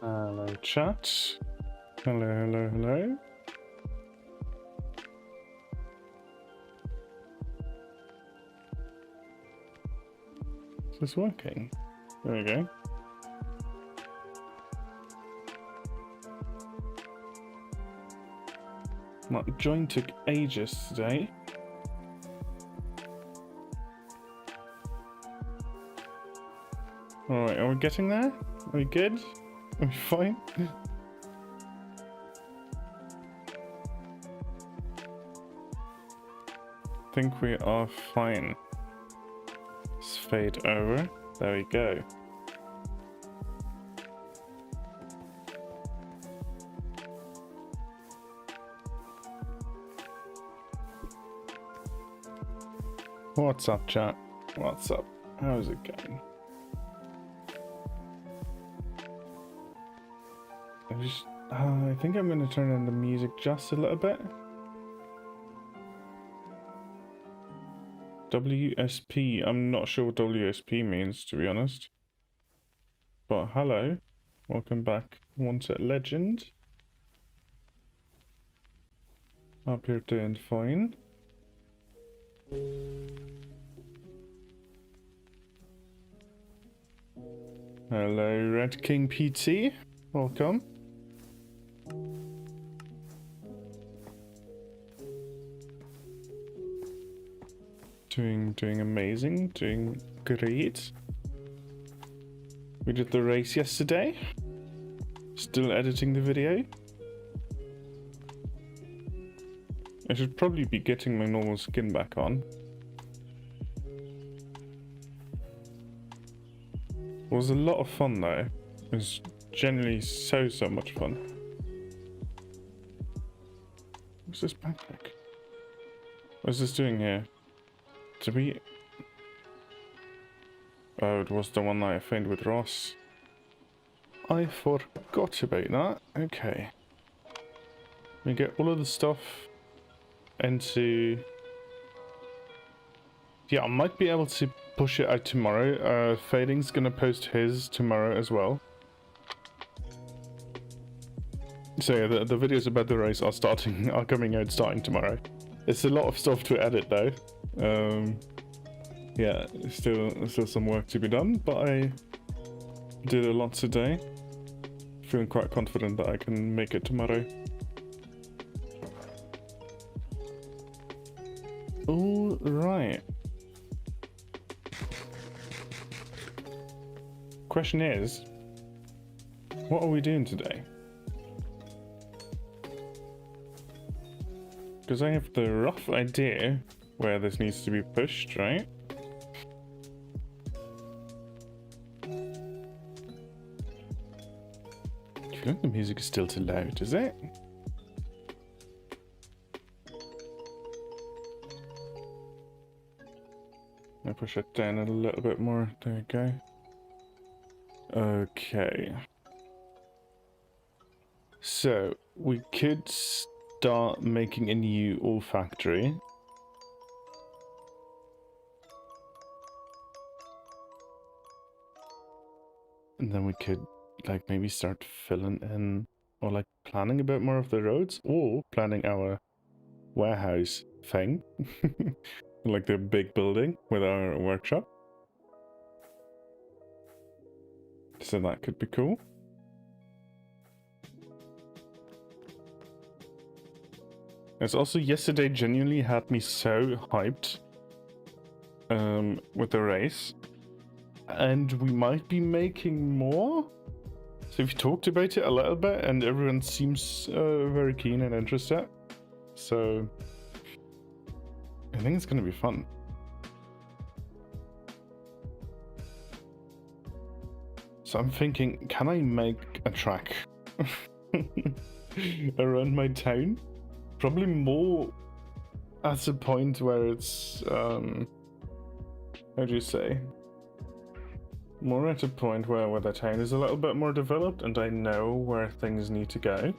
Hello, chat. Hello, hello, hello. Is this working? There we go. My join took ages today. Alright, are we getting there? Are we good? Are we fine? I think we are fine. Let's fade over. There we go. What's up, chat? What's up? How's it going? I think I'm going to turn on the music just a little bit. WSP. I'm not sure what WSP means, to be honest. But hello. Welcome back once at Legend. Hope you're doing fine. Hello, Red King PT. Welcome. Doing amazing, doing great. We did the race yesterday. Still editing the video. I should probably be getting my normal skin back on. It was a lot of fun though. It was genuinely so much fun. What's this backpack? What's this doing here? Did we... Oh, it was the one that I found with Ross. I forgot about that. Okay. We get all of the stuff into... Yeah, I might be able to push it out tomorrow. Fading's gonna post his tomorrow as well. So yeah, the videos about the race are coming out starting tomorrow. It's a lot of stuff to edit though. Yeah, still some work to be done, but I did a lot today. Feeling quite confident that I can make it tomorrow. All right. Question is, what are we doing today? Because I have the rough idea where this needs to be pushed, right? I feel like the music is still too loud, is it? I'll push it down a little bit more. There we go. Okay. So, we could start making a new olfactory. And then we could, like, maybe start filling in, or like planning a bit more of the roads, or planning our warehouse thing. Like the big building with our workshop. So that could be cool. It's also yesterday genuinely had me so hyped with the race. And we might be making more. So we've talked about it a little bit and everyone seems very keen and interested. So I think it's going to be fun. So I'm thinking, can I make a track around my town? Probably more at a point where it's, how do you say? More at a point where the town is a little bit more developed and I know where things need to go.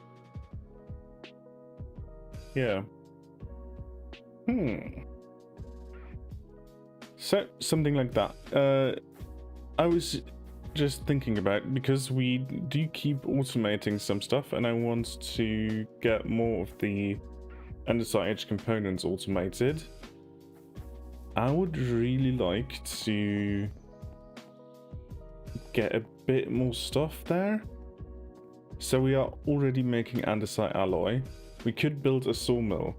Yeah. So, something like that. I was just thinking about, because we do keep automating some stuff, and I want to get more of the andesite edge components automated. I would really like to get a bit more stuff there. So we are already making andesite alloy. We could build a sawmill,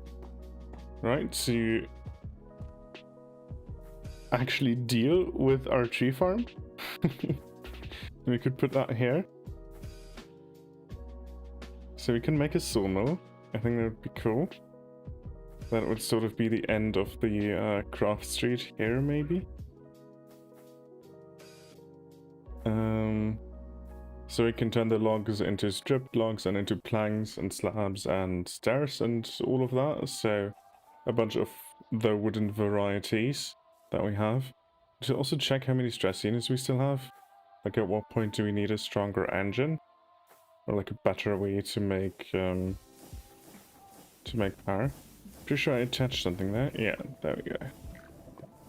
right, to actually deal with our tree farm. We could put that here. So we can make a sawmill. I think that would be cool. That would sort of be the end of the craft street here, maybe. So we can turn the logs into stripped logs and into planks and slabs and stairs and all of that. So a bunch of the wooden varieties that we have. We should also check how many stress units we still have. Like at what point do we need a stronger engine? Or like a better way to make power. Pretty sure I attached something there. Yeah, there we go.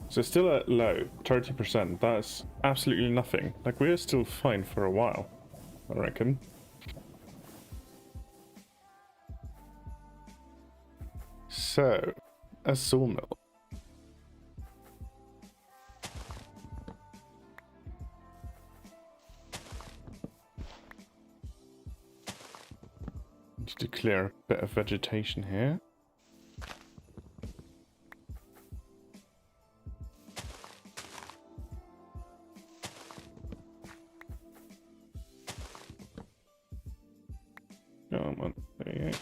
So still at low, 30%. That's absolutely nothing. Like, we're still fine for a while, I reckon. So, a sawmill. Need to clear a bit of vegetation here. Come on, there you go.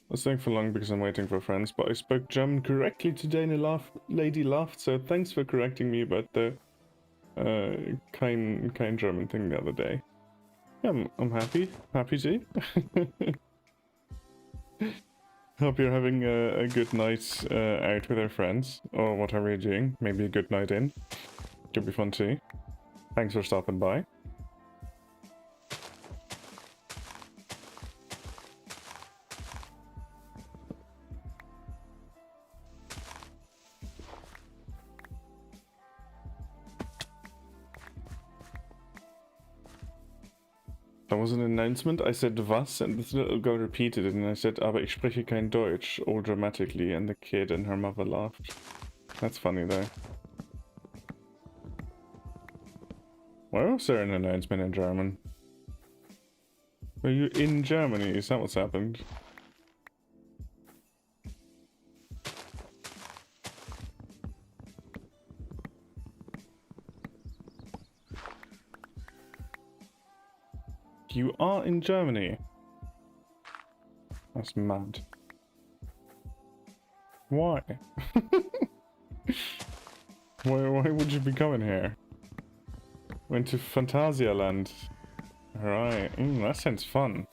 I was staying for long because I'm waiting for friends, but I spoke German correctly today and a lady laughed, so thanks for correcting me about the kind German thing the other day. Yeah, I'm happy to. Hope you're having a good night out with our friends, or whatever you're doing. Maybe a good night in. Could be fun too. Thanks for stopping by. That was an announcement. I said was, and this little girl repeated it, and I said, aber ich spreche kein Deutsch, all dramatically, and the kid and her mother laughed. That's funny though. Why was there an announcement in German? Were you in Germany? Is that what's happened? You are in Germany? That's mad. Why? why would you be coming here? Went to Phantasialand. Right, that sounds fun.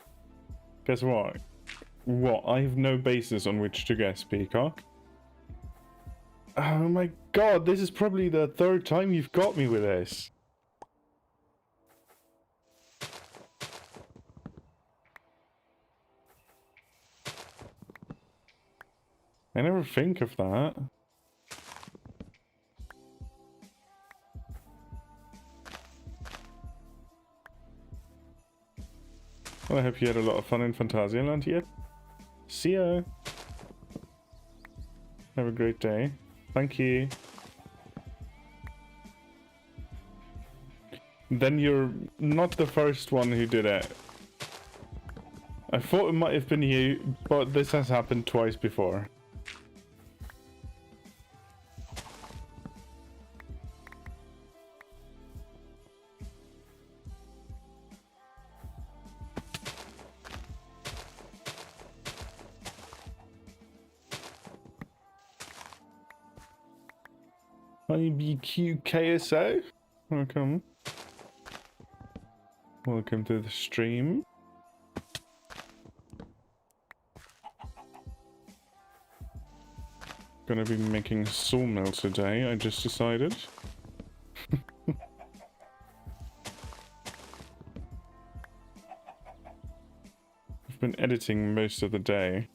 Guess what? What? I have no basis on which to guess, Peacock. Oh my god, this is probably the third time you've got me with this. I never think of that. Well, I hope you had a lot of fun in Phantasialand yet. See ya! Have a great day. Thank you. Then you're not the first one who did it. I thought it might have been you, but this has happened twice before. IBQKSO, welcome. Welcome to the stream. Gonna be making a sawmill today, I just decided. I've been editing most of the day.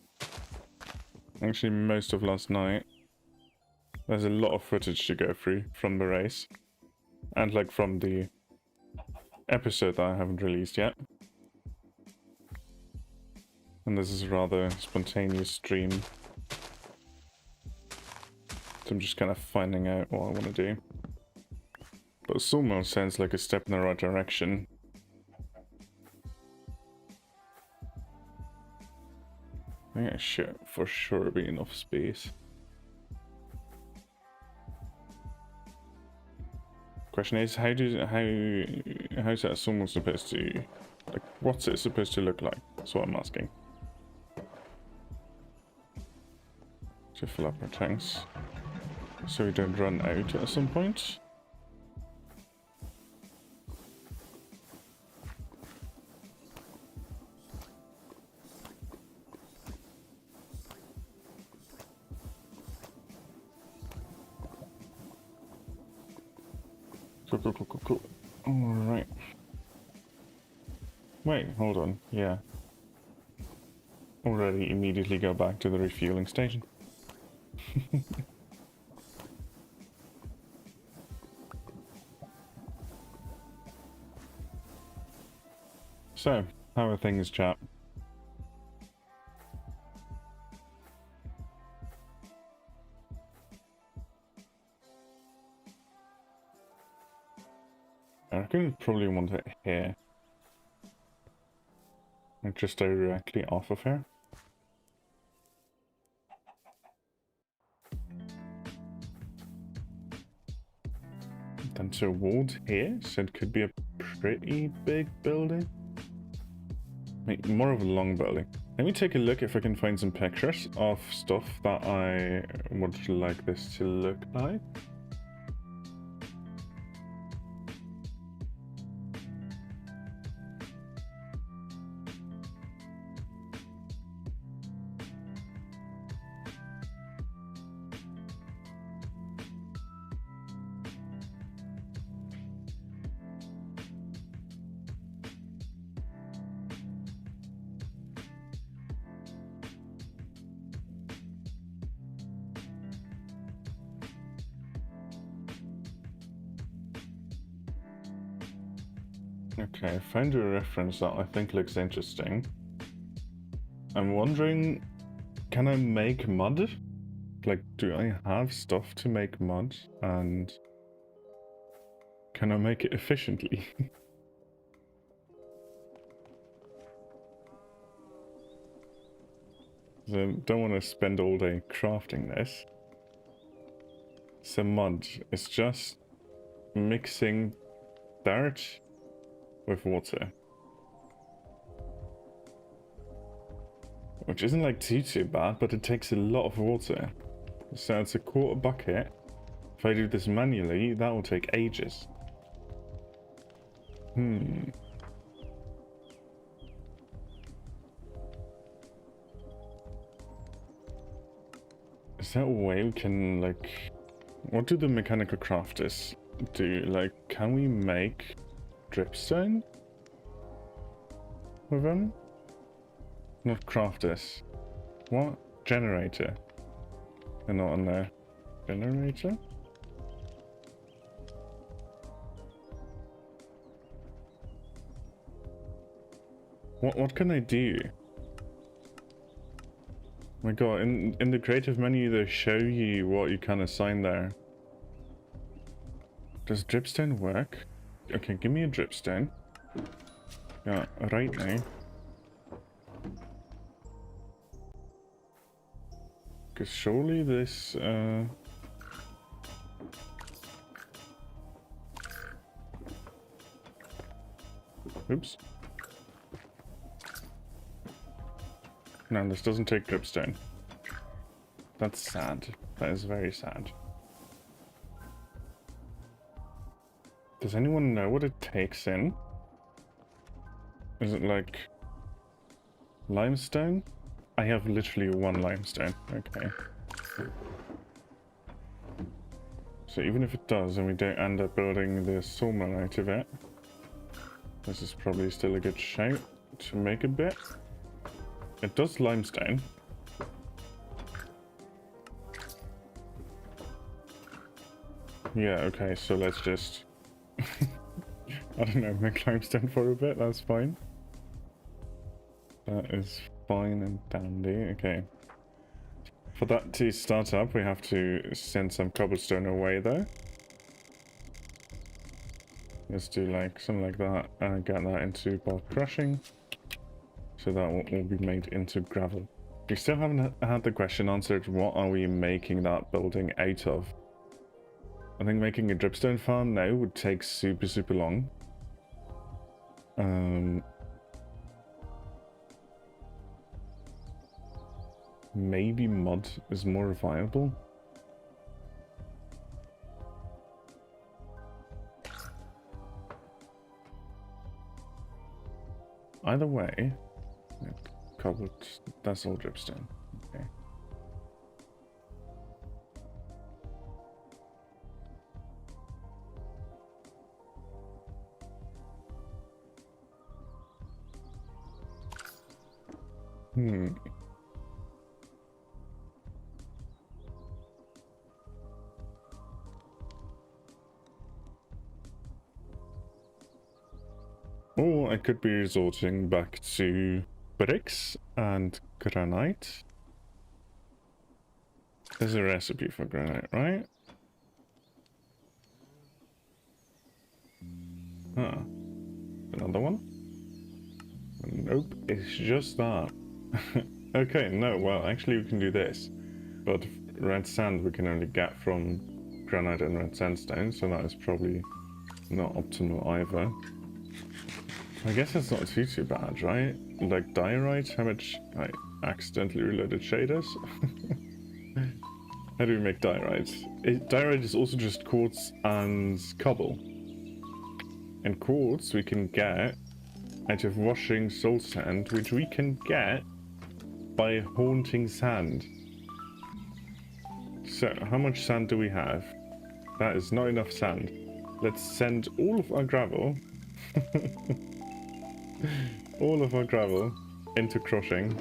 Actually, most of last night. There's a lot of footage to go through from the race. And like from the episode that I haven't released yet. And this is a rather spontaneous stream. So I'm just kind of finding out what I want to do. But Sawmill sounds like a step in the right direction. I think I should for sure be enough space. Question is, how's that Sawmill supposed to, like, what's it supposed to look like? That's what I'm asking. To fill up our tanks, so we don't run out at some point. Cool. Alright. Wait, hold on. Yeah. Already immediately go back to the refueling station. So, how are things, chap? I reckon we probably want it here. Like just directly off of here. Then towards here, so it could be a pretty big building. Like more of a long building. Let me take a look if I can find some pictures of stuff that I would like this to look like. Okay, I found a reference that I think looks interesting. I'm wondering, can I make mud? Like, do I have stuff to make mud? And can I make it efficiently? I don't want to spend all day crafting this. So mud is just mixing dirt with water. Which isn't like too bad, but it takes a lot of water. So it's a quarter bucket. If I do this manually, that will take ages. Is there a way we can, like... What do the mechanical crafters do? Like, can we make dripstone with them? Not crafters. What? Generator. They're not on there. Generator? What can I do? Oh my god, in the creative menu they show you what you can assign there. Does dripstone work? Okay, give me a dripstone. Yeah, right now. Because surely this, oops. No, this doesn't take dripstone. That's sad. That is very sad. Does anyone know what it takes in? Is it like limestone? I have literally one limestone. Okay. So even if it does and we don't end up building the sawmill out of it, this is probably still a good shout to make a bit. It does limestone. Yeah, okay, so let's just... I don't know, make limestone for a bit, that's fine. That is fine and dandy, okay. For that to start up, we have to send some cobblestone away though. Let's do like something like that and get that into bulk crushing. So that will all be made into gravel. We still haven't had the question answered, what are we making that building out of? I think making a dripstone farm now would take super long. Maybe mud is more viable. Either way, cobbled, that's all dripstone. Okay. Or I could be resorting back to bricks and granite. There's a recipe for granite, right? Huh. Another one? Nope, it's just that. Okay, no, well, actually we can do this. But red sand we can only get from granite and red sandstone, so that is probably not optimal either. I guess it's not too bad, right? Like diorite, how much I accidentally reloaded shaders? How do we make diorite? Diorite is also just quartz and cobble. And quartz we can get out of washing soul sand, which we can get by haunting sand. So, how much sand do we have? That is not enough sand. Let's send all of our gravel all of our gravel into crushing.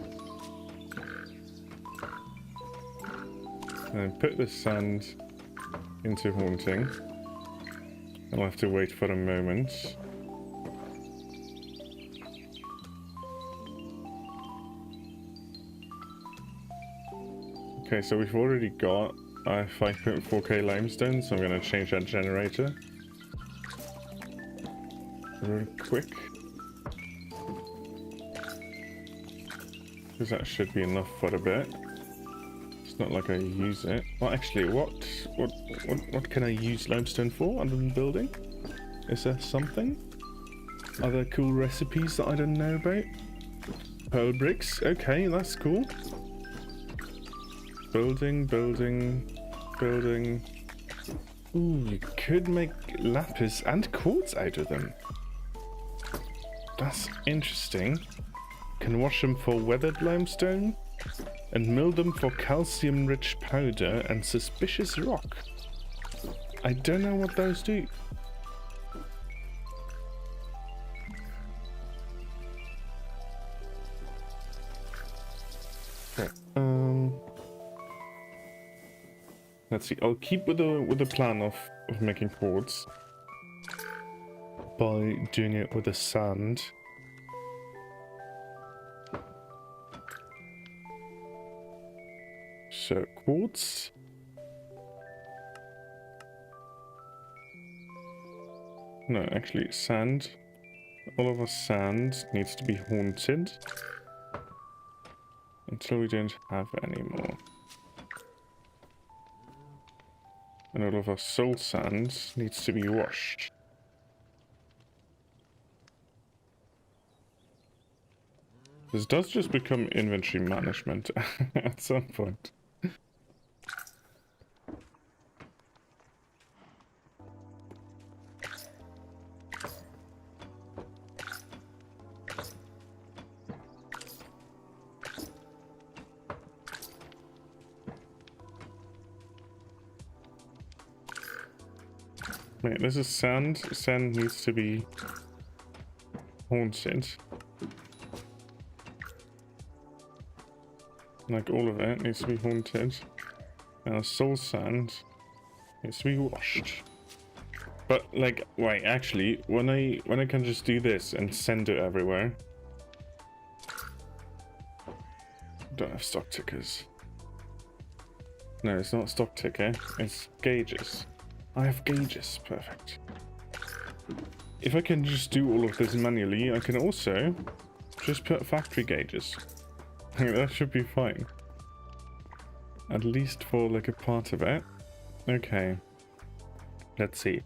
And put the sand into haunting. I'll have to wait for a moment. Okay, so we've already got 5.4k limestone, so I'm going to change that generator real quick. Because that should be enough for a bit. It's not like I use it. Well, actually, what can I use limestone for other than building? Is there something? Are there cool recipes that I don't know about? Pearl bricks. Okay, that's cool. Building. Ooh, you could make lapis and quartz out of them. That's interesting. Can wash them for weathered limestone and mill them for calcium-rich powder and suspicious rock. I don't know what those do. Okay. Let's see. I'll keep with the plan of making quartz by doing it with the sand. So, quartz. No, actually, sand. All of our sand needs to be haunted until we don't have any more. And all of our soul sand needs to be washed. This does just become inventory management at some point. Wait, this is sand. Sand needs to be haunted. Like all of it needs to be haunted. Now soul sand Needs to be washed. But like, wait, actually, when I can just do this and send it everywhere. Don't have stock tickers. No, it's not stock ticker. It's gauges. I have gauges. Perfect. If I can just do all of this manually, I can also just put factory gauges. That should be fine. At least for like a part of it. Okay. Let's see.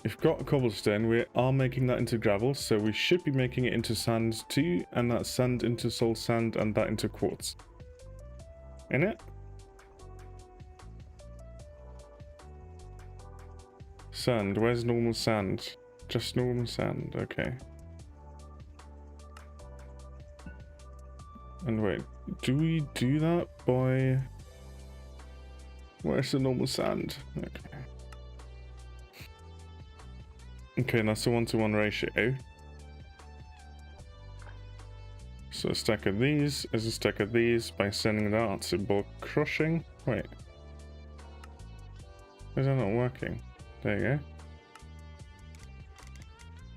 We've got cobblestone. We are making that into gravel, so we should be making it into sand too, and that sand into soul sand, and that into quartz. In it? Sand. Where's normal sand? Just normal sand. Okay. And wait, do we do that by... Where's the normal sand? Okay. Okay, that's a 1-to-1 ratio. So a stack of these is a stack of these by sending that out to bulk crushing. Wait. Is that not working? There you go.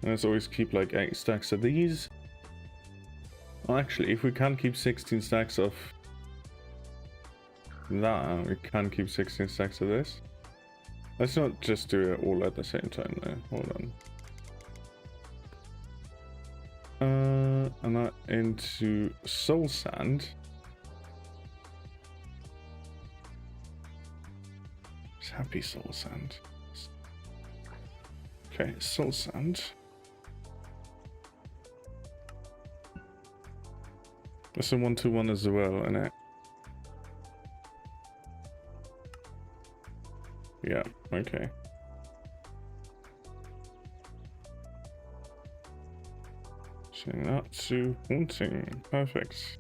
And let's always keep like 8 stacks of these. Well, actually, if we can keep 16 stacks of that, we can keep 16 stacks of this. Let's not just do it all at the same time though. Hold on. And that into soul sand. It's happy soul sand. Okay, soul sand. That's a 1-to-1 as well, isn't it? Yeah, okay. Setting that to haunting. Perfect.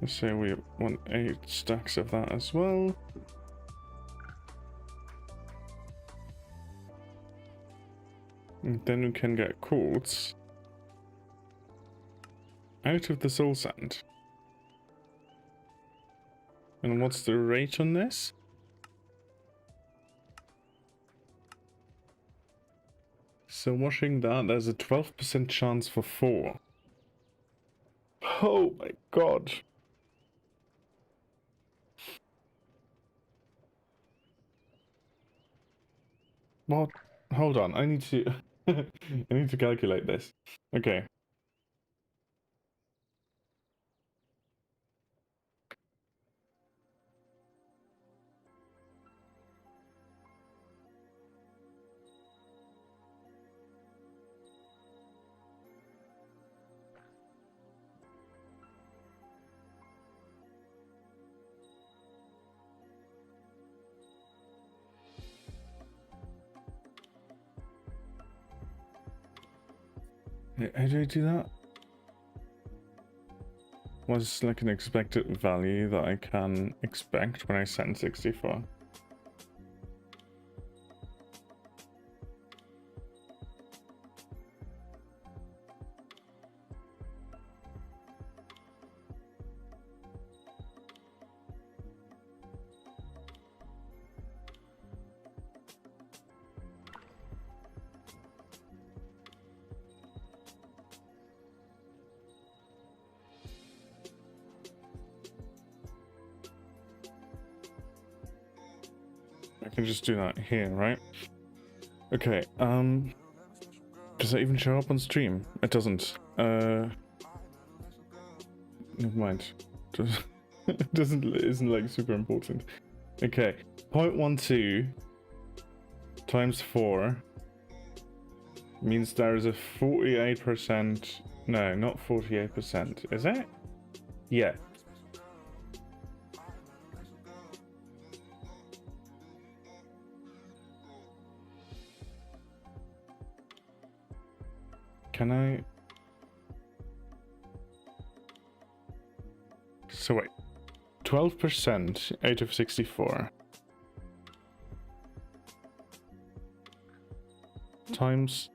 Let's say we want 8 stacks of that as well. And then we can get quartz out of the soul sand. And what's the rate on this? So washing that, there's a 12% chance for 4. Oh my god. What? Hold on, I need to I need to calculate this. Okay. How do I do that? What's like an expected value that I can expect when I send 64? I can just do that here, right? Okay, does that even show up on stream? It doesn't. Never mind. It isn't like super important. Okay, 0.12 times 4 means there is a 48%. No, not 48%. Is it? Yeah. Can I? So wait, 12% out of 64 times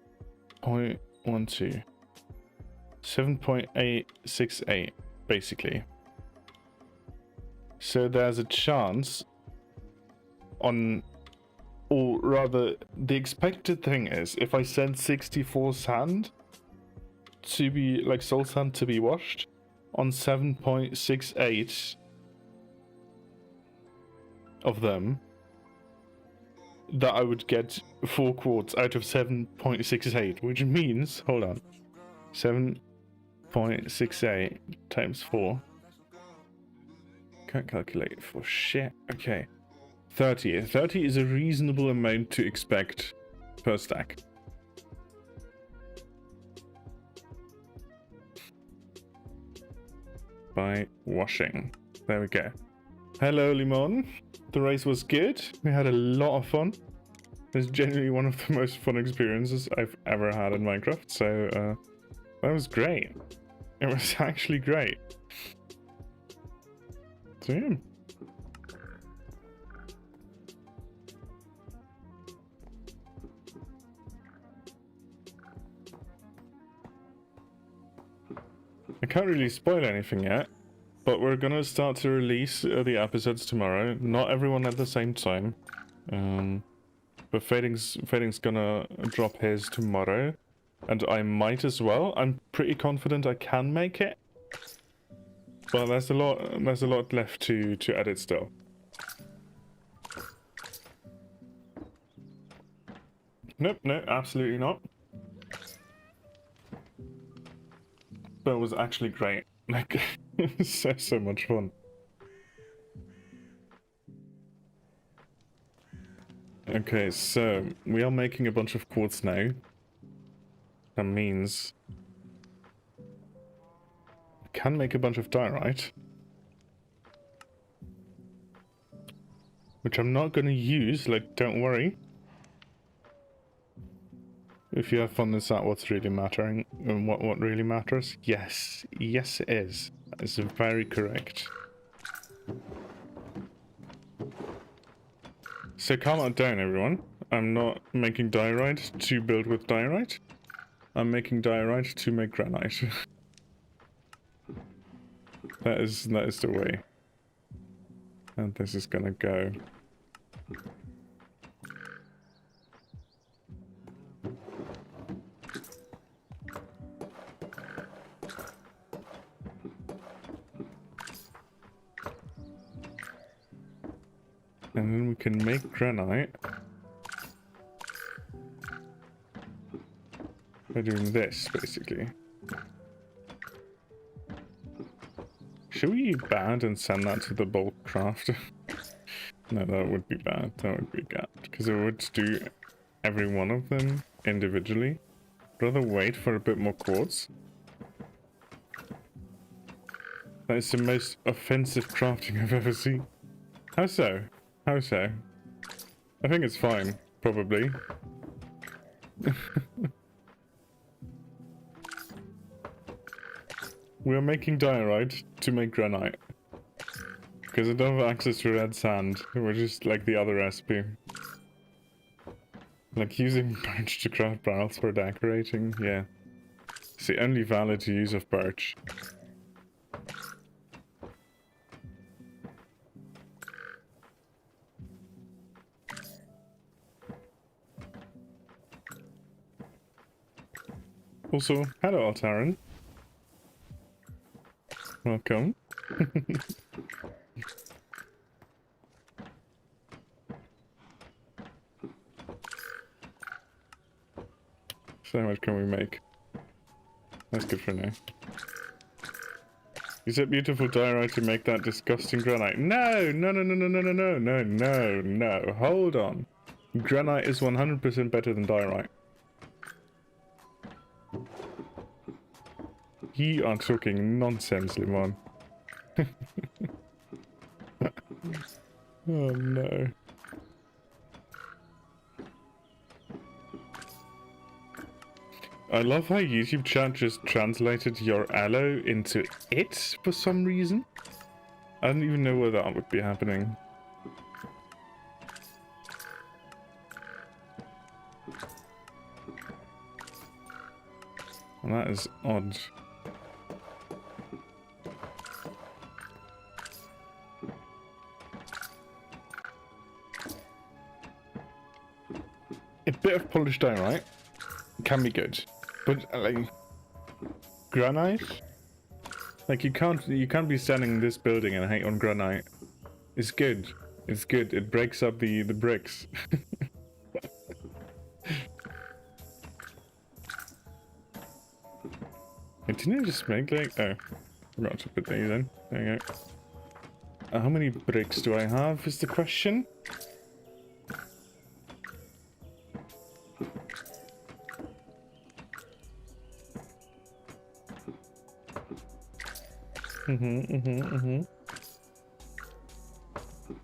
0.12, 7.868 basically. So there's a chance on, or rather, the expected thing is if I send 64 sand to be, like soul sand to be washed on 7.68 of them, that I would get 4 quartz out of 7.68, which means, hold on, 7.68 times 4. Can't calculate for shit. Okay. 30. 30 is a reasonable amount to expect per stack. By washing. There we go. Hello, Limon. The race was good. We had a lot of fun. It was genuinely one of the most fun experiences I've ever had in Minecraft. So, that was great. It was actually great. So, yeah. I can't really spoil anything yet, but we're gonna start to release the episodes tomorrow. Not everyone at the same time. But Fading's gonna drop his tomorrow, and I might as well. I'm pretty confident I can make it, but there's a lot left to edit still. Nope, no, absolutely not. But it was actually great. Like, it was so much fun. Okay, so we are making a bunch of quartz now. That means we can make a bunch of diorite, which I'm not going to use. Like, don't worry. If you have fun, is that what's really mattering? And what really matters? Yes. Yes, it is. That is very correct. So calm it down, everyone. I'm not making diorite to build with diorite. I'm making diorite to make granite. that is the way. And this is gonna go. And then we can make granite by doing this, basically. Should we bad and send that to the bulk craft? No, that would be bad. That would be bad. Because it would do every one of them individually. Rather wait for a bit more quartz. That is the most offensive crafting I've ever seen. How so? How so? I think it's fine, probably. We are making diorite to make granite. Because I don't have access to red sand, which is like the other recipe. Like using birch to craft barrels for decorating, yeah. It's the only valid use of birch. Also, hello Altaran. Welcome. So how much can we make? That's good for now. Is it beautiful diorite to make that disgusting granite? No, no, no, no, no, no, no, no, no, no, no. Hold on. Granite is 100% better than diorite. You are talking nonsense, Limon. Oh no. I love how YouTube chat just translated your aloe into it for some reason. I don't even know where that would be happening. Well, that is odd. A bit of polished diorite can be good, but like granite, like you can't be standing in this building and hang on granite. It's good. It's good. It breaks up the bricks. Hey, didn't I just make like... Oh, forgot to put these in. There you go. How many bricks do I have is the question?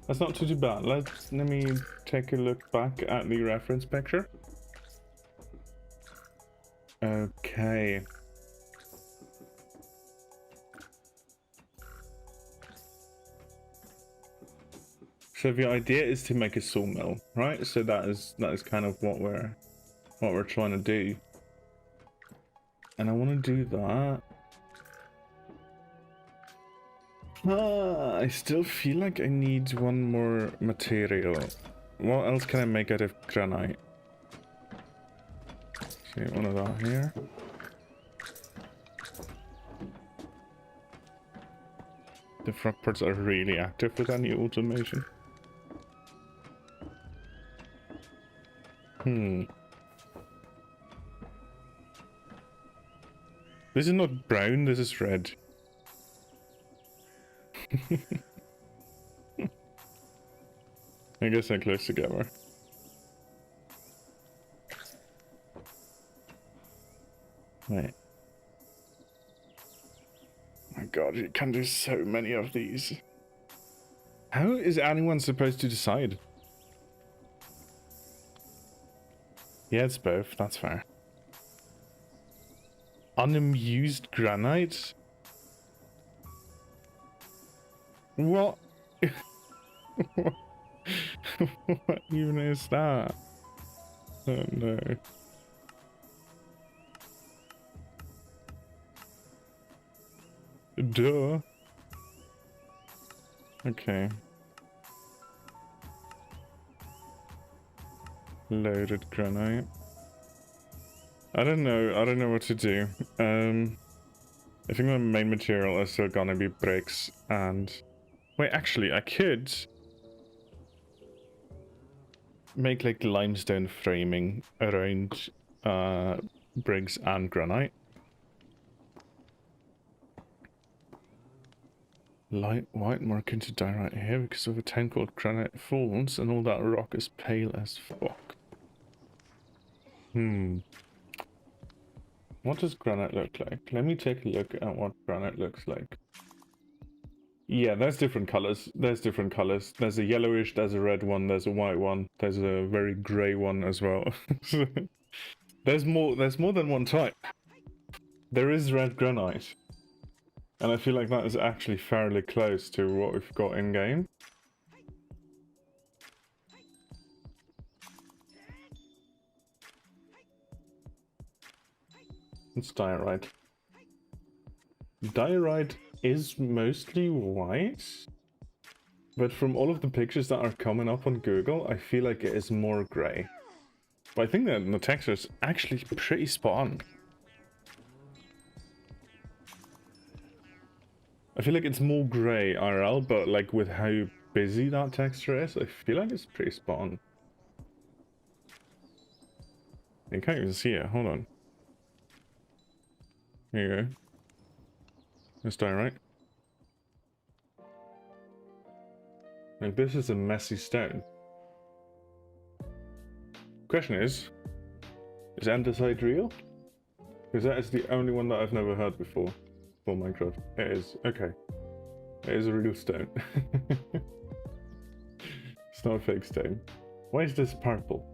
That's not too bad. Let me take a look back at the reference picture. Okay. So the idea is to make a sawmill, right? So that is kind of what we're trying to do. And I want to do that. I still feel like I need one more material. What else can I make out of granite? See, one of that here. The front parts are really active with any automation. This is not brown, this is red. I guess they're close together. Right. My god, you can do so many of these. How is anyone supposed to decide? Yeah, it's both, that's fair. Unamused granite? What? What even is that? Oh no. Duh. Okay. Loaded granite. I don't know what to do. I think my main material is still gonna be bricks and... Wait, actually, I could... make like limestone framing around bricks and granite. Light white mark into diorite here because of a town called Granite Falls and all that rock is pale as fuck. What does granite look like? Let me take a look at what granite looks like. Yeah, there's different colors. There's different colors. There's a yellowish, there's a red one, there's a white one, there's a very grey one as well. There's more than one type. There is red granite. And I feel like that is actually fairly close to what we've got in game. It's diorite. Diorite is mostly white, but from all of the pictures that are coming up on Google, I feel like it is more grey. But I think that the texture is actually pretty spot on. I feel like it's more grey IRL, but like with how busy that texture is, I feel like it's pretty spot on. You can't even see it, hold on. Here you go. Let's diorite. Like this is a messy stone. Question is andesite real? Because that is the only one that I've never heard before for Minecraft. It is. Okay. It is a real stone. It's not a fake stone. Why is this purple?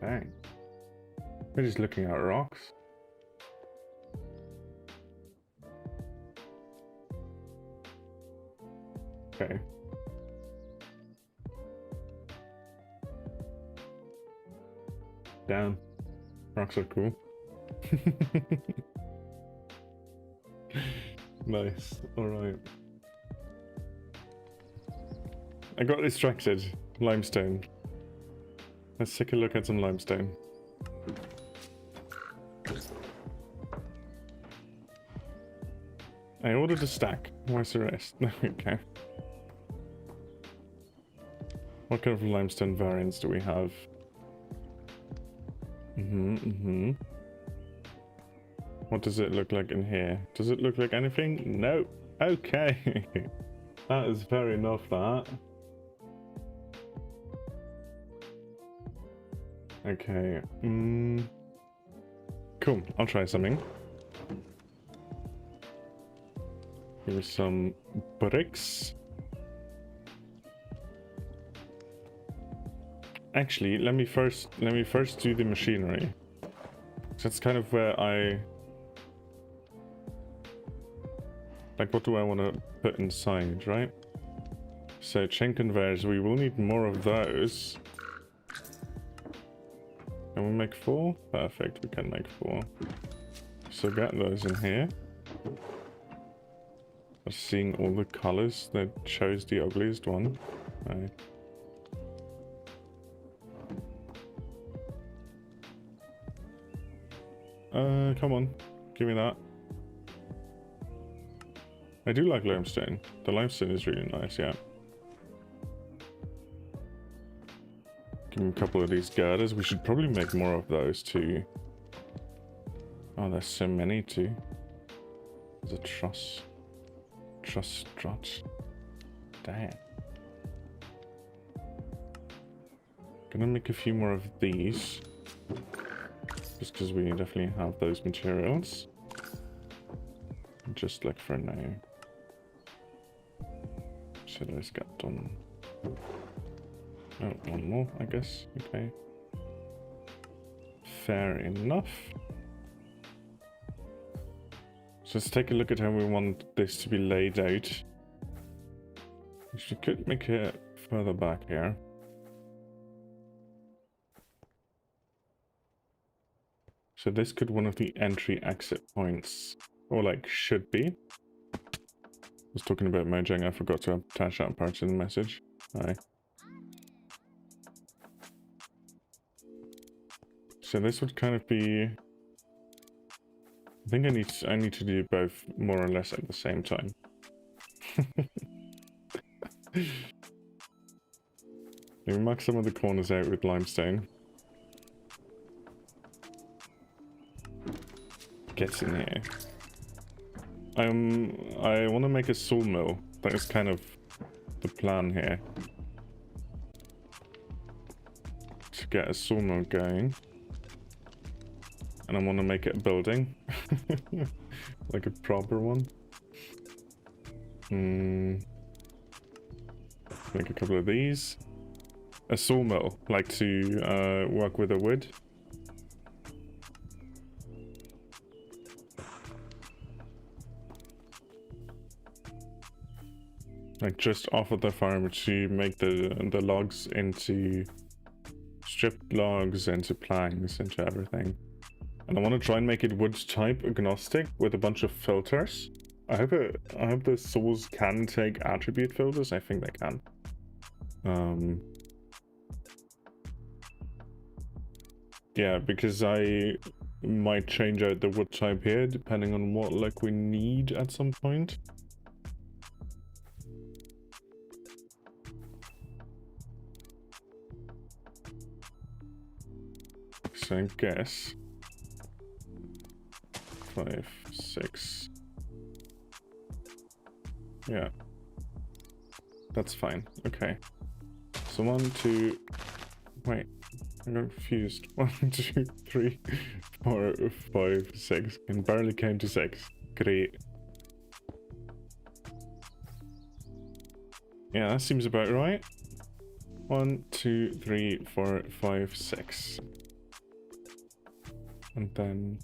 Dang. We're just looking at rocks. Okay. Damn. Rocks are cool. Nice. Alright. I got distracted. Limestone. Let's take a look at some limestone. I ordered a stack. Where's the rest? Okay. What kind of limestone variants do we have? What does it look like in here? Does it look like anything? No. Okay. That is fair enough, that. Okay. Cool. I'll try something. Give me some bricks. Actually, let me first do the machinery. That's kind of where I like. What do I want to put inside, right? So chain conveyors. We will need more of those. Can we make 4? Perfect. We can make 4. So get those in here. Seeing all the colors that chose the ugliest one. Right. Come on, give me that. I do like limestone. The limestone is really nice, yeah. Give me a couple of these girders. We should probably make more of those too. Oh, there's so many too. There's a truss. Truss strut. Damn. Gonna make a few more of these. Just because we definitely have those materials. Just like for now. So let's get done. Oh, one more, I guess. Okay. Fair enough. So let's take a look at how we want this to be laid out. We could make it further back here. So this could one of the entry exit points, or like should be. I was talking about merging, I forgot to attach that part to the message. Alright. So this would kind of be, I think I need to do both more or less at the same time. Maybe mark some of the corners out with limestone. Gets in here. I want to make a sawmill. That is kind of the plan here. To get a sawmill going. And I want to make it a building. Like a proper one. Make a couple of these. A sawmill, like to work with the wood. Like just off of the farm to make the logs into stripped logs, into planks, into everything. And I want to try and make it wood type agnostic with a bunch of filters. I hope the saws can take attribute filters. I think they can. Yeah, because I might change out the wood type here depending on what like we need at some point. So I guess 5, 6. Yeah, that's fine. Okay. So 1, 2. Wait, I'm confused. 1, 2, 3, 4, 5, 6. Can barely count to 6. Great. Yeah, that seems about right. 1, 2, 3, 4, 5, 6. And then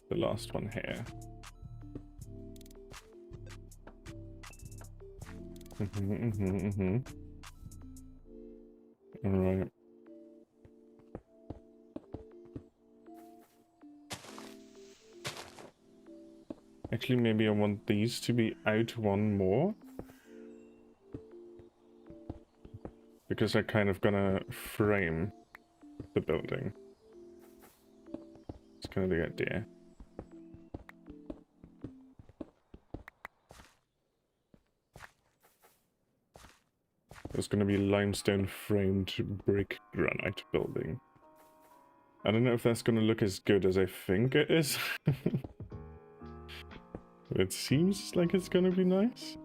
the last one here. All right. Actually, maybe I want these to be out one more. Because they're kind of gonna frame the building. It's kind of the idea. It's gonna be limestone framed brick granite building. I don't know if that's gonna look as good as I think it is. It seems like it's gonna be nice.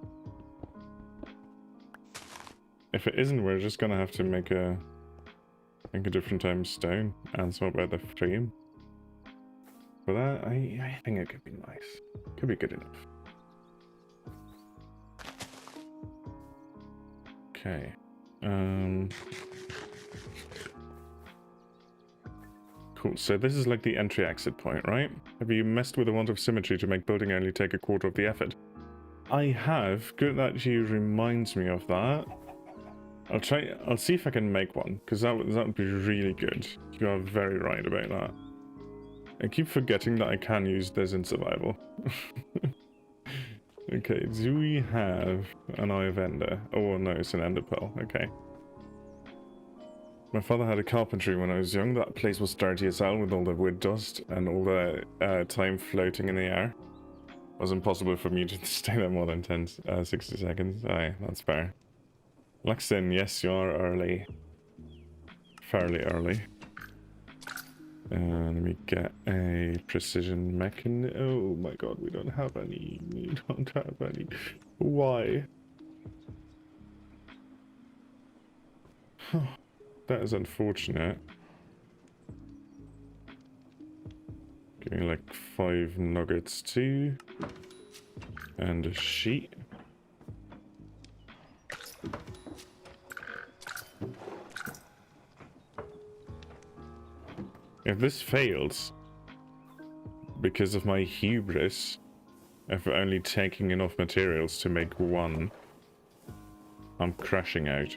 If it isn't, we're just gonna have to make a different type of stone and swap out the frame. But I think it could be nice. Could be good enough. Okay. Cool. So this is like the entry-exit point, right? Have you messed with the want of symmetry to make building only take a quarter of the effort? I have. Good that actually reminds me of that. I'll see if I can make one, because that would be really good. You are very right about that. I keep forgetting that I can use this in survival. Okay, do we have an eye of ender? Oh no, it's an ender pearl. Okay. My father had a carpentry when I was young. That place was dirty as hell with all the wood dust and all the time floating in the air. It was impossible for me to stay there more than 60 seconds. Aye, that's fair. Luxin, yes, you are early. Fairly early. Let me get a precision mechanism. Oh my god, we don't have any. We don't have any. Why? That is unfortunate. Give me like 5 nuggets too. And a sheet. If this fails, because of my hubris, of only taking enough materials to make one, I'm crashing out.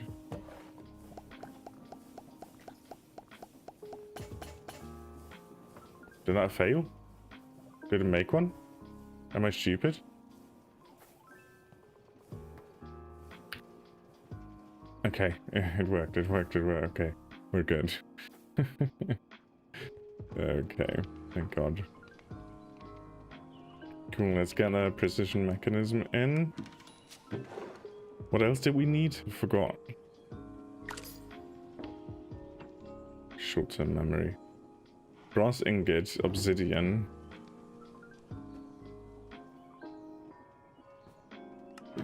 Did that fail? Did it make one? Am I stupid? Okay, it worked, okay. We're good. Okay, thank god. Cool, let's get a precision mechanism in. What else did we need? I forgot. Short-term memory. Brass ingot, obsidian.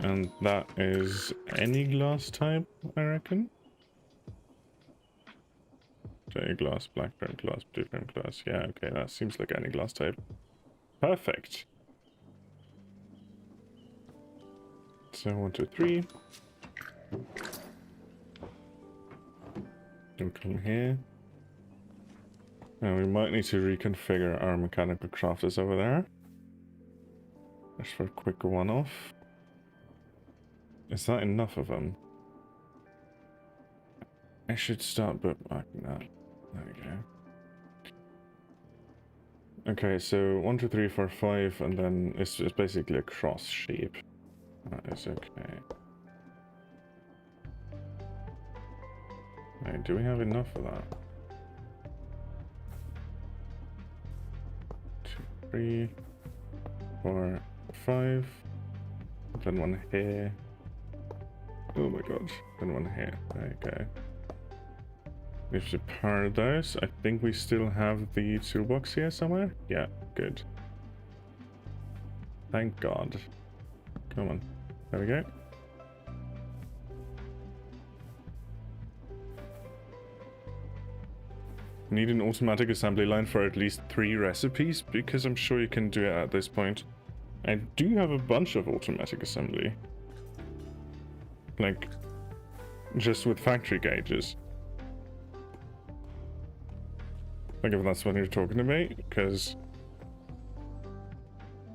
And that is any glass type, I reckon. J glass, blackburn glass, different glass. Yeah, okay, that seems like any glass type. Perfect. So 1, 2, 3. We'll come here. Now we might need to reconfigure our mechanical crafters over there. Just for a quick one-off. Is that enough of them? I should start bookmarking that. There we go. Okay, so 1, 2, 3, 4, 5, and then it's basically a cross shape. That is okay. Right, do we have enough of that? 2, 3, 4, 5. Then one here. Oh my god. Then one here. There you go. We have to power those. I think we still have the toolbox here somewhere. Yeah, good. Thank god. Come on. There we go. Need an automatic assembly line for at least 3 recipes, because I'm sure you can do it at this point. I do have a bunch of automatic assembly. Like, just with factory gauges. Like, if that's what you're talking about, because...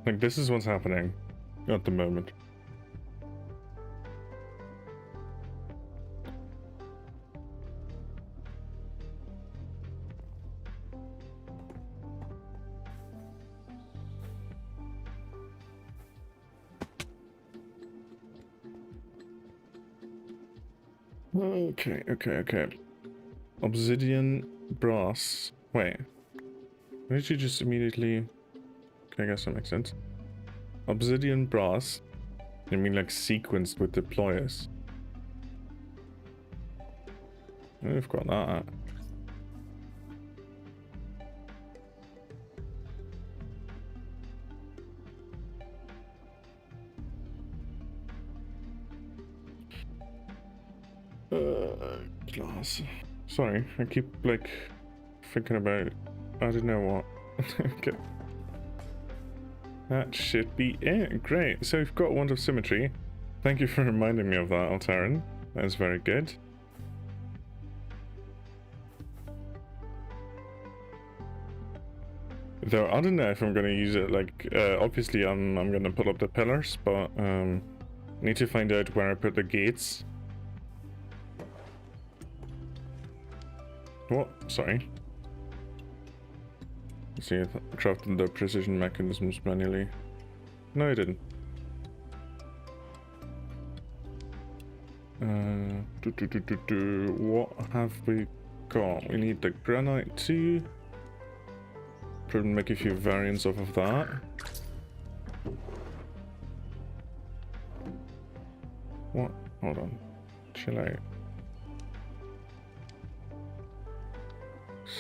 like, this is what's happening at the moment. Okay. Obsidian, brass. Wait. Why did you just immediately... Okay, I guess that makes sense. Obsidian, brass. You mean like sequenced with deployers? We've got that. Glass. Sorry, I keep like thinking about... I don't know what. Okay. That should be it. Great. So we've got Wand of Symmetry. Thank you for reminding me of that, Altaran. That was very good. Though I don't know if I'm gonna use it. Like, obviously I'm gonna put up the pillars, but need to find out where I put the gates. What? Sorry. See, I crafted the precision mechanisms manually. No, I didn't. What have we got? We need the granite too. Probably make a few variants off of that. What? Hold on. Chill out.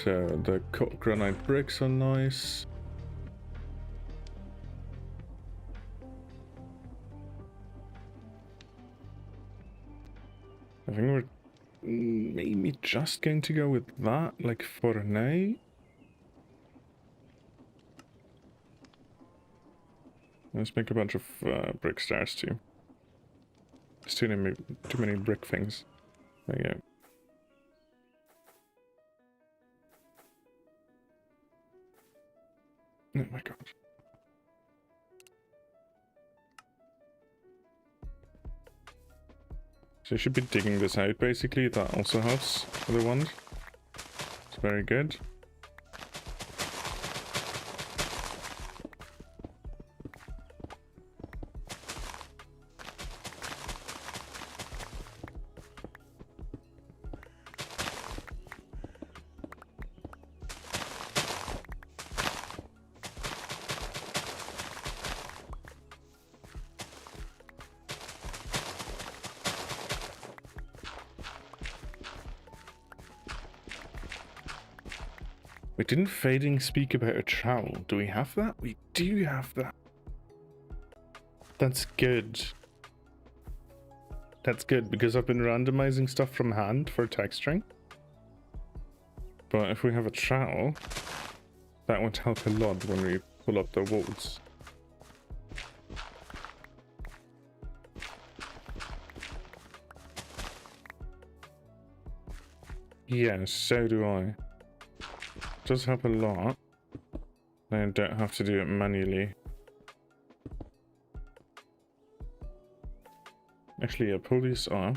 So the granite bricks are nice. I think we're maybe just going to go with that, like for now. Let's make a bunch of brick stairs too. There's too many brick things. There you go. Oh my god. So you should be digging this out basically. That also helps for the wand. It's very good. We didn't Fading speak about a trowel. Do we have that? We do have that. That's good. That's good because I've been randomizing stuff from hand for texturing. But if we have a trowel, that would help a lot when we pull up the walls. Yeah, so do I. Does help a lot. I don't have to do it manually. Actually, yeah, pull these up.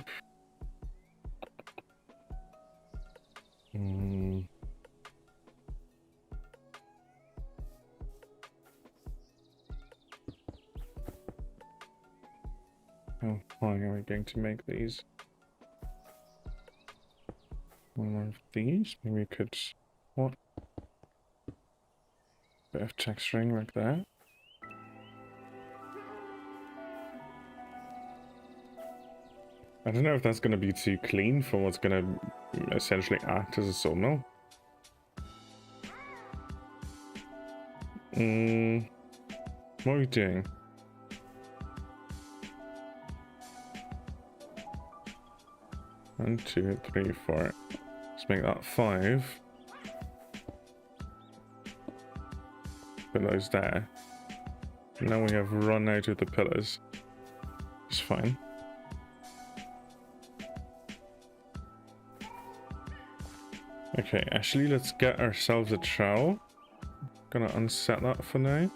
How long are we going to make these? One more of these? Maybe we could... What? Bit of texturing like that. I don't know if that's going to be too clean for what's going to essentially act as a sawmill. What are we doing? One, two, three, four. Let's make that 5. Put those there. Now we have run out of the pillars. It's fine. Okay, actually, let's get ourselves a trowel. Gonna unset that for now.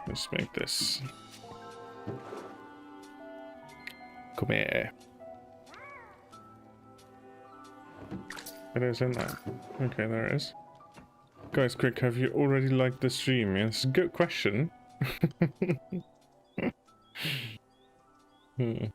Let's make this. Come here. It is in there. Okay, there it is. Guys, quick, have you already liked the stream? Yes, good question. Hmm.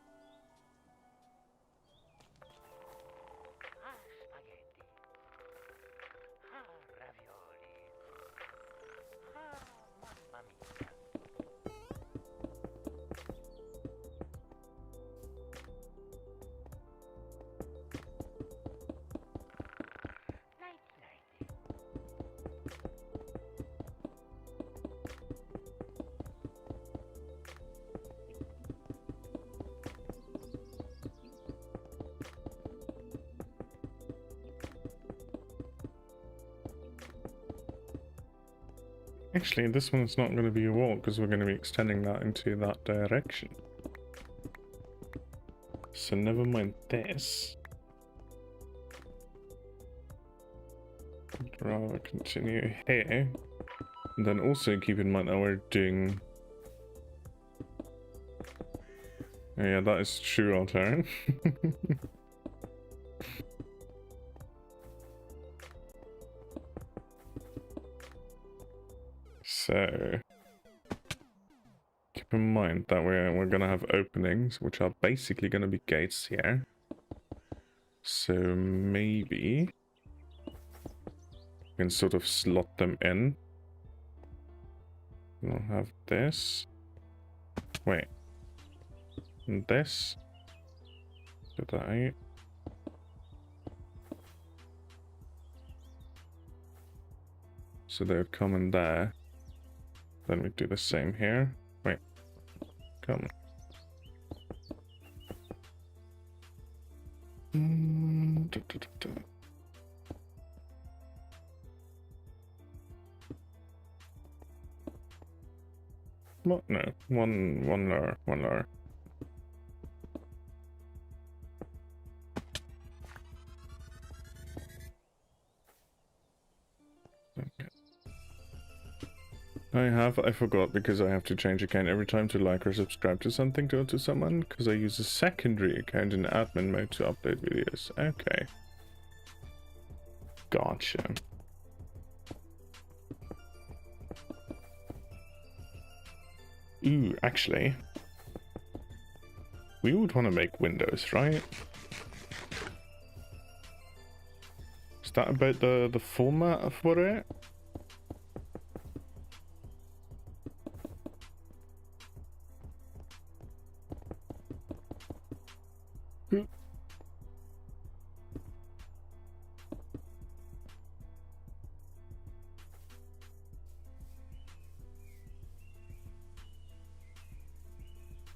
Actually, this one's not going to be a wall because we're going to be extending that into that direction. So never mind this. I'd rather continue here. And then also keep in mind that we're doing... Oh yeah, that is true alternate. So keep in mind that we're gonna have openings, which are basically gonna be gates here. So maybe we can sort of slot them in. We'll have this. Wait. And this. Do that. So they would come in there. Then we do the same here. Wait. Come. What? No. One lower. Okay. I forgot because I have to change account every time to like or subscribe to something to someone because I use a secondary account in admin mode to upload videos. Okay. Gotcha. Ooh, actually, we would want to make windows, right? Is that about the format for it?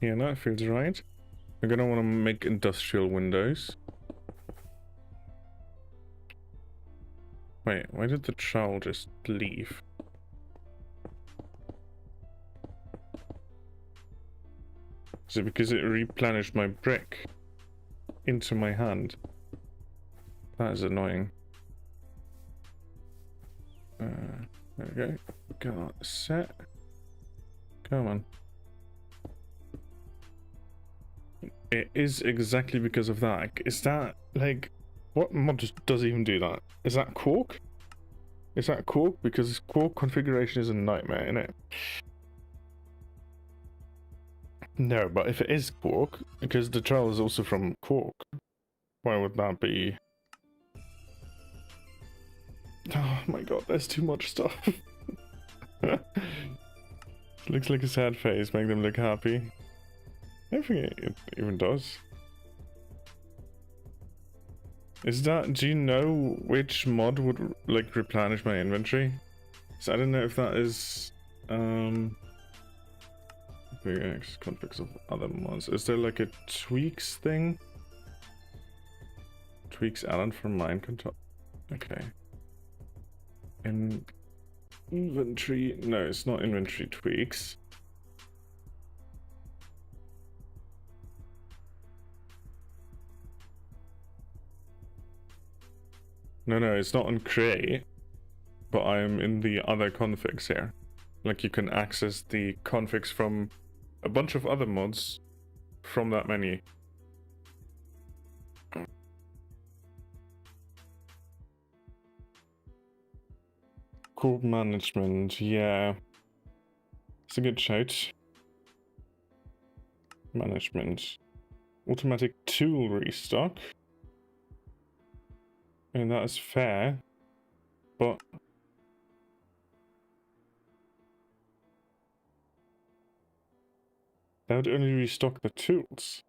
Yeah, that feels right. We're gonna want to make industrial windows. Wait, why did the trowel just leave? Is it because it replenished my brick into my hand? That is annoying. There we go. Got set. Come on. It is exactly because of that. Is that, like, what mod does even do that? Is that Quark? Is that Quark? Because Quark configuration is a nightmare, isn't it? No, but if it is Quark, because the trial is also from Quark, why would that be? Oh my god, there's too much stuff. Looks like a sad face, make them look happy. I don't think it even does. Is that, do you know which mod would like replenish my inventory? So I don't know if that is conflicts of other mods. Is there like a tweaks thing? Tweaks add-on for mind control. Okay. In inventory, no, it's not inventory tweaks. No, it's not on create, but I'm in the other configs here. Like you can access the configs from a bunch of other mods from that menu. Core management, yeah. a good shout. Management. Automatic tool restock. And that is fair, but that would only restock the tools.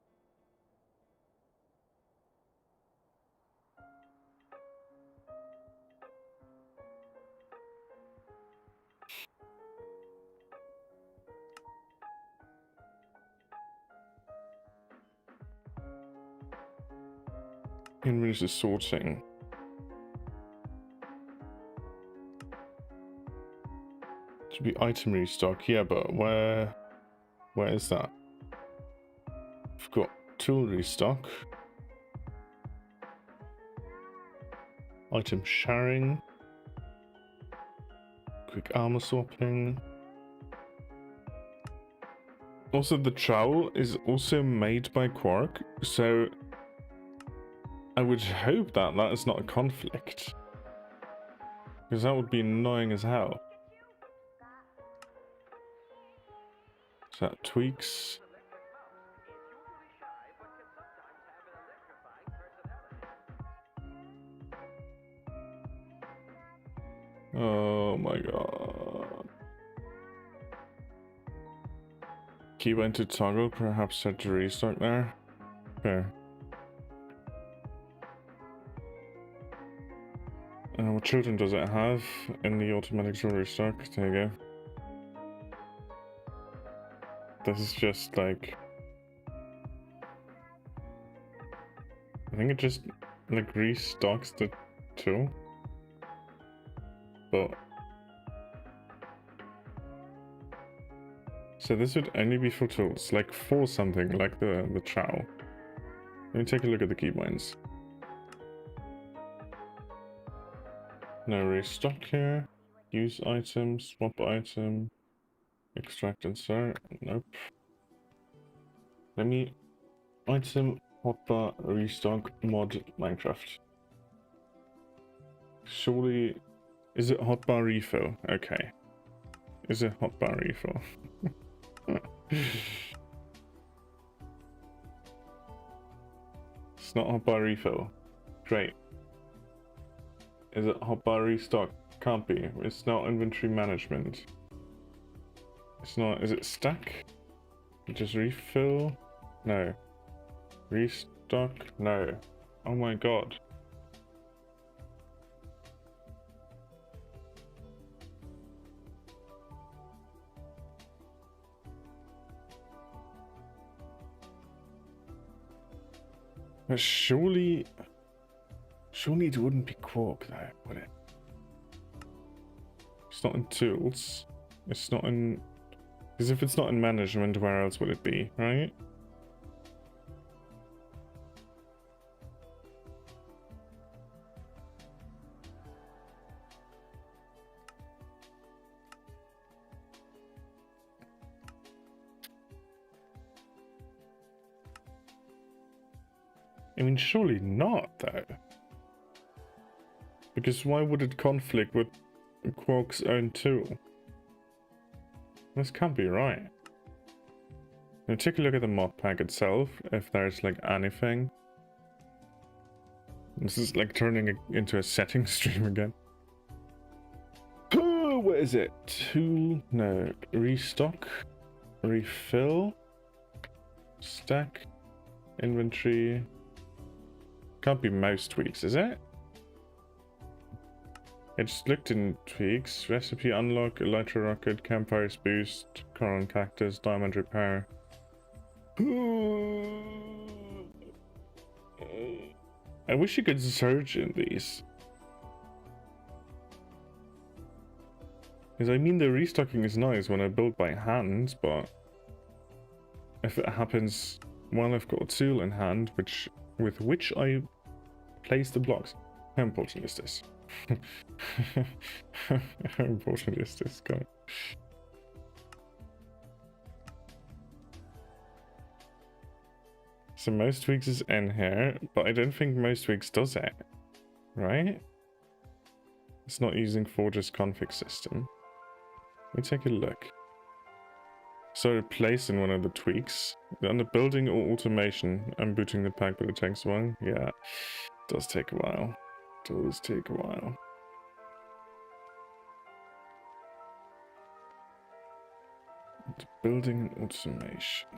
Inventory sorting. Should be item restock, yeah, but where is that? We've got tool restock. Item sharing. Quick armor swapping. Also, the trowel is also made by Quark, so I would hope that that is not a conflict. Because that would be annoying as hell. So that tweaks. Oh my god. Keybind to toggle, perhaps set to restock there. Fair. What children does it have in the automatic tool restock? There you go. This is just like... I think it just like restocks the tool. But... So this would only be for tools, like for something like the trowel. Let me take a look at the keybinds. No restock here. Use item, swap item, extract insert. Nope. Let me item hotbar restock mod Minecraft. Surely is it hotbar refill? Okay. Is it hotbar refill? It's not hotbar refill. Great. Is it hotbar restock? Can't be. It's not inventory management. It's not. Is it stack? Just refill? No. Restock? No. Oh my god. But surely it wouldn't be Quark though, would it? It's not in tools. It's not in... Because if it's not in management, where else would it be, right? I mean, surely not, though. Because why would it conflict with Quark's own tool? This can't be right. Now take a look at the mod pack itself, if there's like anything. This is like turning it into a setting stream again. Oh, what is it? Tool? No. Restock? Refill? Stack? Inventory? Can't be mouse tweaks, is it? I just looked in tweaks. Recipe unlock, elytra rocket, campfires boost, coral cactus, diamond repair. I wish you could search in these. Because I mean the restocking is nice when I build by hand, but if it happens while I've got a tool in hand, with which I place the blocks. How important is this? How important is this, guy? So most tweaks is in here, but I don't think most tweaks does it, right? It's not using Forge's config system. Let me take a look. So replacing one of the tweaks. Under building or automation, I'm booting the pack, but it takes a while. Yeah, does take a while. Does take a while. Building and automation.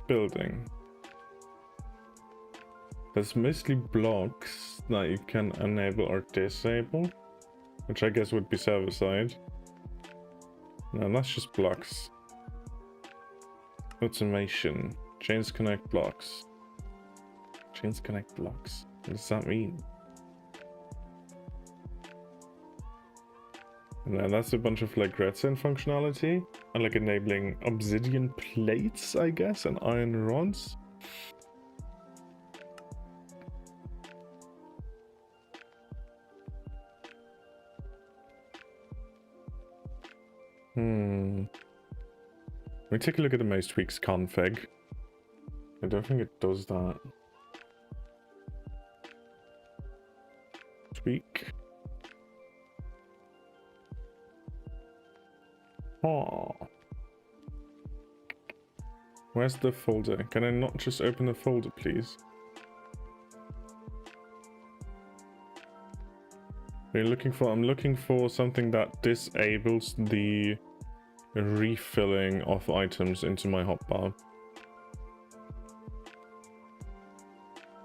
Building. There's mostly blocks that you can enable or disable, which I guess would be server-side. No, that's just blocks. Automation. Chains connect blocks. Chains connect blocks. What does that mean? No, that's a bunch of like redstone functionality and like enabling obsidian plates, I guess, and iron rods. Let me take a look at the most tweaks config. I don't think it does that. Tweak. Oh. Where's the folder? Can I not just open the folder, please? What are you looking for? I'm looking for something that disables the refilling of items into my hotbar.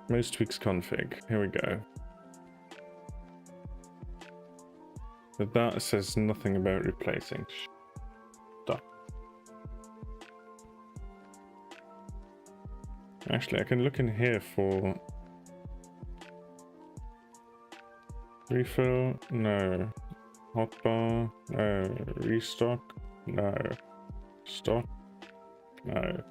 Most tweaks config. Here we go. But that says nothing about replacing. Duh. Actually, I can look in here for refill. No. Hotbar. No. Restock. No. Stock. No.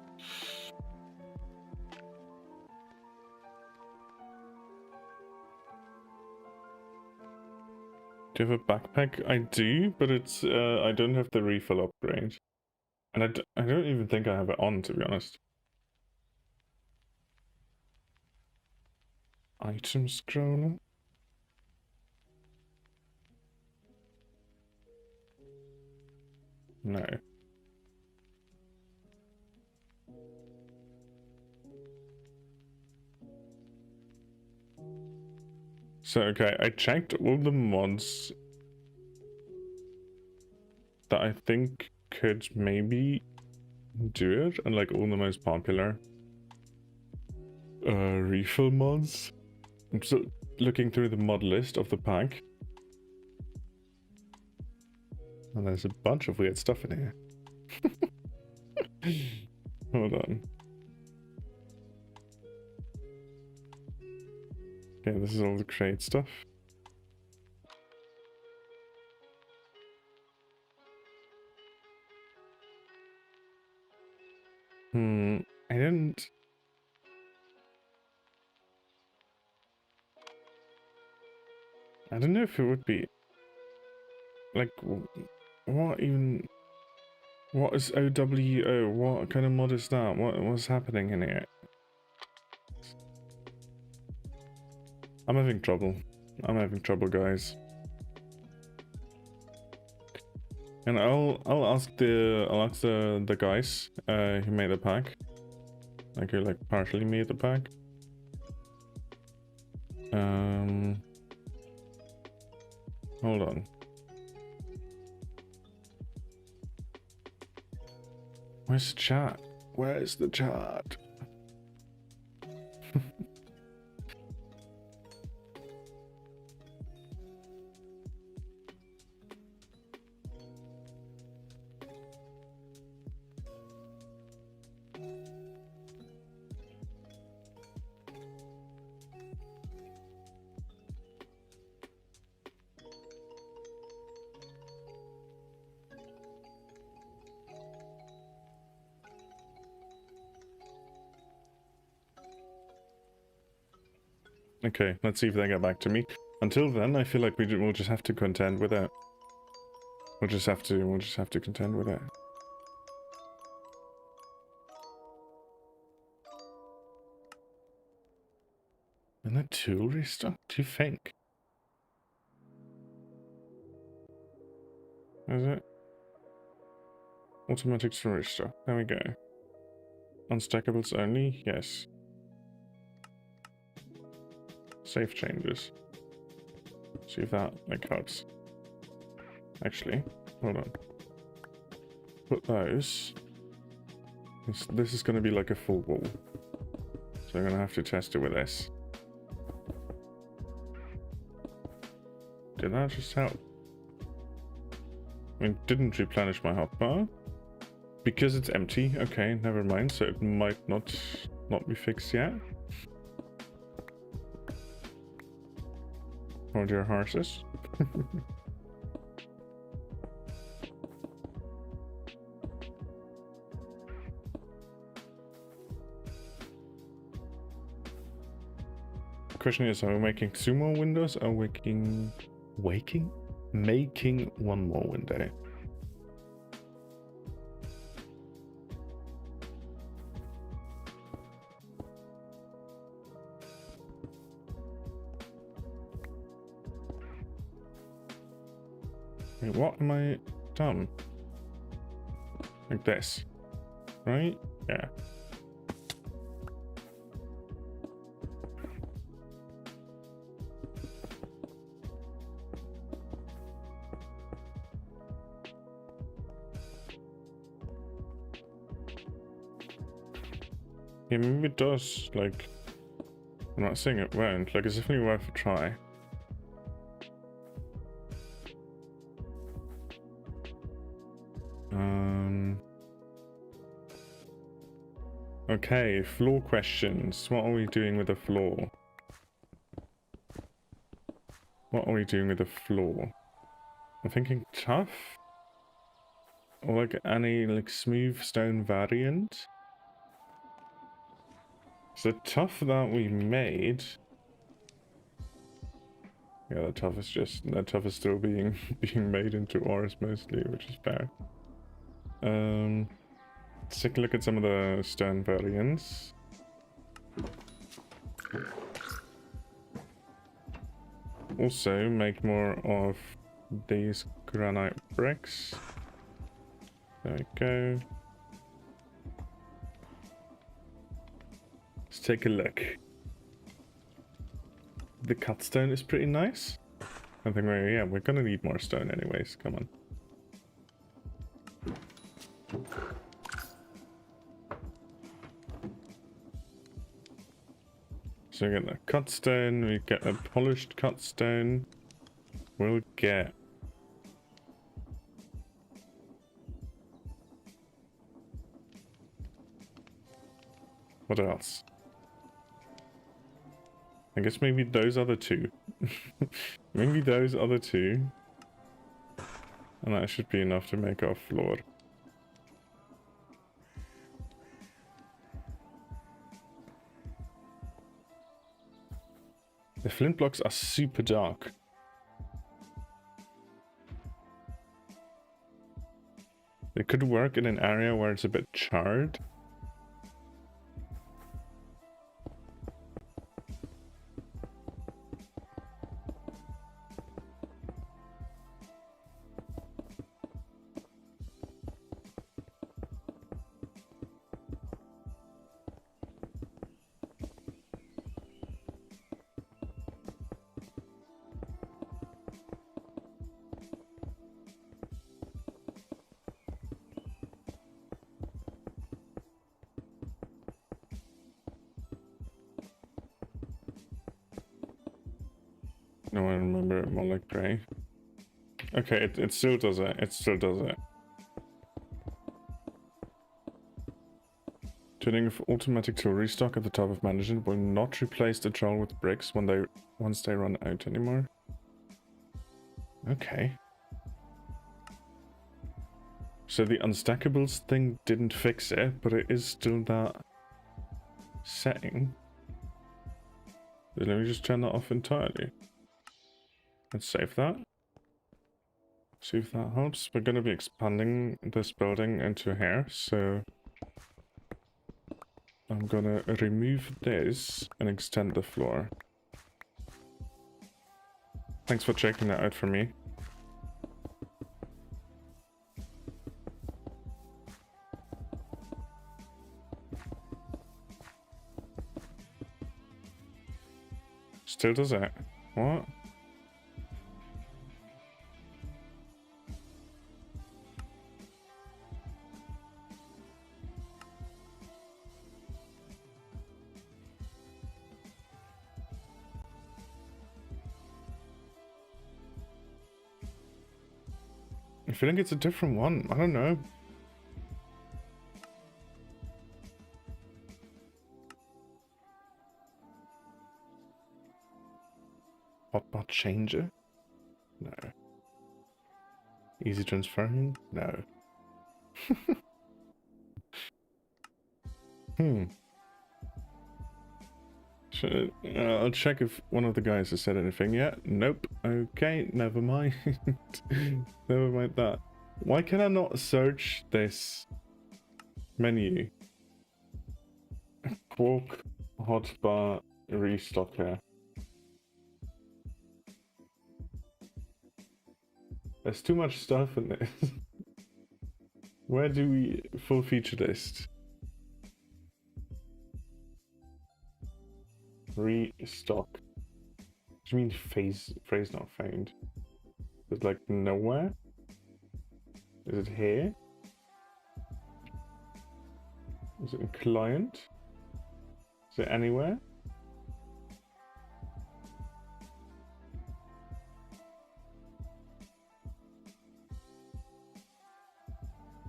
Do you have a backpack? I do, but it's I don't have the refill upgrade. And I don't even think I have it on, to be honest. Item scroller? No. So, okay, I checked all the mods that I think could maybe do it, and like all the most popular refill mods. I'm still looking through the mod list of the pack. And there's a bunch of weird stuff in here. Hold on. Okay, this is all the crate stuff. I don't know if it would be like, what is OWO? What kind of mod is that? What's happening in here? I'm having trouble. I'm having trouble, guys. And I'll ask the guys who made the pack, like who like partially made the pack. Hold on. Where's the chat? Where's the chat? Okay, let's see if they get back to me. Until then, I feel like we'll just have to contend with it. We'll just have to contend with it. And the tool restock, do you think? Is it? Automatic storage stock. There we go. Unstackables only? Yes. Save changes. See if that like helps. Actually, hold on. Put those. This is gonna be like a full wall. So I'm gonna have to test it with this. Did that just help? I mean, didn't replenish my hotbar. Because it's empty, okay, never mind, so it might not be fixed yet. Hold your horses. Question is, are we making 2 more windows or making one more window? Wait, what am I dumb? Like this, right? Yeah. Yeah, maybe it does, like, I'm not saying it won't, like, it's definitely worth a try. Okay, floor questions. What are we doing with the floor? What are we doing with the floor? I'm thinking tough? Or like any, like, smooth stone variant? So the tough that we made... Yeah, the tough is still being made into ores mostly, which is fair. Let's take a look at some of the stone variants. Also, make more of these granite bricks. There we go. Let's take a look. The cut stone is pretty nice. I think we're gonna need more stone anyways. Come on. So we get the cut stone, we get a polished cut stone. We'll get... What else? I guess maybe those other 2. Maybe those other 2. And that should be enough to make our floor. The flint blocks are super dark. They could work in an area where it's a bit charred. No, I remember it more like grey. Okay, it still does it. It still does it. Turning off automatic tool restock at the top of management will not replace the troll with bricks once they run out anymore. Okay. So the unstackables thing didn't fix it, but it is still that setting. So let me just turn that off entirely. Let's save that. See if that helps. We're going to be expanding this building into here, so I'm going to remove this and extend the floor. Thanks for checking that out for me. Still does it. What? I feel like it's a different one. I don't know. Hotbar changer? No. Easy transferring? No. I'll check if one of the guys has said anything yet. Nope. Okay, never mind. Never mind that. Why can I not search this menu? Quark, hotbar, restocker. There's too much stuff in this. Where do we full feature list? Restock. What do you mean phrase not found? Is it like nowhere? Is it here? Is it in client? Is it anywhere?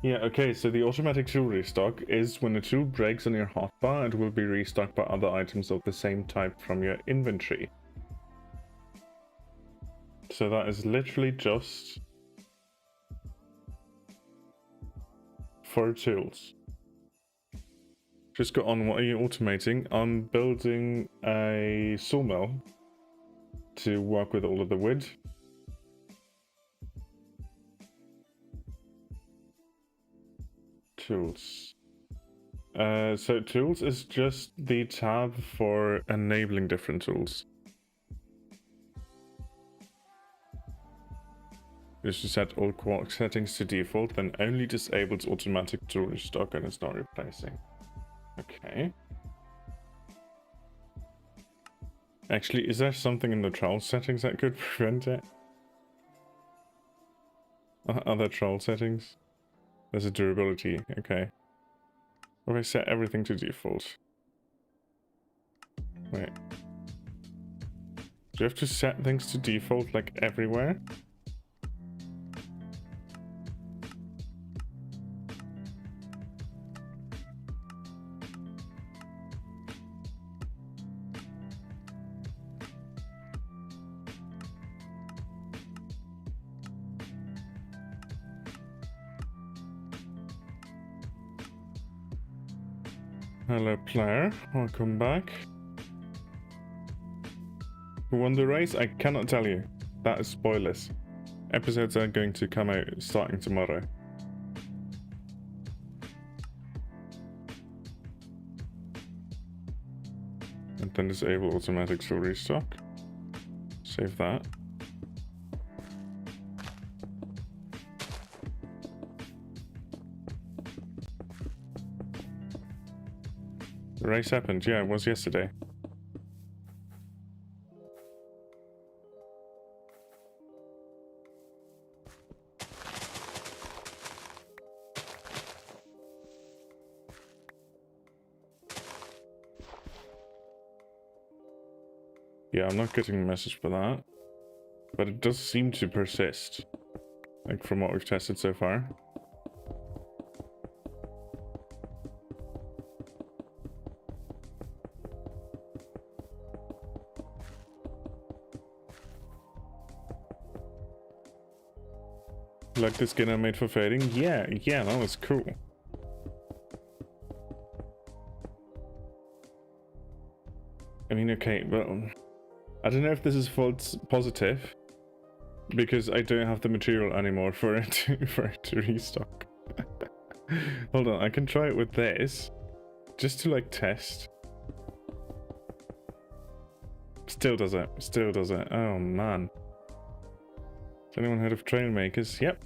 Yeah, okay, so the automatic tool restock is when a tool breaks on your hotbar, it will be restocked by other items of the same type from your inventory. So that is literally just for tools. Just go on, what are you automating? I'm building a sawmill to work with all of the wood. Tools. So tools is just the tab for enabling different tools. Just to set all Quark settings to default, then only disables automatic tool restock and is not replacing. Okay. Actually, is there something in the troll settings that could prevent it? Other troll settings? There's a durability, okay. What if I set everything to default? Wait. Do you have to set things to default, like, everywhere? Hello player, welcome back. Who won the race? I cannot tell you. That is spoilers. Episodes are going to come out starting tomorrow. And then disable automatic tool restock. Save that. The race happened, yeah, it was yesterday. Yeah, I'm not getting a message for that. But it does seem to persist. Like from what we've tested so far. Like the skin I made for fading? Yeah, that was cool. I mean, okay, but I don't know if this is false positive because I don't have the material anymore for it to restock. Hold on, I can try it with this just to like test. Still does it. Still does it. Oh man. Has anyone heard of trail makers? Yep.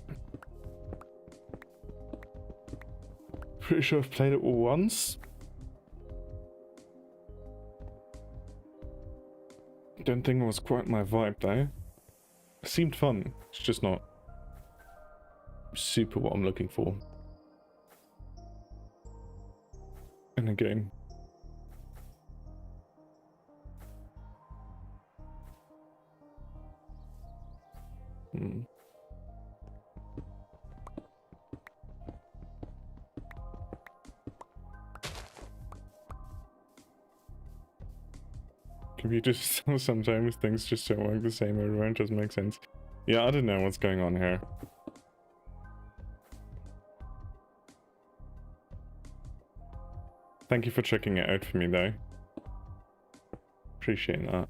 Pretty sure I've played it once. Don't think it was quite my vibe though. It seemed fun. It's just not super what I'm looking for in a game. Computers, sometimes things just don't work the same everywhere. It doesn't make sense. Yeah, I don't know what's going on here. Thank you for checking it out for me though. Appreciate that.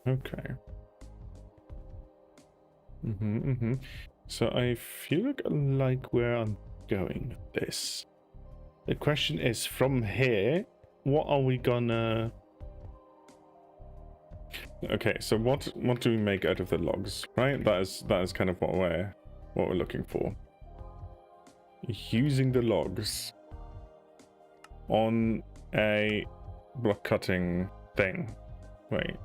Okay. So I feel like where I'm going with this. The question is, from here, what are we gonna... Okay, so what do we make out of the logs, right? That is kind of what we're looking for. Using the logs on a block cutting thing. Wait.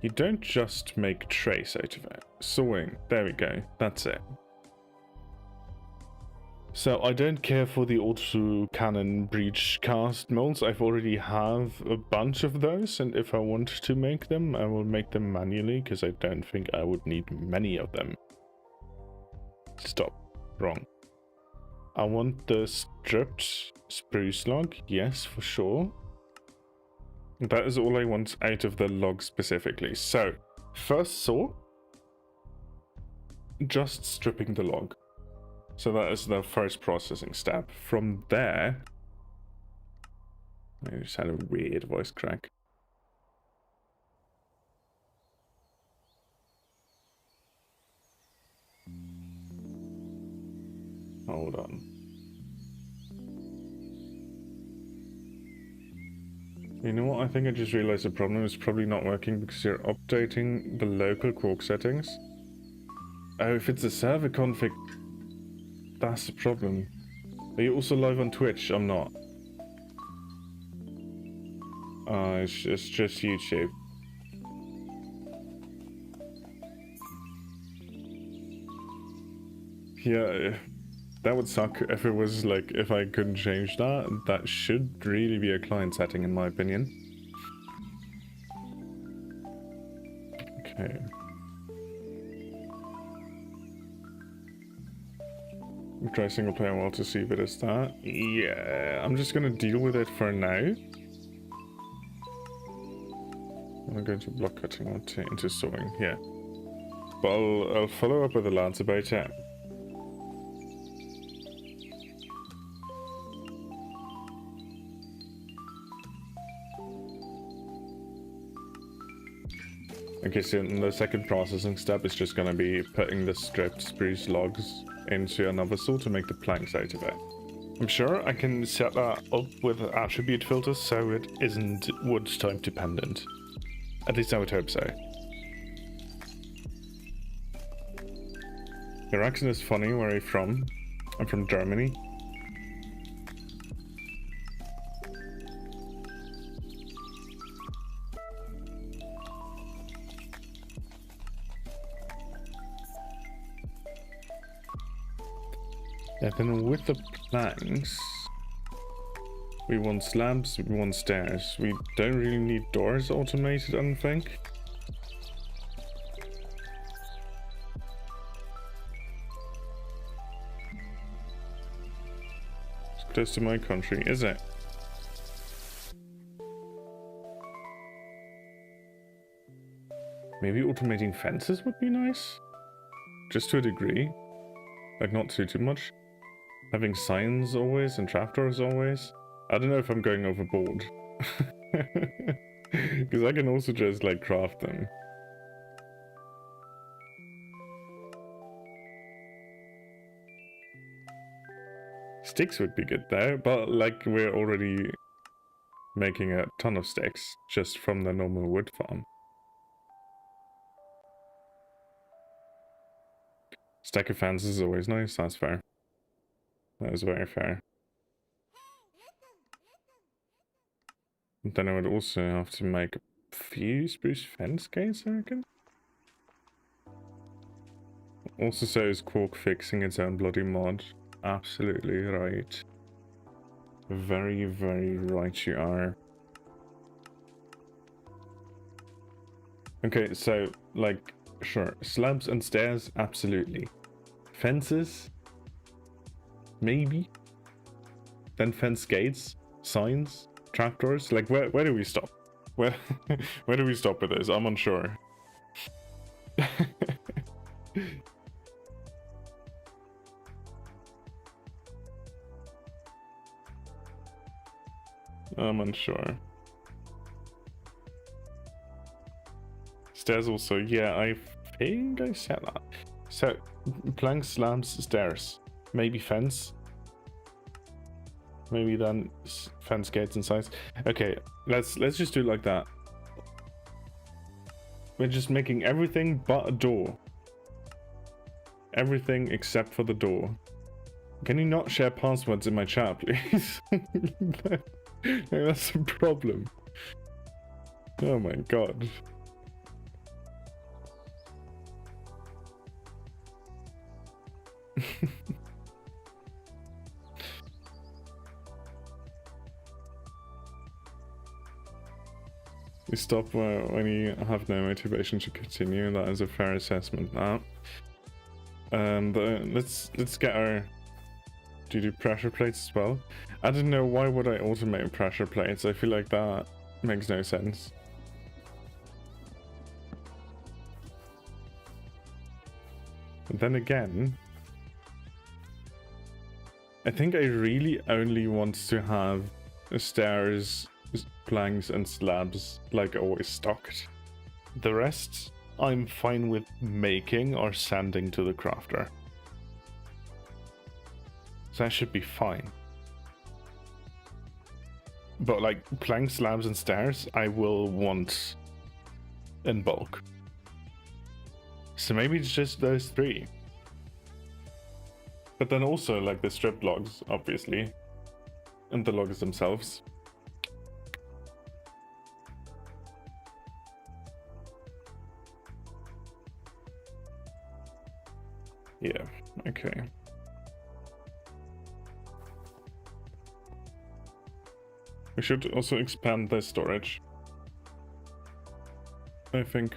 You don't just make trace out of it. Sawing. There we go. That's it. So I don't care for the auto cannon breach cast molds. I've already have a bunch of those, and if I want to make them, I will make them manually, because I don't think I would need many of them. Stop. Wrong. I want the stripped spruce log. Yes, for sure. That is all I want out of the log specifically. So, first saw, just stripping the log. So that is the first processing step. From there, I just had a weird voice crack. Hold on. You know what? I think I just realized the problem is probably not working because you're updating the local quark settings. Oh, if it's a server config, that's the problem. Are you also live on Twitch? I'm not. It's just YouTube. Yeah, that would suck if it was like, if I couldn't change that. That should really be a client setting in my opinion. Okay. Try single player world to see if it is that. Yeah, I'm just gonna deal with it for now. I'm going to block cutting into sawing, yeah. But I'll follow up with the lads about it. Okay, so the second processing step is just going to be putting the stripped spruce logs into another saw to make the planks out of it. I'm sure I can set that up with attribute filters so it isn't wood type dependent. At least I would hope so. Your accent is funny. Where are you from? I'm from Germany. Yeah, then with the planks, we want slabs, we want stairs. We don't really need doors automated, I don't think. It's close to my country, is it? Maybe automating fences would be nice? Just to a degree. Like, not too much. Having signs always and trapdoors always. I don't know if I'm going overboard. Because I can also just, like, craft them. sticks would be good though, but like we're already making a ton of sticks just from the normal wood farm. Stack of fences is always nice, that's fair. That is very fair. And then I would also have to make a few spruce fence gates, I reckon. Also says Quark fixing its own bloody mod. Absolutely right. Very, very right you are. Okay, so, like, sure. Slabs and stairs, absolutely. Fences? Maybe? Then fence gates? Signs? Trapdoors? Like, where do we stop? Where do we stop with this? I'm unsure. I'm unsure. Stairs also, yeah, I think I said that. So, planks, slabs, stairs. Maybe fence. Maybe then fence gates and signs. Okay, let's just do it like that. We're just making everything but a door. Everything except for the door. Can you not share passwords in my chat, please? That's a problem. Oh my god. You stop when you have no motivation to continue. That is a fair assessment now. Let's get our... Do you do pressure plates as well? I don't know, why would I automate pressure plates? I feel like that makes no sense. But then again, I think I really only want to have stairs, planks and slabs like always stocked. The rest I'm fine with making or sending to the crafter. So that should be fine. But like planks, slabs and stairs I will want in bulk. So maybe it's just those three. But then also like the strip logs, obviously. And the logs themselves. Yeah, okay. We should also expand the storage, I think.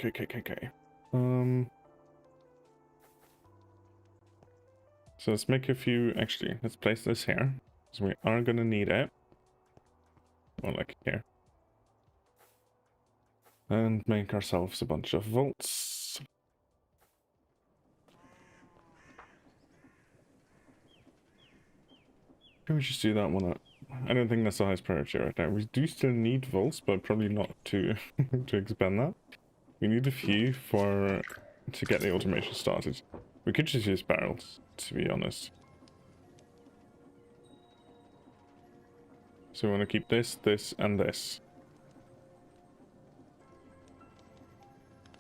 Okay. So let's make a few, actually, let's place this here, because we are gonna need it. Or like here. And make ourselves a bunch of vaults. Can we just do that one? I don't think that's the highest priority right now. We do still need vaults, but probably not to to expand that. We need a few to get the automation started. We could just use barrels, to be honest. So we want to keep this, and this.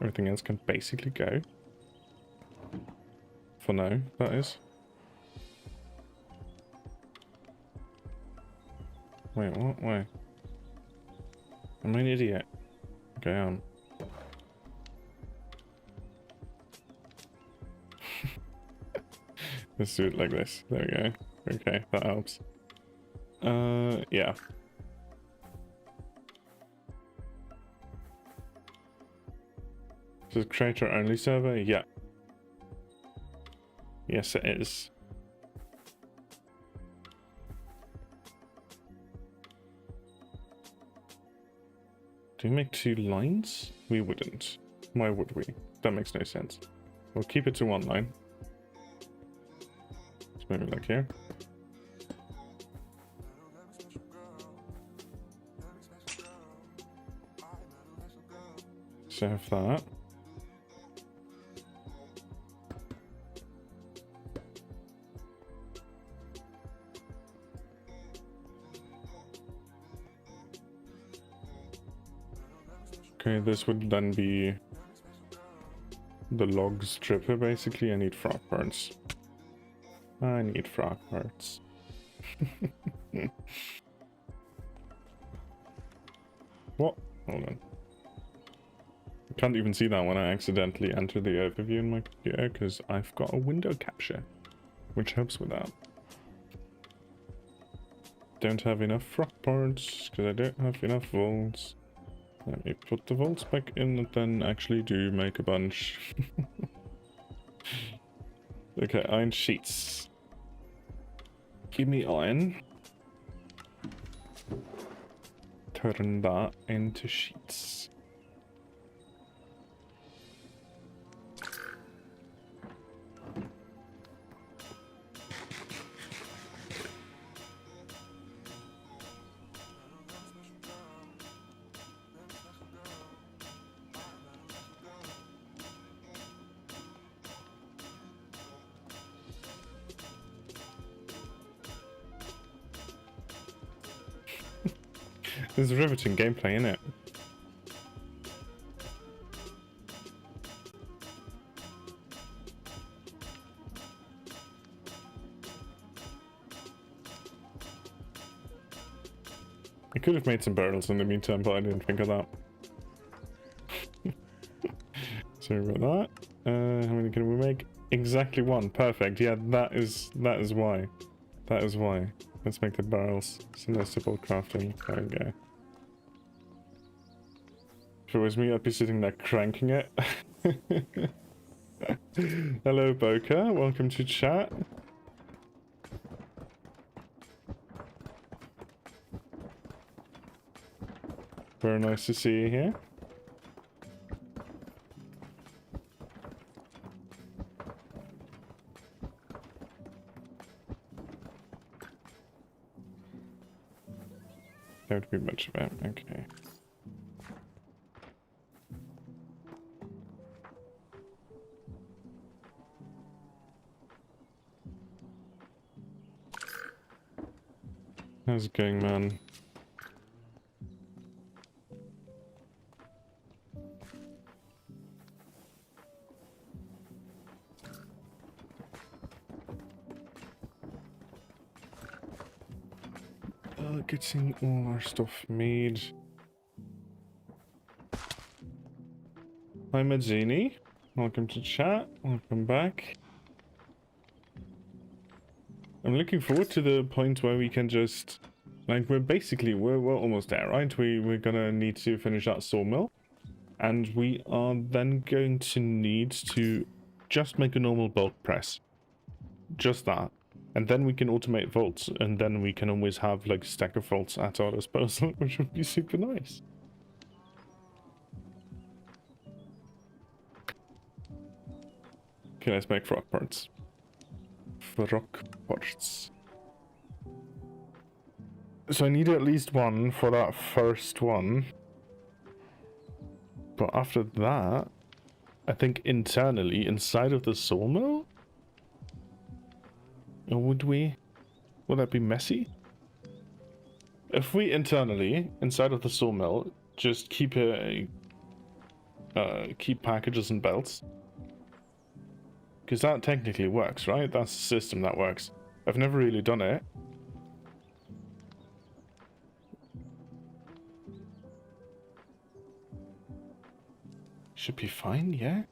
Everything else can basically go. For now, that is. Wait, what? Why? Am I an idiot? Okay, I am. Let's do it like this. There we go. Okay, that helps. Yeah. Is it creator only server? Yeah. Yes, it is. Do we make 2 lines? We wouldn't. Why would we? That makes no sense. We'll keep it to 1 line. Let's move it like here. So I have that. Okay, this would then be the log stripper, basically. I need frog parts. I need frog parts. What? Hold on. I can't even see that when I accidentally enter the overview in my computer, because I've got a window capture, which helps with that. Don't have enough frog parts, because I don't have enough volts. Let me put the volts back in and then actually do make a bunch. Okay, iron sheets. Give me iron. Turn that into sheets. There's riveting gameplay in it. I could have made some barrels in the meantime, but I didn't think of that. Sorry about that. How many can we make? Exactly one. Perfect. Yeah, that is why. That is why. Let's make the barrels. Submersible crafting. There we go. If it was me, I'd be sitting there cranking it. Hello, Boca. Welcome to chat. Very nice to see you here. Don't be much of it. Okay. How's it going, man? Getting all our stuff made. Hi, Mazzini. Welcome to chat. Welcome back. I'm looking forward to the point where we can just... Like, we're almost there, right? We're gonna need to finish that sawmill. And we are then going to need to just make a normal bulk press. Just that. And then we can automate volts, and then we can always have like a stack of volts at our disposal, which would be super nice. Okay, let's make frog parts. Frog parts. So I need at least one for that first one. But after that, I think internally, inside of the sawmill? Or would that be messy? If we internally, inside of the sawmill, just keep keep packages and belts. Because that technically works, right? That's the system that works. I've never really done it. Should be fine, yeah?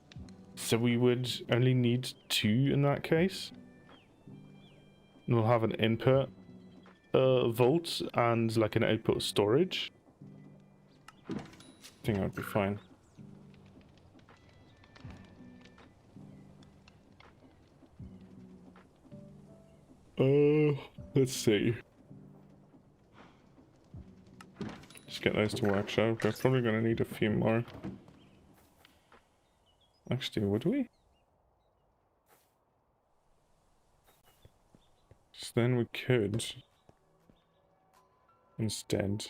So we would only need 2 in that case. And we'll have an input vault and like an output storage. I think that would be fine. Let's see. Just get those to workshop. We're probably gonna need a few more. Actually, would we? So then we could instead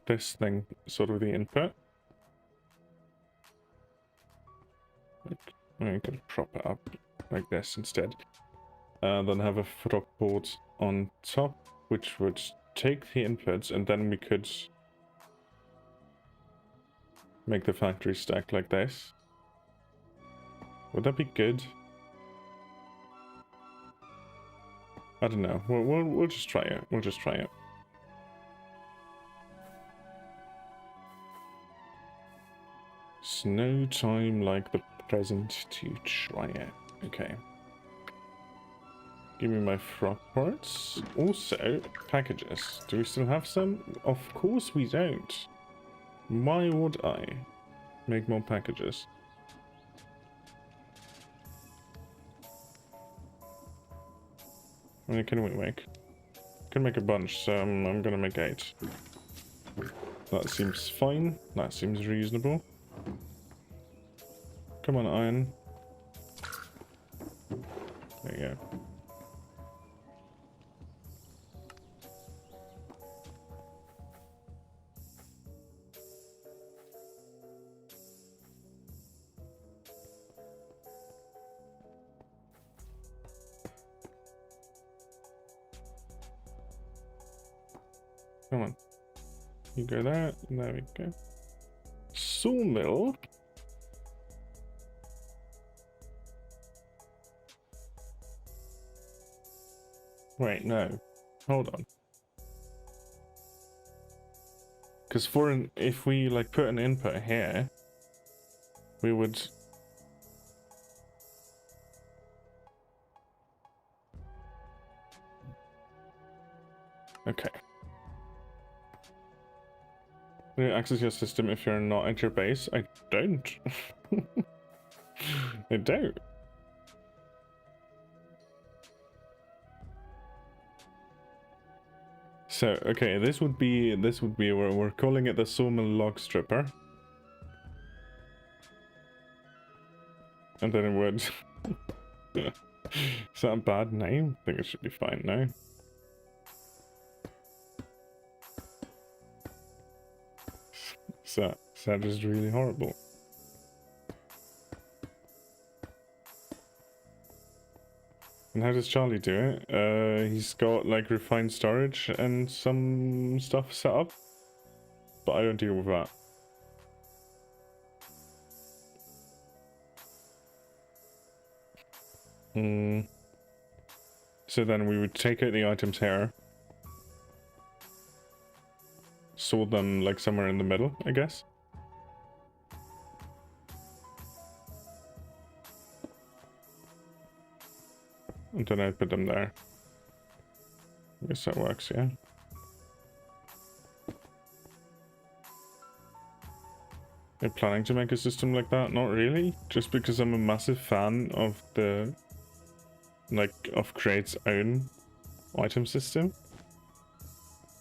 this thing sort of the input. Like, we can prop it up like this instead. Then have a frog port on top, which would take the inputs, and then we could make the factory stack like this. Would that be good? I don't know. We'll just try it. We'll just try it. It's no time like the present to try it. Okay. Give me my frog parts. Also, packages. Do we still have some? Of course we don't. Why would I make more packages? How many can we make? Can make a bunch, so I'm gonna make 8. That seems fine. That seems reasonable. Come on, iron. There you go. Come on. You go there. There we go. Sawmill. Wait, no. Hold on. Because for an, if we like put an input here, we would... Okay. Can you access your system if you're not at your base? I don't. I don't. So, okay, this would be where we're calling it the sawmill log stripper. And then it would... Is that a bad name? I think it should be fine now. So that is really horrible. And how does Charlie do it? He's got like refined storage and some stuff set up, but I don't deal with that. So then we would take out the items here, sort them like somewhere in the middle, I guess. And then I'd put them there. I guess that works, yeah. You're planning to make a system like that? Not really. Just because I'm a massive fan of the... like, of Create's own item system.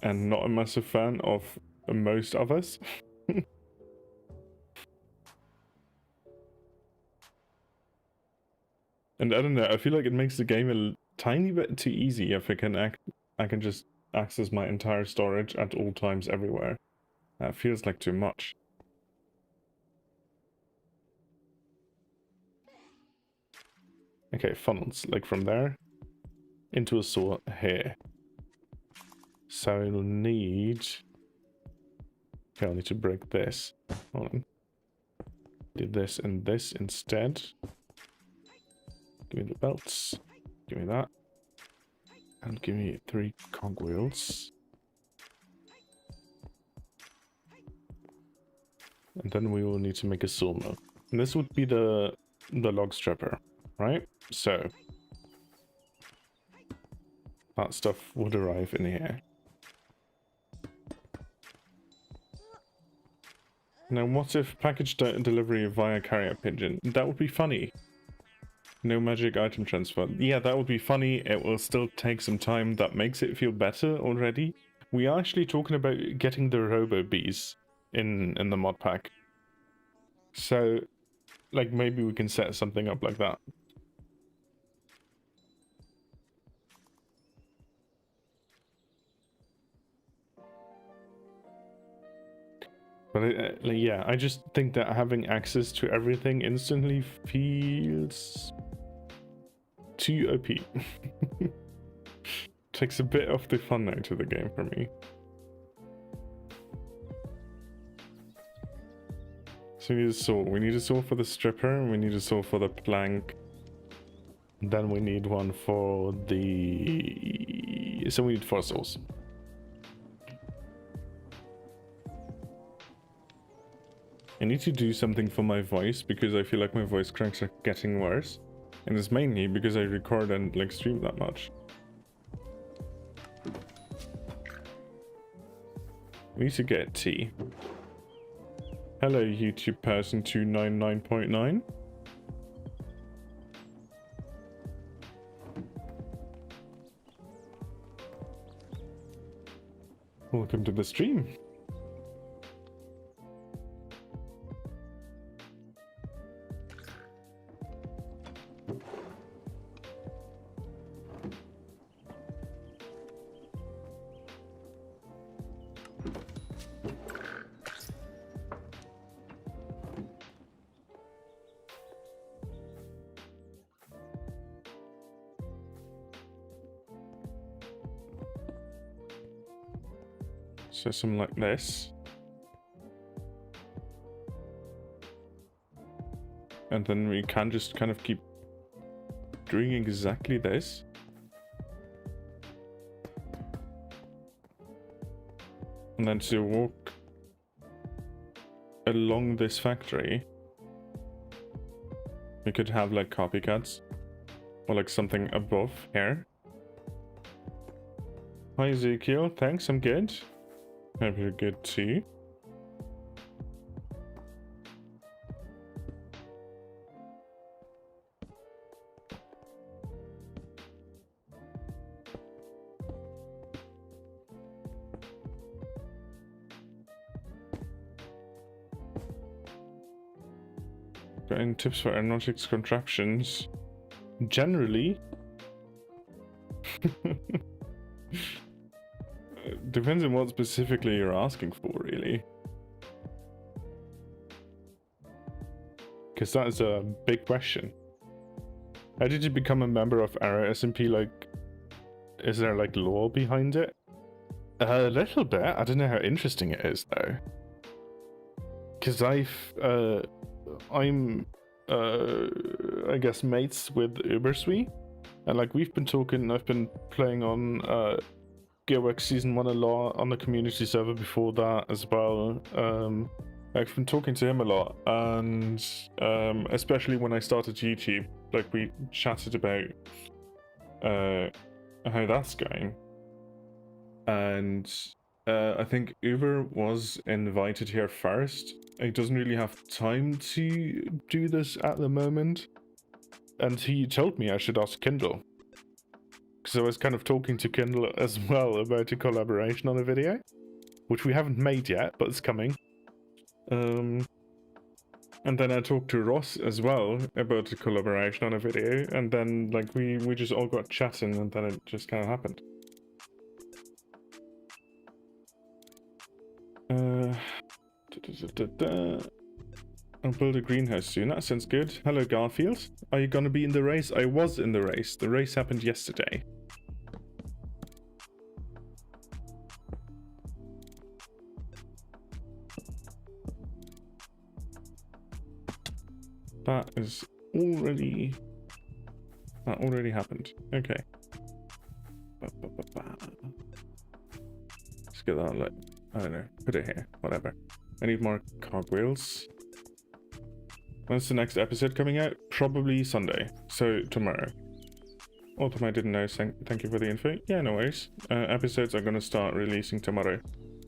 And not a massive fan of most of us. And I don't know, I feel like it makes the game a tiny bit too easy if I can just access my entire storage at all times everywhere. That feels like too much. Okay, funnels, like from there into a saw here. So I'll need... Okay, I'll need to break this. Hold on. Do this and this instead. Give me the belts. Give me that. And give me 3 cogwheels. And then we will need to make a sawmill. And this would be the log stripper, right? So that stuff would arrive in here. Now what if package delivery via carrier pigeon? That would be funny. No magic item transfer. Yeah, that would be funny. It will still take some time. That makes it feel better already. We are actually talking about getting the robo bees in the mod pack. So, like, maybe we can set something up like that. But like, yeah, I just think that having access to everything instantly feels too OP. Takes a bit of the fun out of the game for me. So we need a saw. We need a saw for the stripper, and we need a saw for the plank. Then we need one for the... So we need 4 saws. I need to do something for my voice because I feel like my voice cracks are getting worse. And it's mainly because I record and like stream that much. We need to get tea. Hello YouTube person 299.9. Welcome to the stream. So something like this. And then we can just kind of keep doing exactly this. And then to walk along this factory, we could have like copycats or like something above here. Hi Ezekiel, thanks, I'm good. Hope you're good too. Got any tips for aeronautics contraptions? Generally, depends on what specifically you're asking for, really. Because that is a big question. How did you become a member of AeroSMP? Like, is there like lore behind it? A little bit. I don't know how interesting it is though. Because I'm I guess mates with Ubersui, and like we've been talking. I've been playing on Gearworks Season 1 a lot on the community server before that as well. I've been talking to him a lot, and especially when I started YouTube, like we chatted about how that's going. And I think Uber was invited here first. He doesn't really have time to do this at the moment, and he told me I should ask Kindle. So I was kind of talking to Kindle as well about a collaboration on a video, which we haven't made yet, but it's coming. And then I talked to Ross as well about a collaboration on a video, and then like we just all got chatting, and then it just kind of happened. I'll build a greenhouse soon. That sounds good. Hello Garfield. Are you gonna be in the race? I was in the race. The race happened yesterday. That already happened. Okay. Let's get that, like, I don't know, put it here, whatever. I need more cogwheels. When's the next episode coming out? Probably Sunday, so tomorrow. Autumn, I didn't know, thank you for the info. Yeah, no worries. Episodes are gonna start releasing tomorrow.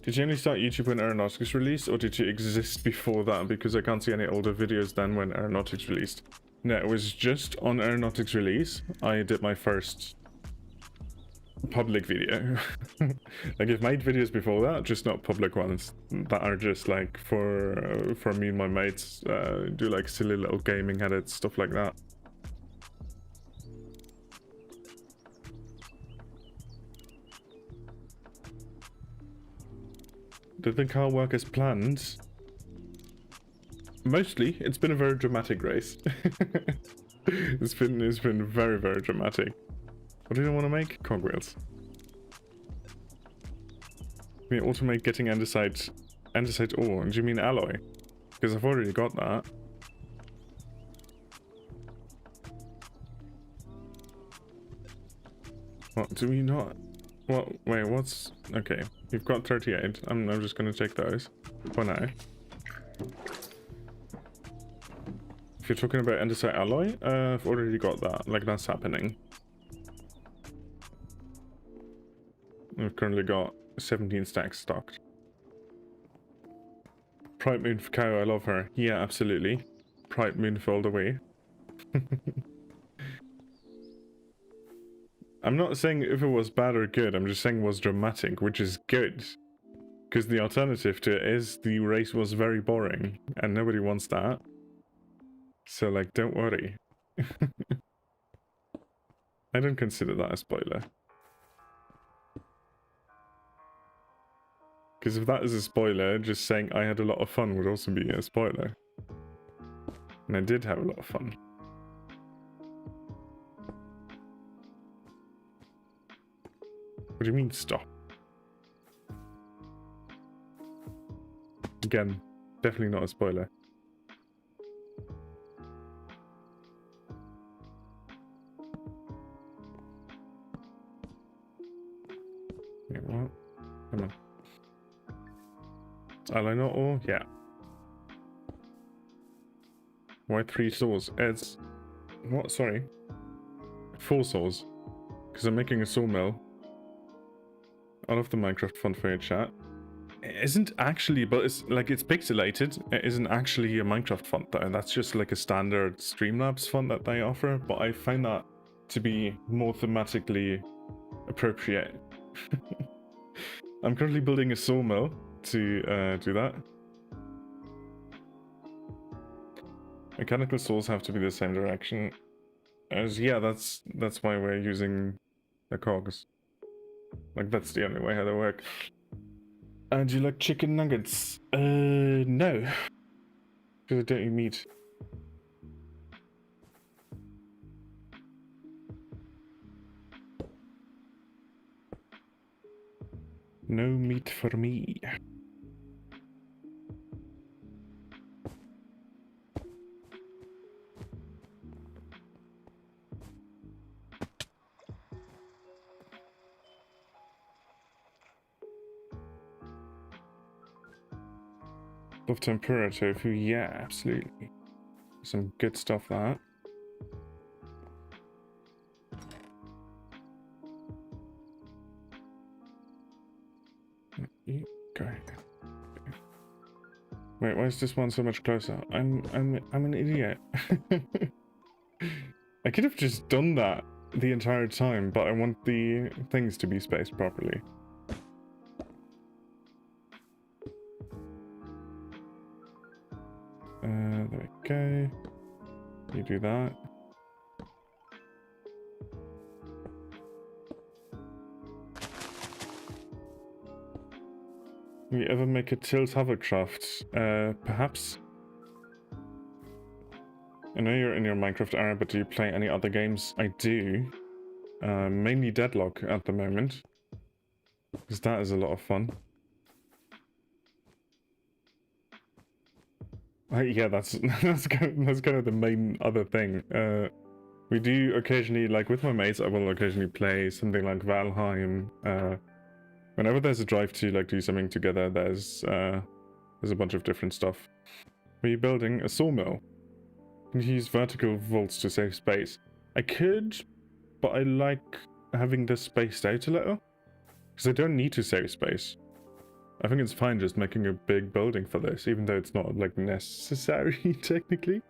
Did you only start YouTube when Aeronautics released, or did you exist before that? Because I can't see any older videos than when Aeronautics released. No, it was just on Aeronautics release. I did my first public video. Like I've made videos before that, just not public ones that are just like for me and my mates, do like silly little gaming edits, stuff like that. Did the car work as planned? Mostly, it's been a very dramatic race. It's been very, very dramatic. What do you want to make? Cogwheels. We automate getting andesite ore. Do you mean alloy? Because I've already got that. What do we not? What? Wait, what's? Okay, you've got 38. I'm just gonna take those for now. If you're talking about andesite alloy, I've already got that. Like, that's happening. I've currently got 17 stacks stocked. Pride Moon for Cow, I love her. Yeah, absolutely. Pride Moon for all the way. I'm not saying if it was bad or good, I'm just saying it was dramatic, which is good. Because the alternative to it is the race was very boring, and nobody wants that. So, like, don't worry. I don't consider that a spoiler. Because if that is a spoiler, just saying I had a lot of fun would also be a spoiler. And I did have a lot of fun. What do you mean, stop? Again, definitely not a spoiler. Wait, what? Come on. Alloy not ore? Yeah. Why 3 saws? It's... What? Sorry. 4 saws. Because I'm making a sawmill. Out of the Minecraft font for your chat. It isn't actually, but it's like, it's pixelated. It isn't actually a Minecraft font though. That's just like a standard Streamlabs font that they offer. But I find that to be more thematically appropriate. I'm currently building a sawmill to do that. Mechanical saws have to be the same direction. As yeah, that's why we're using the cogs. Like, that's the only way how they work. Do you like chicken nuggets? No. Because I don't eat meat. No meat for me. Of tempura tofu, yeah, absolutely. Some good stuff, that. Go. Wait, why is this one so much closer? I'm an idiot. I could have just done that the entire time, but I want the things to be spaced properly. There we go. You do that. You ever make a tilt hovercraft? Perhaps. I know you're in your Minecraft era, but do you play any other games? I do. Mainly Deadlock at the moment. Because that is a lot of fun. Yeah, that's kind of the main other thing. We do occasionally, like with my mates, I will occasionally play something like Valheim. Whenever there's a drive to like do something together, there's a bunch of different stuff. Are you building a sawmill? Can you use vertical vaults to save space? I could, but I like having this spaced out a little. Because I don't need to save space. I think it's fine just making a big building for this, even though it's not, like, necessary, technically.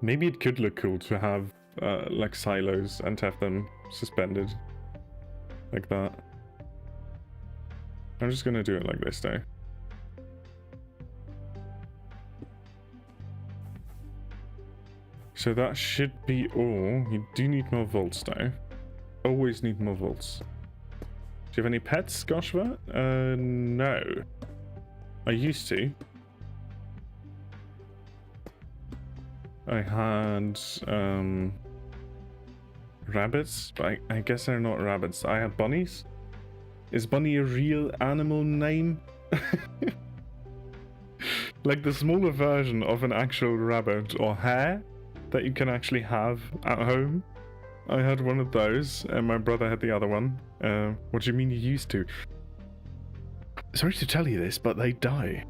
Maybe it could look cool to have, like, silos and have them suspended. Like that. I'm just gonna do it like this, though. So that should be all. You do need more vaults, though. Always need more vaults. Do you have any pets, Goshva? No. I used to. I had rabbits, but I guess they're not rabbits. I had bunnies. Is bunny a real animal name? Like the smaller version of an actual rabbit or hare that you can actually have at home. I had one of those, and my brother had the other one. What do you mean you used to? Sorry to tell you this, but they die.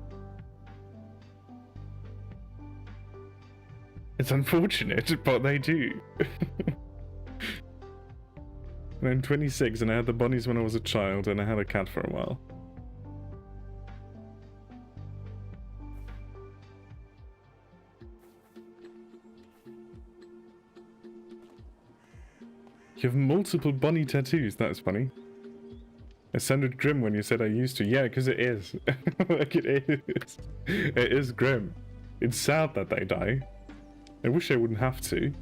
It's unfortunate, but they do. And I'm 26 and I had the bunnies when I was a child, and I had a cat for a while. You have multiple bunny tattoos, that's funny. It sounded grim when you said I used to. Yeah, because it is. Like it is. It is grim. It's sad that they die. I wish I wouldn't have to.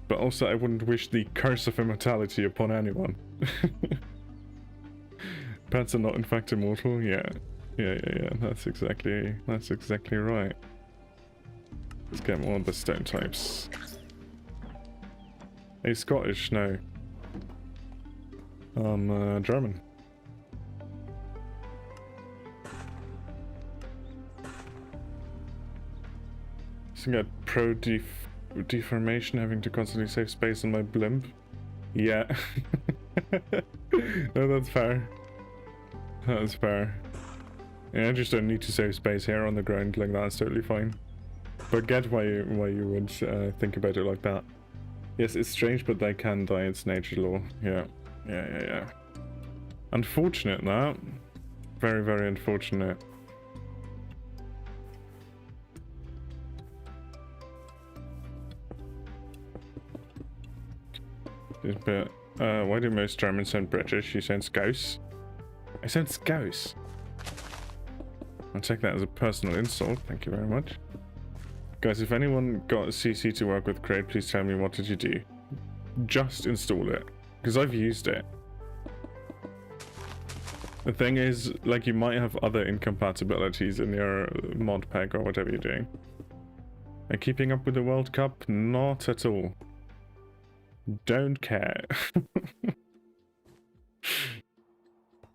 But also I wouldn't wish the curse of immortality upon anyone. Pets are not in fact immortal? Yeah. Yeah. That's exactly right. Let's get more of the stone types. Hey, Scottish? No. German. So I got pro deformation, having to constantly save space on my blimp. Yeah. No, that's fair. That's fair. Yeah, I just don't need to save space here on the ground, like that's totally fine. But get why you would think about it like that. Yes, it's strange, but they can die. It's nature law. Yeah. Unfortunate, that. Very, very unfortunate. But, why do most Germans sound British? You sound Scouse. I sound Scouse. I'll take that as a personal insult. Thank you very much. Guys, if anyone got CC to work with Crate, please tell me, what did you do? Just install it. Because I've used it. The thing is, like, you might have other incompatibilities in your mod pack or whatever you're doing. And keeping up with the World Cup? Not at all. Don't care.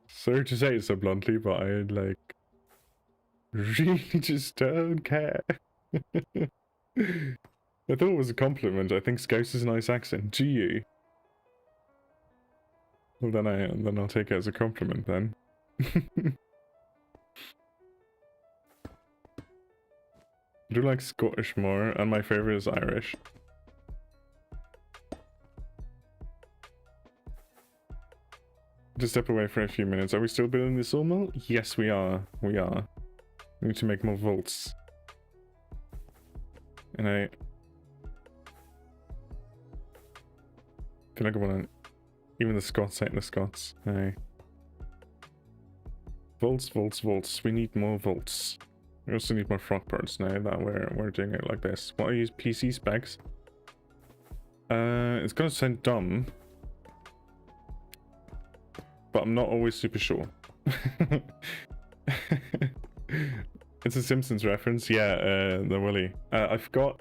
Sorry to say it so bluntly, but I, like, really just don't care. I thought it was a compliment. I think Scouse is a nice accent. Do you? Well, then I'll take it as a compliment then. I do like Scottish more, and my favorite is Irish. Just step away for a few minutes. Are we still building the sawmill? Yes, we are. We need to make more volts. And I feel like I want to... Even the Scots ain't the Scots. Aye. Volts. We need more volts. We also need more frog birds now that we're doing it like this. What are your PC specs? It's gonna sound dumb, but I'm not always super sure. It's a Simpsons reference. Yeah, the Willy. I've got...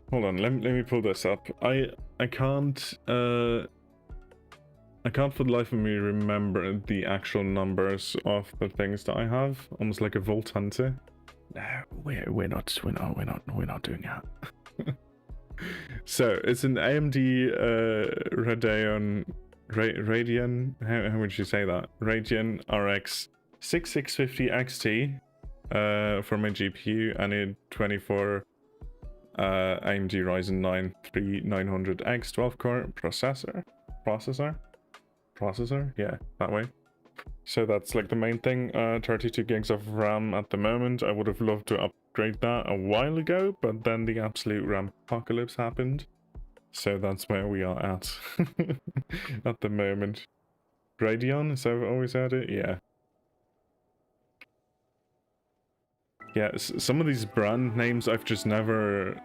Hold on, let me pull this up. I can't for the life of me remember the actual numbers of the things that I have. Almost like a Volt Hunter. No, we're not doing that. So it's an AMD Radeon. How would you say that? Radeon RX 6650 XT for my GPU, and a 24 AMD Ryzen 9 3900X 12-core processor, yeah, that way. So that's like the main thing. 32 gigs of RAM at the moment. I would have loved to upgrade that a while ago, but then the absolute RAM apocalypse happened. So that's where we are at at the moment. Radeon, is that what I've always had it? Yeah. Yeah, some of these brand names I've just never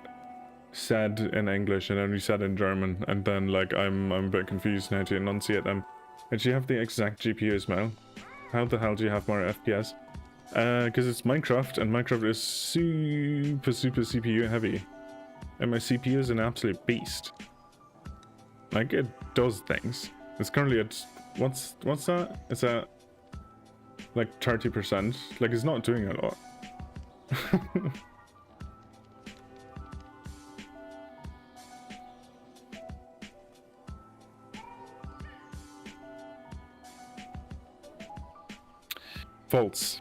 said in English and only said in German, and then like I'm a bit confused now to enunciate them. And do you have the exact GPU as well? How the hell do you have more FPS? Because it's Minecraft, and Minecraft is super CPU heavy. And my CPU is an absolute beast. Like, it does things. It's currently at... What's that? It's at... like 30%. Like, it's not doing a lot. False.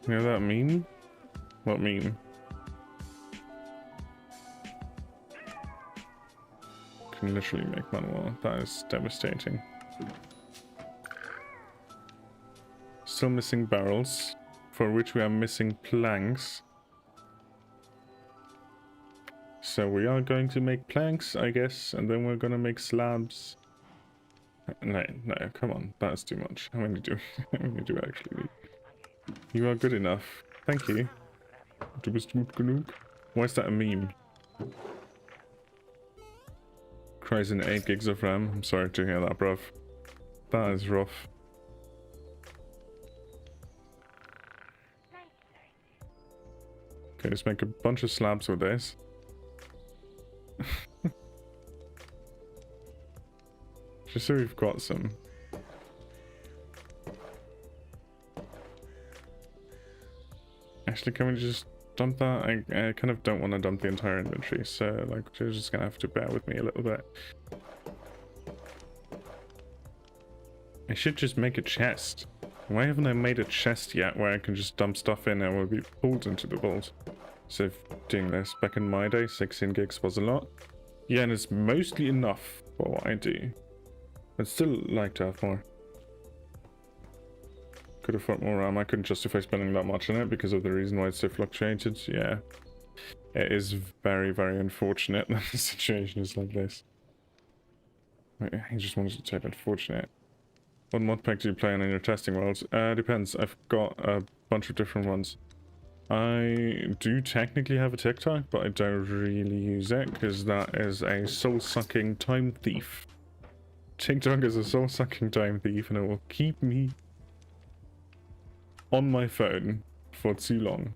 You know that meme? What meme? Can literally make manual. That is devastating. Still missing barrels, for which we are missing planks. So we are going to make planks, I guess, and then we're gonna make slabs. No, come on, that's too much. How many do we actually need? You are good enough. Thank you. Why is that a meme? Cries in 8 gigs of RAM. I'm sorry to hear that, bruv. That is rough. Okay, let's make a bunch of slabs with this. Just so we've got some. Actually, can we just dump that? I kind of don't want to dump the entire inventory, so like you're just gonna have to bear with me a little bit. I should just make a chest. Why haven't I made a chest yet where I can just dump stuff in and it will be pulled into the vault? So doing this back in my day, 16 gigs was a lot. Yeah, and it's mostly enough for what I do. I'd still like to have more. Could afford more RAM. I couldn't justify spending that much on it because of the reason why it's so fluctuated. Yeah. It is very, very unfortunate that the situation is like this. Wait, I just wanted to type unfortunate. What mod pack do you play on in your testing world? Depends. I've got a bunch of different ones. I do technically have a TikTok, but I don't really use it because that is a soul-sucking time thief. TikTok is a soul-sucking time thief and it will keep me on my phone for too long.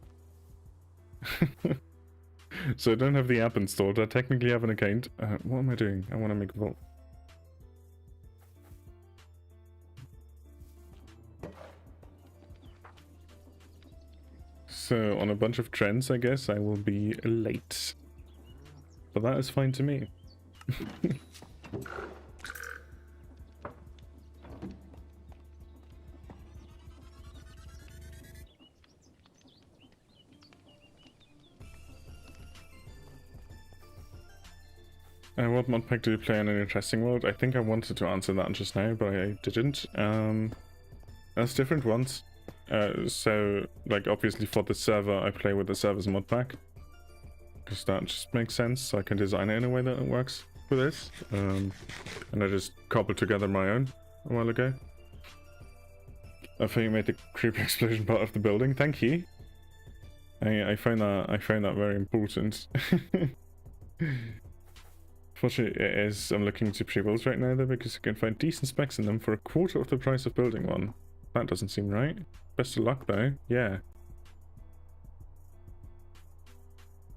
So I don't have the app installed. I technically have an account. What am I doing? I want to make a vault. So on a bunch of trends, I guess I will be late. But that is fine to me. What mod pack do you play in an interesting world? I think I wanted to answer that just now, but I didn't. There's different ones. So, like, obviously for the server, I play with the server's mod pack. Because that just makes sense. So I can design it in a way that it works for this. And I just cobbled together my own a while ago. I think you made the creepy explosion part of the building. Thank you. I find that very important. Fortunately, it is. I'm looking to pre-builds right now though, because you can find decent specs in them for a quarter of the price of building one. That doesn't seem right. Best of luck though. Yeah.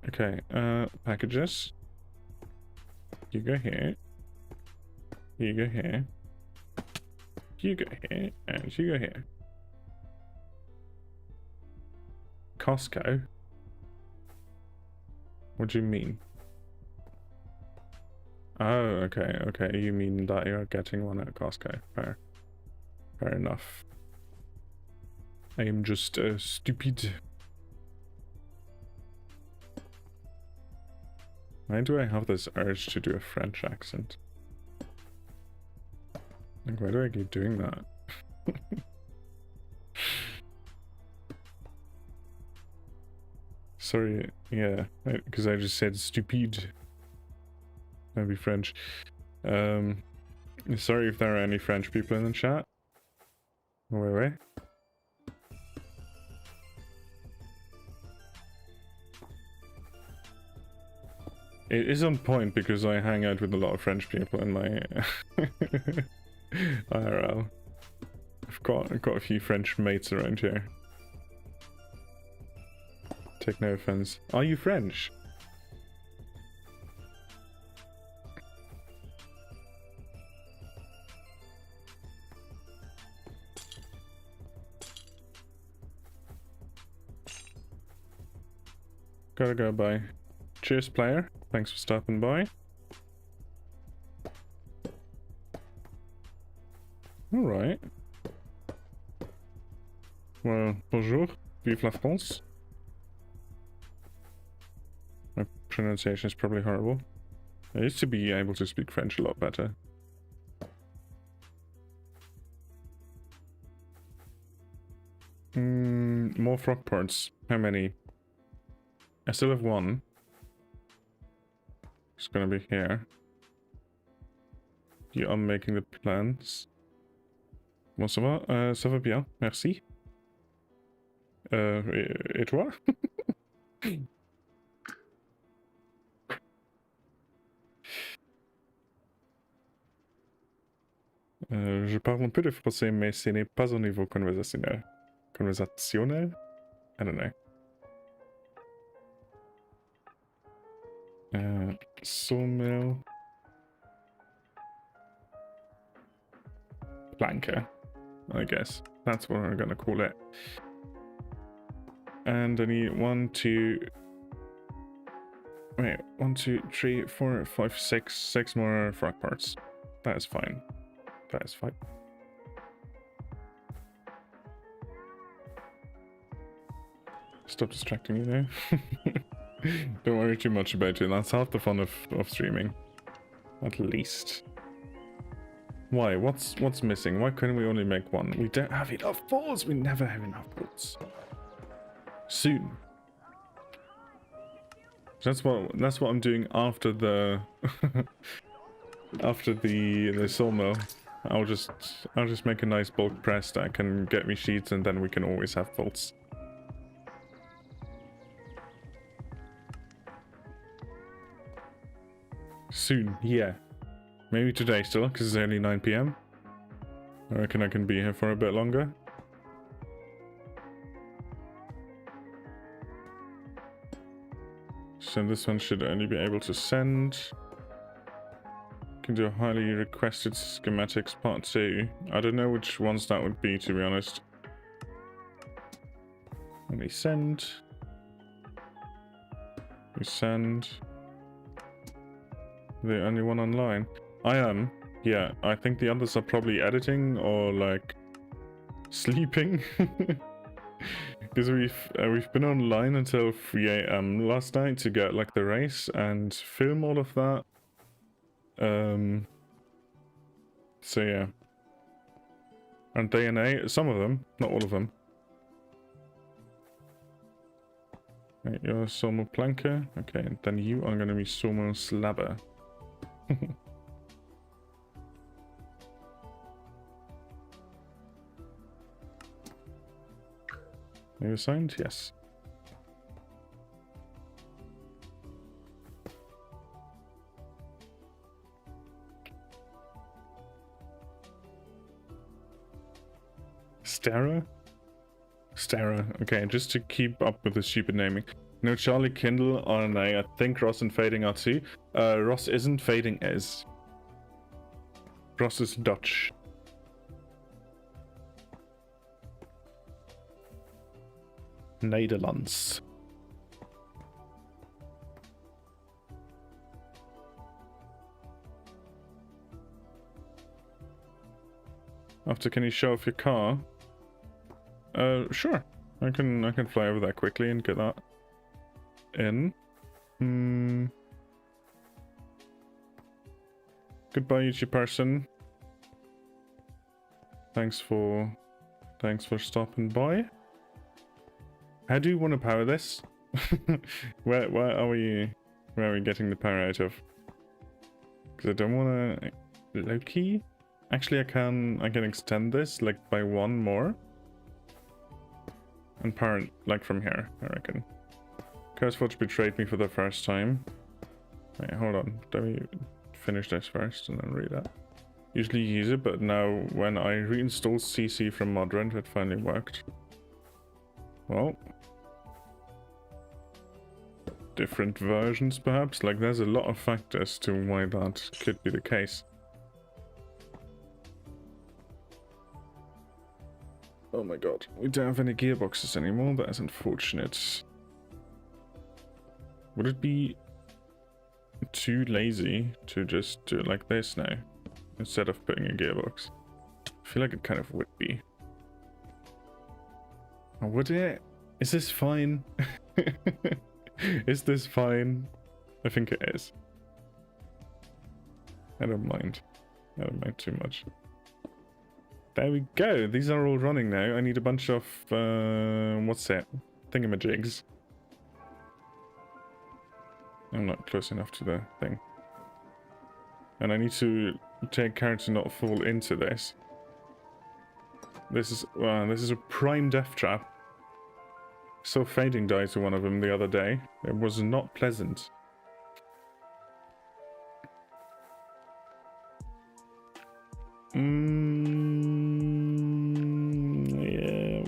Okay. Packages. You go here. You go here. You go here, and you go here. Costco. What do you mean? Oh, okay, okay. You mean that you're getting one at Costco. Fair. Fair enough. I am just stupid. Why do I have this urge to do a French accent? Like, why do I keep doing that? Sorry, yeah, because I just said stupid. That'd be French. Sorry if there are any French people in the chat. Wait. It is on point because I hang out with a lot of French people in my IRL. I've got a few French mates around here. Take no offense. Are you French? Gotta go by. Cheers, player. Thanks for stopping by. Alright. Well, bonjour. Vive la France. My pronunciation is probably horrible. I used to be able to speak French a lot better. More frog parts. How many? I still have one. It's gonna be here. You are making the plans. Bon, ça va? Ça va bien, merci. Et toi? Je parle un peu de français, mais ce n'est pas au niveau conversationnel. Conversationnel? I don't know. Sawmill. Planker, I guess. That's what I'm gonna call it. And I need 1, 2... Wait, 1, 2, 3, 4, 5, 6 more frog parts. That is fine. That is fine. Stop distracting you there. Don't worry too much about it. That's half the fun of streaming. At least. Why? What's missing? Why couldn't we only make one? We don't have enough balls. We never have enough balls. Soon. That's what I'm doing after the after the sawmill. I'll just make a nice bulk press that can get me sheets, and then we can always have bolts. Soon, yeah. Maybe today still, because it's only 9 PM. I reckon I can be here for a bit longer. So this one should only be able to send. Can do a highly requested schematics part 2. I don't know which ones that would be, to be honest. Only send. We send. The only one online. I am. Yeah, I think the others are probably editing or like sleeping. Because we've been online until 3 AM last night to get like the race and film all of that. So yeah. And DNA, some of them, not all of them. Right, you're a sawmill planker. Okay, and then you are going to be sawmill slabber. Are you assigned? Yes. Stara? Stara. Okay, just to keep up with the stupid naming. No, Charlie Kindle on I think Ross and Fading are too. Ross isn't, Fading is. Ross is Dutch. Nederlands. After, can you show off your car? Sure. I can fly over that quickly and get that in. Goodbye, YouTube person. Thanks for stopping by. How do you want to power this? where are we getting the power out of? Because I don't want to low key. Actually, I can extend this like by 1 more. And power it like from here, I reckon. Cursewatch betrayed me for the first time. Wait, hold on. Let me finish this first and then read that. usually use it, but now when I reinstalled CC from Modrent, it finally worked. Well, different versions perhaps? Like, there's a lot of factors to why that could be the case. Oh my god, we don't have any gearboxes anymore, that is unfortunate. Would it be too lazy to just do it like this now, instead of putting a gearbox? I feel like it kind of would be. Or would it? Is this fine? Is this fine? I think it is. I don't mind. I don't mind too much. There we go. These are all running now. I need a bunch of, what's it? Thingamajigs. I'm not close enough to the thing. And I need to take care to not fall into this. This is a prime death trap. Saw Fading die to one of them the other day. It was not pleasant. Yeah,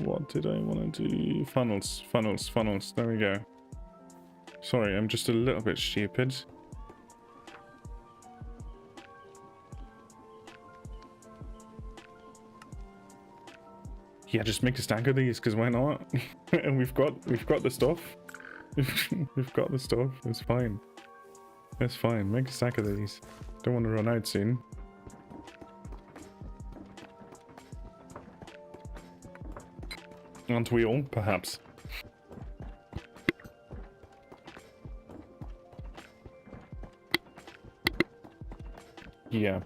what did I want to do? Funnels. There we go. Sorry, I'm just a little bit stupid. Yeah, just make a stack of these, because why not? And we've got the stuff. We've got the stuff. It's fine. It's fine. Make a stack of these. Don't want to run out soon. Aren't we all? Perhaps. Yeah.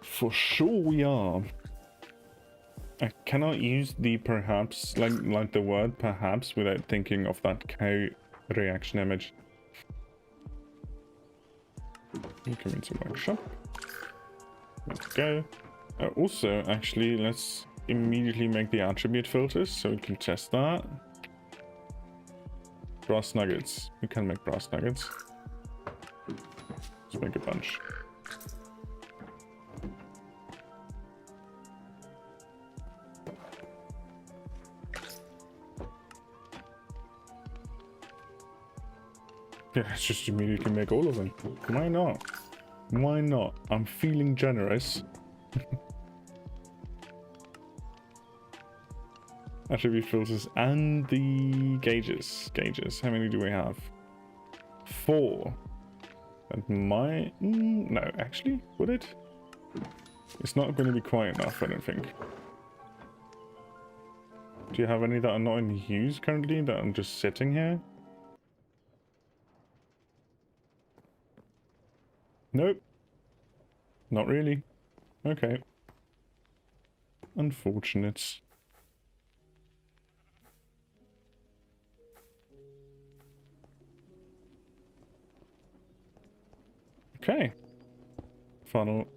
For sure we are. I cannot use the perhaps, like the word perhaps, without thinking of that cow reaction image. You come into workshop. Let's go. Also, actually, let's immediately make the attribute filters so we can test that. Brass nuggets. We can make brass nuggets. Let's make a bunch. Yeah, let's just immediately make all of them. Why not? Why not? I'm feeling generous. Attribute filters and the gauges. How many do we have? 4. That might... no, actually, would it? It's not going to be quite enough, I don't think. Do you have any that are not in use currently, that are just sitting here? Nope. Not really. Okay. Unfortunate. Okay. Funnel.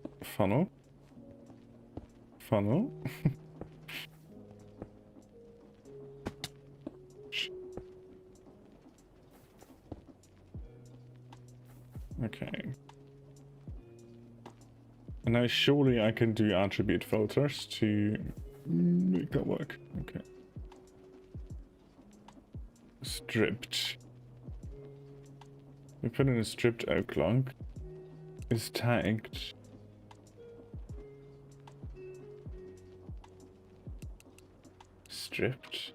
Okay. And now surely I can do attribute filters to make that work. Okay. Stripped. We put in a stripped oak log. Is tagged. Stripped.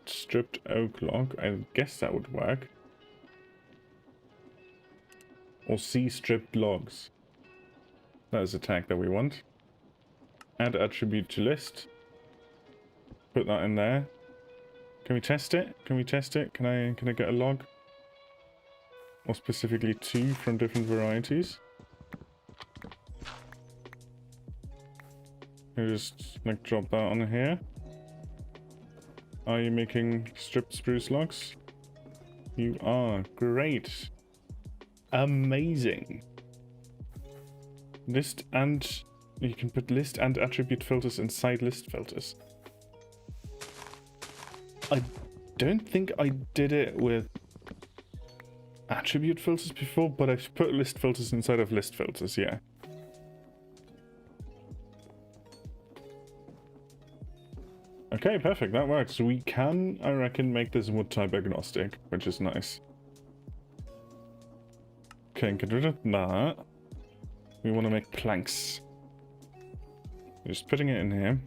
Stripped oak log. I guess that would work. Or C stripped logs. That is a tag that we want. Add attribute to list. Put that in there. Can we test it? Can I get a log? Or specifically 2 from different varieties? Can I just like drop that on here? Are you making stripped spruce logs? You are. Great. Amazing. List and... you can put list and attribute filters inside list filters. I don't think I did it with attribute filters before, but I've put list filters inside of list filters, yeah. Okay, perfect, that works. We can, I reckon, make this wood type agnostic, which is nice. Okay, get rid of that. We want to make planks. Just putting it in here.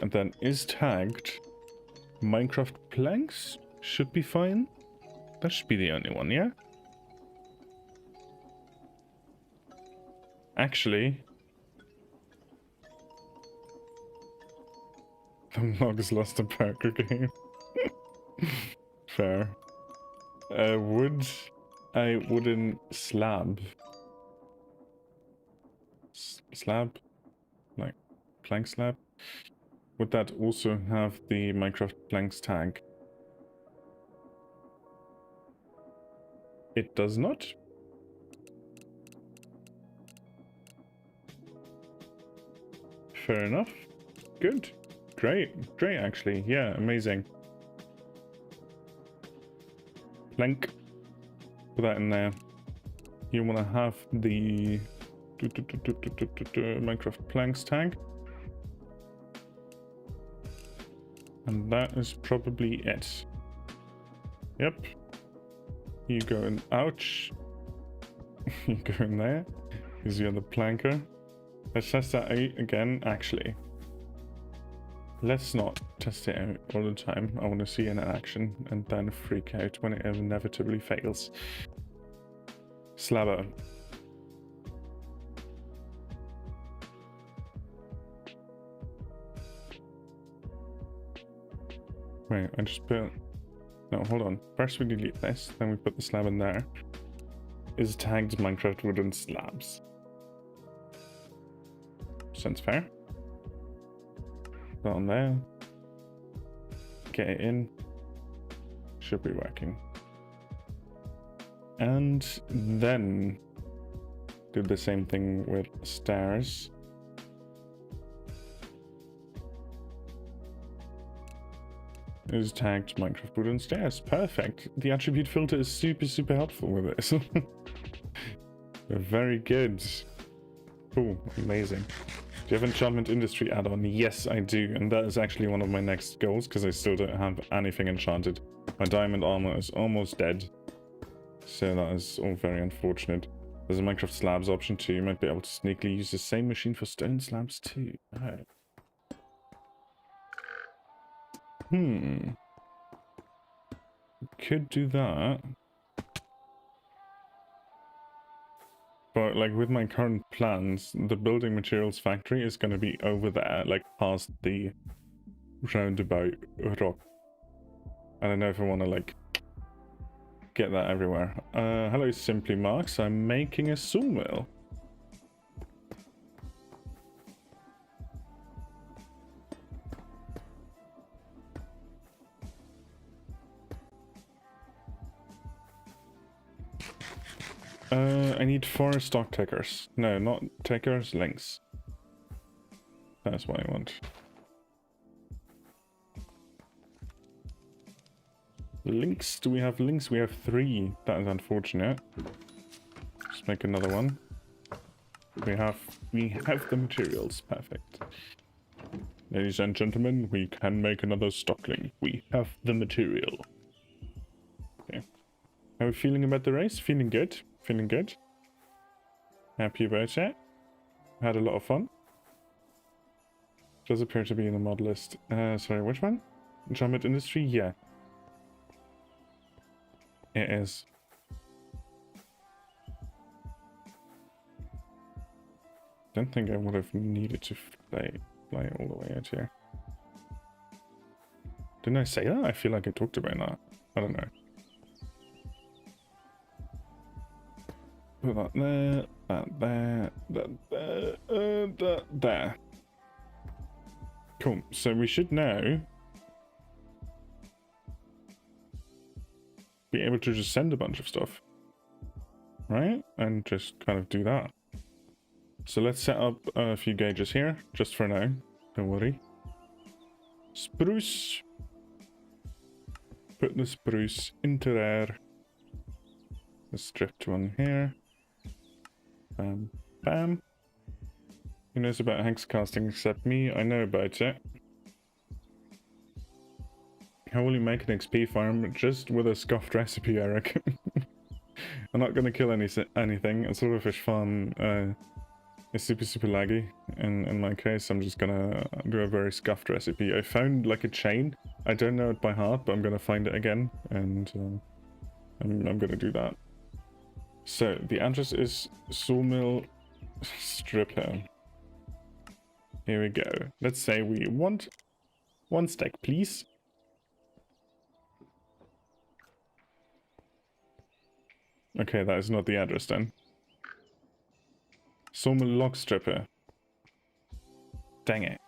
And then is tagged Minecraft planks. Should be fine. That should be the only one, yeah? Actually, the log has lost a poker game. Fair. Wood, a wooden slab. Slab? Like, plank slab? Would that also have the Minecraft planks tag? It does not. Fair enough. Good. Great. Great, actually. Yeah, amazing. Plank. Put that in there. You want to have the Minecraft planks tag. And that is probably it. Yep. You go in. Ouch. You go in there. Because you're the planker. Let's test that out again, actually. Let's not test it out all the time. I want to see it in action and then freak out when it inevitably fails. Slabber. Wait, I just put... No, hold on. First we delete this, then we put the slab in there. Is tagged Minecraft wooden slabs. Sounds fair. Put it on there. Get it in. Should be working. And then do the same thing with stairs. Is tagged Minecraft wooden stairs. Perfect. The attribute filter is super helpful with this. Very good. Cool. Amazing. Do you have enchantment industry add-on? Yes, I do. And that is actually one of my next goals because I still don't have anything enchanted. My diamond armor is almost dead. So that is all very unfortunate. There's a Minecraft slabs option too. You might be able to sneakily use the same machine for stone slabs too. Oh. Could do that. But like with my current plans, the building materials factory is going to be over there, like past the roundabout rock. I don't know if I want to like get that everywhere. Hello Simply Marks, I'm making a sawmill. I need 4 stock takers. No, not takers, links. That's what I want. Links? Do we have links? We have 3. That is unfortunate. Just make another one. We have the materials. Perfect. Ladies and gentlemen, we can make another stockling. We have the material. Okay. How are we feeling about the race? Feeling good. Feeling good. Happy about it. Had a lot of fun. Does appear to be in the mod list. Sorry, which one? Enchantment industry? Yeah. It is. Don't think I would have needed to fly all the way out here. Didn't I say that? I feel like I talked about that. I don't know. Put that there, that there, that there, that there. Cool. So we should now be able to just send a bunch of stuff, right? And just kind of do that. So let's set up a few gauges here, just for now. Don't worry. Spruce. Put the spruce into there. The stripped one here. Bam, bam. Who knows about hex casting except me? I know about it. How will you make an XP farm? Just with a scuffed recipe, I reckon. I'm not gonna kill anything. A silverfish farm is super laggy. In my case, I'm just gonna do a very scuffed recipe. I found like a chain. I don't know it by heart, but I'm gonna find it again, and I'm gonna do that. So the address is Sawmill Stripper. Here we go. Let's say we want 1 stack, please. Okay, that is not the address then. Sawmill Log Stripper. Dang it.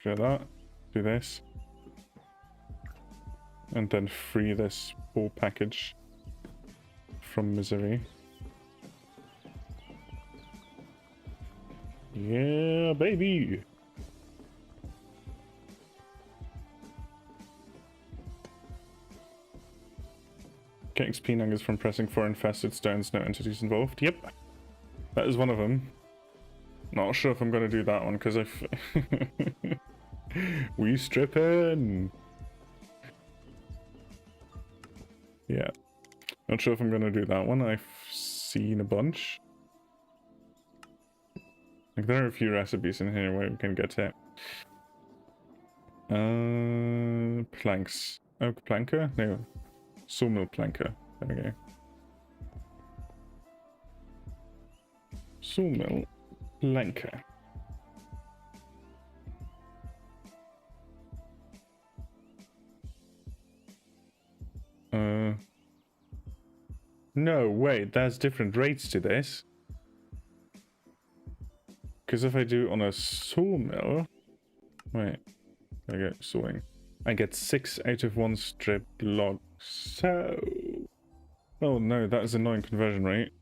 Do that. Do this. And then free this whole package from misery. Yeah, baby! Get XP nuggets from pressing 4 infested stones, no entities involved. Yep. That is one of them. Not sure if I'm going to do that one, because I've... we stripping! Yeah. Not sure if I'm going to do that one. I've seen a bunch. Like, there are a few recipes in here where we can get it. Planks. Oak planker? No. Sawmill planker. There we go. Sawmill planker. No, wait, there's different rates to this. Because if I do on a sawmill... Wait, I get sawing. I get 6 out of 1 strip log. So... Oh no, that is a 9 conversion rate.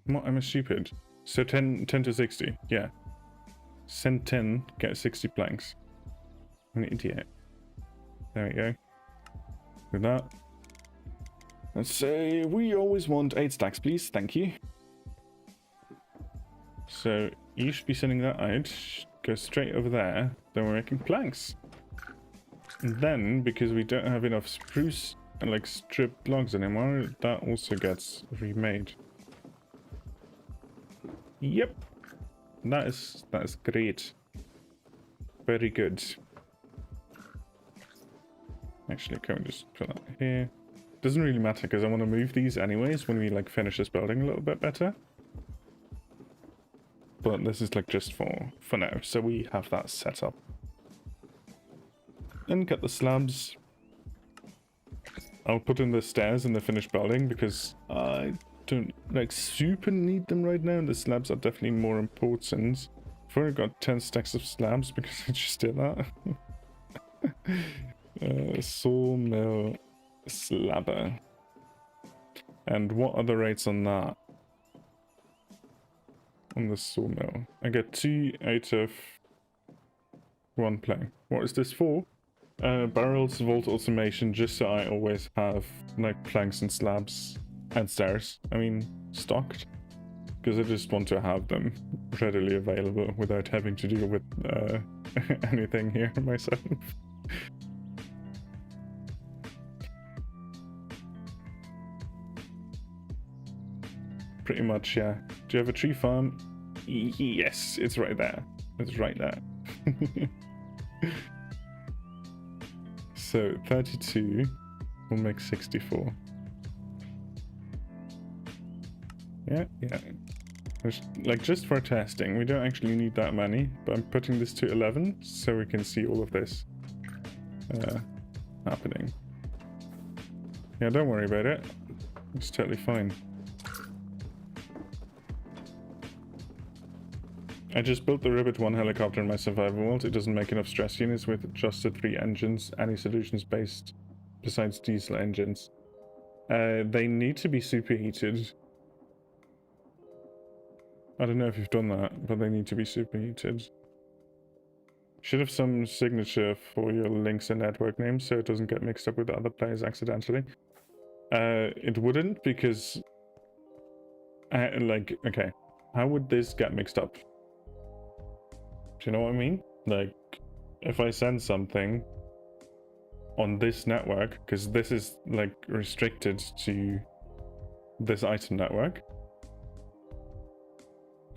What, am I stupid? So 10 to 60, yeah. Send 10, get 60 planks. I'm an idiot. There we go. With that. Let's say we always want 8 stacks, please. Thank you. So you should be sending that out. Go straight over there. Then we're making planks. And then, because we don't have enough spruce and like strip logs anymore, that also gets remade. Yep. That is great. Very good. Actually, can we just put that here? Doesn't really matter because I want to move these anyways when we like finish this building a little bit better. But this is like just for now, so we have that set up. And get the slabs. I'll put in the stairs in the finished building because I don't like super need them right now. The slabs are definitely more important. I've already got 10 stacks of slabs because I just did that. Sawmill slabber. And what are the rates on that? On the sawmill. I get 2 out of 1 plank. What is this for? Barrels, vault automation, just so I always have like planks and slabs and stairs. I mean, stocked. Because I just want to have them readily available without having to deal with anything here myself. Pretty much, yeah. Do you have a tree farm? Yes, it's right there. It's right there. So 32 will make 64. Yeah. Like, just for testing, we don't actually need that many, but I'm putting this to 11 so we can see all of this happening. Yeah, don't worry about it. It's totally fine. I just built the Ribbit 1 helicopter in my survival world. It doesn't make enough stress units with just the 3 engines. Any solutions based besides diesel engines? They need to be superheated. I don't know if you've done that, but they need to be superheated. Should have some signature for your links and network names so it doesn't get mixed up with the other players accidentally. It wouldn't because... like, okay. How would this get mixed up? Do you know what I mean? Like, if I send something on this network, because this is, like, restricted to this item network,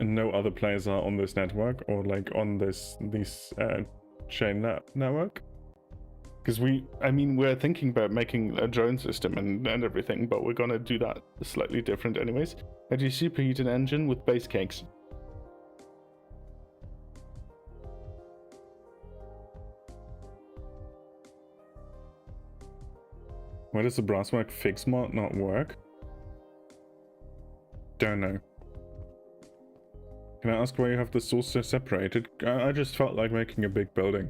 and no other players are on this network or like on this chain network, because we're thinking about making a drone system and everything, but we're gonna do that slightly different anyways. How do you superheat an engine with base cakes? Why does the brasswork fix mod not work? Don't know. Can I ask why you have the source separated? I just felt like making a big building.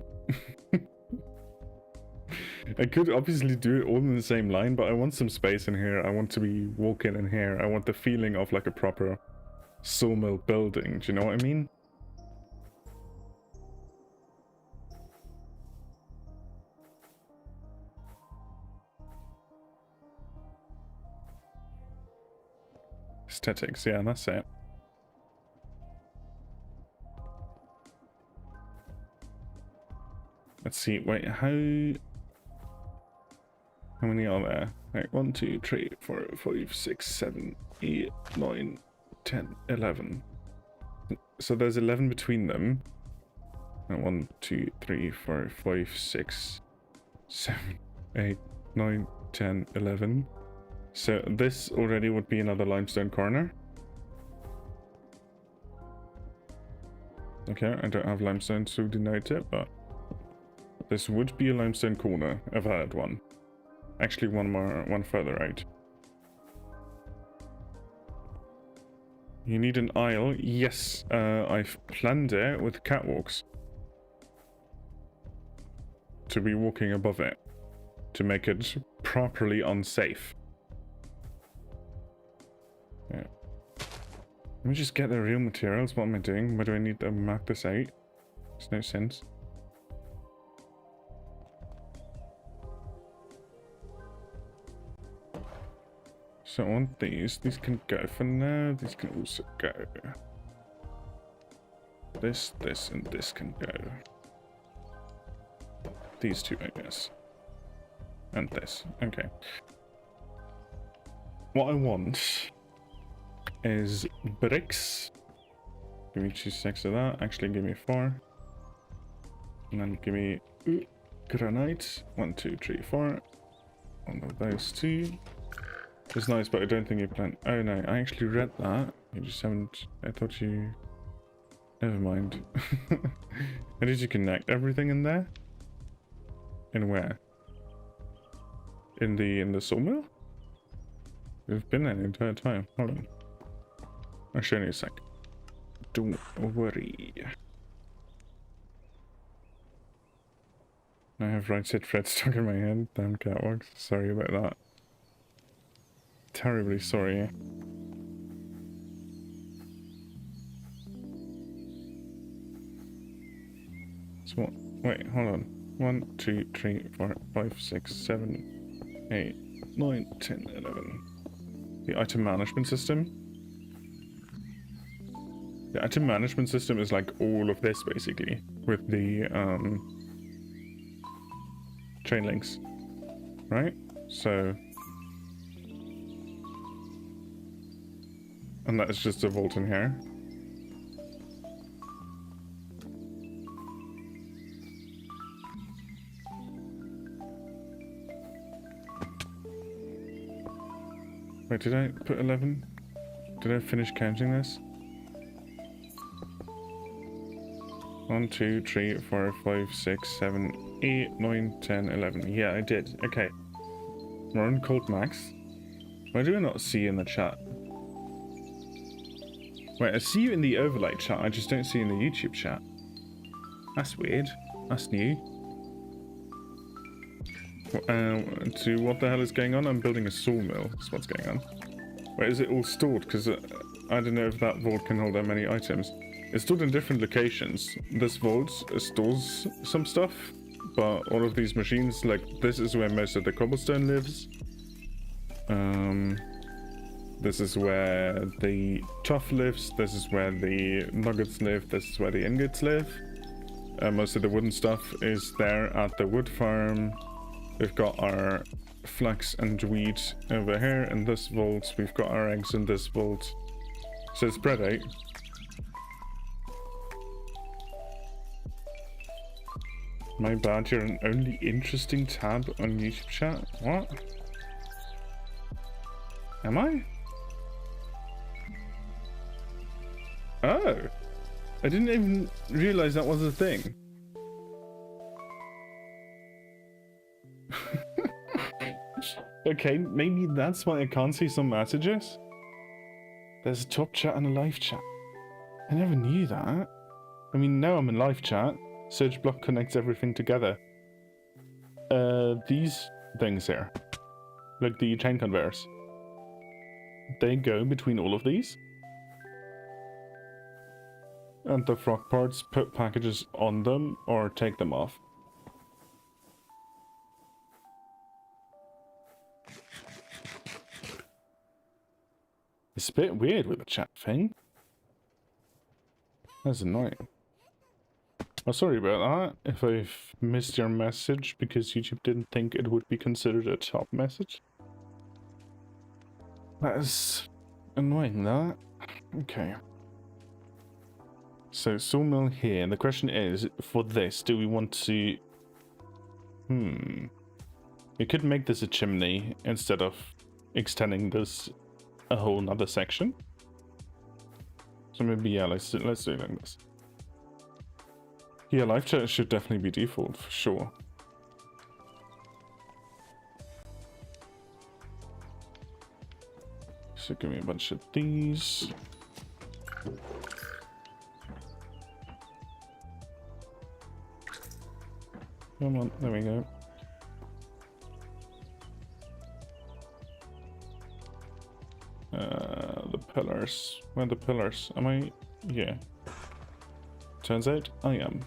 I could obviously do it all in the same line, but I want some space in here. I want to be walking in here. I want the feeling of like a proper sawmill building. Do you know what I mean? Aesthetics, yeah, that's it. Let's see, wait, how many are there? Right, 1, 2, 3, 4, 5, 6, 7, 8, 9, 10, 11. So there's 11 between them. And 1, 2, 3, 4, 5, 6, 7, 8, 9, 10, 11. So this already would be another limestone corner. Okay, I don't have limestone to denote it, but this would be a limestone corner if I had one. Actually, one further out. You need an aisle? Yes, I've planned it with catwalks. To be walking above it. To make it properly unsafe. Yeah. Let me just get the real materials. What am I doing? Why do I need to map this out? There's no sense. So I want these. These can go for now. These can also go. This, and this can go. These two, I guess. And this. Okay. What I want is bricks. Give me 2 stacks of that. Actually, give me 4. And then give me granite. 1, 2, 3, 4. One of those 2. It's nice, but I don't think you plan. Oh no, I actually read that. You just haven't. I thought you. Never mind. How did you connect everything in there? In where? In the sawmill? We've been there the entire time. Hold on. I'll show you in a sec. Don't worry. I have right set Fred stuck in my head. Damn catwalks. Sorry about that. Terribly sorry. So what? Wait, hold on. 1, 2, 3, 4, 5, 6, 7, 8, 9, 10, 11. The item management system. The item management system is like all of this basically, with the chain links, right? So, and that's just a vault in here. Wait, did I put 11? Did I finish counting this? 1, 2, 3, 4, 5, 6, 7, 8, 9, 10, 11. Yeah, I did. Okay. We're on Cold Max. Why do I not see you in the chat? Wait, I see you in the overlay chat. I just don't see you in the YouTube chat. That's weird. That's new. To what the hell is going on? I'm building a sawmill. That's what's going on. Wait, is it all stored? Because I don't know if that vault can hold that many items. It's stored in different locations. This vault stores some stuff, but all of these machines, like this is where most of the cobblestone lives. This is where the tuff lives, this is where the nuggets live, this is where the ingots live. Most of the wooden stuff is there at the wood farm. We've got our flax and wheat over here in this vault. We've got our eggs in this vault. So it's spread out. My bad, you're an only interesting tab on YouTube chat? What? Am I? Oh! I didn't even realize that was a thing. Okay, maybe that's why I can't see some messages. There's a top chat and a live chat. I never knew that. I mean, now I'm in live chat. Search block connects everything together. These things here, like the chain conveyors, they go between all of these. And the frog parts put packages on them or take them off. It's a bit weird with the chat thing. That's annoying. Oh, sorry about that, if I've missed your message because YouTube didn't think it would be considered a top message. That is annoying, that. Okay. So, sawmill here, and the question is, for this, do we want to... We could make this a chimney instead of extending this a whole nother section. So maybe, yeah, let's do it like this. Yeah, live chat should definitely be default, for sure. So give me a bunch of these. Come on, there we go. The pillars. Where are the pillars? Am I? Yeah. Turns out I am.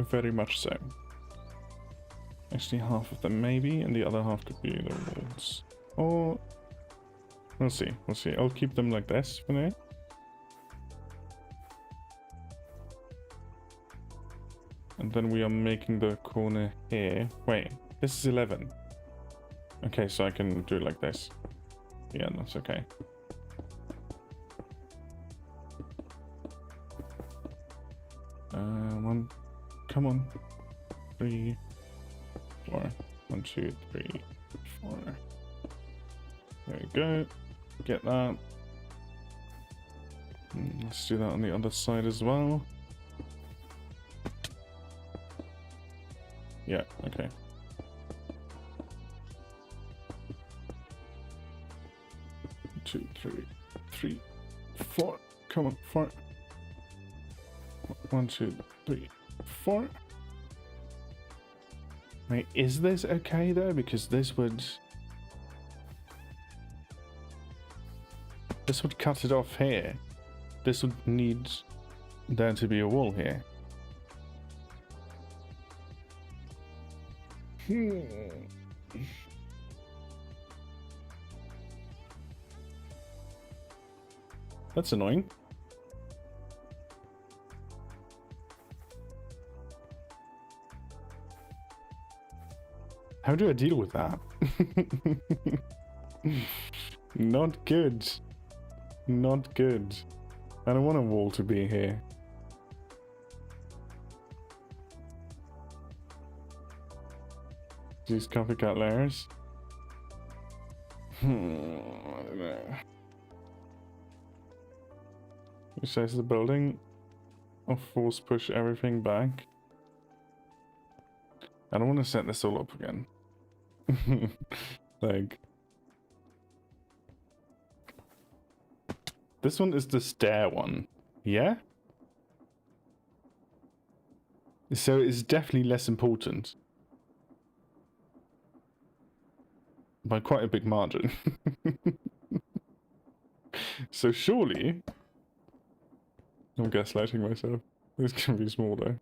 Very much so. Actually, half of them maybe, and the other half could be the walls. Or... we'll see, we'll see. I'll keep them like this for now. And then we are making the corner here. Wait, this is 11. Okay, so I can do it like this. Yeah, that's okay. One, come on. 3, 4. 1, 2, 3, 4. There we go. Get that. Let's do that on the other side as well. Yeah, okay. 2, 3, 4. Come on, 4. 1, 2, 3, 4. Wait, is this okay though? Because this would cut it off here. This would need there to be a wall here. That's annoying. How do I deal with that? Not good. Not good. I don't want a wall to be here. These copycat layers. I don't know. Which size of the building? Or force push everything back? I don't want to set this all up again. Like... this one is the stair one, yeah? So it's definitely less important. By quite a big margin. So surely... I'm gaslighting myself. This can be small though.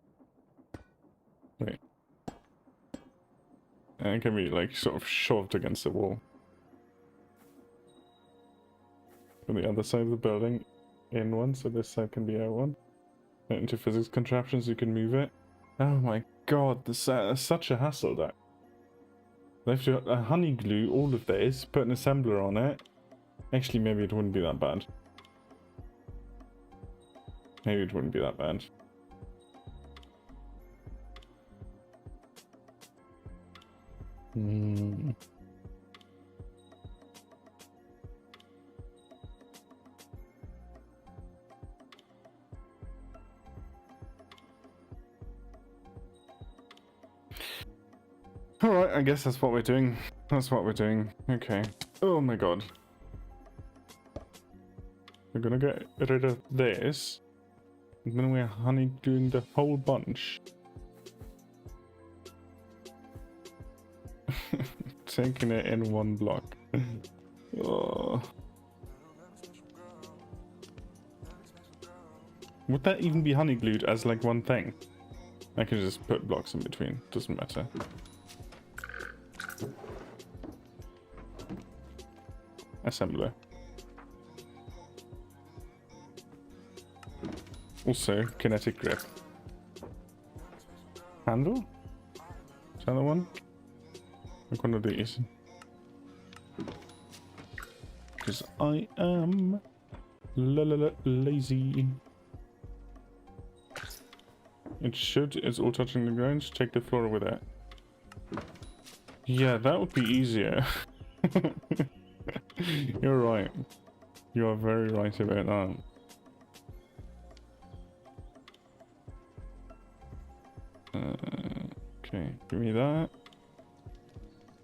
Wait. And it can be like sort of shoved against the wall. On the other side of the building, in one, so this side can be out one. And into physics contraptions, you can move it. Oh my god, this is such a hassle that. They have to honey glue all of this, put an assembler on it. Actually, maybe it wouldn't be that bad. Maybe it wouldn't be that bad. Alright, I guess that's what we're doing. That's what we're doing. Okay. Oh my god. We're gonna get rid of this. And then we're honey gluing the whole bunch. Taking it in one block. Oh. Would that even be honey glued as like one thing? I can just put blocks in between, doesn't matter. Assembler. Also, kinetic grip. Handle? Is that the one? Like one of these. Because I am lazy. It's all touching the ground. Take the floor with it. Yeah, that would be easier. You're right. You are very right about that. Okay, give me that.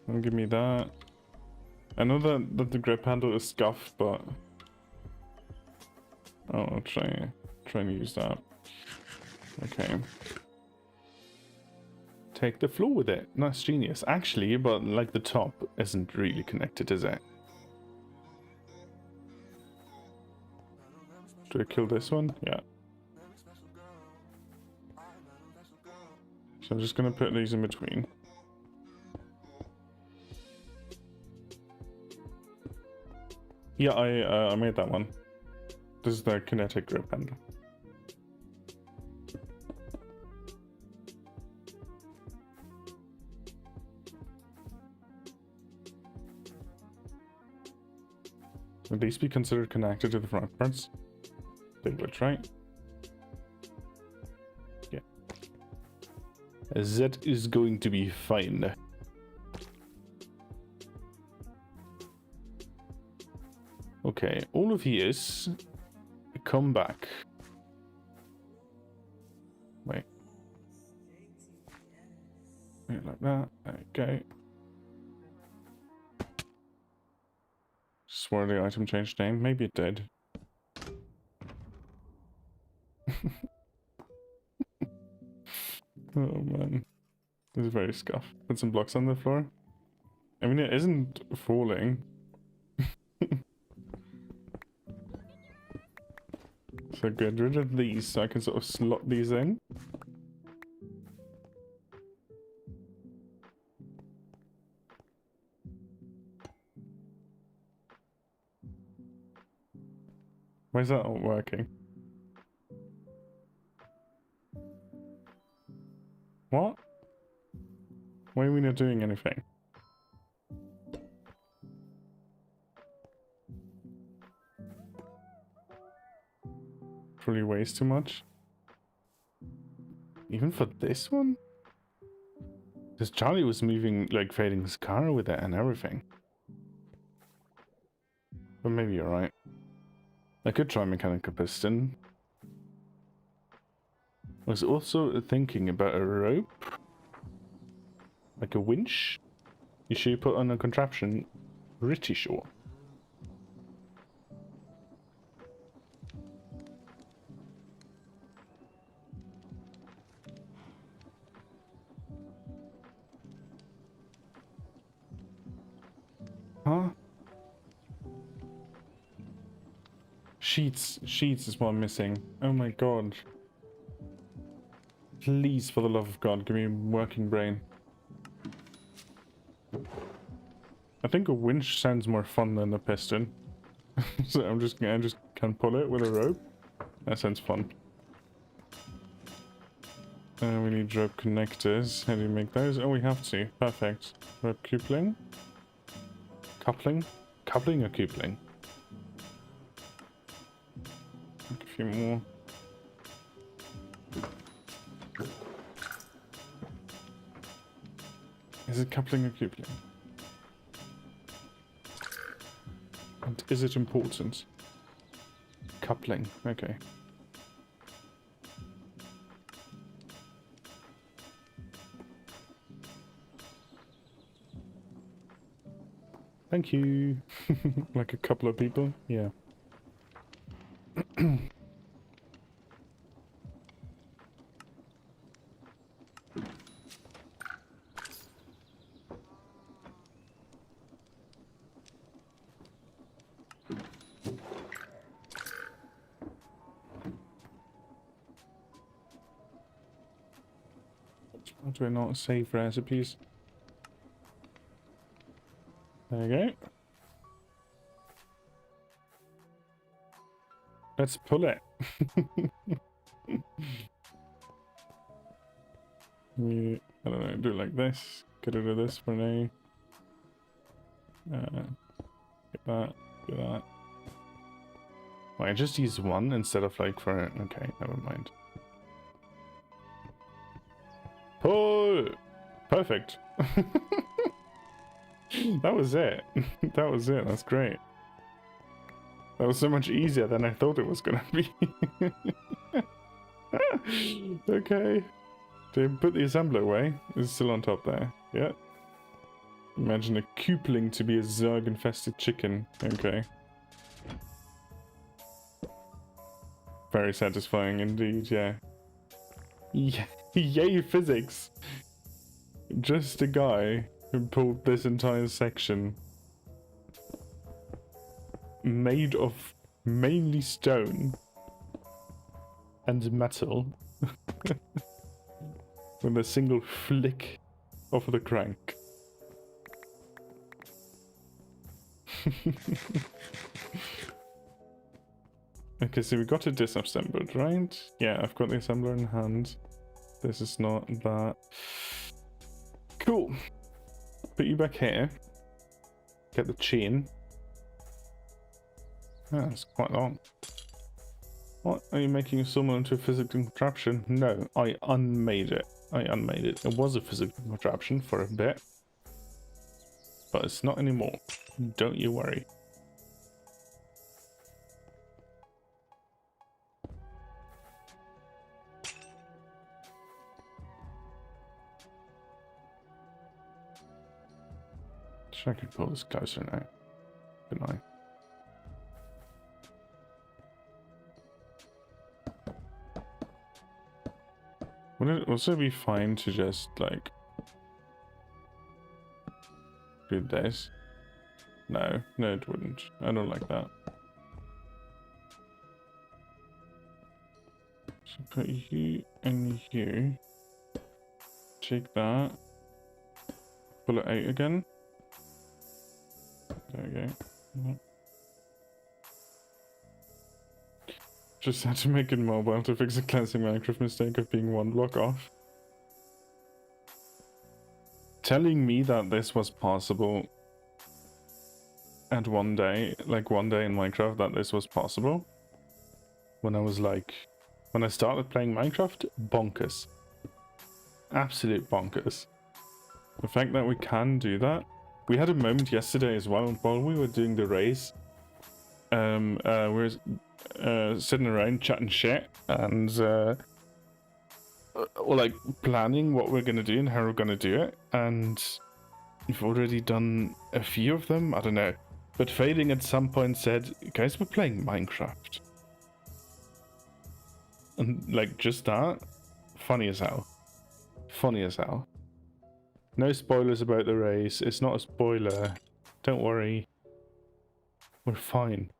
And give me that. I know that the grip handle is scuffed, but I'll try and use that. Okay. Take the floor with it. That's genius. Actually, but like the top isn't really connected, is it? Do I kill this one? Yeah. So I'm just gonna put these in between. Yeah, I made that one. This is the kinetic grip handle. Would these be considered connected to the front parts? They would, right? Yeah. That is going to be fine. Okay, all of these come back. Wait. Wait, like that. There we go. Swore the item changed name. Maybe it did. Oh man. This is very scuffed. Put some blocks on the floor. I mean, it isn't falling. So get rid of these so I can sort of slot these in. Why is that not working? What? Why are we not doing anything? Probably weighs too much. Even for this one? Because Charlie was moving, like, fading his car with it and everything. But maybe you're right. I could try mechanical piston. I was also thinking about a rope. Like a winch. You should put on a contraption. Pretty sure. Huh? Sheets is what I'm missing. Oh my god. Please, for the love of God, give me a working brain. I think a winch sounds more fun than a piston. So I just can pull it with a rope. That sounds fun. We need rope connectors. How do you make those? Oh, we have to. Perfect. Rope coupling. Coupling? Coupling or coupling? Make a few more. Is it coupling or coupling? And is it important? Coupling, okay. Thank you. Like a couple of people, yeah. How do I not save recipes? There you go. Let's pull it. I don't know, do it like this. Get rid of this for now. Get that, do that. Well, I just use one instead of like for... Okay, never mind. Pull! Perfect. That was it. That was it. That's great. That was so much easier than I thought it was gonna be. Okay. Did I put the assembler away? It's still on top there. Yeah. Imagine a coupling to be a Zerg-infested chicken. Okay. Very satisfying indeed, yeah. Yay, physics! Just a guy who pulled this entire section made of mainly stone and metal with a single flick of the crank. Okay, so we got it disassembled, right? Yeah, I've got the assembler in hand. This is not that. Cool. Put you back here. Get the chain. Ah, that's quite long. What? Are you making a summon into a physical contraption? No, I unmade it. I unmade it. It was a physical contraption for a bit. But it's not anymore. Don't you worry. I could pull this closer now. Couldn't I? Would it also be fine to just like do this? No, no it wouldn't. I don't like that. So put you in you. Take that. Pull it out again. There we go. Just had to make it mobile to fix a classic Minecraft mistake of being one block off. Telling me that this was possible at one day in Minecraft, that this was possible, when I was like, when I started playing Minecraft, bonkers. Absolute bonkers. The fact that we can do that. We had a moment yesterday as well while we were doing the race. We were sitting around chatting shit and like planning what we're gonna do and how we're gonna do it. And we've already done a few of them. I don't know. But Fading at some point said, "Guys, we're playing Minecraft." And like just that, funny as hell. Funny as hell. No spoilers about the race. It's not a spoiler. Don't worry. We're fine.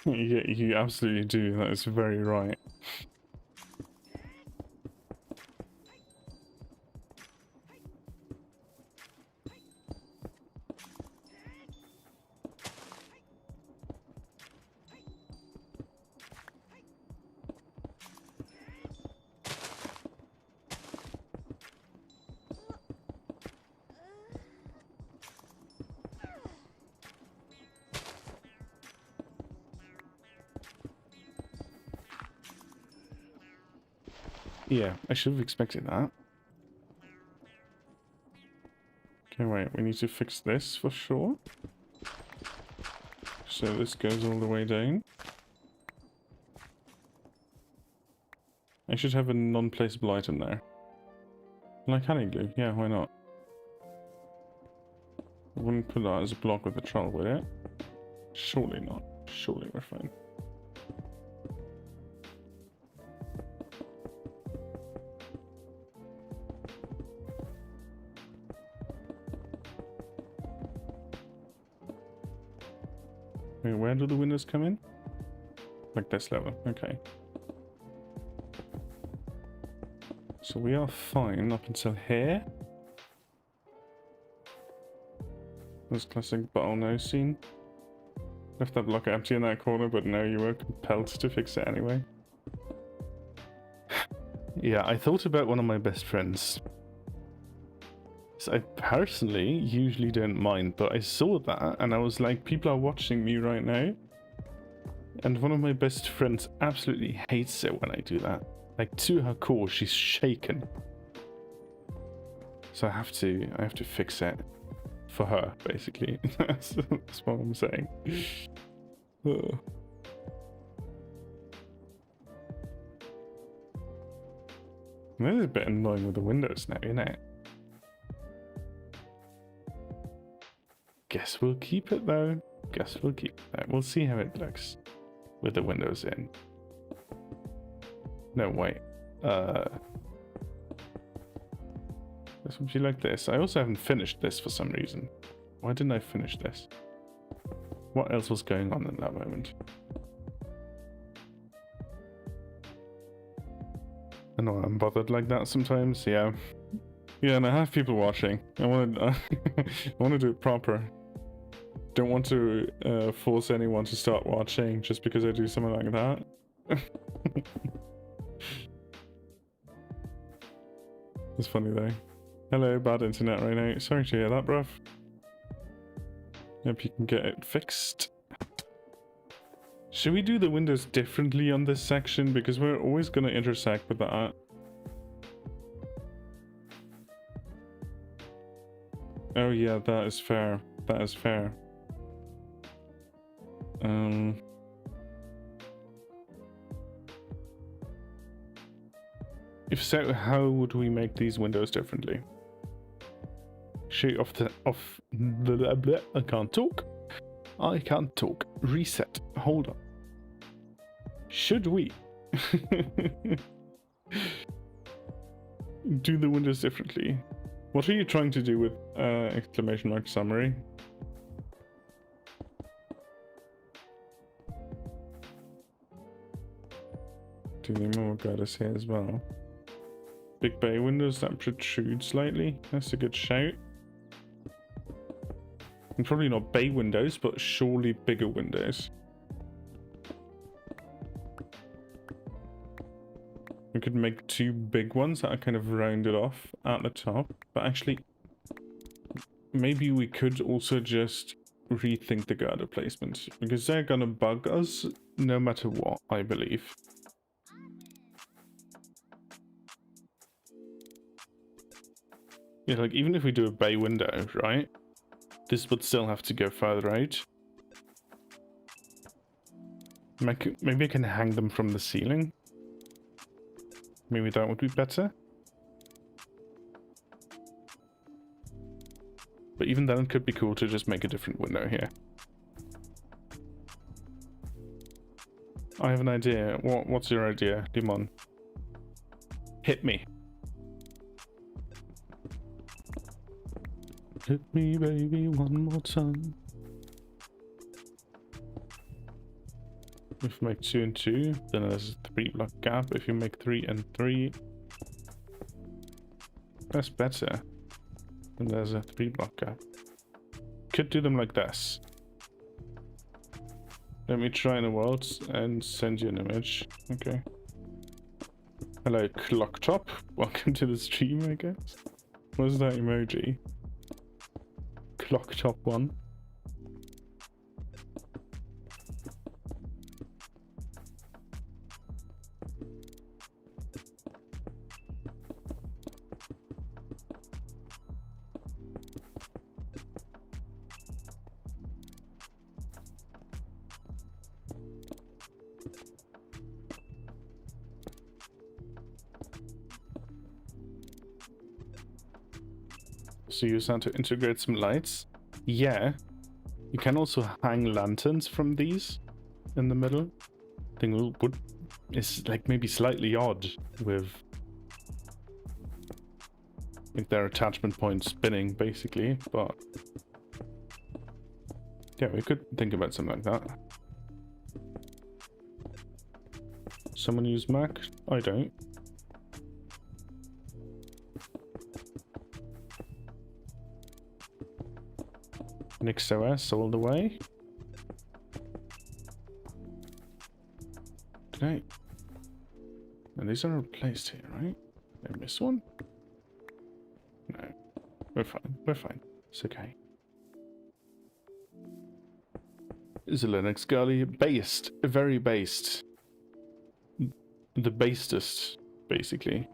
Yeah, you absolutely do. That is very right. Yeah, I should have expected that. Okay, wait, we need to fix this for sure. So this goes all the way down. I should have a non-placeable item there. Like honey glue, yeah, why not? I wouldn't put that as a block with the troll, would it? Surely not. Surely we're fine. Wait, where do the windows come in? Like this level, okay. So we are fine up until here. This classic bottleneck scene. Left that block empty in that corner, but now you were compelled to fix it anyway. Yeah, I thought about one of my best friends. So I personally usually don't mind, but I saw that and I was like, people are watching me right now. And one of my best friends absolutely hates it when I do that. Like, to her core, she's shaken. So I have to fix it. For her, basically. That's what I'm saying. That is a bit annoying with the windows now, isn't it? Guess we'll keep it though. Guess we'll keep it. We'll see how it looks with the windows in. No, wait. This would be like this. I also haven't finished this for some reason. Why didn't I finish this? What else was going on in that moment? I know I'm bothered like that sometimes, yeah. Yeah, and I have people watching. I want to, I want to do it proper. Don't want to force anyone to start watching just because I do something like that. It's funny though. Hello, bad internet right now. Sorry to hear that, bruv. Hope you can get it fixed. Should we do the windows differently on this section? Because we're always going to intersect with that. Oh yeah, that is fair. That is fair. If so, how would we make these windows differently? Blah, blah, I can't talk. I can't talk. Reset. Hold on. Should we do the windows differently? What are you trying to do with exclamation mark summary? Do the more goddess here as well. Big bay windows that protrude slightly. That's a good shout. And probably not bay windows, but surely bigger windows. We could make two big ones that are kind of rounded off at the top. But actually, maybe we could also just rethink the girder placement. Because they're gonna bug us no matter what, I believe. Yeah, like even if we do a bay window, right? This would still have to go further out. Maybe I can hang them from the ceiling. Maybe that would be better. But even then, it could be cool to just make a different window here. I have an idea. What's your idea, Limon? Hit me. Hit me, baby, one more time. If you make 2 and 2, then there's a 3 block gap. If you make 3 and 3, that's better. And there's a 3 block gap. Could do them like this. Let me try in the world and send you an image. Okay. Hello, Clock Top. Welcome to the stream, I guess. What's that emoji? Clock Top 1. So you want to integrate some lights? Yeah. You can also hang lanterns from these in the middle. I think is like maybe slightly odd with like their attachment points spinning basically, but yeah, we could think about something like that. Someone use Mac? I don't. NixOS all the way. Okay. And these are replaced here, right? Did I miss one? No. We're fine. We're fine. It's okay. Is a Linux girly? Based. Very based. The bastest, basically.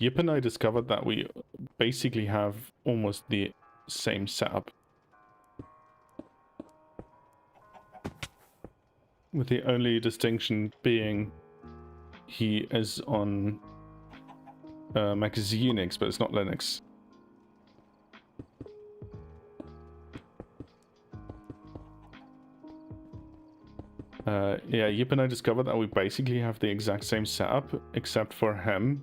Yip and I discovered that we basically have almost the same setup. With the only distinction being he is on Mac is Unix, but it's not Linux. Yeah, Yip and I discovered that we basically have the exact same setup, except for him.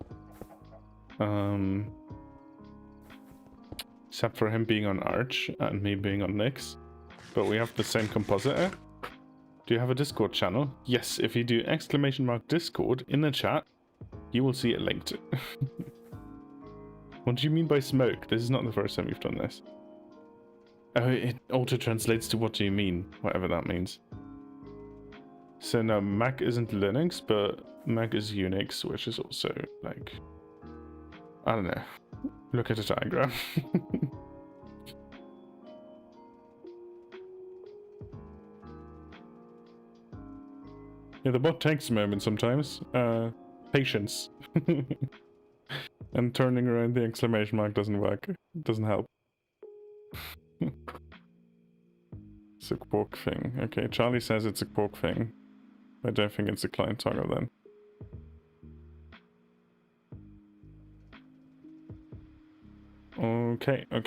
Except for him being on Arch and me being on Nix. But we have the same compositor. Do you have a Discord channel? Yes, if you do !Discord in the chat, you will see it linked. What do you mean by smoke? This is not the first time we've done this. Oh, it auto-translates to what do you mean, whatever that means. So no, Mac isn't Linux, but Mac is Unix, which is also like... I don't know. Look at a diagram. Yeah, the bot takes a moment sometimes. Patience. And turning around the exclamation mark doesn't work. It doesn't help. It's a quark thing. Okay, Charlie says it's a quark thing. I don't think it's a client toggle then. Okay. I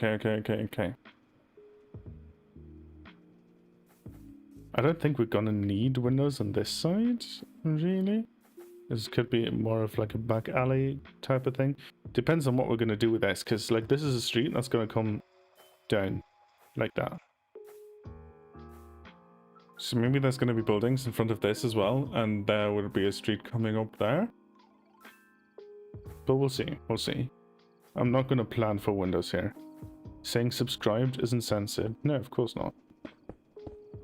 don't think we're gonna need windows on this side, really. This could be more of like a back alley type of thing. Depends on what we're gonna do with this, because like this is a street that's gonna come down like that. So maybe there's gonna be buildings in front of this as well, and there will be a street coming up there. But we'll see, we'll see. I'm not gonna plan for windows here. Saying subscribed isn't censored. No, of course not.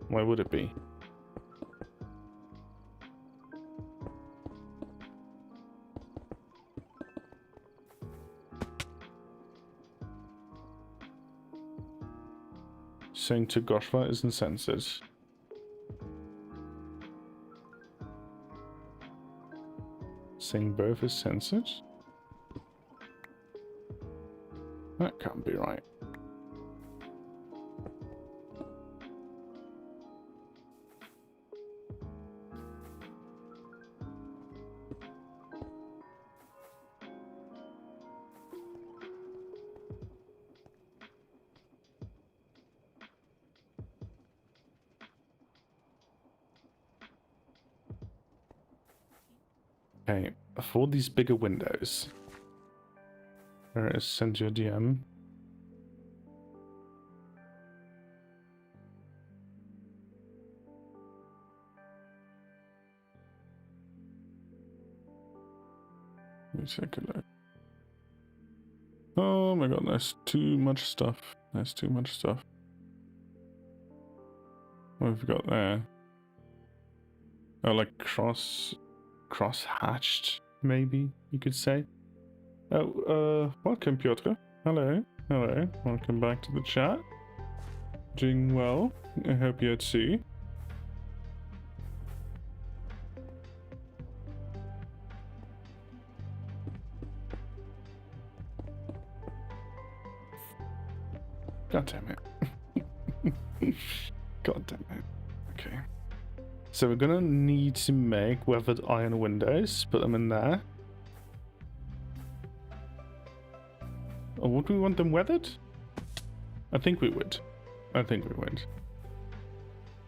Why would it be? Saying to Goshva isn't censored. Saying both is censored? That can't be right. Okay, for these bigger windows, there is send you a DM. Let me take a look. Oh my god, there's too much stuff. There's too much stuff. What have we got there? Oh, like cross-hatched, maybe you could say. Oh, welcome, Piotr. Hello, hello. Welcome back to the chat. Doing well. I hope you're too. God damn it. God damn it. Okay. So we're gonna need to make weathered iron windows, put them in there. Or would we want them weathered? I think we would. I think we would.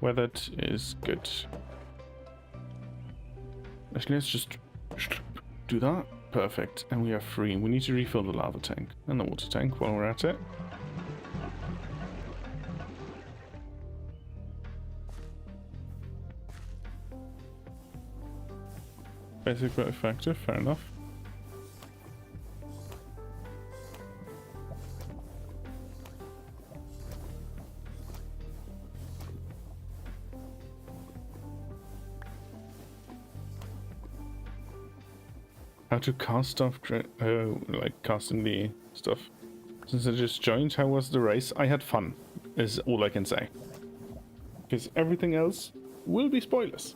Weathered is good. Actually, let's just do that. Perfect. And we are free. We need to refill the lava tank and the water tank while we're at it. Basic but effective, fair enough. How to cast stuff? Oh, like casting the stuff. Since I just joined, how was the race? I had fun, is all I can say. Because everything else will be spoilers.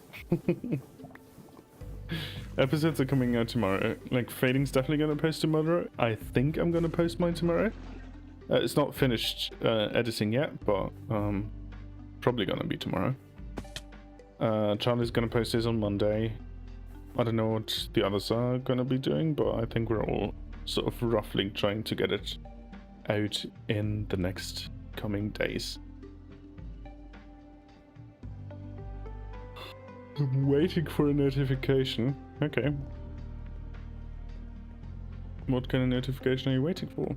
Episodes are coming out tomorrow. Like, Fading's definitely going to post tomorrow. I think I'm going to post mine tomorrow. It's not finished editing yet, but probably going to be tomorrow. Charlie's going to post his on Monday. I don't know what the others are going to be doing, but I think we're all sort of roughly trying to get it out in the next coming days. I'm waiting for a notification. Okay. What kind of notification are you waiting for?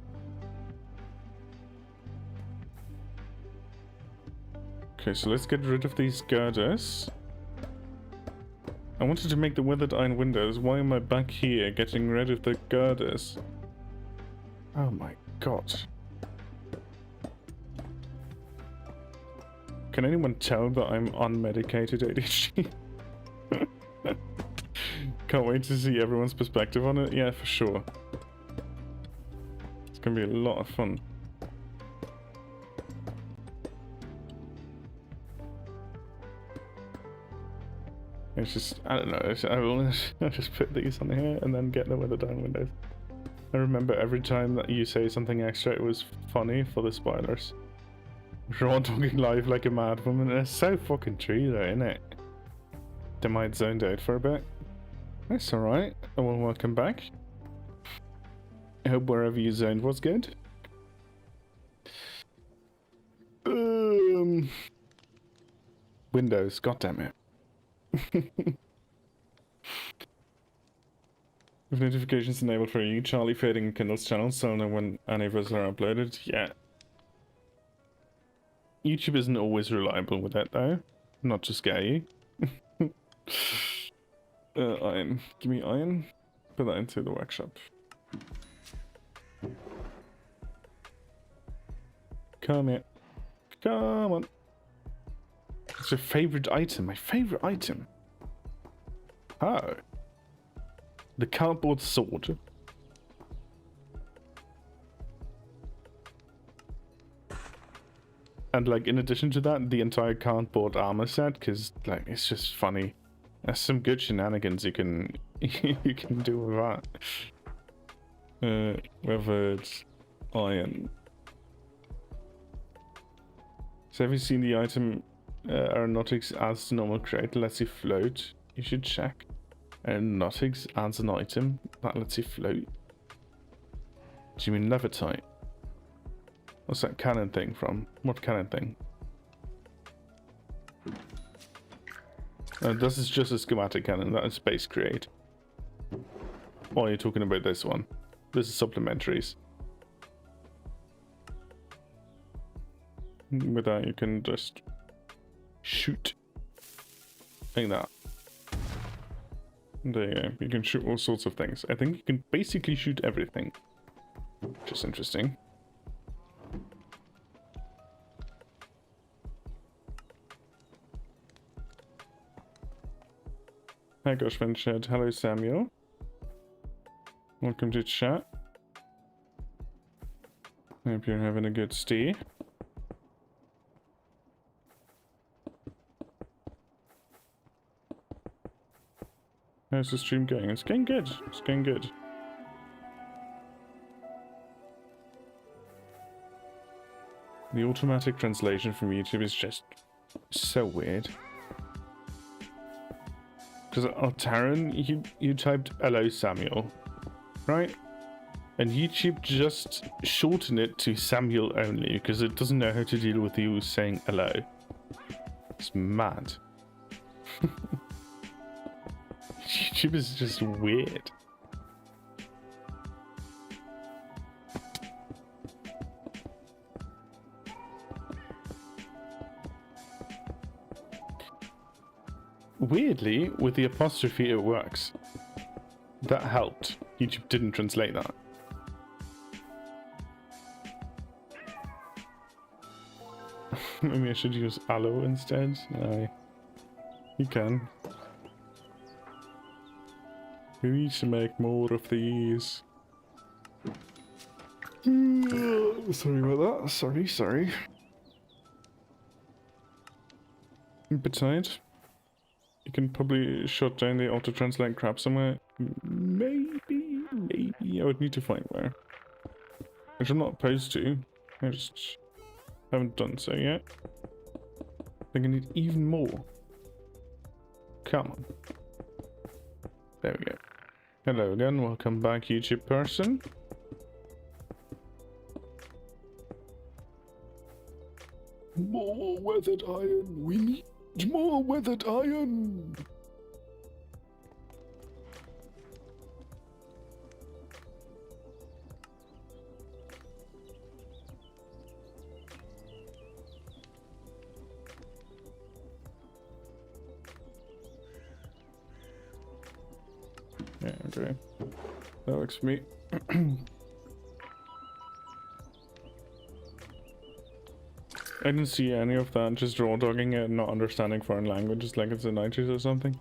Okay, so let's get rid of these girders. I wanted to make the weathered iron windows. Why am I back here getting rid of the girders? Oh my god. Can anyone tell that I'm unmedicated ADHD? Can't wait to see everyone's perspective on it. Yeah, for sure. It's gonna be a lot of fun. It's just, I don't know, I'll just put these on here and then get the weather down windows. I remember every time that you say something extra, it was funny for the spoilers. We're all talking live like a mad woman. It's so fucking true though, isn't it? They might zoned out for a bit. That's alright. Oh, well, welcome back. I hope wherever you zoned was good. Windows, goddammit. With notifications enabled for you, Charlie, Fading, and Kindle's channels, so I'll know when any of us are uploaded. Yeah. YouTube isn't always reliable with that though. Not to scare you. Iron. Give me iron. Put that into the workshop. Come here. Come on. It's your favorite item. My favorite item. Oh. The cardboard sword. And like in addition to that, the entire cardboard armor set, because like it's just funny. There's some good shenanigans you can you can do with that. Weathered iron. So have you seen the item aeronautics adds to normal crate lets you float? You should check. Aeronautics adds an item that lets you float. Do you mean levitate? What's that cannon thing from? What cannon thing? This is just a schematic cannon, that is space create. Or are you talking about this one? This is supplementaries. With that, you can just shoot like that. There you go. You can shoot all sorts of things. I think you can basically shoot everything, which is interesting. Hi, Goshman Shed. Hello, Samuel. Welcome to chat. Hope you're having a good stay. How's the stream going? It's going good. It's going good. The automatic translation from YouTube is just so weird. Because Taran, you typed "Hello Samuel," right? And YouTube just shortened it to Samuel only because it doesn't know how to deal with you saying hello. It's mad. YouTube is just weird. Weirdly, with the apostrophe, it works. That helped. YouTube didn't translate that. Maybe I should use aloe instead? No. You can. We need to make more of these. Sorry about that. Sorry. Besides, you can probably shut down the auto-translate crap somewhere. Maybe. I would need to find where. Which I'm not opposed to. I just haven't done so yet. I think I need even more. Come on. There we go. Hello again, welcome back, YouTube person. More weathered iron. We need more weathered iron. Yeah, okay. That works for me. I didn't see any of that, just raw dogging it and not understanding foreign languages like it's a 90s or something.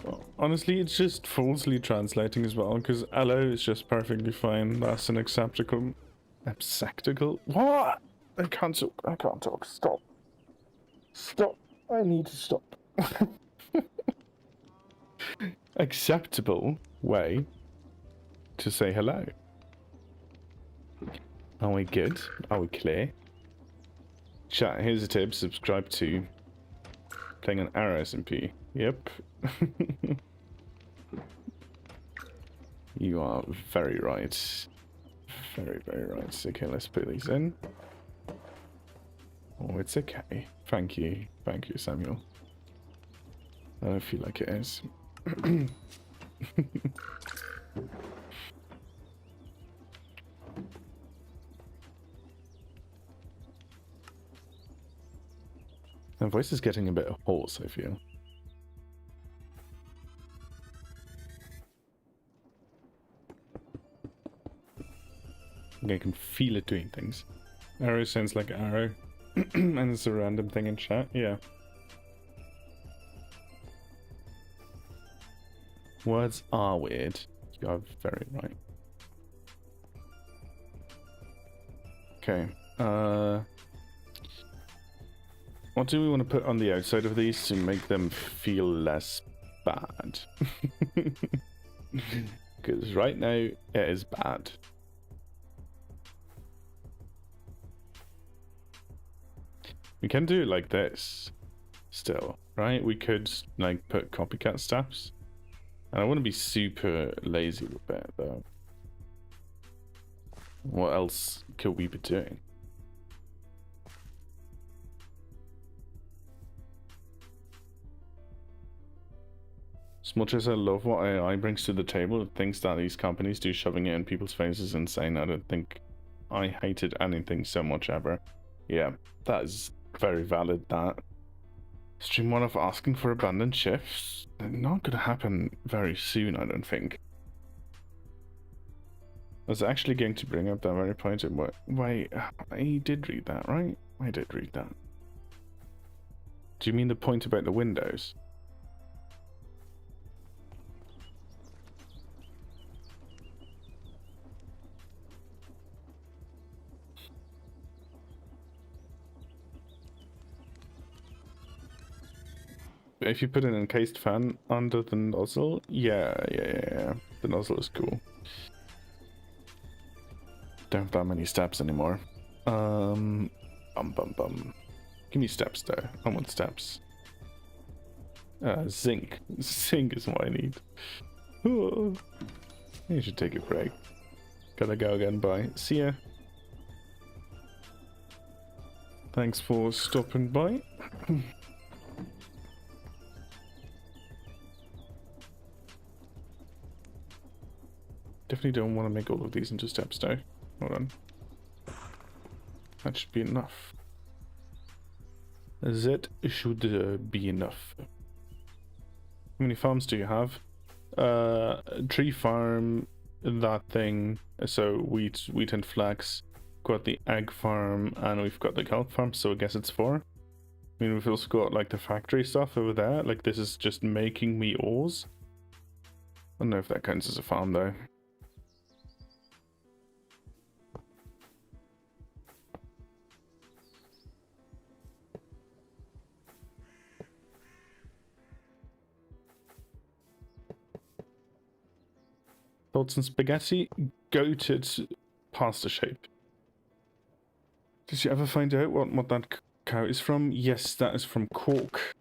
Well, honestly, it's just falsely translating as well, because hello is just perfectly fine. That's an acceptable... What? I can't talk. Stop. I need to stop. Acceptable way to say hello. Are we good? Are we clear? Chat, here's a tip. Subscribe to playing on AeroSMP. Yep. You are very right. Very right. Okay, let's put these in. Oh, it's okay. Thank you, Samuel. I don't feel like it is. My voice is getting a bit hoarse, I feel. I can feel it doing things. Arrow sounds like arrow. And it's a random thing in chat, yeah. Words are weird. You are very right. Okay. What do we want to put on the outside of these to make them feel less bad? Because right now, it is bad. We can do it like this, still, right? We could, like, put copycat steps. And I want to be super lazy with it, though. What else could we be doing? As much as I love what AI brings to the table, the things that these companies do shoving it in people's faces is insane. I don't think I hated anything so much ever. Yeah, that is very valid, that. Stream 1 of asking for abandoned shifts? Not gonna happen very soon, I don't think. I was actually going to bring up that very point. Wait, I did read that, right? I did read that. Do you mean the point about the windows? If you put an encased fan under the nozzle, yeah. The nozzle is cool. Don't have that many steps anymore. Bum. Give me steps though. I want steps. Zinc. Zinc is what I need. Ooh. You should take a break. Gotta go again, bye. See ya. Thanks for stopping by. Definitely don't want to make all of these into steps though. Hold on. That should be enough. That should be enough. How many farms do you have? Tree farm, that thing. So wheat and flax. Got the egg farm, and we've got the kelp farm, so I guess it's 4. I mean, we've also got like the factory stuff over there. Like, this is just making me ores. I don't know if that counts as a farm though. Thoughts on spaghetti? Goated pasta shape. Did you ever find out what that cow is from? Yes, that is from Cork.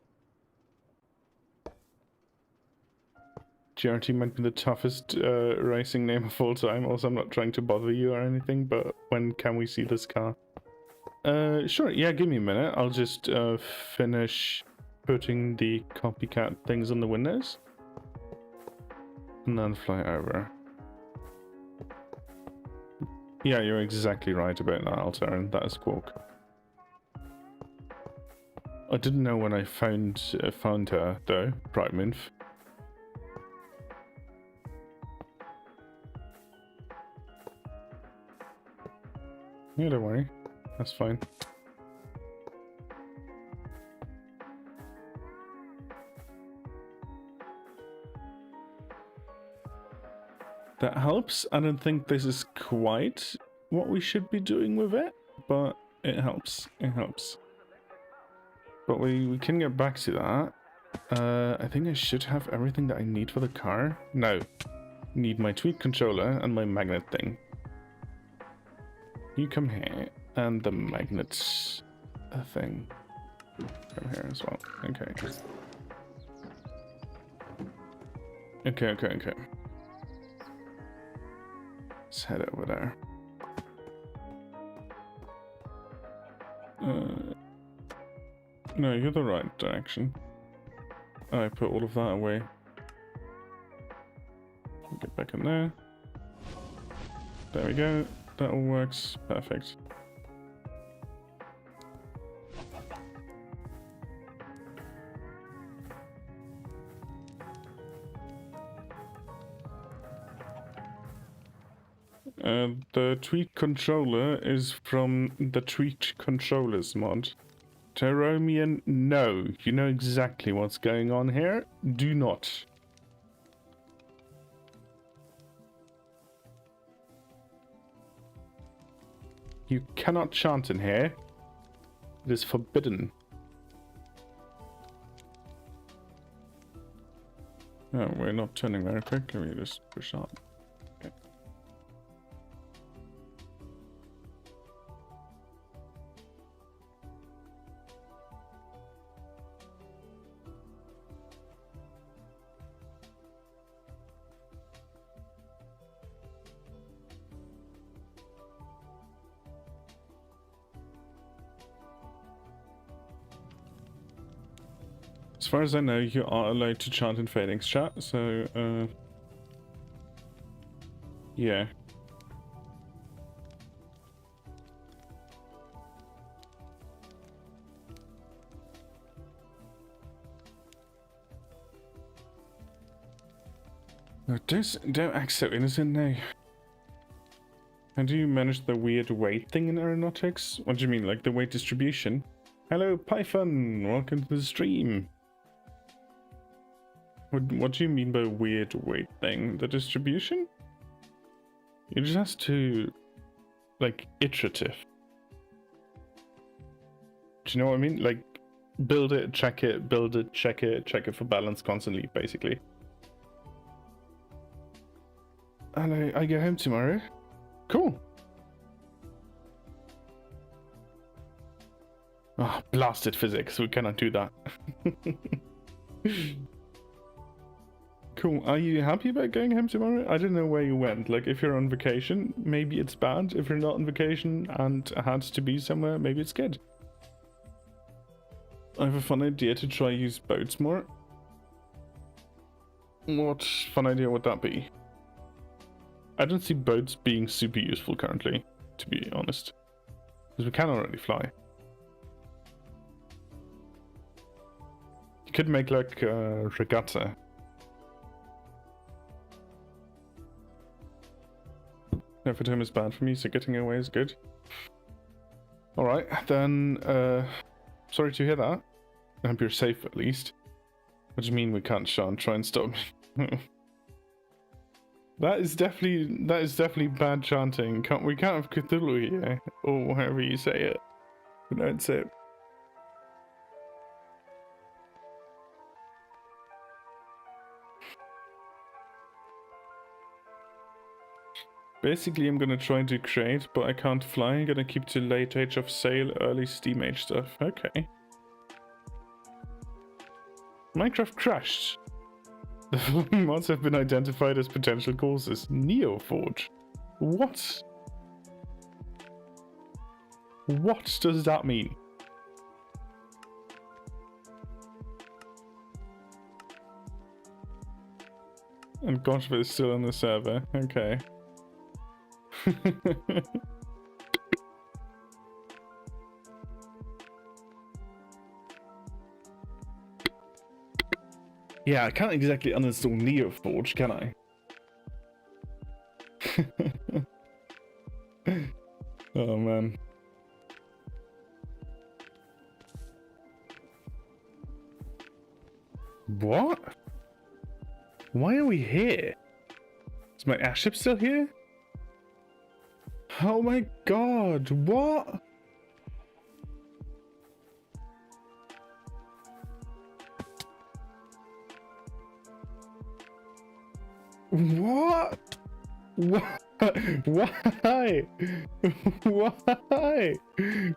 GRT might be the toughest racing name of all time. Also, I'm not trying to bother you or anything, but when can we see this car? Sure, yeah, give me a minute. I'll just finish putting the copycat things on the windows. And then fly over. Yeah, you're exactly right about that, Alteran. That is Quark. I didn't know when I found her, though, Prime Inf. Yeah, don't worry. That's fine. That helps. I don't think this is quite what we should be doing with it, but it helps. It helps. But we can get back to that. I think I should have everything that I need for the car. No. Need my tweak controller and my magnet thing. You come here, and the magnets thing. Come here as well. Okay. Okay. Let's head over there. No, you're the right direction. I put all of that away. Get back in there. There we go. That all works. Perfect. The tweak controller is from the tweaked controllers mod. Teromian, no. You know exactly what's going on here. Do not. You cannot chant in here. It is forbidden. Oh, we're not turning very quickly. We just push on. Okay. As far as I know, you are allowed to chant in Phoenix chat, so, yeah. No, don't act so innocent now. How do you manage the weird weight thing in aeronautics? What do you mean, like the weight distribution? Hello, Python! Welcome to the stream! What do you mean by weird weight thing? The distribution? You just have to... like, iterative. Do you know what I mean? Like, build it, check it, build it, check it for balance constantly, basically. And I go home tomorrow. Cool. Ah, blasted physics. We cannot do that. Cool. Are you happy about going home tomorrow? I don't know where you went. Like, if you're on vacation, maybe it's bad. If you're not on vacation and had to be somewhere, maybe it's good. I have a fun idea to try use boats more. What fun idea would that be? I don't see boats being super useful currently, to be honest. Because we can already fly. You could make like a regatta. No, for him is bad for me, so getting away is good. Alright, then, sorry to hear that. I hope you're safe at least. What do you mean we can't, Sean? Try and stop me. That is definitely bad chanting. We can't have Cthulhu here, or however you say it. Pronounce it. Basically, I'm gonna try to create, but I can't fly. I'm gonna keep to late age of sail, early steam age stuff. Okay. Minecraft crashed. The following mods have been identified as potential causes. Neoforge. What? What does that mean? And Godfrey is still on the server. Okay. Yeah, I can't exactly uninstall Neoforge, can I? Oh man. What? Why are we here? Is my airship still here? Oh my god, what? What? What? Why? Why?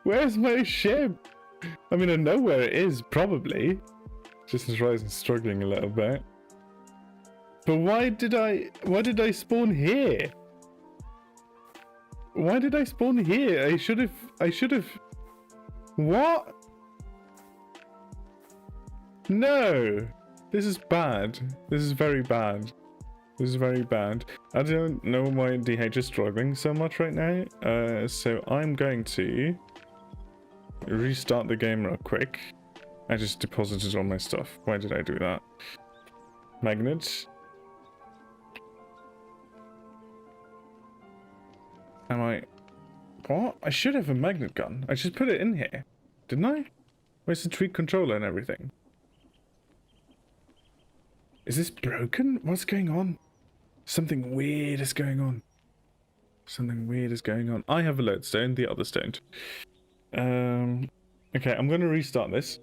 Where's my ship? I mean, I know where it is, probably. Just as Ryzen's struggling a little bit. But why did I spawn here? Why did I spawn here? I should have... What? No! This is bad. This is very bad. This is very bad. I don't know why DH is struggling so much right now. So I'm going to restart the game real quick. I just deposited all my stuff. Why did I do that? Magnets. Am I... What? I should have a magnet gun. I just put it in here. Didn't I? Where's the tree controller and everything? Is this broken? What's going on? Something weird is going on. Something weird is going on. I have a lodestone, the others don't. Okay, I'm going to restart this.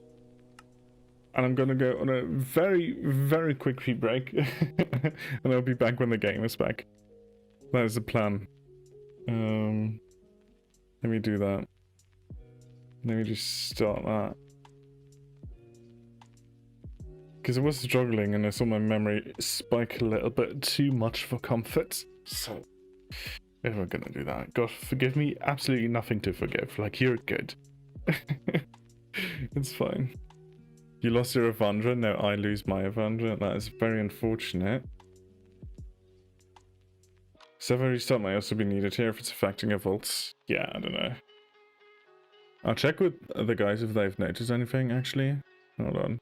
And I'm going to go on a very, very quick pee break. And I'll be back when the game is back. That is the plan. Let me do that. Let me just start that. Because I was struggling and I saw my memory spike a little bit too much for comfort. So, if we're gonna do that, God forgive me, absolutely nothing to forgive. Like, you're good. It's fine. You lost your Evandra, now I lose my Evandra. That is very unfortunate. Server restart might also be needed here if it's affecting your vaults. Yeah, I don't know. I'll check with the guys if they've noticed anything, actually. Hold on.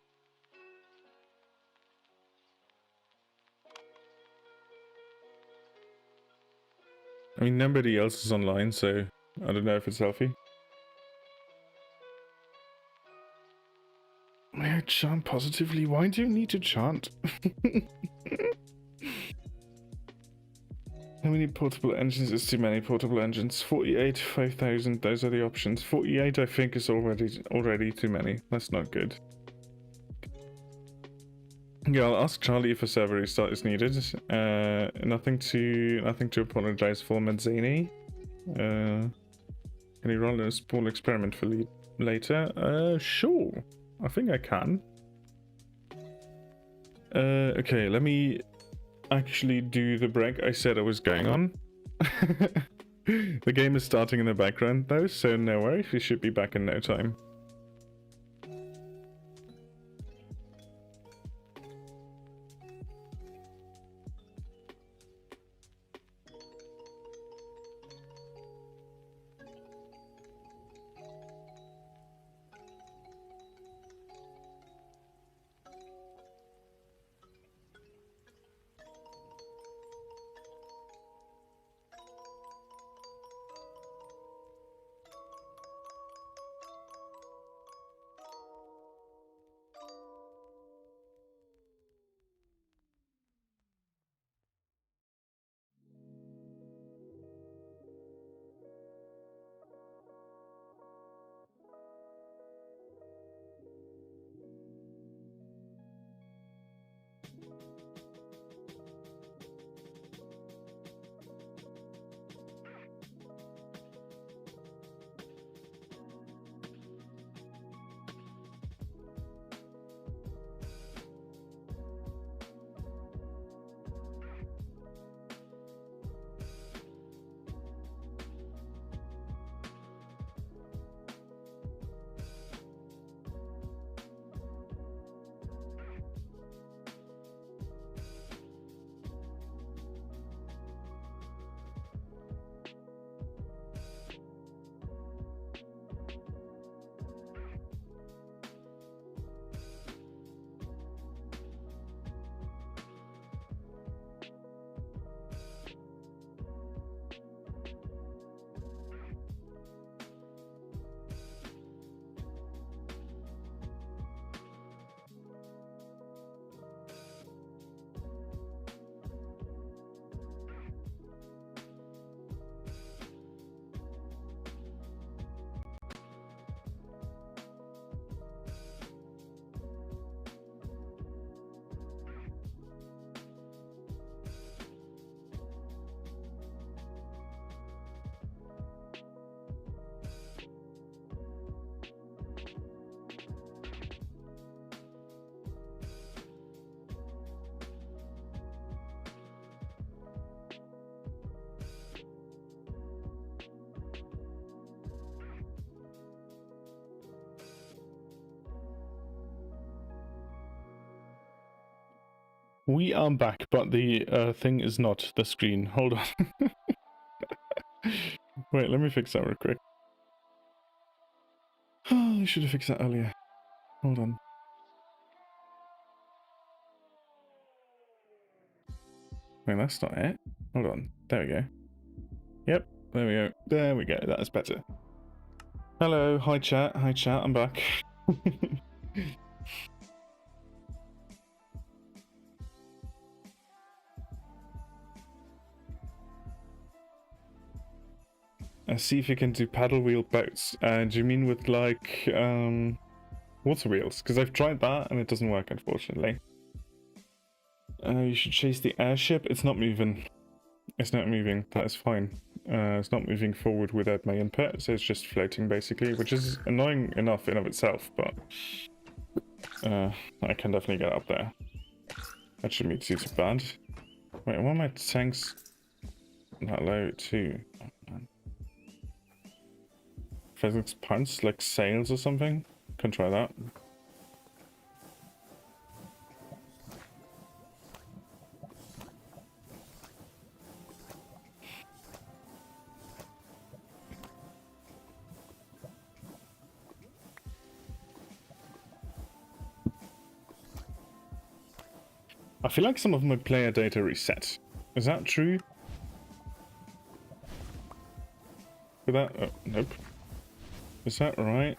I mean, nobody else is online, so I don't know if it's healthy. May I chant positively? Why do you need to chant? How many portable engines is too many portable engines? 48, 5,000, those are the options. 48 I think is already too many. That's not good. Yeah, I'll ask Charlie if a server restart is needed. Nothing to apologize for, Medzini. Can you run a small experiment for later? Sure. I think I can. Okay, let me actually do the break I said I was going on. The game is starting in the background though, so no worries, we should be back in no time. We are back, but the thing is not the screen. Hold on. Wait, let me fix that real quick. Oh, I should have fixed that earlier. Hold on. Wait, that's not it. Hold on. There we go. Yep, there we go. There we go. That is better. Hello, hi chat. Hi chat, I'm back. See if you can do paddle wheel boats. Do you mean with like water wheels? Because I've tried that and it doesn't work, unfortunately. You should chase the airship. It's not moving. It's not moving. That is fine. It's not moving forward without my input, so it's just floating basically, which is annoying enough in of itself, but I can definitely get up there. That shouldn't be too bad. Wait, why are my tanks that low too? Oh, man. Physics punch, like sails or something? Can try that. I feel like some of my player data reset. Is that true? With that? Oh, nope. Is that right?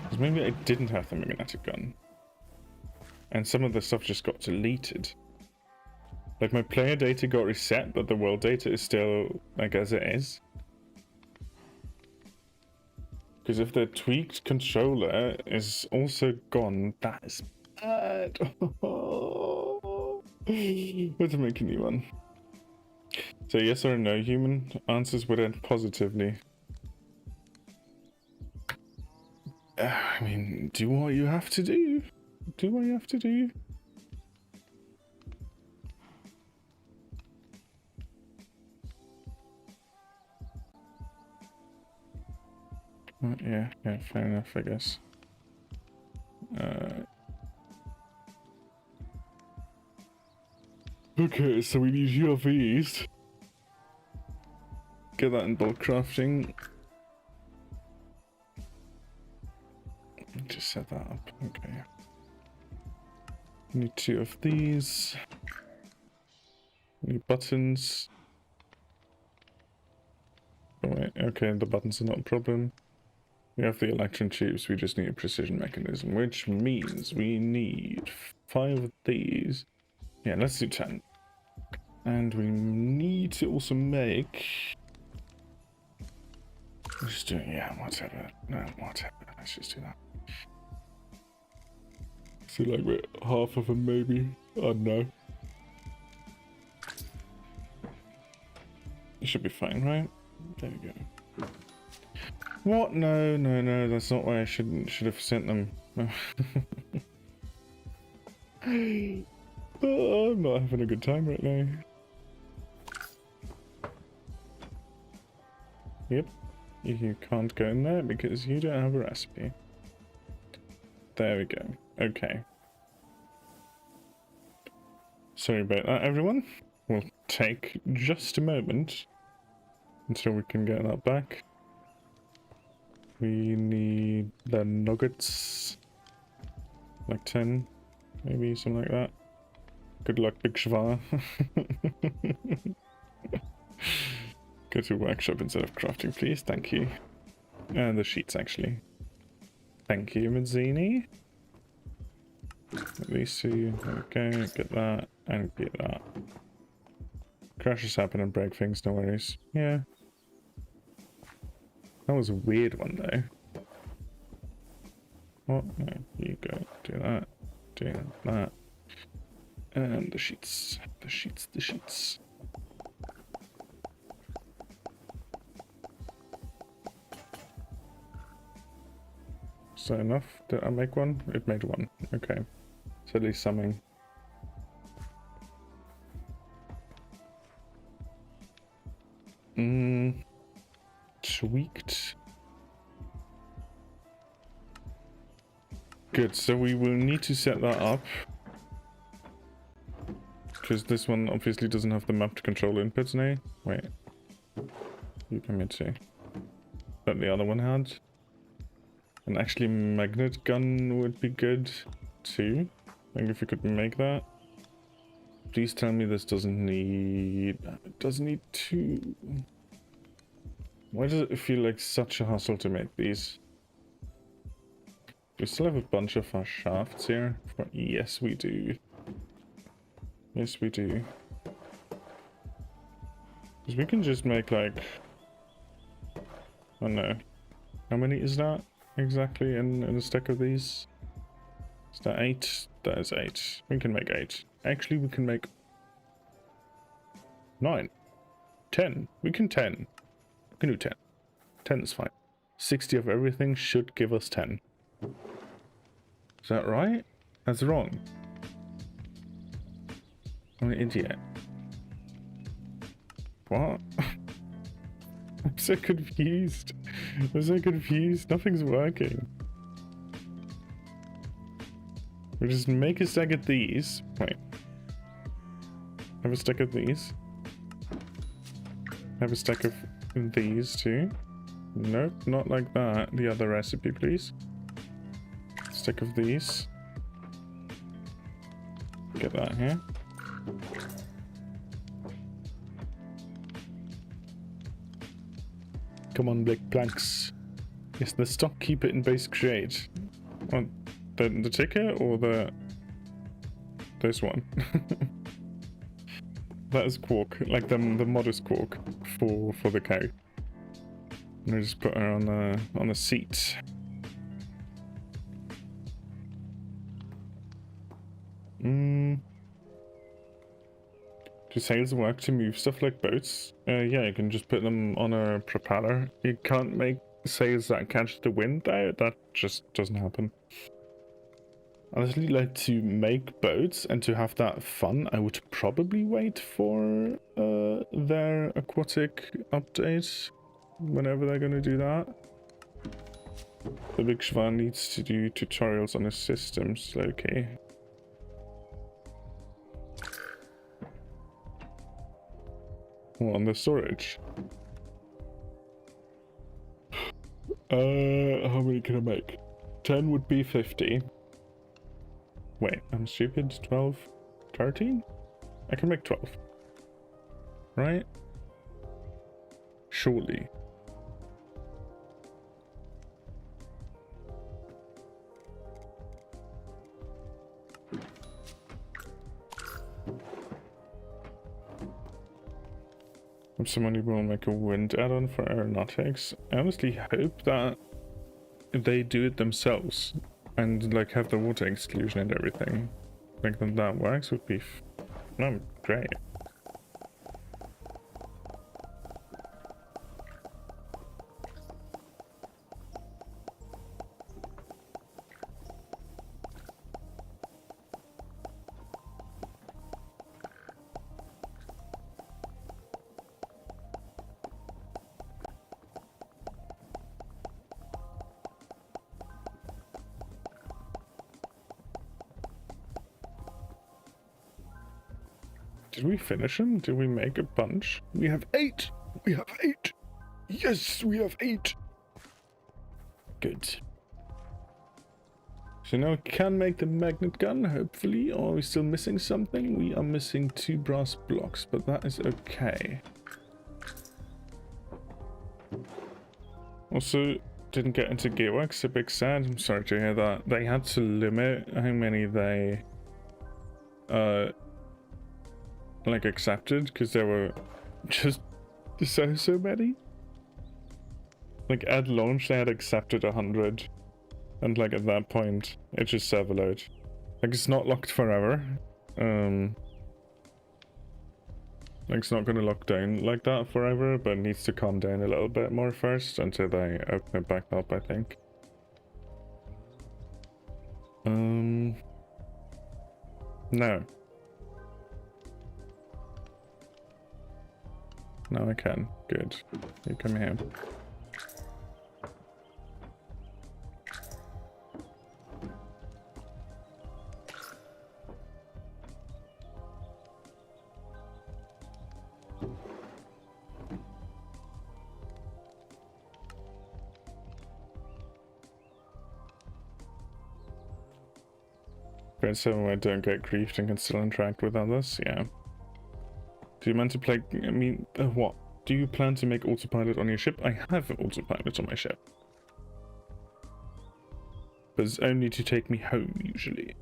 Because maybe I didn't have the magnetic gun. And some of the stuff just got deleted. Like my player data got reset, but the world data is still like as it is. Because if the tweaked controller is also gone, that is bad. Let's make a new one. So yes or no, human answers would end positively. I mean, do what you have to do. Do what you have to do. Yeah, fair enough, I guess. Okay, so we need UAVs. Get that in bulk crafting. Just set that up. Okay. Need 2 of these. Need buttons. Oh wait, okay, the buttons are not a problem. We have the electron tubes, we just need a precision mechanism, which means we need 5 of these. Yeah, let's do 10. And we need to also make... Just do it, yeah, whatever. No, whatever, let's just do that. So like we're half of them maybe? Oh no. It should be fine, right? There we go. What? No, that's not why I should have sent them. Oh, I'm not having a good time right now. Yep, you can't go in there because you don't have a recipe. There we go. Okay. Sorry about that, everyone. We'll take just a moment until we can get that back. We need the nuggets. Like 10, maybe, something like that. Good luck, Big Shvar. Go to workshop instead of crafting, please. Thank you. And the sheets, actually. Thank you, Mazzini. These 2. Okay, get that. And get that. Crashes happen and break things, no worries. Yeah. That was a weird one, though. What? No, you go. Do that. Do that. And the sheets. The sheets. Is that enough? Did I make one? It made one. Okay. So at least something. Tweaked. Good, so we will need to set that up. Because this one obviously doesn't have the mapped control inputs now. Wait. You come here too. But the other one had. And actually magnet gun would be good too. I think if we could make that. Please tell me this doesn't need... It doesn't need 2. Why does it feel like such a hassle to make these? We still have a bunch of our shafts here. Yes, we do. Yes, we do. Because we can just make like... Oh no. How many is that exactly in a stack of these? Is that 8? That is 8. We can make 8. Actually, we can make 9. 10. We can 10. We can do 10. 10 is fine. 60 of everything should give us 10. Is that right? That's wrong. I'm an idiot. What? I'm so confused. I'm so confused. Nothing's working. We just make a stack of these. Wait. Have a stack of these. Have a stack of these too. Nope, not like that. The other recipe, please. Stack of these. Get that here. Come on, Blick Planks. Yes, the stock, keep it in base create. What, the ticket or this one? That is Quark, like the modest Quark for the cow. And I just put her on the seat. Do sails work to move stuff like boats? Yeah, you can just put them on a propeller. You can't make sails that catch the wind though. That just doesn't happen. Honestly, like, to make boats and to have that fun, I would probably wait for their aquatic update, whenever they're gonna do that. The Big Schwan needs to do tutorials on his systems, okay. Well, on the storage. How many can I make? 10 would be 50. Wait, I'm stupid. 12? 13? I can make 12. Right? Surely. If someone will make a wind add-on for aeronautics, I honestly hope that they do it themselves and like have the water exclusion and everything. Like that works would be great. Did we finish them? Did we make a bunch? We have 8! We have 8! Yes, we have 8! Good. So now we can make the magnet gun, hopefully. Or are we still missing something? We are missing 2 brass blocks, but that is okay. Also, didn't get into gearworks, a big sad. I'm sorry to hear that. They had to limit how many they like accepted, because there were just so many. Like at launch they had accepted 100, and like at that point it just server load. Like it's not locked forever. Like it's not gonna lock down like that forever, but it needs to calm down a little bit more first until they open it back up, I think. No. Now I can. Good. You come here. But so I don't get griefed and can still interact with others, yeah. Do you plan to play, what? Do you plan to make autopilot on your ship? I have autopilot on my ship. But it's only to take me home, usually.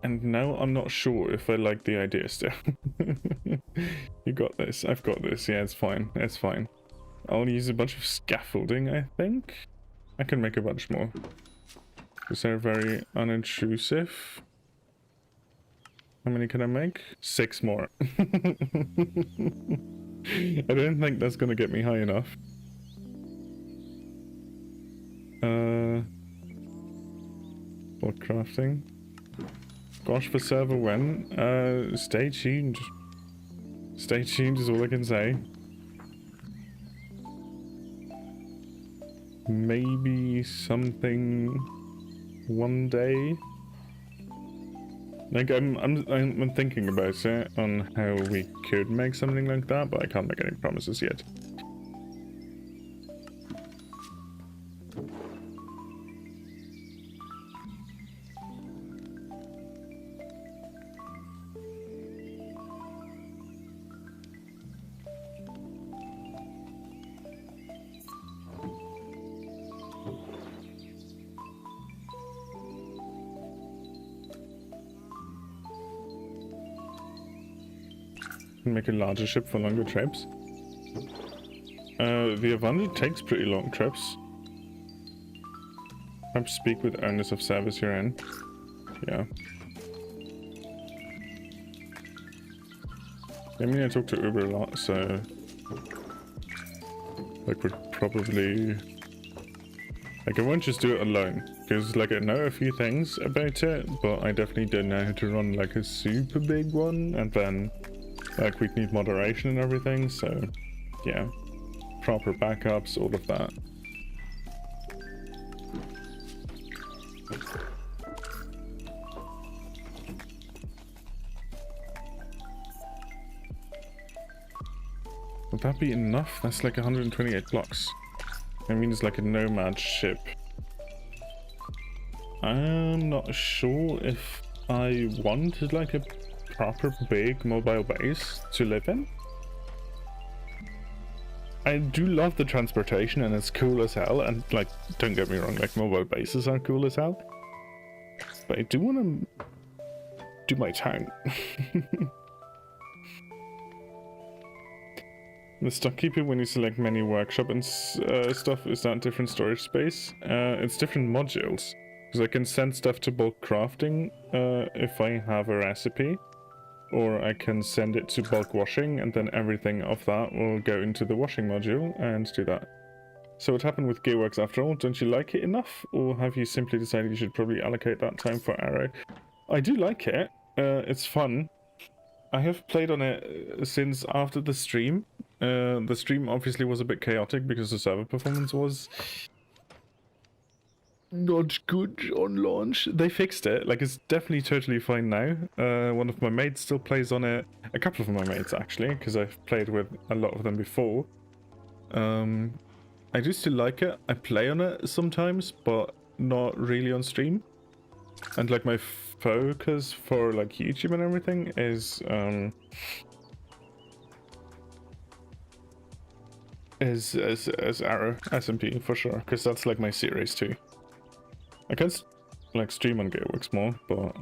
And now I'm not sure if I like the idea still. You got this, I've got this, yeah, it's fine, it's fine. I'll use a bunch of scaffolding, I think. I can make a bunch more. Because they're very unintrusive. How many can I make? 6 more. I don't think that's gonna get me high enough. What crafting? Gosh, for server when? Stay tuned. Stay tuned is all I can say. Maybe something one day. Like I'm thinking about it on how we could make something like that, but I can't make any promises yet. make a larger ship for longer trips. The Avanti takes pretty long trips. Perhaps speak with owners of service you're in. Yeah. I mean, I talk to Uber a lot, so... like, would probably... like, I won't just do it alone. Because, like, I know a few things about it, but I definitely don't know how to run, like, a super big one. And then, like, we'd need moderation and everything, so... yeah. Proper backups, all of that. Would that be enough? That's like 128 blocks. I mean, it's like a nomad ship. I'm not sure if I want like a proper big mobile base to live in. I do love the transportation and it's cool as hell, and like, don't get me wrong, like mobile bases are cool as hell. But I do want to do my town. The stockkeeper, when you select menu workshop and stuff, is that different storage space? It's different modules. Because I can send stuff to bulk crafting if I have a recipe. Or I can send it to bulk washing, and then everything of that will go into the washing module and do that. So what happened with Gearworks after all? Don't you like it enough? Or have you simply decided you should probably allocate that time for Arrow? I do like it. It's fun. I have played on it since after the stream. The stream obviously was a bit chaotic because the server performance was not good on launch. They fixed it. Like, it's definitely totally fine now. One of my mates still plays on it. A couple of my mates, actually, because I've played with a lot of them before. I do still like it. I play on it sometimes, but not really on stream. And, like, my focus for, like, YouTube and everything is AeroSMP for sure, because that's like my series too. I can like stream on Gearworks more, but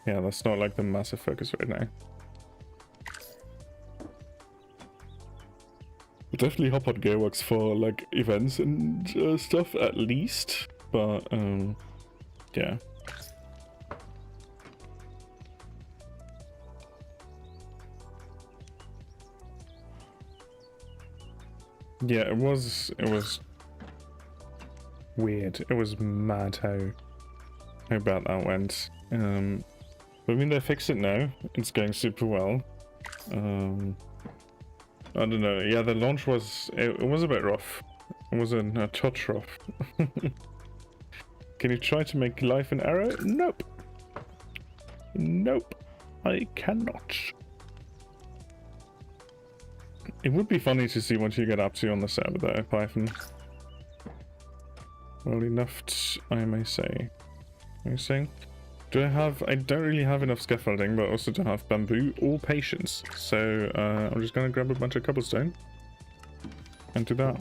yeah, that's not like the massive focus right now. I'll definitely hop on Gearworks for like events and stuff at least, but yeah. Yeah, it was weird. It was mad how bad that went. But I mean, they fixed it now. It's going super well. I don't know. Yeah, the launch was it was a bit rough. It was a touch rough. Can you try to make life an Arrow? Nope. Nope. I cannot. It would be funny to see what you get up to on the server though, Python. Well enough, I may say. What are you saying? I don't really have enough scaffolding, but I also don't have bamboo or patience. So I'm just gonna grab a bunch of cobblestone and do that.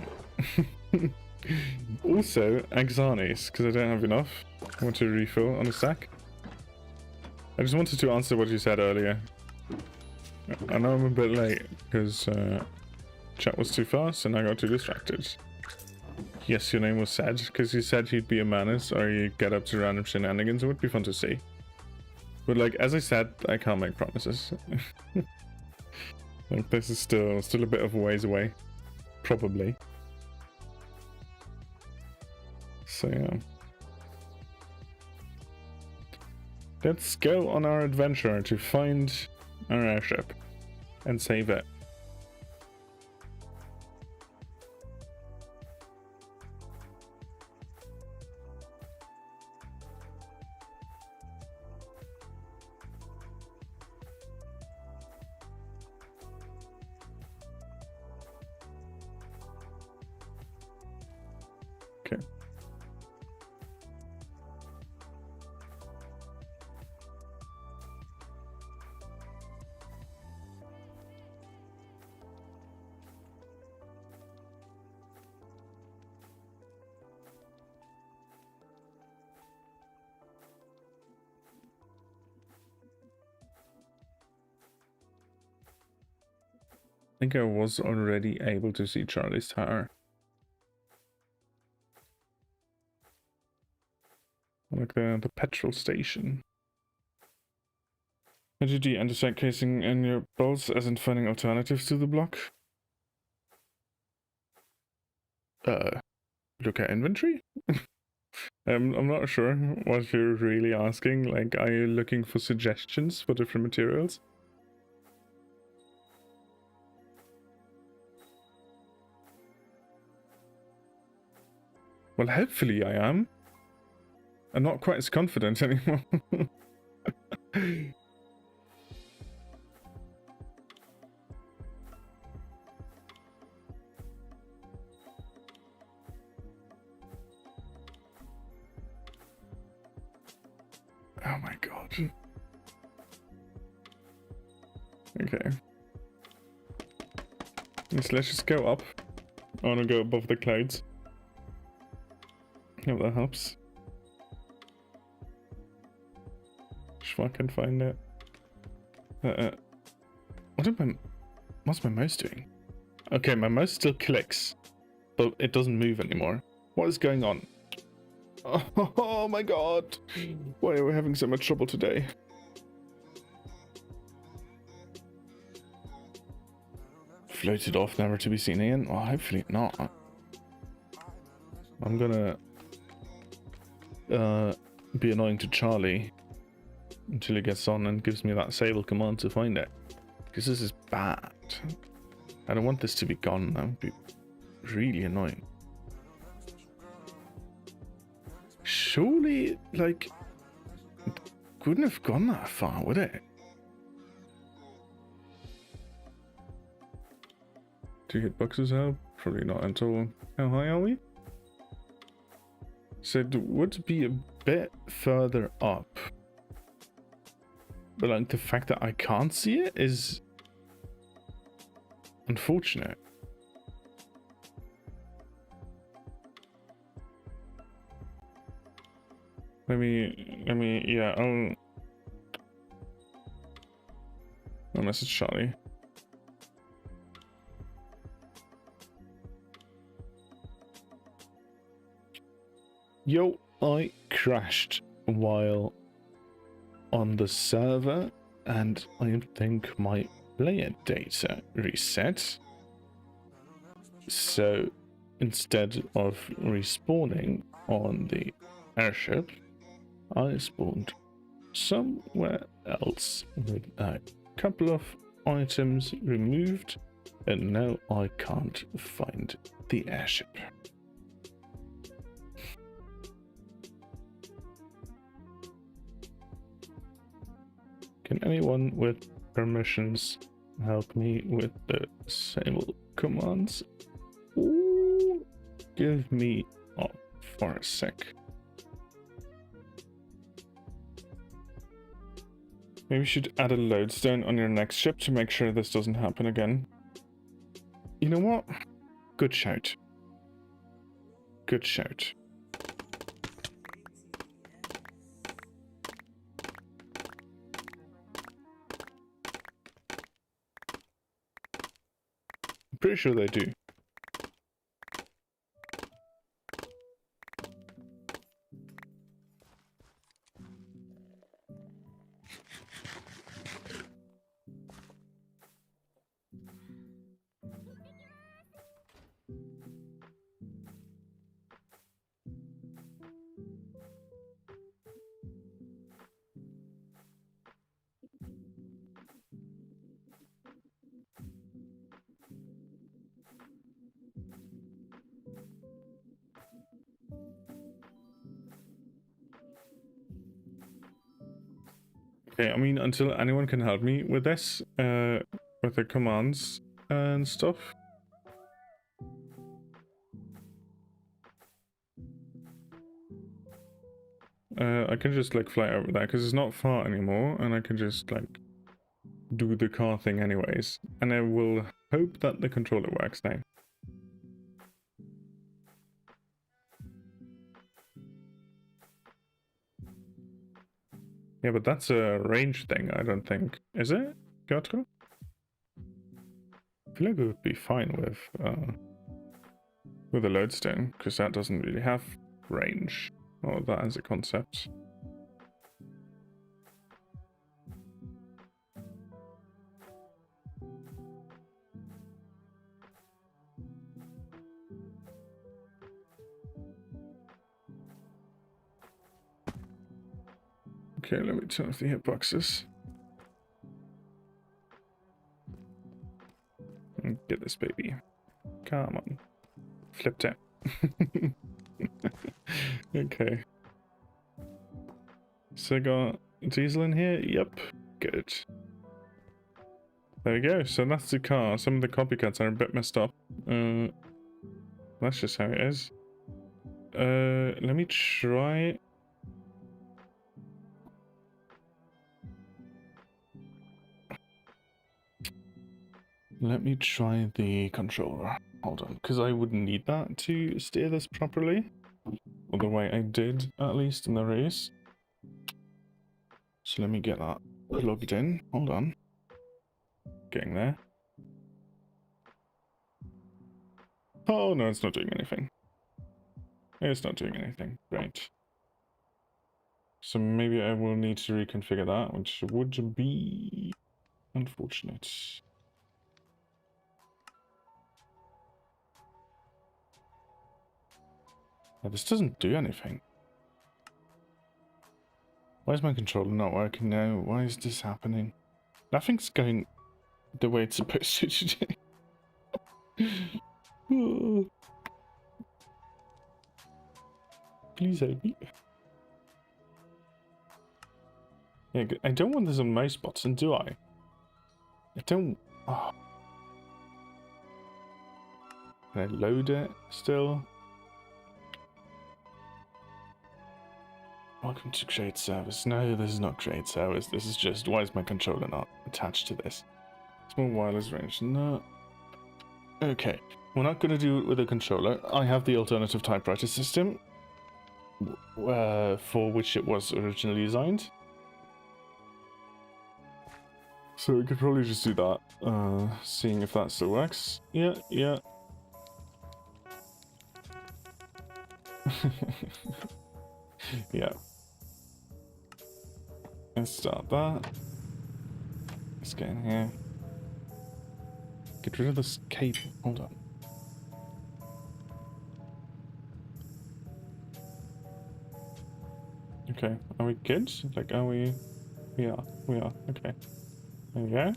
Also, Axanis, because I don't have enough. I want to refill on a stack. I just wanted to answer what you said earlier. I know I'm a bit late because chat was too fast and I got too distracted. Yes, your name was said because you said you'd be a menace or you'd get up to random shenanigans. It would be fun to see. But like, as I said, I can't make promises. Like, this is still a bit of a ways away. Probably. So yeah. Let's go on our adventure to find our airship and save it. Okay. think I was already able to see Charlie's tower. Like the petrol station. Did you anti-tank casing in your bolts as in finding alternatives to the block? Look at inventory? I'm not sure what you're really asking. Like, are you looking for suggestions for different materials? Well, hopefully I am. I'm not quite as confident anymore. Oh my god. Okay. Let's just go up. I want to go above the clouds. Hope that helps. If I can find it. What's my mouse doing? Okay, my mouse still clicks, but it doesn't move anymore. What is going on? Oh my god! Why are we having so much trouble today? Floated off, never to be seen again? Well, hopefully not. I'm gonna be annoying to Charlie until he gets on and gives me that sable command to find it. Because this is bad. I don't want this to be gone. That would be really annoying. Surely, like, it couldn't have gone that far, would it? 2 hitboxes help? Probably not at all. How high are we? So it would be a bit further up. But like the fact that I can't see it is unfortunate. Let me, yeah, I'll message Charlie. Yo, I crashed while on the server and I think my player data reset. So instead of respawning on the airship, I spawned somewhere else with a couple of items removed, and now I can't find the airship. Can anyone with permissions help me with the sable commands? Ooh, give me up for a sec. Maybe you should add a lodestone on your next ship to make sure this doesn't happen again. You know what? Good shout. Good shout. I'm pretty sure they do. Okay, I mean, until anyone can help me with this, with the commands and stuff. I can just like fly over there because it's not far anymore, and I can just like do the car thing anyways. And I will hope that the controller works now. Yeah, but that's a range thing, I don't think. Is it? Gotcha? I feel like it would be fine with a lodestone, because that doesn't really have range, or that as a concept. Okay, let me turn off the hitboxes. And get this baby. Come on. Flipped it. Okay. So I got diesel in here? Yep. Good. There we go. So that's the car. Some of the copycats are a bit messed up. That's just how it is. Let me try... Let me try the controller. Hold on, because I would need that to steer this properly. Or the way I did, at least, in the race. So let me get that plugged in. Hold on. Getting there. Oh, no, it's not doing anything. It's not doing anything. Great. So maybe I will need to reconfigure that, which would be unfortunate. Yeah, this doesn't do anything. Why is my controller not working now? Why is this happening? Nothing's going the way it's supposed to today. Oh. Please help me. Yeah, I don't want this on mouse button, do I? I don't... Oh. Can I load it still? Welcome to create service. No, this is not create service. This is just, why is my controller not attached to this? Small wireless range. No. Okay. We're not going to do it with a controller. I have the alternative typewriter system, for which it was originally designed. So we could probably just do that, seeing if that still works. Yeah, yeah. Yeah. Let's start that. Let's get in here. Get rid of this cable. Hold on. Okay, are we good? Like, are we... We are. Okay. There we go.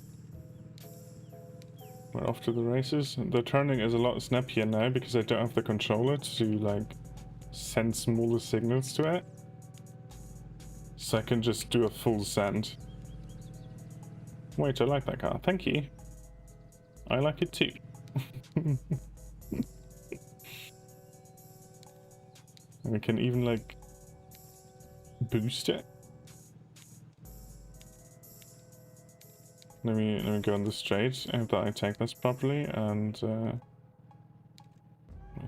We're off to the races. The turning is a lot snappier now because I don't have the controller to, like, send smaller signals to it. So I can just do a full send. Wait, I like that car. Thank you. I like it too. And we can even, like, boost it. Let me go on the straight. I hope that I take this properly and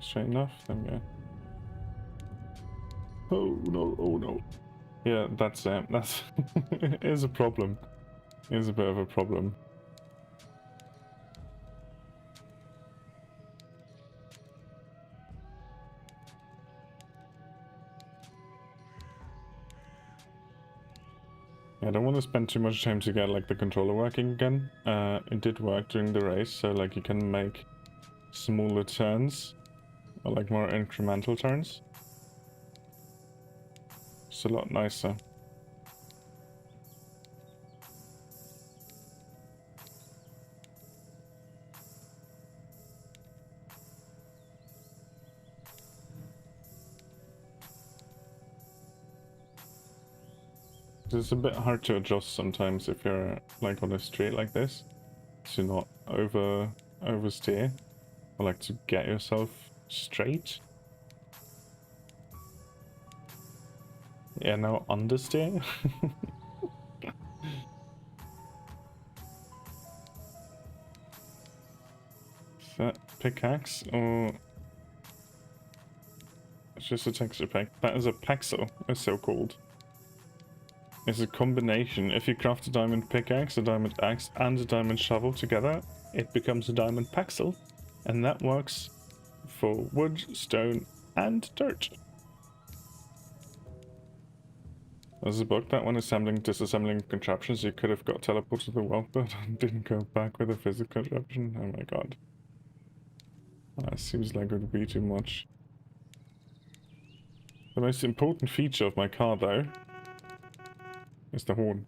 straight enough. There we go. Oh no! Oh no! Yeah, that's it. That's it is a problem. It is a bit of a problem. I don't want to spend too much time to get like the controller working again. It did work during the race, so like you can make smaller turns or like more incremental turns. It's a lot nicer. It's a bit hard to adjust sometimes if you're like on a street like this, to not oversteer, or like to get yourself straight. Yeah, now understeer. Is that pickaxe or it's just a texture pack? That is a pexel, it's so called. It's a combination. If you craft a diamond pickaxe, a diamond axe, and a diamond shovel together, it becomes a diamond pixel, and that works for wood, stone, and dirt. There's a bug that when assembling, disassembling contraptions, you could have got teleported to the world, but didn't go back with a physical contraption. Oh my god. That seems like it would be too much. The most important feature of my car, though, is the horn.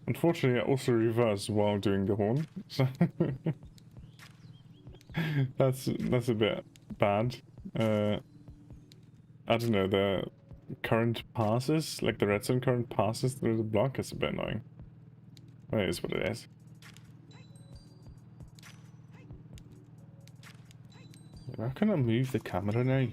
Unfortunately, I also reverse while doing the horn, so that's a bit bad. I don't know, the current passes, like the redstone current passes through the block is a bit annoying. But it is what it is. How can I move the camera now?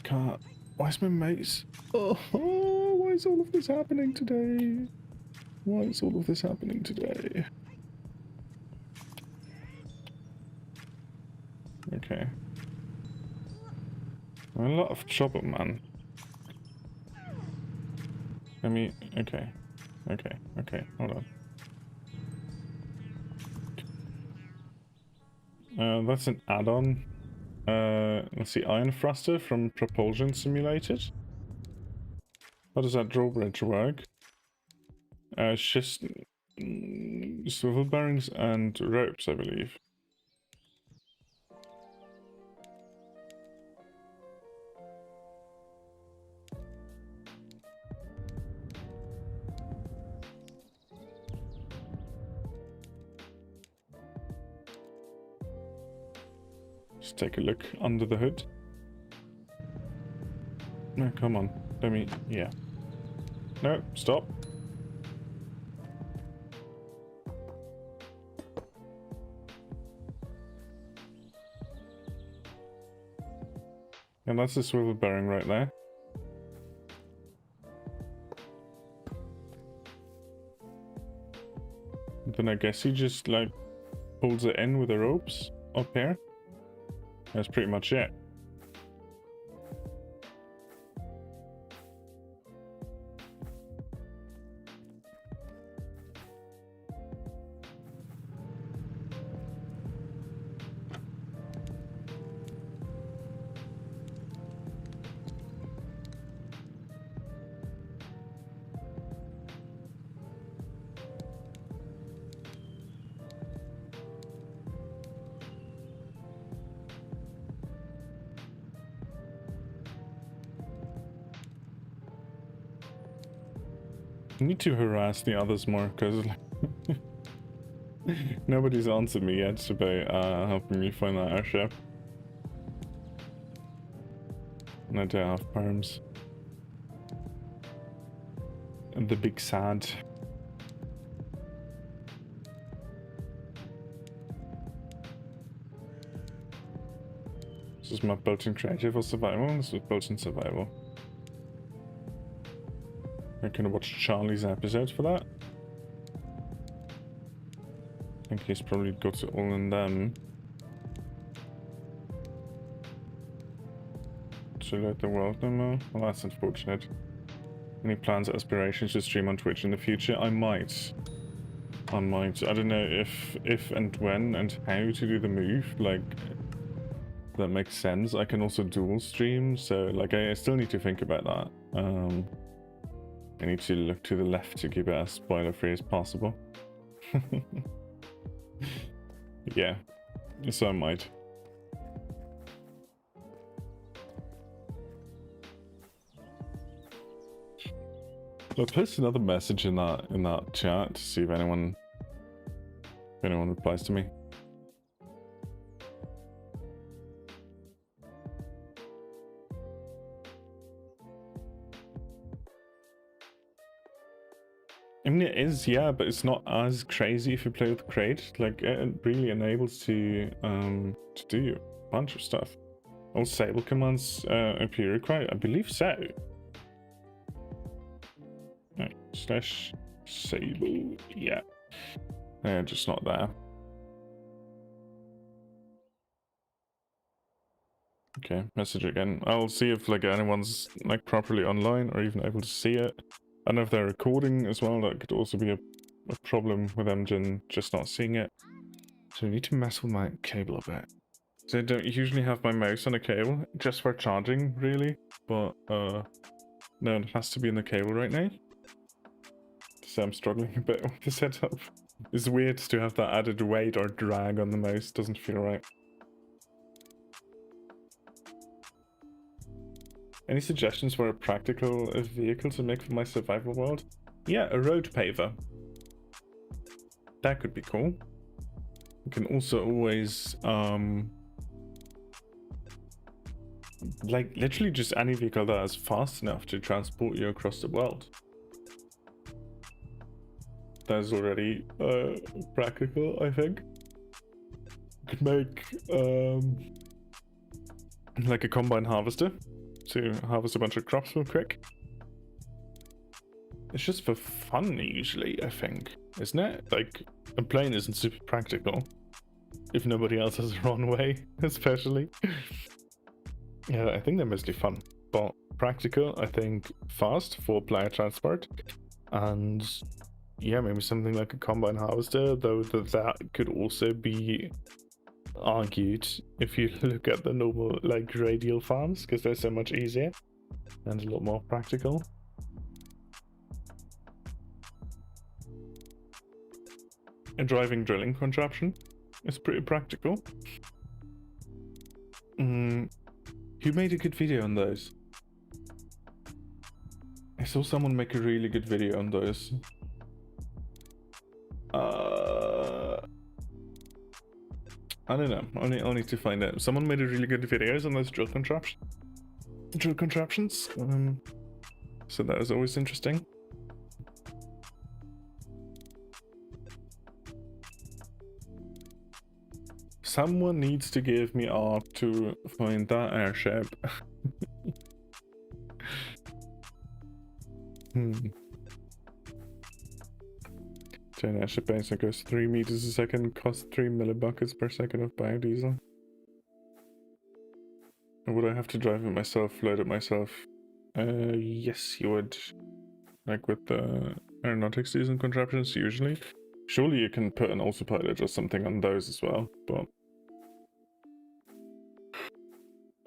Can't. Why is my mouse? Oh, why is all of this happening today? Why is all of this happening today? Okay. I'm in a lot of trouble, man. I mean, okay. Okay, hold on. That's an add-on. Let's see, Iron Thruster from Propulsion Simulated. How does that drawbridge work? Schist... swivel bearings and ropes, I believe. Just take a look under the hood. No, come on. Let me... yeah. No, stop. And that's the swivel bearing right there. Then I guess he just, like, pulls it in with the ropes up here. That's pretty much it. I need to harass the others more, because nobody's answered me yet about helping me find that airship. And I don't have perms. And the big sad. This is my built-in creative or survival. This is built-in survival. I can watch Charlie's episode for that. I think he's probably got it all in them. To let the world know more? Well, that's unfortunate. Any plans or aspirations to stream on Twitch in the future? I might. I don't know if and when and how to do the move. Like, that makes sense. I can also dual stream, so like I still need to think about that. I need to look to the left to keep it as spoiler-free as possible. Yeah, so I might. I'll post another message in that chat to see if anyone replies to me. I mean, it is, yeah, but it's not as crazy if you play with Crate. Like, it really enables to do a bunch of stuff. All Sable commands appear required? I believe so. Right, slash Sable, yeah. They're just not there. Okay, message again. I'll see if like anyone's like properly online or even able to see it. And if they're recording as well, that could also be a problem with them just not seeing it. So I need to mess with my cable a bit. So I don't usually have my mouse on a cable, just for charging, really. But, no, it has to be in the cable right now. So I'm struggling a bit with the setup. It's weird to have that added weight or drag on the mouse, doesn't feel right. Any suggestions for a practical vehicle to make for my survival world? Yeah, a road paver. That could be cool. You can also always, like, literally just any vehicle that is fast enough to transport you across the world. That is already practical, I think. You could make, like a combine harvester to harvest a bunch of crops real quick. It's just for fun, usually, I think, isn't it? Like, a plane isn't super practical. If nobody else has a runway, especially. Yeah, I think they're mostly fun. But practical, I think fast for player transport. And yeah, maybe something like a combine harvester, though that could also be argued if you look at the normal, like, radial farms, because they're so much easier and a lot more practical. A driving drilling contraption is pretty practical. Who made a good video on those? I saw someone make a really good video on those. I don't know. I'll need to find out. Someone made a really good videos on those drill contraptions. So that is always interesting. Someone needs to give me art to find that airship. Giant airship base that goes 3 meters a second, costs 3 millibuckets per second of biodiesel. And would I have to drive it myself, load it myself? Yes, you would. Like with the aeronautics diesel contraptions, usually. Surely you can put an autopilot or something on those as well, but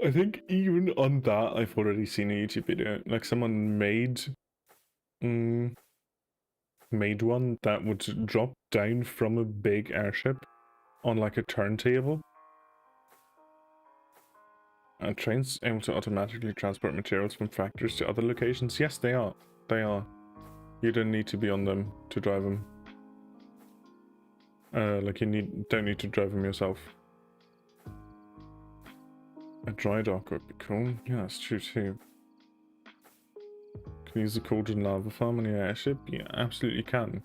I think even on that, I've already seen a YouTube video. Like someone made one that would drop down from a big airship on like a turntable. And trains able to automatically transport materials from factories to other locations? Yes, they are. They are. You don't need to be on them to drive them. Like you don't need to drive them yourself. A dry dock would be cool. Yeah, that's true too. Can you use the cauldron lava farm on your airship? Yeah, absolutely can.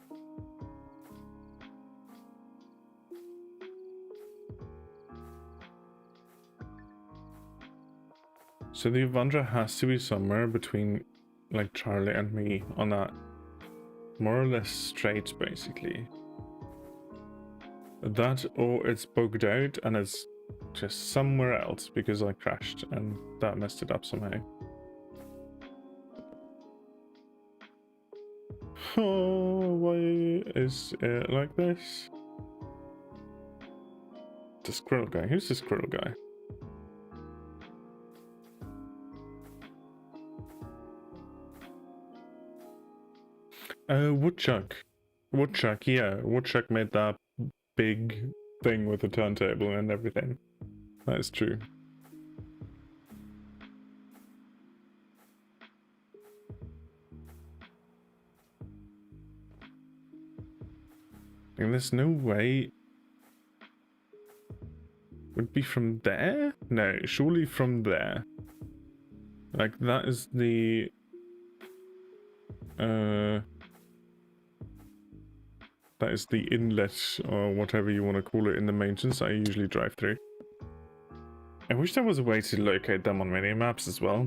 So the Avandra has to be somewhere between like Charlie and me on that more or less straight, basically. That or it's bugged out and it's just somewhere else because I crashed and that messed it up somehow. Oh, why is it like this? The squirrel guy. Who's the squirrel guy? Woodchuck. Woodchuck, yeah. Woodchuck made that big thing with the turntable and everything. That is true. And there's no way... Would it be from there? No, surely from there. Like, that is the... That is the inlet, or whatever you want to call it, in the mountains I usually drive through. I wish there was a way to locate them on mini maps as well.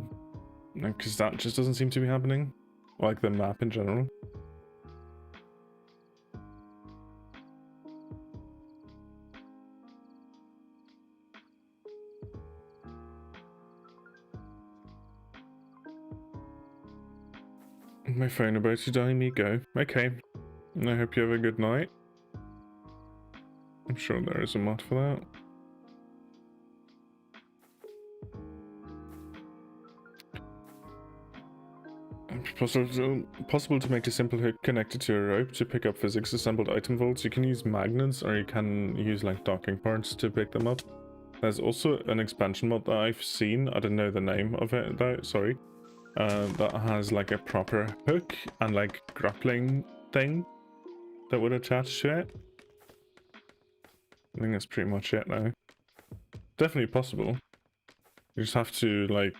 Because that just doesn't seem to be happening. Like the map in general. My phone about to die, me go. Okay. I hope you have a good night. I'm sure there is a mod for that. Possible to make a simple hook connected to a rope to pick up physics assembled item vaults. You can use magnets or you can use like docking parts to pick them up. There's also an expansion mod that I've seen, I don't know the name of it though, sorry, that has like a proper hook and like grappling thing that would attach to it. I think that's pretty much it now. Definitely possible. You just have to like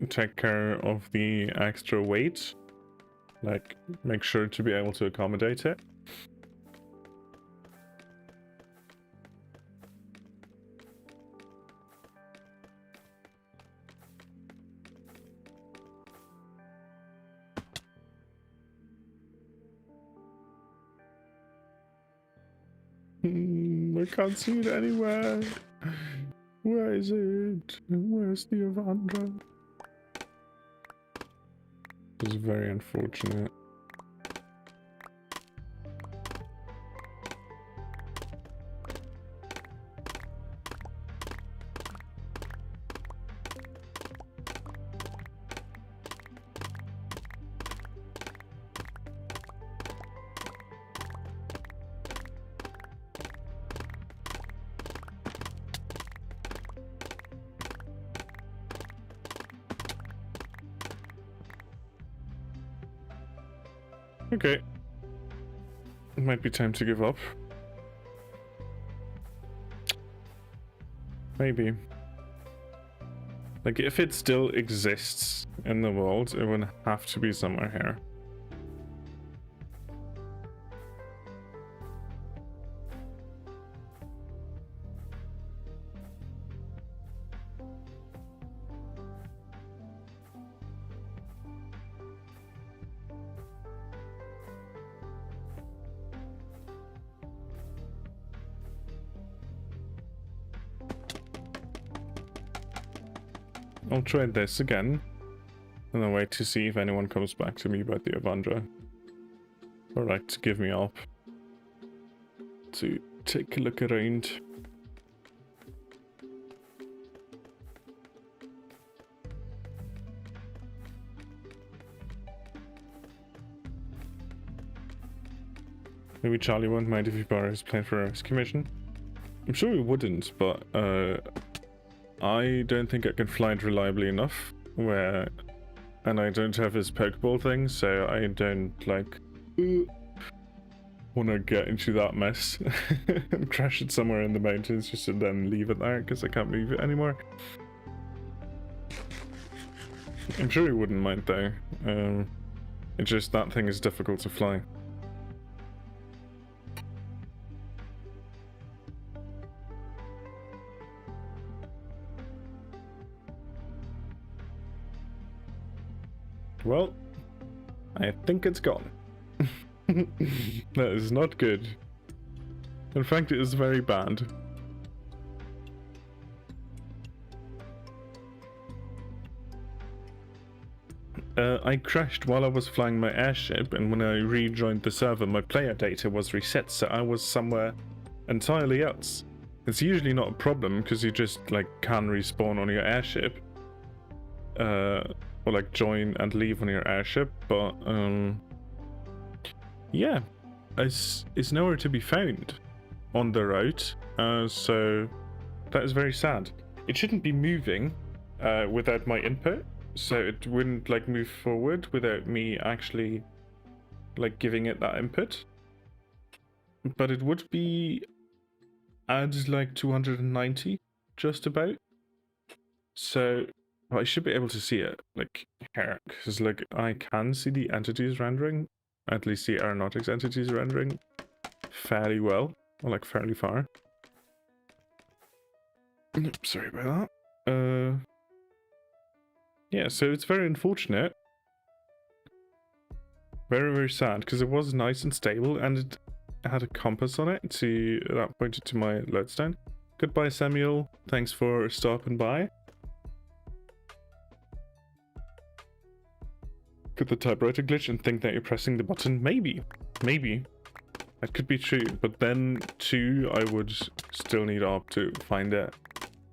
take care of the extra weight, like make sure to be able to accommodate it. I can't see it anywhere. Where is it? Where's the Avandra? This is very unfortunate. Okay. It might be time to give up. Maybe. Like, if it still exists in the world, it would have to be somewhere here. I'll try this again, and then wait to see if anyone comes back to me about the Avandra. Or like to give me up. To take a look around. Maybe Charlie won't mind if he borrows plane for a rescue mission. I'm sure he wouldn't, but I don't think I can fly it reliably enough, and I don't have his Pokeball thing, so I don't, like, want to get into that mess and crash it somewhere in the mountains just to then leave it there, because I can't move it anymore. I'm sure he wouldn't mind, though. It's just that thing is difficult to fly. Well, I think it's gone. That is not good. In fact, it is very bad. I crashed while I was flying my airship, and when I rejoined the server, my player data was reset, so I was somewhere entirely else. It's usually not a problem, because you just, like, can respawn on your airship. Or like join and leave on your airship, but yeah, it's nowhere to be found on the route, so that is very sad. It shouldn't be moving without my input, so it wouldn't like move forward without me actually like giving it that input, but it would be at like 290 just about, so I should be able to see it, like, here, because, like, I can see the entities rendering, at least the aeronautics entities rendering, fairly well, or, like, fairly far. Sorry about that. Yeah, so it's very unfortunate. Very, very sad, because it was nice and stable, and it had a compass on it that pointed to my lodestone. Goodbye, Samuel. Thanks for stopping by. with the typewriter glitch and think that you're pressing the button. Maybe. Maybe. That could be true. But then, too, I would still need ARP to find it.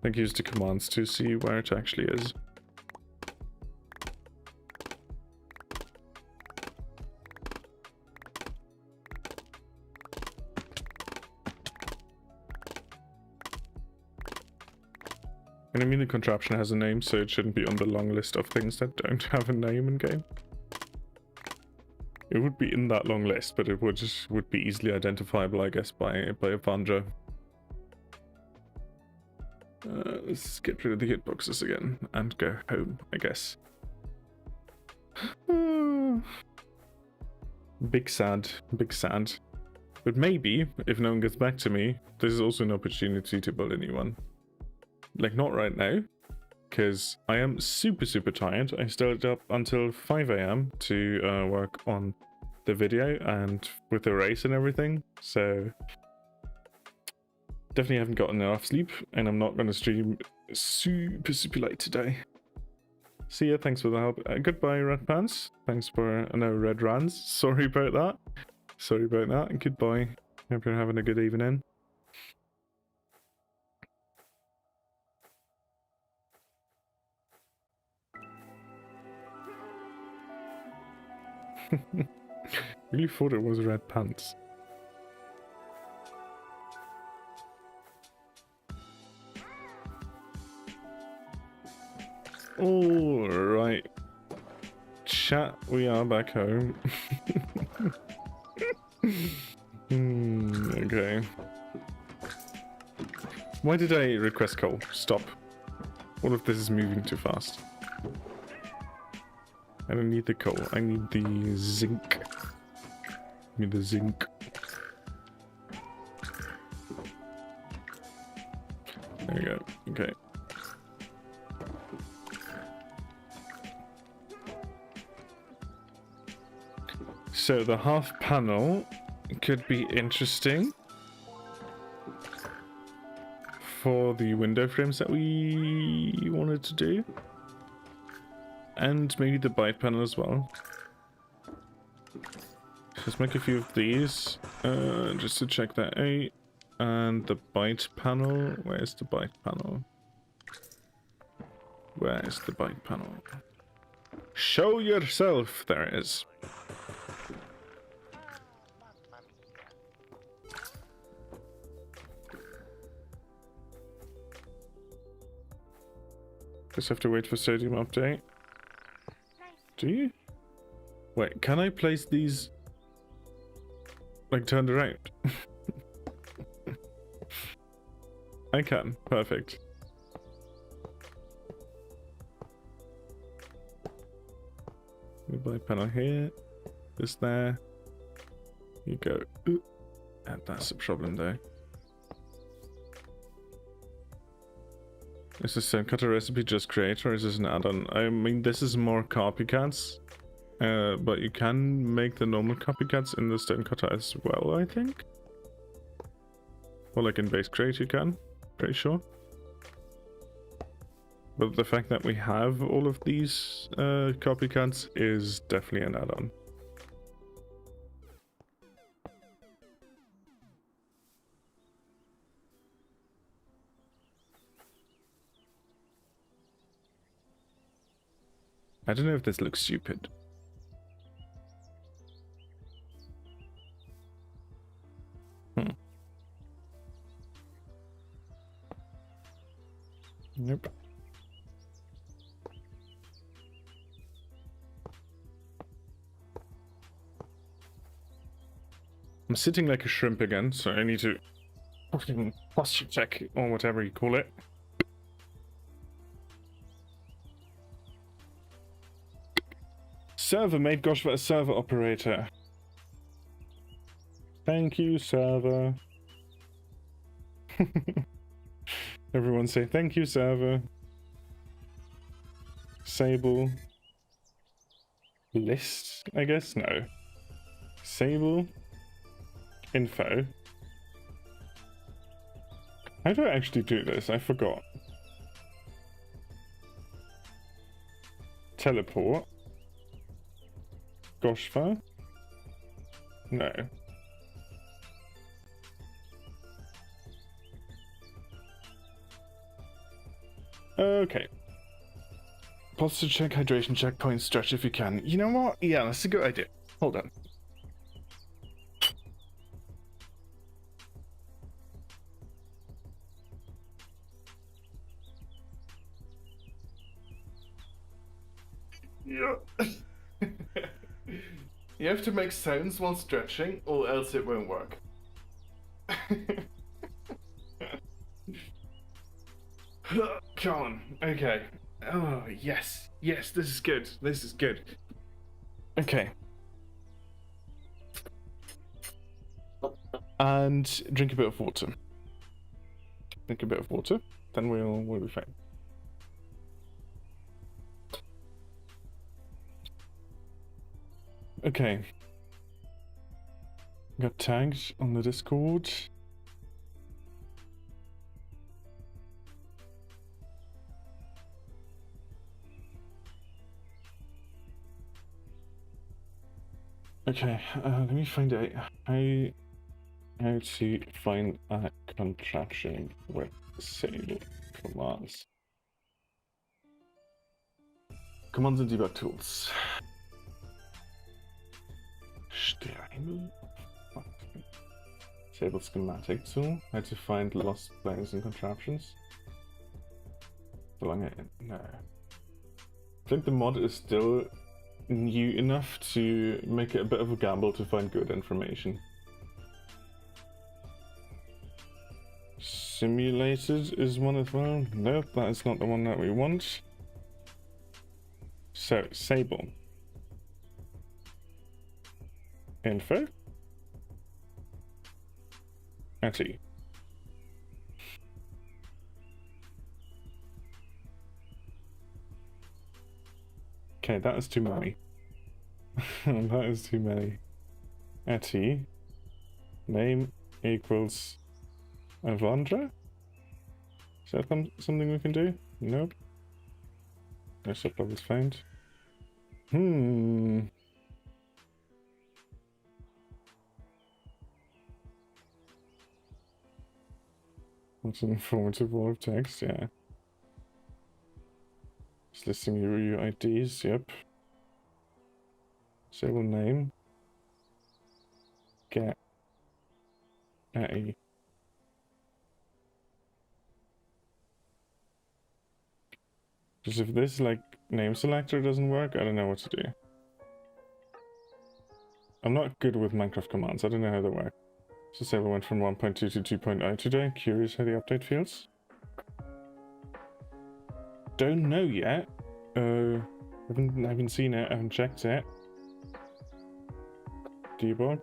Like, use the commands to see where it actually is. And I mean, the contraption has a name, so it shouldn't be on the long list of things that don't have a name in game. It would be in that long list, but it would be easily identifiable, I guess, by Evandro. Let's get rid of the hitboxes again and go home, I guess. Big sad, big sad. But maybe, if no one gets back to me, this is also an opportunity to build a new one. Like, not right now, because I am super tired. I stayed up until 5 AM to work on the video and with the race and everything, so definitely haven't gotten enough sleep, and I'm not going to stream super late today. See ya, thanks for the help. Goodbye, Red Pants. Thanks for, no, Red Rans. Sorry about that. Sorry about that, and goodbye. Hope you're having a good evening. Really thought it was Red Pants. Alright. Chat, we are back home. Okay. Why did I request coal? Stop. All of this is moving too fast. I don't need the coal, I need the zinc. I need the zinc. There we go, okay. So the half panel could be interesting for the window frames that we wanted to do. And maybe the bite panel as well. Let's make a few of these, just to check that out. And the bite panel, where's the bite panel? Where is the bite panel? Show yourself, there it is. Just have to wait for sodium update. Do you? Wait, can I place these like turned around? I can, perfect. Goodbye panel here, this there. You go. Ooh. And that's the problem though. Is this Stonecutter recipe just create, or is this an add-on? I mean, this is more copycats, but you can make the normal copycats in the Stonecutter as well, I think. Or like in base create you can, pretty sure. But the fact that we have all of these copycats is definitely an add-on. I don't know if this looks stupid. Nope. I'm sitting like a shrimp again, so I need to fucking posture check or whatever you call it. Server made Goshva a server operator. Thank you, server. Everyone say thank you, server. Sable. List, I guess? No. Sable. Info. How do I actually do this? I forgot. Teleport. Goshva? No. Okay. Posture check, hydration checkpoint, stretch if you can. You know what? Yeah, that's a good idea. Hold on. Yeah. You have to make sounds while stretching, or else it won't work. Come on. Okay. Oh, yes. Yes, this is good. This is good. Okay. And drink a bit of water. Drink a bit of water, then we'll be fine. Okay. Got tagged on the Discord. Okay, let me find out how to find a contraption with save commands. Commands and debug tools. Stein. Disable schematic tool. How to find lost planes and contraptions. No. I think the mod is still new enough to make it a bit of a gamble to find good information. Simulated is one as well. Nope, that is not the one that we want. So, Sable. Info. Atty. Okay, that is too many. That is too many. Atty. Name equals Avandra? Is that something we can do? Nope. No sublevels found. What's an informative wall of text? Yeah. Just listing your IDs, yep. Sable name. Get Atty. Because if this like name selector doesn't work, I don't know what to do. I'm not good with Minecraft commands, I don't know how they work. So Sable went from 1.2 to 2.0 today. Curious how the update feels. Don't know yet. Haven't seen it, haven't checked it. Debug.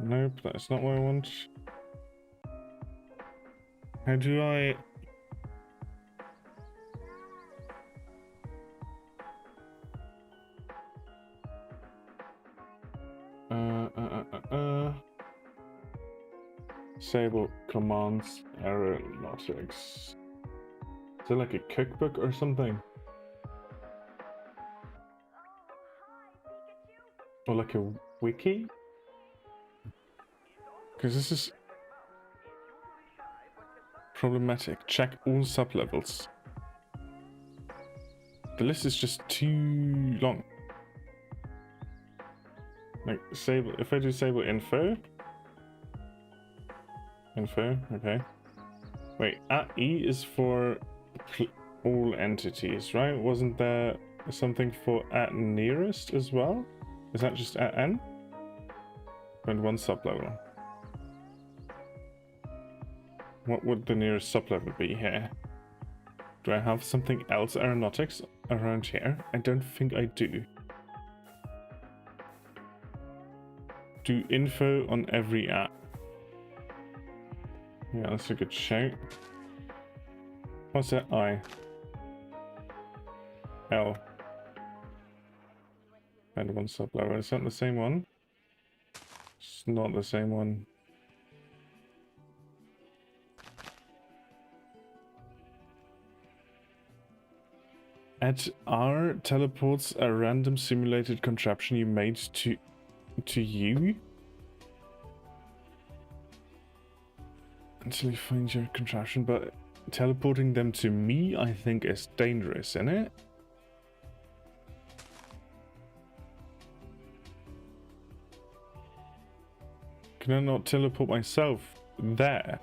Nope, that's not what I want. How do I... Sable commands aeronautics. Is it like a cookbook or something? Or like a wiki? Because this is problematic. Check all sublevels. The list is just too long. Like Sable, if I do Sable info, okay. Wait, @e is for all entities, right? Wasn't there something for @nearest as well? Is that just @n? And one sublevel. What would the nearest sublevel be here? Do I have something else aeronautics around here? I don't think I do. Do info on every app. Yeah, that's a good shout. What's that? I. L. And one sublevel. Is that the same one? It's not the same one. At R teleports a random simulated contraption you made to you until you find your contraption, but teleporting them to me I think is dangerous, isn't it? Can I not teleport myself there?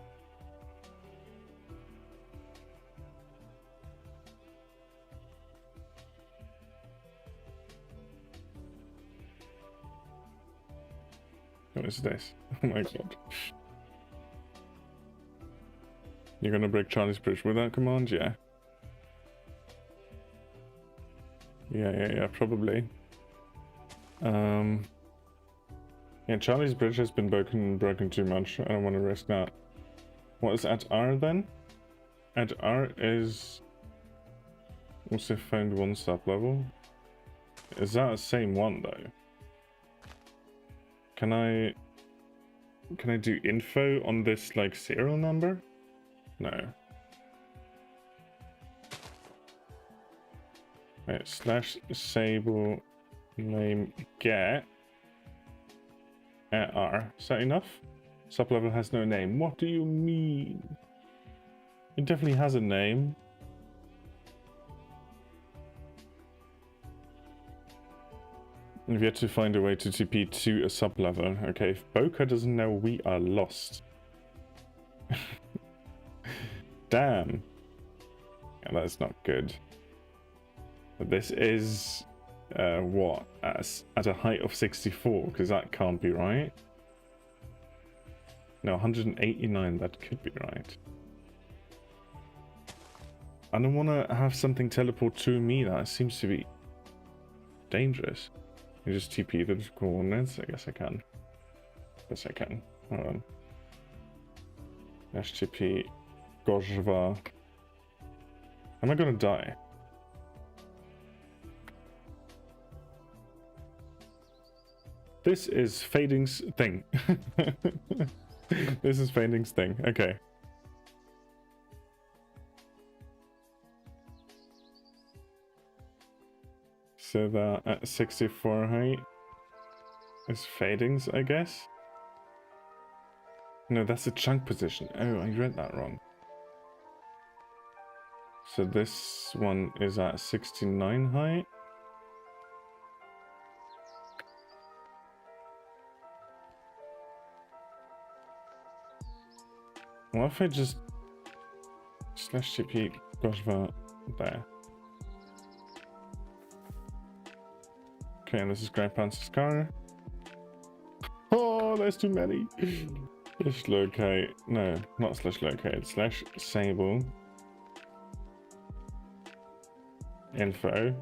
What is this? Oh my god. You're gonna break Charlie's bridge with that command? Yeah. Yeah, probably. Yeah, Charlie's bridge has been broken too much. I don't want to risk that. What is at R then? At R is also found one sub level. Is that the same one though? Can I do info on this like serial number? No. Right, slash sable name get at R. Is that enough? Sublevel has no name. What do you mean? It definitely has a name. We've yet to find a way to TP to a sublevel. Okay, if Boca doesn't know, we are lost. Damn. Yeah, that's not good. But this is, what? At a height of 64, because that can't be right. No, 189, that could be right. I don't want to have something teleport to me. That seems to be dangerous. You just TP the coordinates? I guess I can. Yes, I can. Hold on. HTTP Gojva. Am I gonna die? This is Fading's thing. This is Fading's thing. Okay. So that at 64 height is Fading's, I guess. No, that's a chunk position. Oh, I read that wrong. So this one is at 69 height. What if I just slash TP Gojva there? Okay, and this is Grandpants' car. Oh, there's too many. Slash locate. No, not slash locate. Slash sable. Info.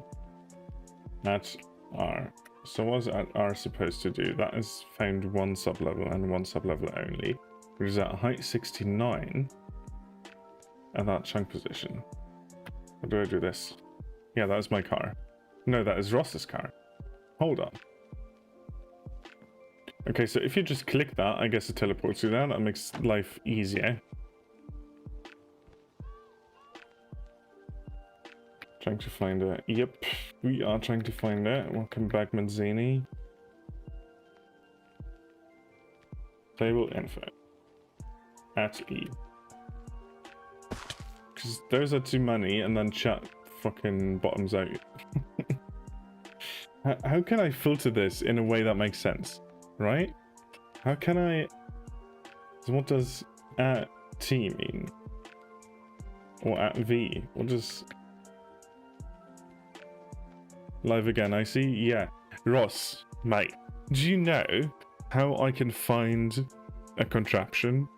At R. So what's at R supposed to do? That is found one sublevel and one sublevel only. Which is at height 69. At that chunk position. How do I do this? Yeah, that is my car. No, that is Ross's car. Hold on. Okay, so if you just click that, I guess it teleports you there. That makes life easier. Trying to find it. Yep, we are trying to find it. Welcome back, Mazzini. Table info. At E. Because those are too many, and then chat fucking bottoms out. How can I filter this in a way that makes sense? Right? How can I... So what does at T mean? Or at V? What does... Live again, I see? Yeah. Ross, mate, do you know how I can find a contraption?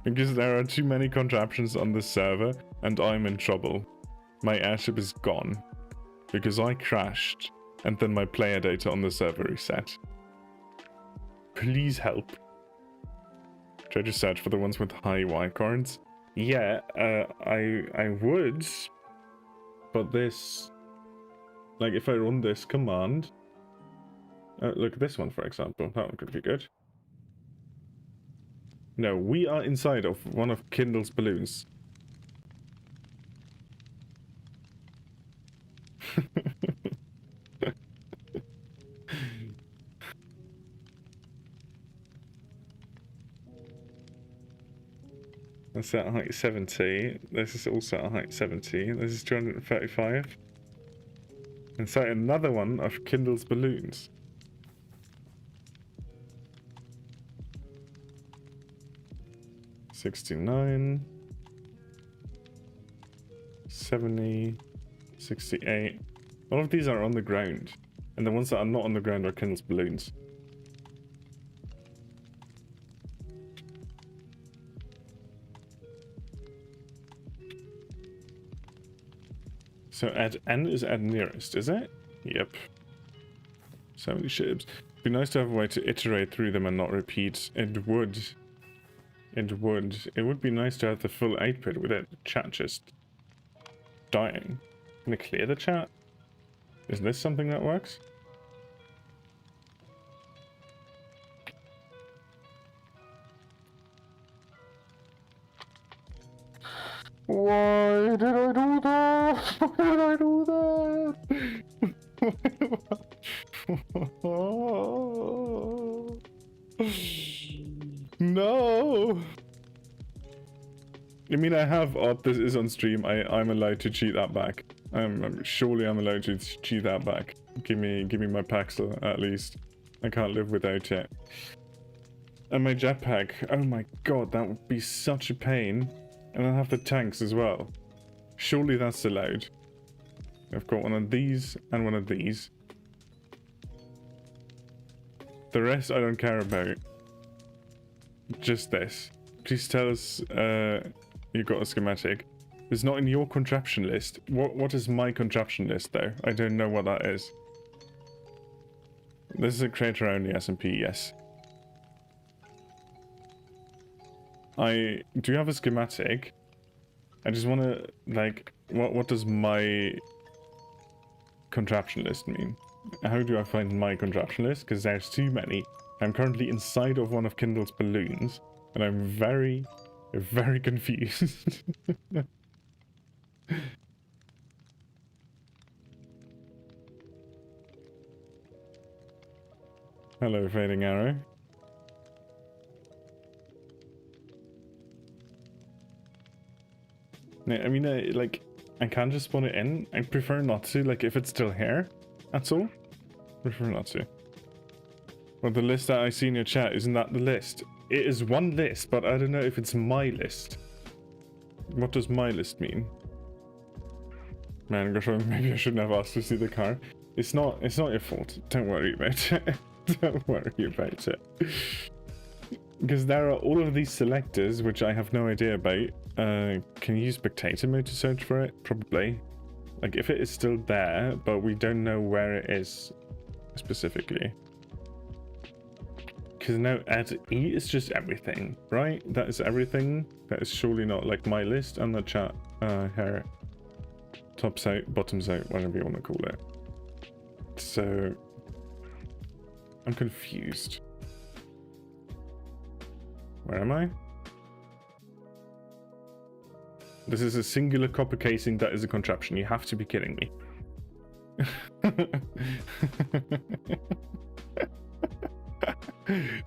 Because there are too many contraptions on this server, and I'm in trouble. My airship is gone. Because I crashed, and then my player data on the server reset. Please help. Try to search for the ones with high wildcards. Yeah, I would, but this, like if I run this command, look at this one for example, that one could be good. No, we are inside of one of Kindle's balloons. That's at height 70. This is also at height 70. This is 235. And so another one of Kindle's balloons. $69, 70, 68. All of these are on the ground, and the ones that are not on the ground are Kindle's balloons. So add N is add nearest, is it? Yep. So many ships. It'd be nice to have a way to iterate through them and not repeat. It would. It would. It would be nice to have the full output without the chat just dying. Can I clear the chat? Is this something that works? Why did I do that? Why did I do that? No! I mean, I have odd this is on stream. I'm allowed to cheat that back. Surely I'm allowed to cheat that back. Give me my Paxel at least. I can't live without it. And my jetpack. Oh my god, that would be such a pain. And I have the tanks as well. Surely that's allowed. I've got one of these and one of these. The rest I don't care about. Just this. Please tell us you got a schematic. It's not in your contraption list. What is my contraption list though? I don't know what that is. This is a creator only SMP, yes. I do have a schematic. I just want to, like, what does my contraption list mean? How do I find my contraption list? Because there's too many. I'm currently inside of one of Kindle's balloons, and I'm very, very confused. Hello, Fading Arrow. I mean, like, I can just spawn it in. I prefer not to, like, if it's still here, that's all. Prefer not to. Well, the list that I see in your chat, isn't that the list? It is one list, but I don't know if it's my list. What does my list mean? Man, gosh, maybe I shouldn't have asked to see the car. It's not your fault. Don't worry about it. Don't worry about it. Because there are all of these selectors, which I have no idea about. Can you use spectator mode to search for it? Probably. Like, if it is still there, but we don't know where it is specifically. Because now add E is just everything, right? That is everything. That is surely not like my list and the chat here. Tops out, bottoms out, whatever you want to call it. So I'm confused. Where am I? This is a singular copper casing that is a contraption. You have to be kidding me.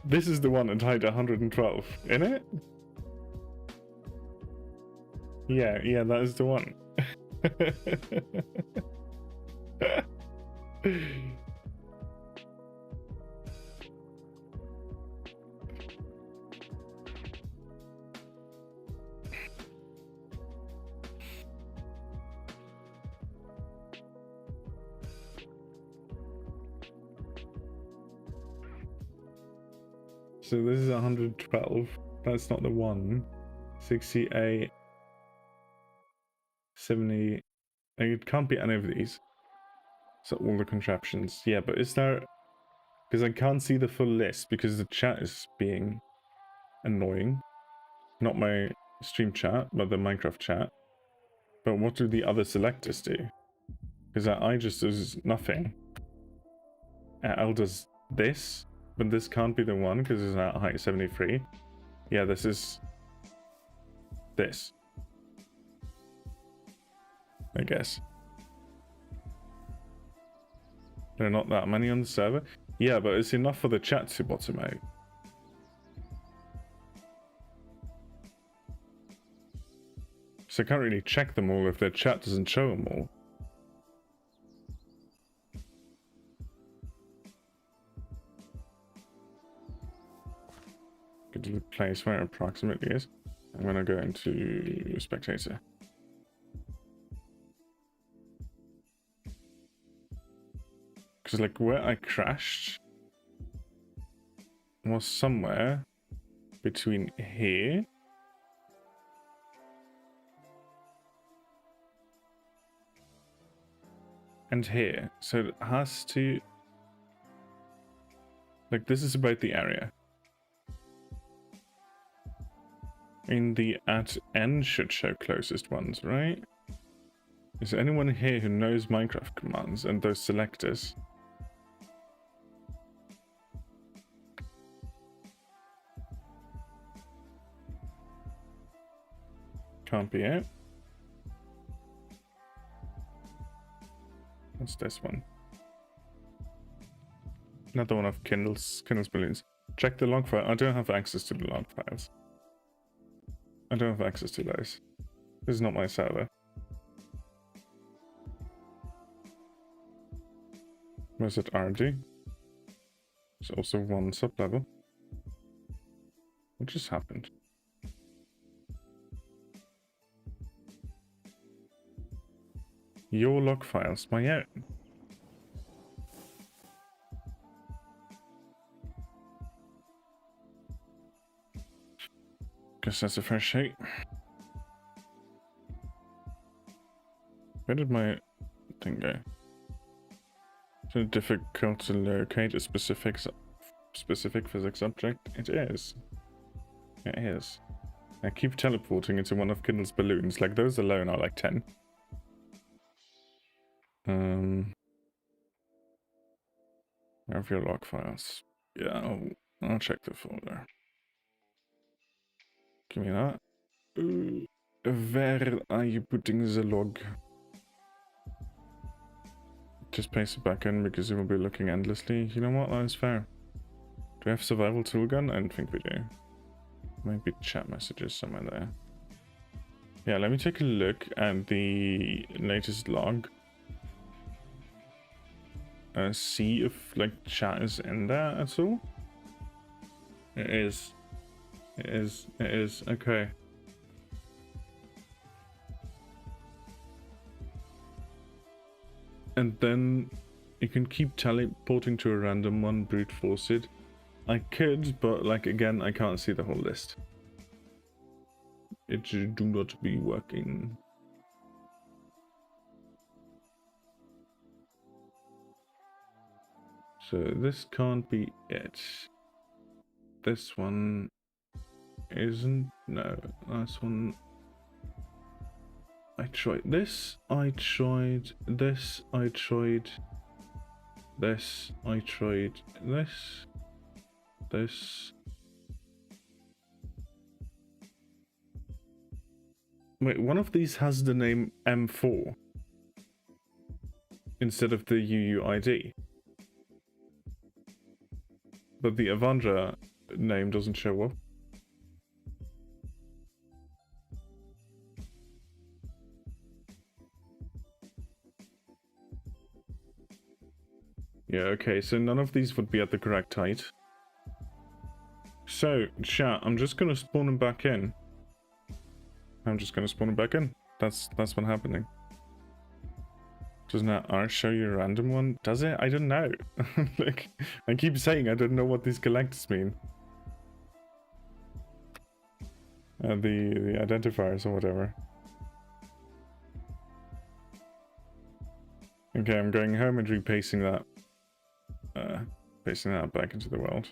This is the one at height 112, isn't it? Yeah, that is the one. So this is 112. That's not the one. 68, 70. It can't be any of these. So all the contraptions. Yeah, but is there... Because I can't see the full list because the chat is being annoying. Not my stream chat, but the Minecraft chat. But what do the other selectors do? Because I just does nothing. L does this, but this can't be the one because it's at height 73. Yeah, this is this. I guess. There are not that many on the server. Yeah, but it's enough for the chat to bottom out. So I can't really check them all if their chat doesn't show them all. Go to the place where it approximately is. I'm gonna go into spectator. Because like where I crashed was somewhere between here and here. So it has to... Like this is about the area. In the at end should show closest ones, right? Is there anyone here who knows Minecraft commands and those selectors? Can't be it. What's this one? Another one of Kindle's balloons. Check the log file. I don't have access to the log files. I don't have access to those. This is not my server. Where's it RD? There's also one sub-level. What just happened? Your log files, my own. Guess that's a fresh sheet. Where did my thing go? Is it difficult to locate a specific physics object? It is. It is. I keep teleporting into one of Kindle's balloons. Like those alone are like 10. I have your log files. Yeah, I'll check the folder. Give me that. Where are you putting the log? Just paste it back in because it will be looking endlessly. You know what? That is fair. Do we have survival tool gun? I don't think we do. Maybe chat messages somewhere there. Yeah, let me take a look at the latest log. See if like chat is in there at all. It is. It is. It is. Okay. And then you can keep teleporting to a random one, brute force it. I could, but like again, I can't see the whole list. It should do not be working. So this can't be it. This one isn't. No, last one. I tried this. I tried this. I tried this. I tried this. This. Wait, one of these has the name M4 instead of the UUID. But the Avandra name doesn't show up. Yeah, okay, so none of these would be at the correct height. So, chat, I'm just gonna spawn them back in. I'm just gonna spawn them back in. That's what's happening. Doesn't that R show you a random one? Does it? I don't know. Like, I keep saying I don't know what these collectors mean. The identifiers or whatever. Okay, I'm going home and repasting that. Pasting that back into the world.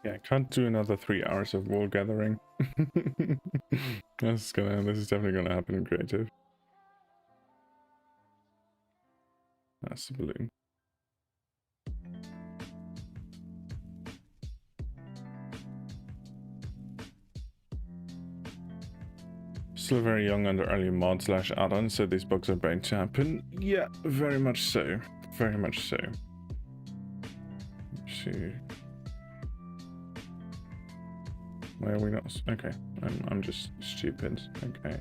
Yeah, I can't do another 3 hours of wool gathering. This is definitely gonna happen in creative. That's the balloon. Still very young under early mod / add-on, so these bugs are bound to happen. Yeah, very much so. Very much so. Let's see. Why are we not? Okay, I'm just stupid. Okay.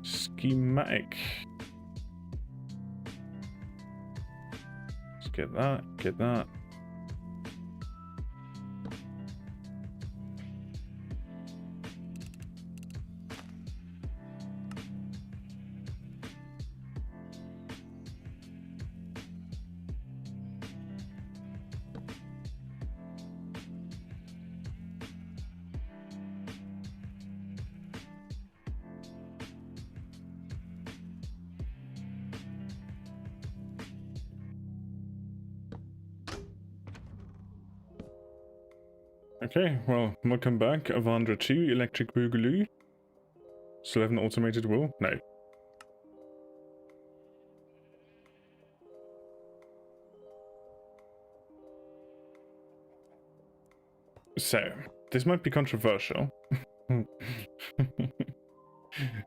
Schematic. Let's get that, get that. Okay, well, welcome back. Avandra 2, Electric Boogaloo. Still have an automated wool? No. So, this might be controversial.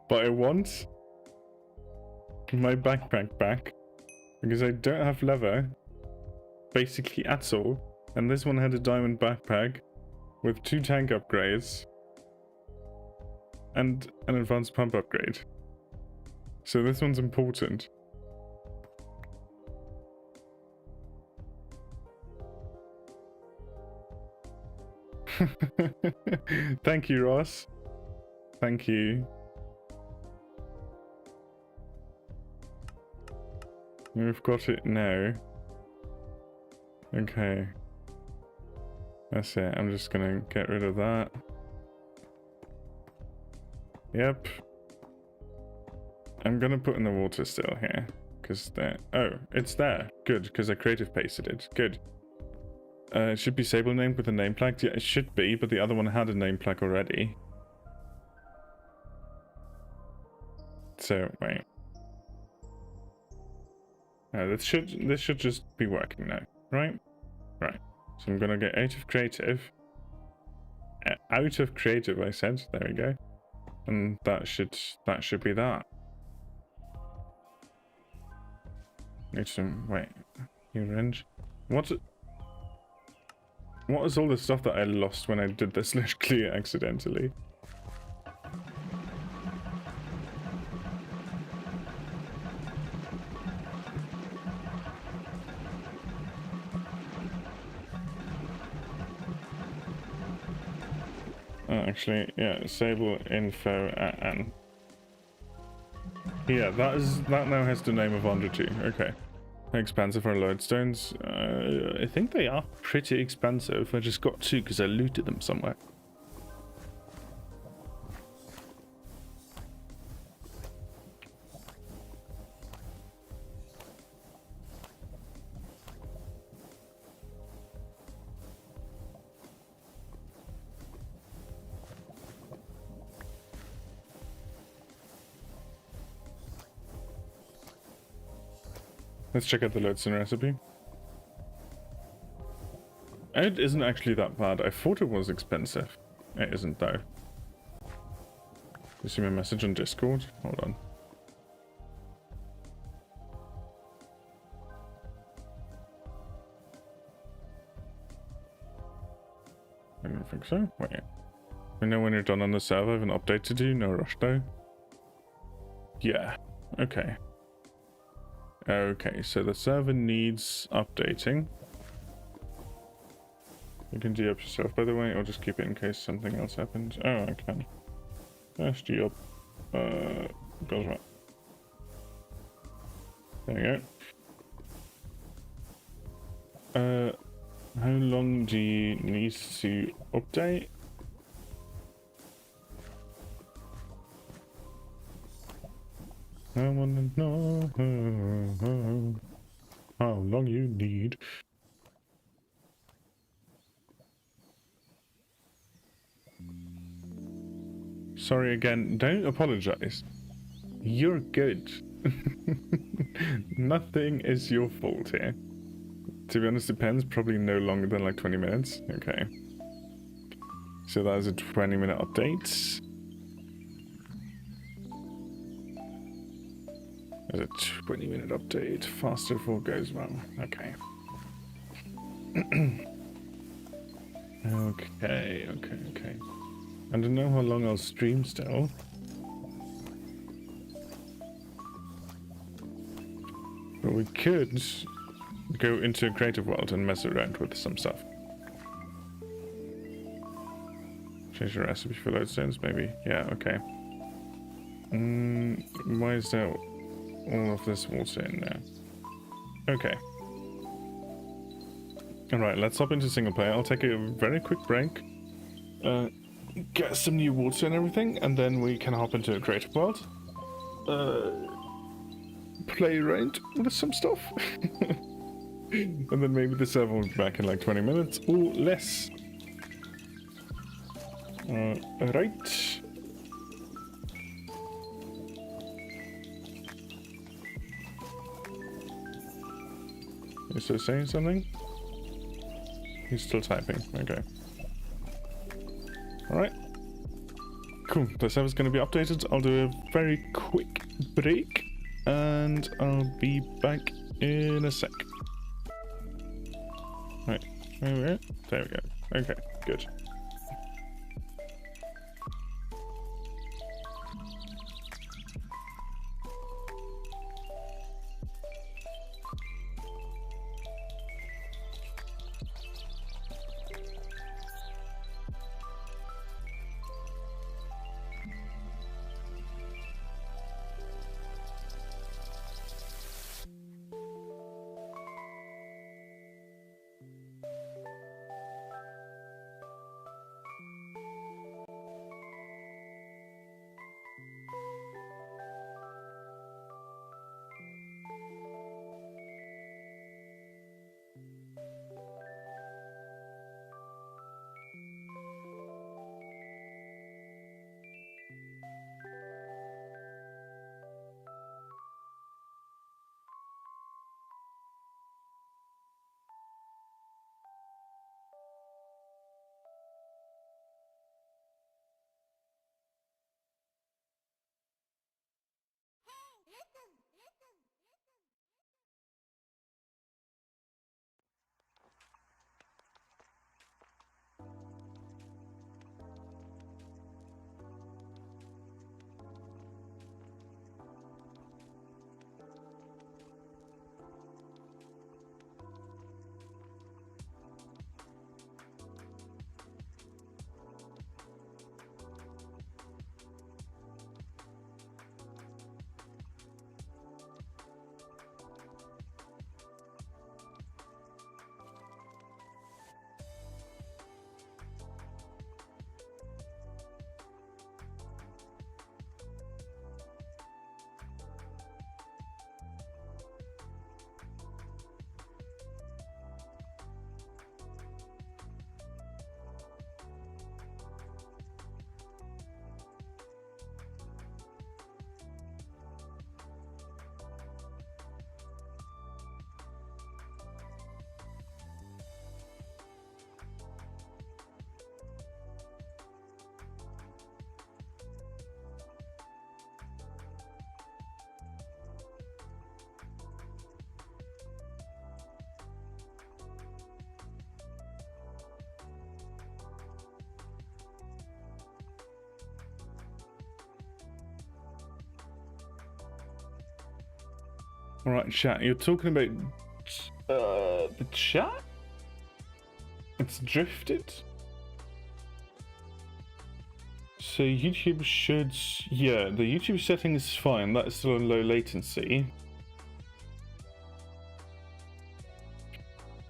But I want my backpack back because I don't have leather basically at all. And this one had a diamond backpack with 2 tank upgrades and an advanced pump upgrade. So this one's important. Thank you, Ross. Thank you. We've got it now. Okay. That's it. I'm just gonna get rid of that. Yep. I'm gonna put in the water still here. Because there. Oh, it's there. Good, because I creative pasted it. Good. It should be Sable named with a name plaque. Yeah, it should be, but the other one had a name plaque already. So, wait. No, this should just be working now, right? Right. So I'm gonna get out of creative. Out of creative, I said. There we go. And that should be that. Need some wait. New range. What is all the stuff that I lost when I did this literally accidentally? Actually, yeah, Sable info and yeah, that now has the name of Under 2. Okay. How expensive are lodestones? I think they are pretty expensive. I just got 2 because I looted them somewhere. Let's check out the lodestone recipe. It isn't actually that bad. I thought it was expensive. It isn't though. You see my message on Discord? Hold on. I don't think so. Wait. I know when you're done on the server. I have an update to do. No rush though. Yeah. Okay. Okay, so the server needs updating. You can de-up yourself, by the way, or just keep it in case something else happens. Oh, I can. Dash de-up. Goes right. There you go. How long do you need to update? I wanna know how long you need. Sorry again. Don't apologize. You're good. Nothing is your fault here. To be honest, depends. Probably no longer than like 20 minutes. Okay. So that is a 20-minute update. There's a 20-minute update. Faster if all goes well. Okay. Okay. I don't know how long I'll stream still. But we could go into a creative world and mess around with some stuff. Change the recipe for lodestones, maybe. Yeah, okay. Why is there all of this water in there? Okay. Alright, let's hop into single player. I'll take a very quick break. Get some new water and everything, and then we can hop into a creative world. Play around with some stuff. And then maybe the server will be back in like 20 minutes or less. Right. Is he saying something? He's still typing. Okay. Alright. Cool. The server's going to be updated. I'll do a very quick break. And I'll be back in a sec. Right. There we go. Okay. Good. Alright, chat. You're talking about the chat? It's drifted? So YouTube should... Yeah, the YouTube setting is fine. That's still on low latency.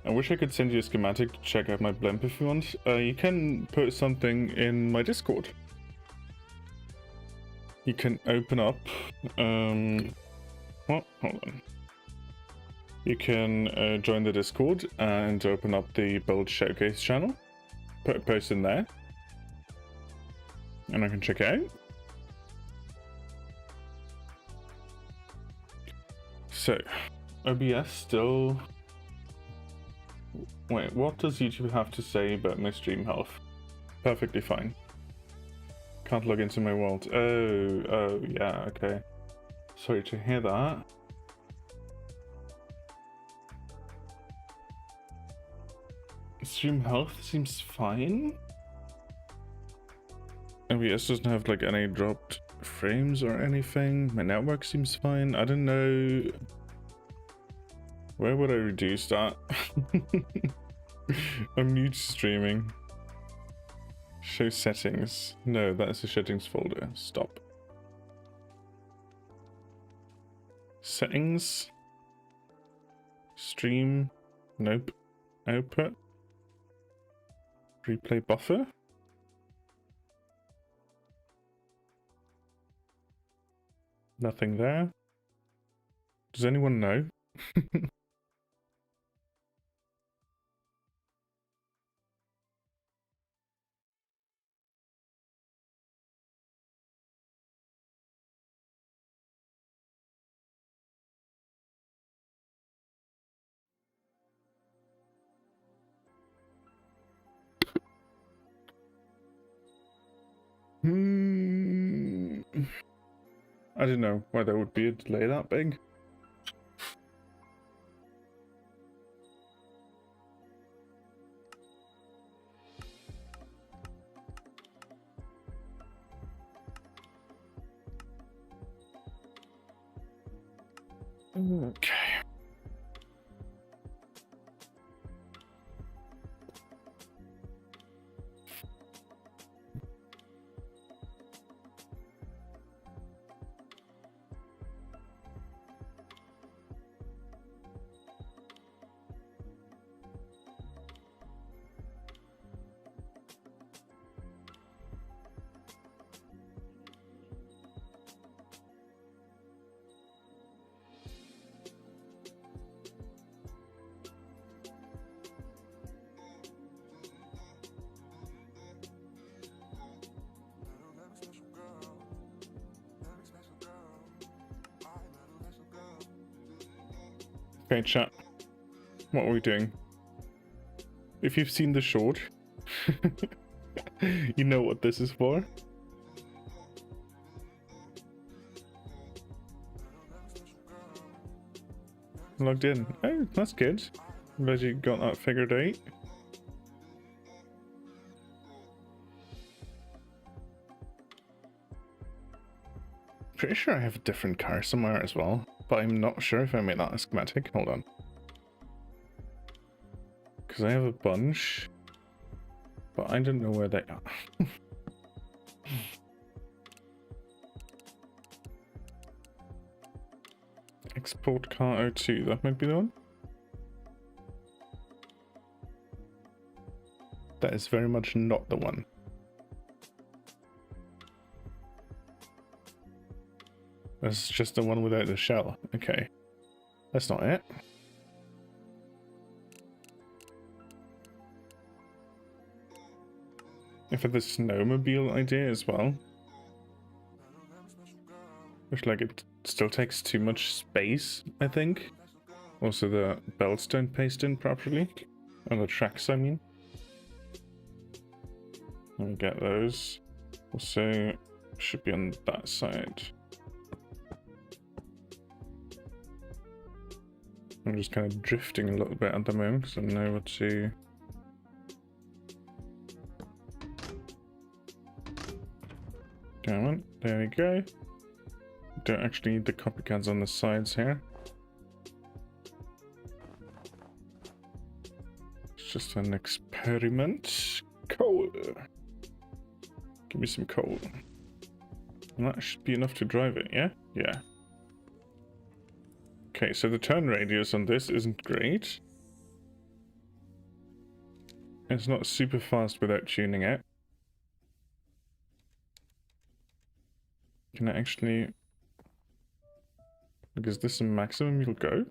I wish I could send you a schematic to check out my blimp if you want. You can put something in my Discord. You can open up... Well, hold on. You can join the Discord and open up the build showcase channel. Put a post in there. And I can check it out. So, OBS still... Wait, what does YouTube have to say about my stream health? Perfectly fine. Can't log into my world. Oh, yeah, okay. Sorry to hear that. Stream health seems fine. OBS doesn't have like any dropped frames or anything. My network seems fine. I don't know. Where would I reduce that? I'm new to streaming. Show settings. No, that is the settings folder. Stop. Settings. Stream. Nope. Output. Replay buffer. Nothing there. Does anyone know? I don't know why there would be a delay that big. Okay. Okay, chat. What are we doing? If you've seen the short, you know what this is for. Logged in. Oh, that's good. I'm glad you got that figured out. Pretty sure I have a different car somewhere as well, but I'm not sure if I made that a schematic. Hold on. Because I have a bunch, but I don't know where they are. Export car O2, that might be the one. That is very much not the one. That's just the one without the shell. Okay. That's not it. If the snowmobile idea as well. Which, like, it still takes too much space, I think. Also, the belts don't paste in properly. On the tracks, I mean. Let me get those. Also, should be on that side. I'm just kind of drifting a little bit at the moment because I know what to... Come on, there we go. Don't actually need the copycats on the sides here. It's just an experiment. Coal. Give me some coal. And that should be enough to drive it, yeah? Yeah. Okay, so the turn radius on this isn't great. It's not super fast without tuning it. Can I actually... Like, is this the maximum you'll go?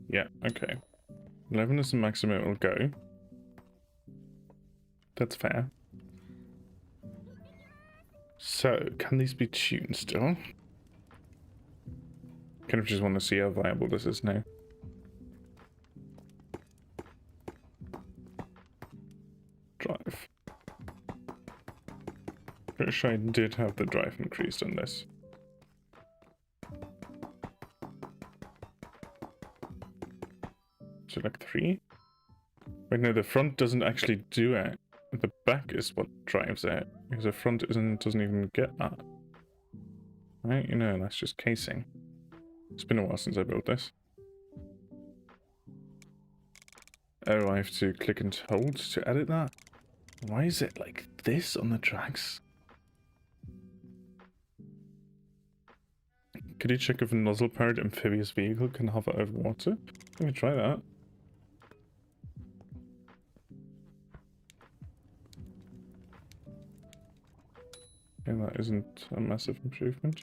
Yeah, okay. 11 is the maximum it will go. That's fair. So, can these be tuned still? Kind of just want to see how viable this is now. Drive. Pretty sure I did have the drive increased on this. So like 3? Wait, no, the front doesn't actually do it. The back is what drives it, because the front doesn't even get that. Right, you know, that's just casing. It's been a while since I built this. Oh, I have to click and hold to edit that? Why is it like this on the tracks? Could you check if a nozzle-powered amphibious vehicle can hover over water? Let me try that. Okay, that isn't a massive improvement.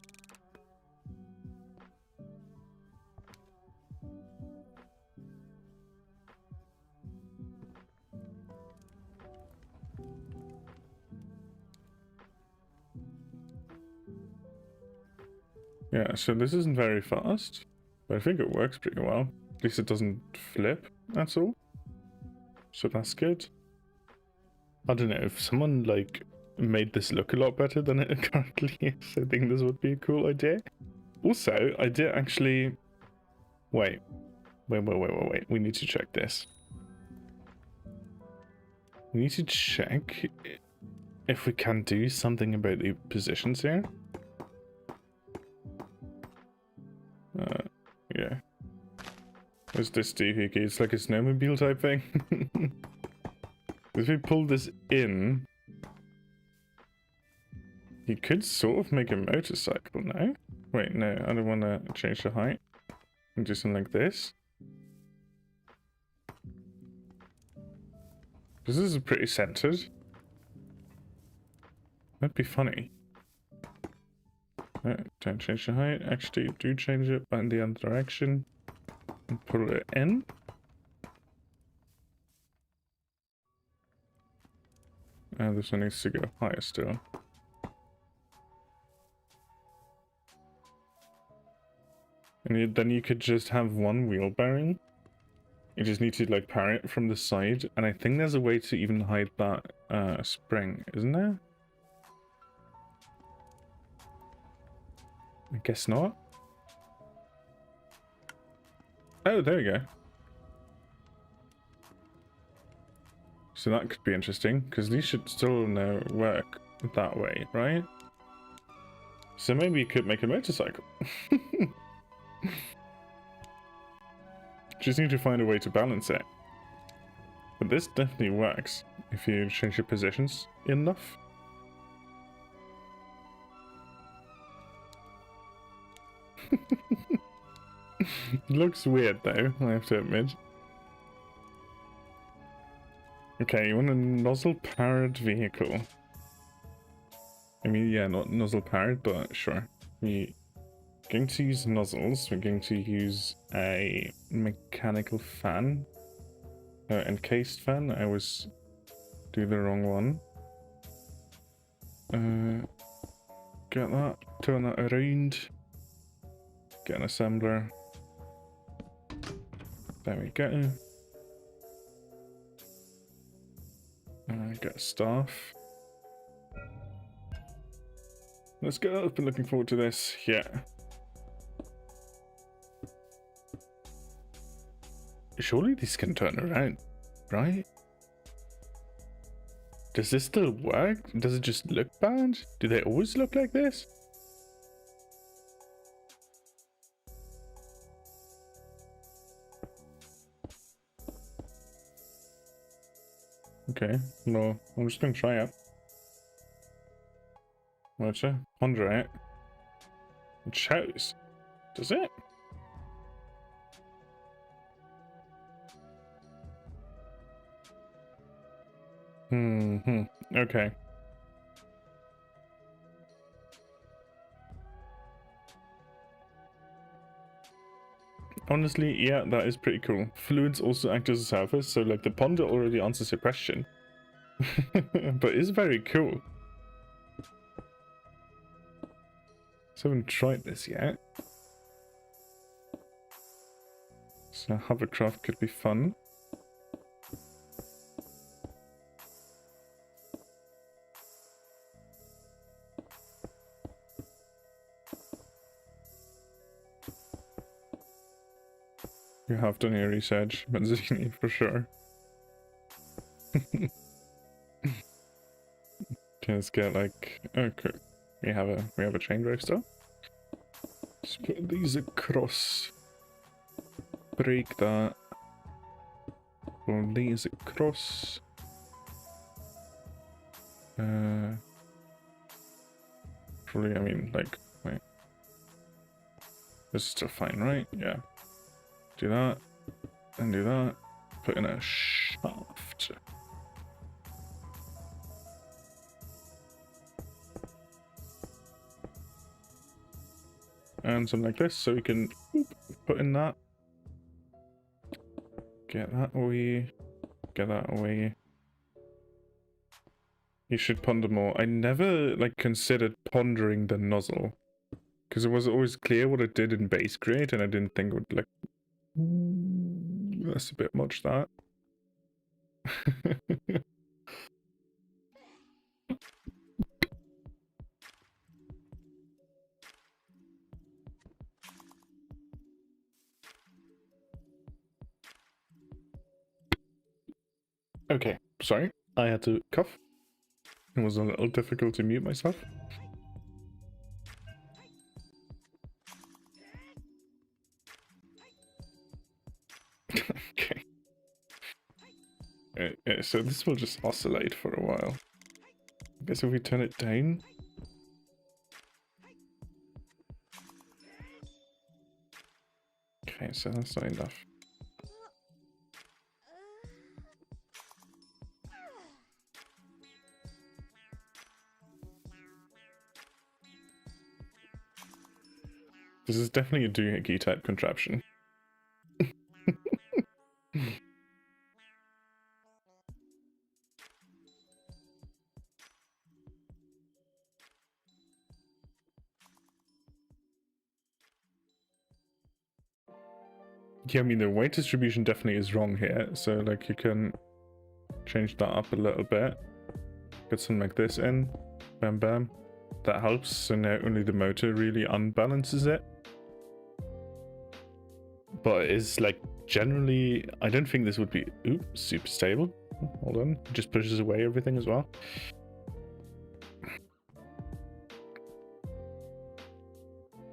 Yeah, so this isn't very fast, but I think it works pretty well. At least it doesn't flip, that's all. So that's good. I don't know, if someone like made this look a lot better than it currently is, I think this would be a cool idea. Also, I did actually... Wait. We need to check this. We need to check if we can do something about the positions here. Yeah. What's this doohickey? It's like a snowmobile type thing. If we pull this in, you could sort of make a motorcycle now. Wait, no, I don't want to change the height. And do something like this. This is pretty centered. That'd be funny. No, don't change the height. Actually, do change it, but in the other direction. And pull it in. This one needs to go higher still. And then you could just have one wheel bearing. You just need to like power it from the side. And I think there's a way to even hide that spring, isn't there? I guess not. Oh, there we go. So that could be interesting, because these should still work that way, right? So maybe you could make a motorcycle. Just need to find a way to balance it. But this definitely works if you change your positions enough. Looks weird though, I have to admit. Okay, you want a nozzle-powered vehicle. I mean, yeah, not nozzle-powered, but sure. We're going to use nozzles. We're going to use a mechanical fan. Encased fan. I always do the wrong one. Get that. Turn that around. Get an assembler. There we go. Get a staff. Let's go. I've been looking forward to this. Yeah. Surely these can turn around, right? Does this still work? Does it just look bad? Do they always look like this? Okay, no, I'm just gonna try it. What's it? 100. It shows. Does it? Okay. Honestly, yeah, that is pretty cool. Fluids also act as a surface, so like the pond already answers your question. But it's very cool. So I haven't tried this yet. So hovercraft could be fun. You have done your research, Benzini, for sure. Okay, let's get like, okay, we have a chain drive still. Let's put these across. Break that. Pull these across. Probably, I mean, like, wait. This is still fine, right? Yeah. Do that, and do that. Put in a shaft. And something like this, so we can put in that. Get that away. Get that away. You should ponder more. I never, like, considered pondering the nozzle. Because it was always clear what it did in base grade, and I didn't think it would, like... That's a bit much, that. Okay, sorry. I had to cough. It was a little difficult to mute myself. Okay. So this will just oscillate for a while. I guess if we turn it down... Okay, so that's not enough. This is definitely a doohickey type contraption. Yeah, I mean, the weight distribution definitely is wrong here, so, like, you can change that up a little bit. Get something like this in. Bam, bam. That helps, so now only the motor really unbalances it. But it's, like, generally... I don't think this would be... Ooh, super stable. Hold on. It just pushes away everything as well.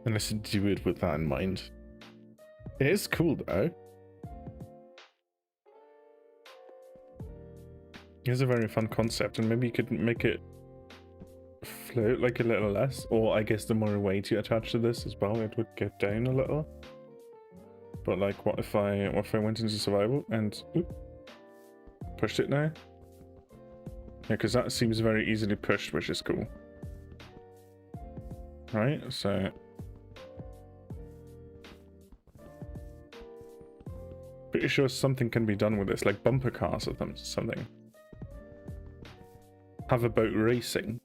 Unless you do it with that in mind. It is cool, though. It's a very fun concept, and maybe you could make it float like a little less, or I guess the more weight you attach to this as well, it would get down a little. But like, what if I went into survival and pushed it now? Yeah, because that seems very easily pushed, which is cool. Right, so pretty sure something can be done with this, like bumper cars or something. Have a boat racing.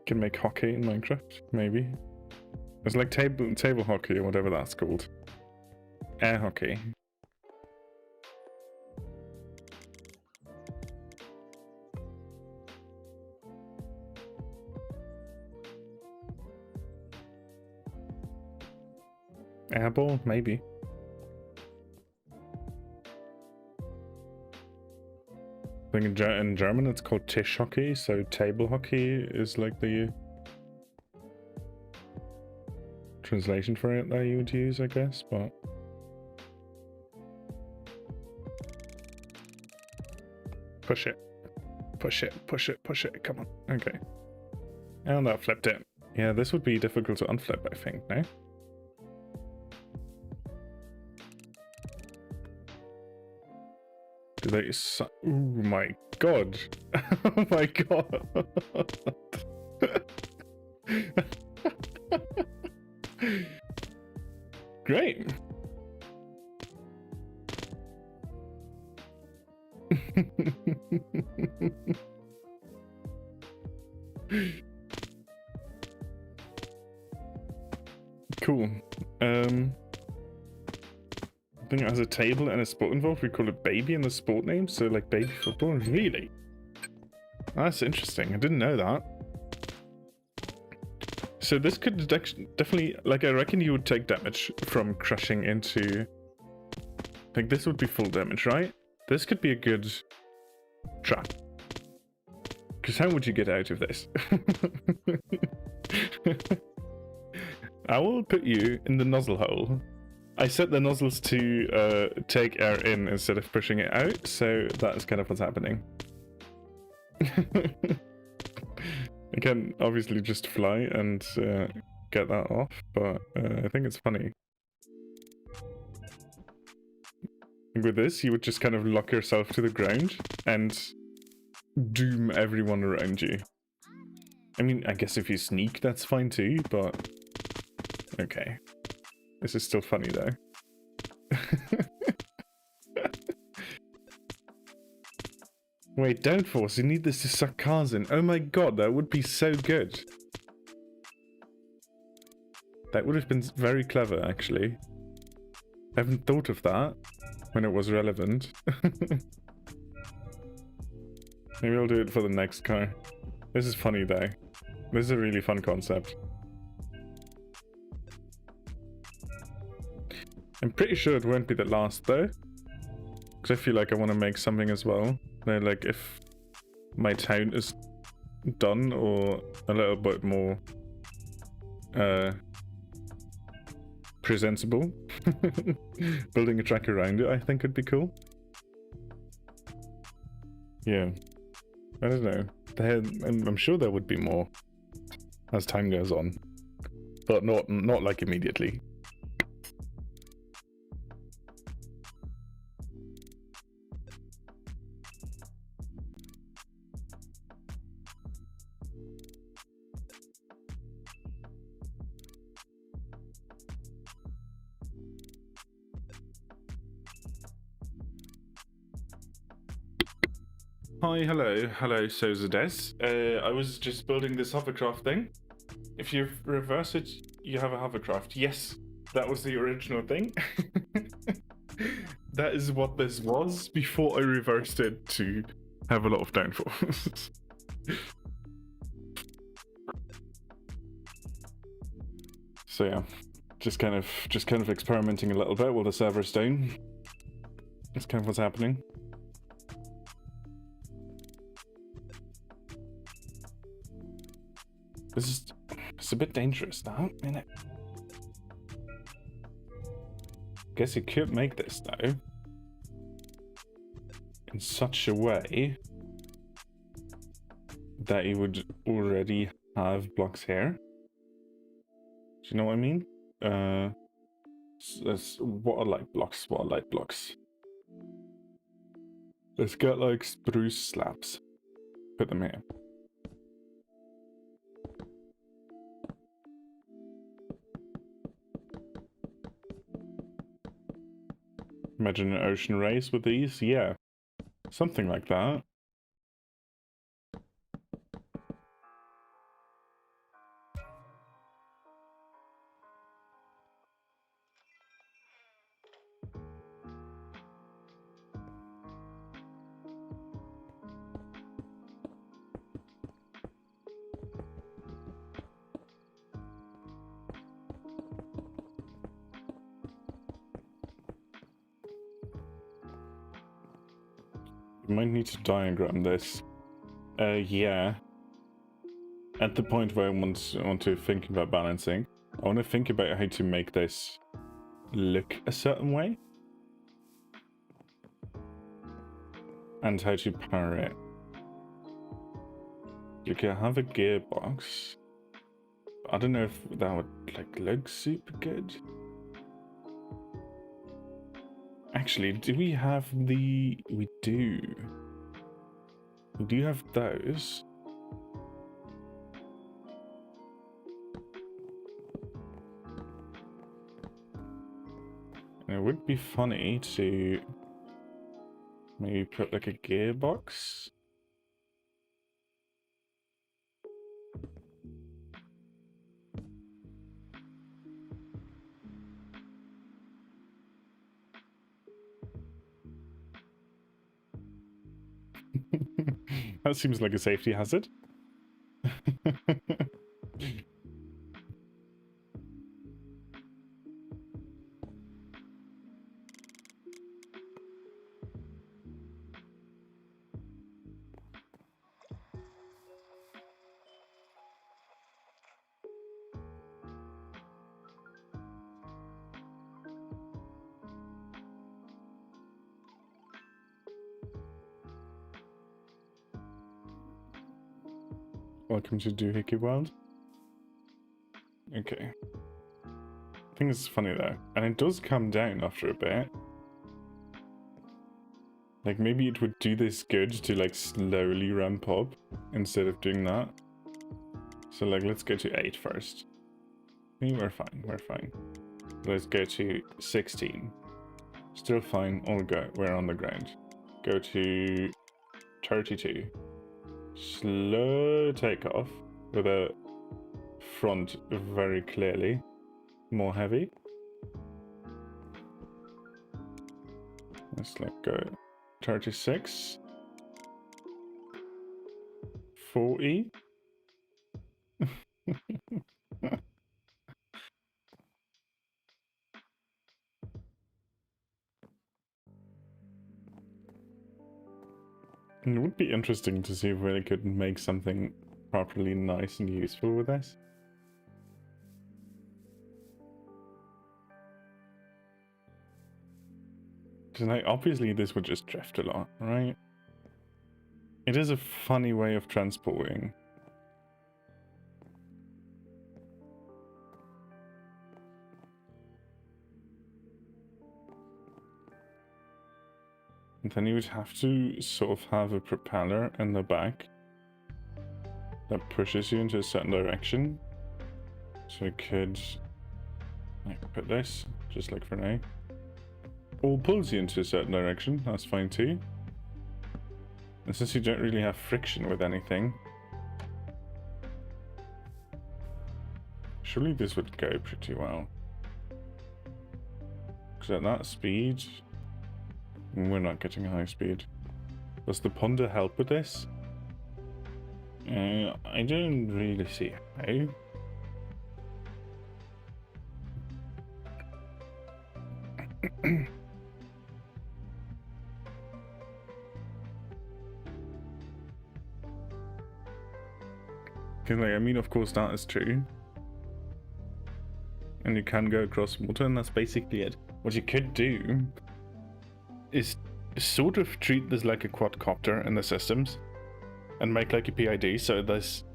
Can make hockey in Minecraft, maybe. It's like table hockey or whatever that's called. Air hockey. Airball, maybe. I think in German it's called Tisch hockey, so table hockey is like the translation for it that you would use, I guess, but... Push it. Push it, push it, push it, come on. Okay. And that flipped it. Yeah, this would be difficult to unflip, I think, no? Do they... Oh my god. Oh my god. Great. has a table and a sport involved, we call it baby in the sport name. So like baby football. Really? That's interesting. I didn't know that. So this could definitely, like, I reckon you would take damage from crushing into... Like, this would be full damage, right? This could be a good trap. Because how would you get out of this? I will put you in the nozzle hole. I set the nozzles to take air in instead of pushing it out, so that is kind of what's happening. I can obviously just fly and get that off, but I think it's funny. With this, you would just kind of lock yourself to the ground and doom everyone around you. I mean, I guess if you sneak, that's fine too, but... Okay. This is still funny, though. Wait, downforce, you need this to suck cars in. Oh my god, that would be so good. That would have been very clever, actually. I haven't thought of that when it was relevant. Maybe I'll do it for the next car. This is funny, though. This is a really fun concept. I'm pretty sure it won't be the last, though. Because I feel like I want to make something as well. Like, if my town is done or a little bit more presentable, building a track around it, I think would be cool. Yeah. I don't know. I'm sure there would be more as time goes on. But not like immediately. Hi, hello, so Zades. I was just building this hovercraft thing. If you reverse it, you have a hovercraft. Yes, that was the original thing. That is what this was before I reversed it to have a lot of downforce. So yeah, just kind of experimenting a little bit while the server's down. That's kind of what's happening. It's a bit dangerous now, isn't it? Guess you could make this though in such a way that you would already have blocks here. Do you know what I mean? There's water light blocks. Let's get like spruce slabs. Put them here. Imagine an ocean race with these? Yeah. Something like that. You might need to diagram this. Yeah. At the point where I want to think about balancing, I want to think about how to make this look a certain way. And how to power it. You can have a gearbox. I don't know if that would like look super good. Actually, do we have the... We do. We do have those. And it would be funny to maybe put like a gearbox. That seems like a safety hazard. Welcome to Doohickey World. Okay. I think it's funny though. And it does come down after a bit. Like maybe it would do this good to like slowly ramp up instead of doing that. So like let's go to 8 first. We're fine, we're fine. Let's go to 16. Still fine, all good, we're on the ground. Go to 32. Slow takeoff with a front very clearly more heavy. Let's like go 36, 40. It would be interesting to see if we could make something properly nice and useful with this. Because like, obviously this would just drift a lot, right? It is a funny way of transporting. And then you would have to sort of have a propeller in the back that pushes you into a certain direction. So you could like put this, just like for now. Or pulls you into a certain direction, that's fine too. And since you don't really have friction with anything, surely this would go pretty well. Because at that speed, we're not getting high speed. Does the ponder help with this? I don't really see how. Because like, I mean, of course that is true. And you can go across water, and that's basically it. What you could do is sort of treat this like a quadcopter in the systems and make like a PID, so this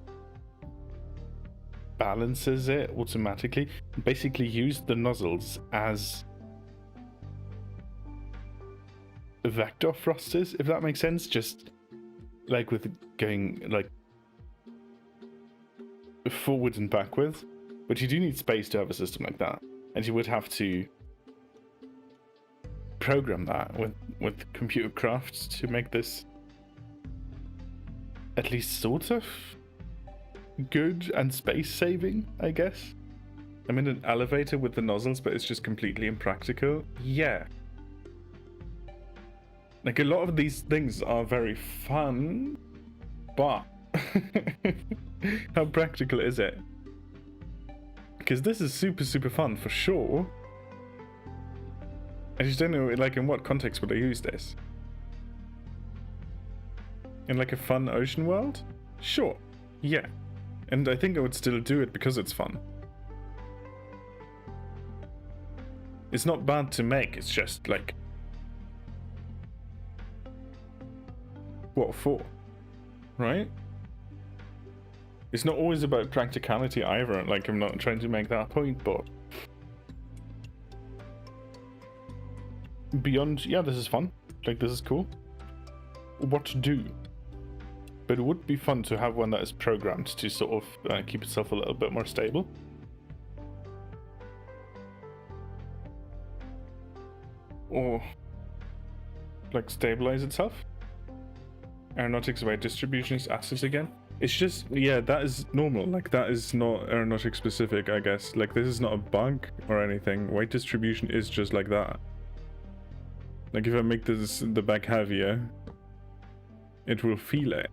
balances it automatically. Basically use the nozzles as vector thrusters, if that makes sense, just like with going like forwards and backwards. But you do need space to have a system like that, and you would have to program that with computer crafts to make this at least sort of good and space saving, I guess. I'm in an elevator with the nozzles, but it's just completely impractical. Yeah. Like, a lot of these things are very fun, but how practical is it? Because this is super, super fun for sure. I just don't know, like, in what context would I use this? In like a fun ocean world? Sure, yeah. And I think I would still do it because it's fun. It's not bad to make, it's just like... what for? Right? It's not always about practicality either, like I'm not trying to make that point, but... beyond, yeah, this is fun. Like, this is cool. What to do? But it would be fun to have one that is programmed to sort of keep itself a little bit more stable. Or, like, stabilize itself. Aeronautics weight distribution is assets again. It's just, yeah, that is normal. Like, that is not aeronautic specific, I guess. Like, this is not a bug or anything. Weight distribution is just like that. Like, if I make this the back heavier, it will feel it.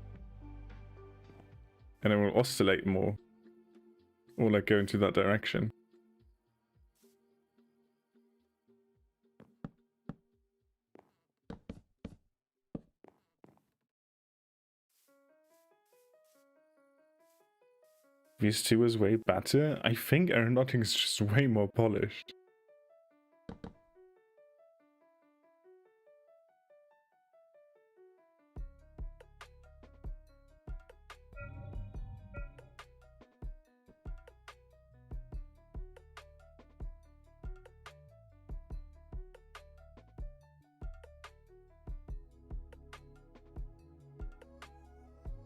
and it will oscillate more, or like go into that direction. These two is way better. I think aeronautics is just way more polished.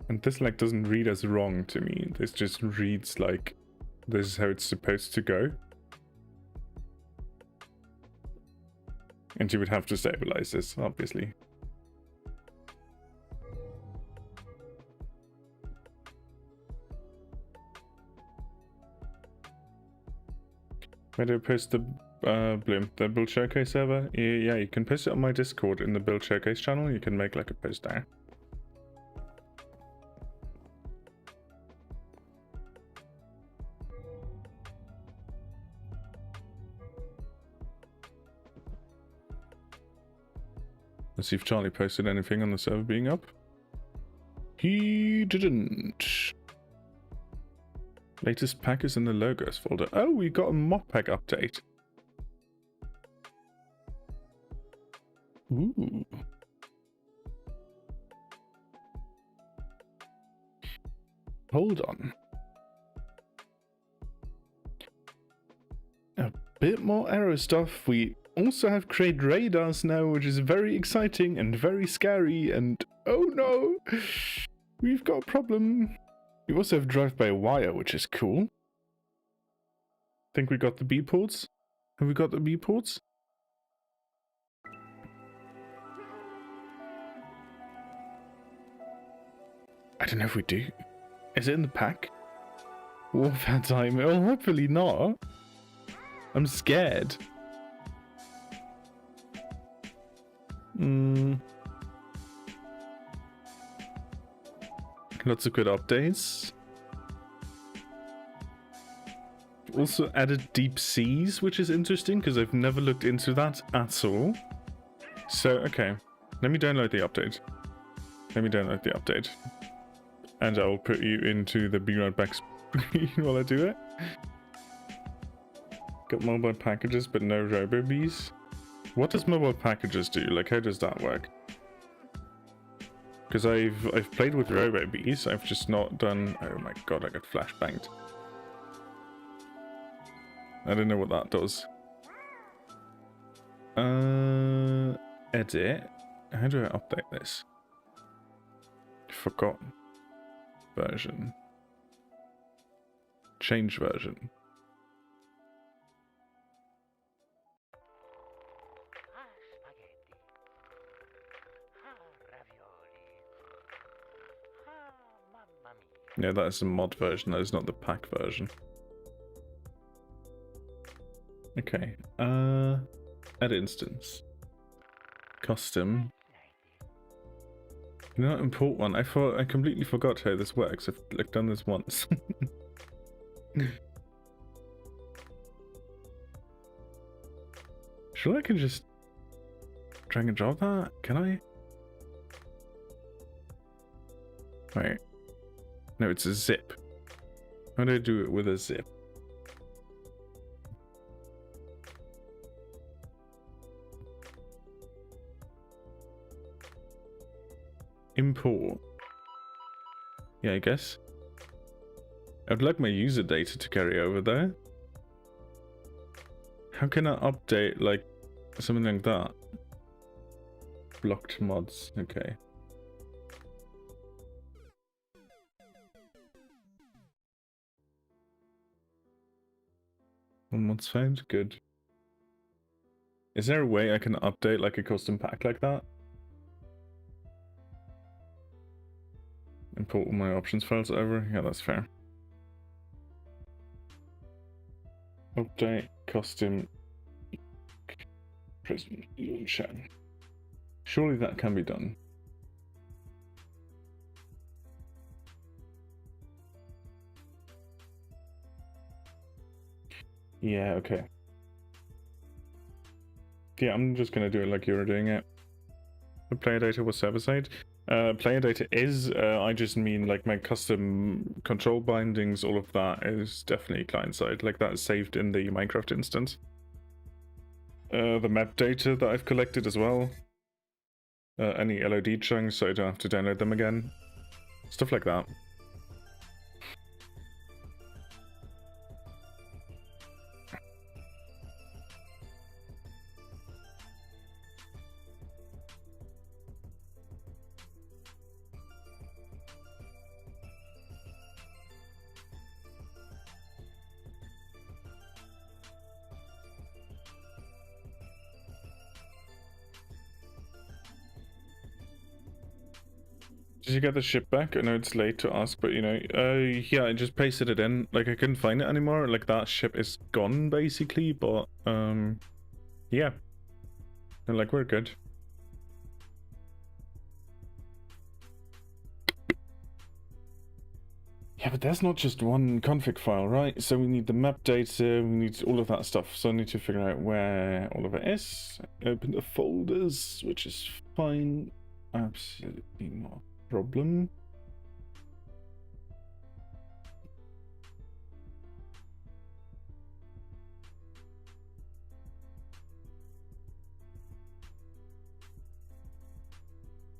And this like doesn't read as wrong to me. This just reads like this is how it's supposed to go. And you would have to stabilize this, obviously. Where do I post the Bloom? The Build Showcase server? Yeah, you can post it on my Discord in the Build Showcase channel. You can make like a post there. Let's see if Charlie posted anything on the server being up. He didn't. Latest pack is in the logos folder. Oh, we got a mod pack update. Ooh. Hold on. A bit more aero stuff. We also have create radars now, which is very exciting and very scary, and oh no, we've got a problem. We also have drive-by-wire, which is cool. Think we got the B ports? Have we got the B ports? I don't know if we do. Is it in the pack? Warfare time? Oh, hopefully not. I'm scared. Lots of good updates. Also added deep seas, which is interesting because I've never looked into that at all. So, okay. Let me download the update. And I'll put you into the Be Right Back screen while I do it. Got mobile packages, but no RoboBees. What does mobile packages do? Like, how does that work? Because I've played with RoboBees, I've just not done... Oh my god, I got flashbanged. I don't know what that does. Edit. How do I update this? Forgotten. Version. Change version. Yeah, that is a mod version, that is not the pack version. Okay, add instance. Custom. You know, import one. I completely forgot how this works. I've like done this once. Sure, I can just drag and drop that? Can I? Wait. No, it's a zip. How do I do it with a zip? Import. Yeah, I guess. I'd like my user data to carry over there. How can I update, like, something like that? Blocked mods, okay. Mods found, good. Is there a way I can update, like, a custom pack like that? Import all my options files over? Yeah, that's fair. Update custom Prism launcher. Surely that can be done. Yeah, okay. Yeah, I'm just gonna do it like you were doing it. The player data was server-side. Player data is, I just mean like my custom control bindings, all of that is definitely client-side. Like that is saved in the Minecraft instance. The map data that I've collected as well. Any LOD chunks so I don't have to download them again. Stuff like that. Did you get the ship back? I know it's late to ask, but you know, yeah, I just pasted it in. Like I couldn't find it anymore. Like that ship is gone basically, but yeah. And like we're good. Yeah, but there's not just one config file, right? So we need the map data, we need all of that stuff. So I need to figure out where all of it is. Open the folders, which is fine. Absolutely not a problem.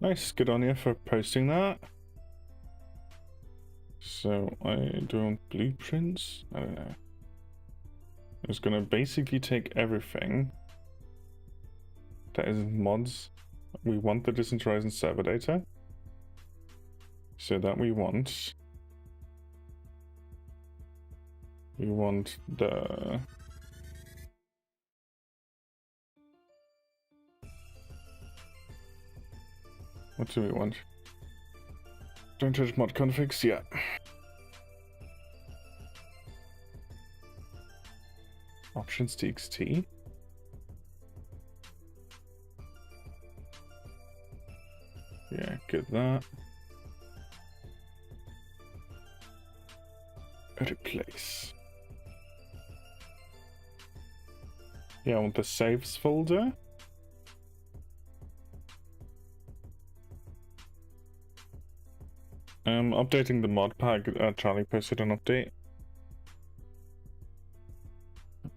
Nice, good on you for posting that. So I do want blueprints. I don't know. I'm just gonna basically take everything that is mods. We want the Distant Horizon server data. So that we want the what do we want? Don't touch mod configs, yeah. Options txt. Yeah, get that. Replace. Yeah, I want the saves folder. Updating the mod pack. Charlie posted an update.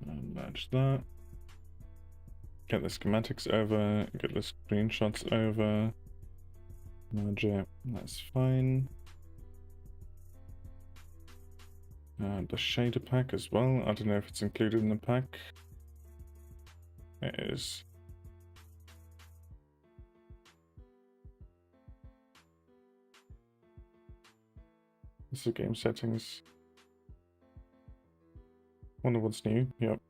Match that. Get the schematics over. Get the screenshots over. Merge it. That's fine. The shader pack as well. I don't know if it's included in the pack. It is. This is game settings. Wonder what's new. Yep.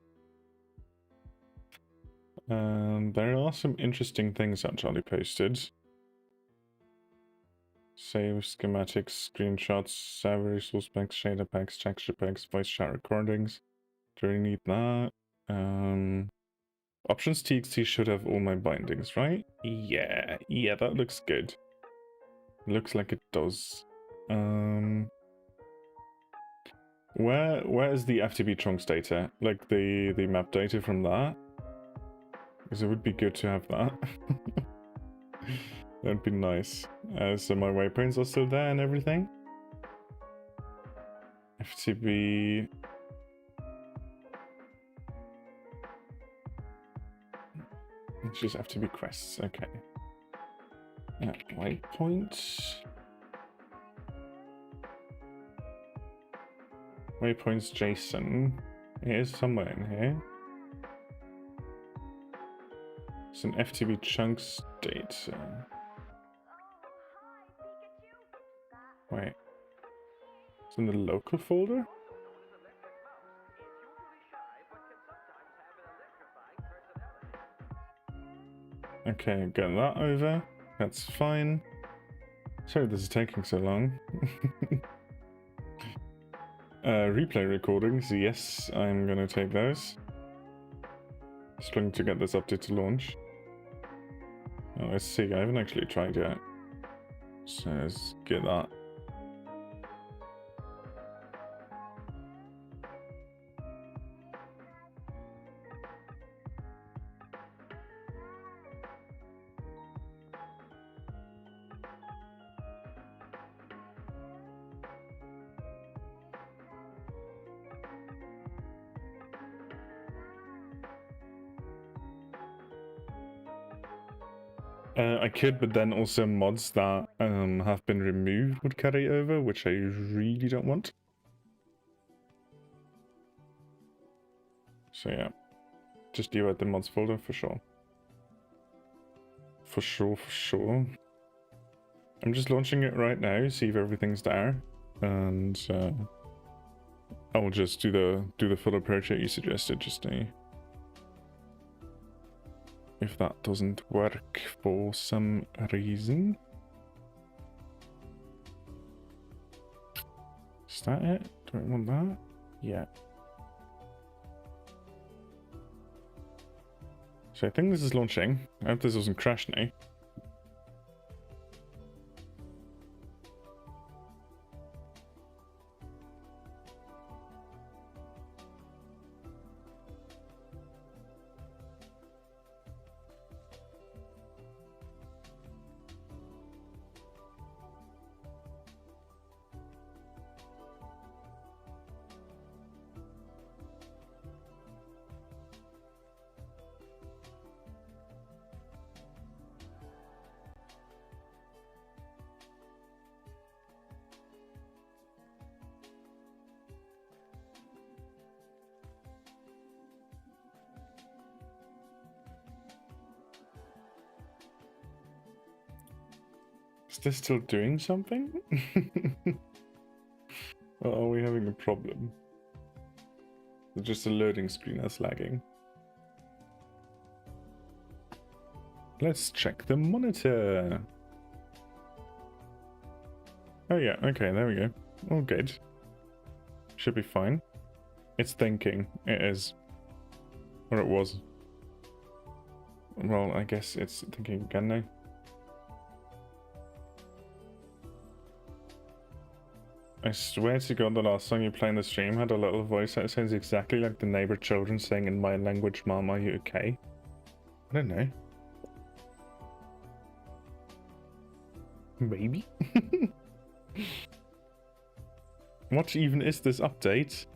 There are some interesting things that Charlie posted. Save, schematics, screenshots, server resource packs, shader packs, texture packs, voice chat recordings. Do we need that? Options txt should have all my bindings, right? Yeah, that looks good. Looks like it does. Where is the FTP chunks data? Like the map data from that? Because it would be good to have that. That'd be nice. So my waypoints are still there and everything. FTP. It's just FTP quests. Okay. Waypoints. Waypoints JSON. It is somewhere in here. It's an FTP chunks data. Wait. It's in the local folder? Okay, get that over. That's fine. Sorry this is taking so long. Replay recordings, yes, I'm gonna take those. Just looking to get this update to launch. Oh, let's see, I haven't actually tried yet. So let's get that. I could, but then also mods that have been removed would carry over, which I really don't want. So yeah, just do at the mods folder for sure. For sure. I'm just launching it right now, see if everything's there, and I will just do the full approach that you suggested, just to, if that doesn't work for some reason. Is that it? Do I want that? Yeah. So I think this is launching. I hope this doesn't crash now. Is this still doing something? Or are we having a problem? It's just a loading screen that's lagging. Let's check the monitor. Oh yeah, okay, there we go. All good. Should be fine. It's thinking. It is. Or it was. Well, I guess it's thinking again now. I swear to God, the last song you play in the stream had a little voice that sounds exactly like the neighbor children saying in my language, "Mom, are you okay?" I don't know. Maybe? What even is this update?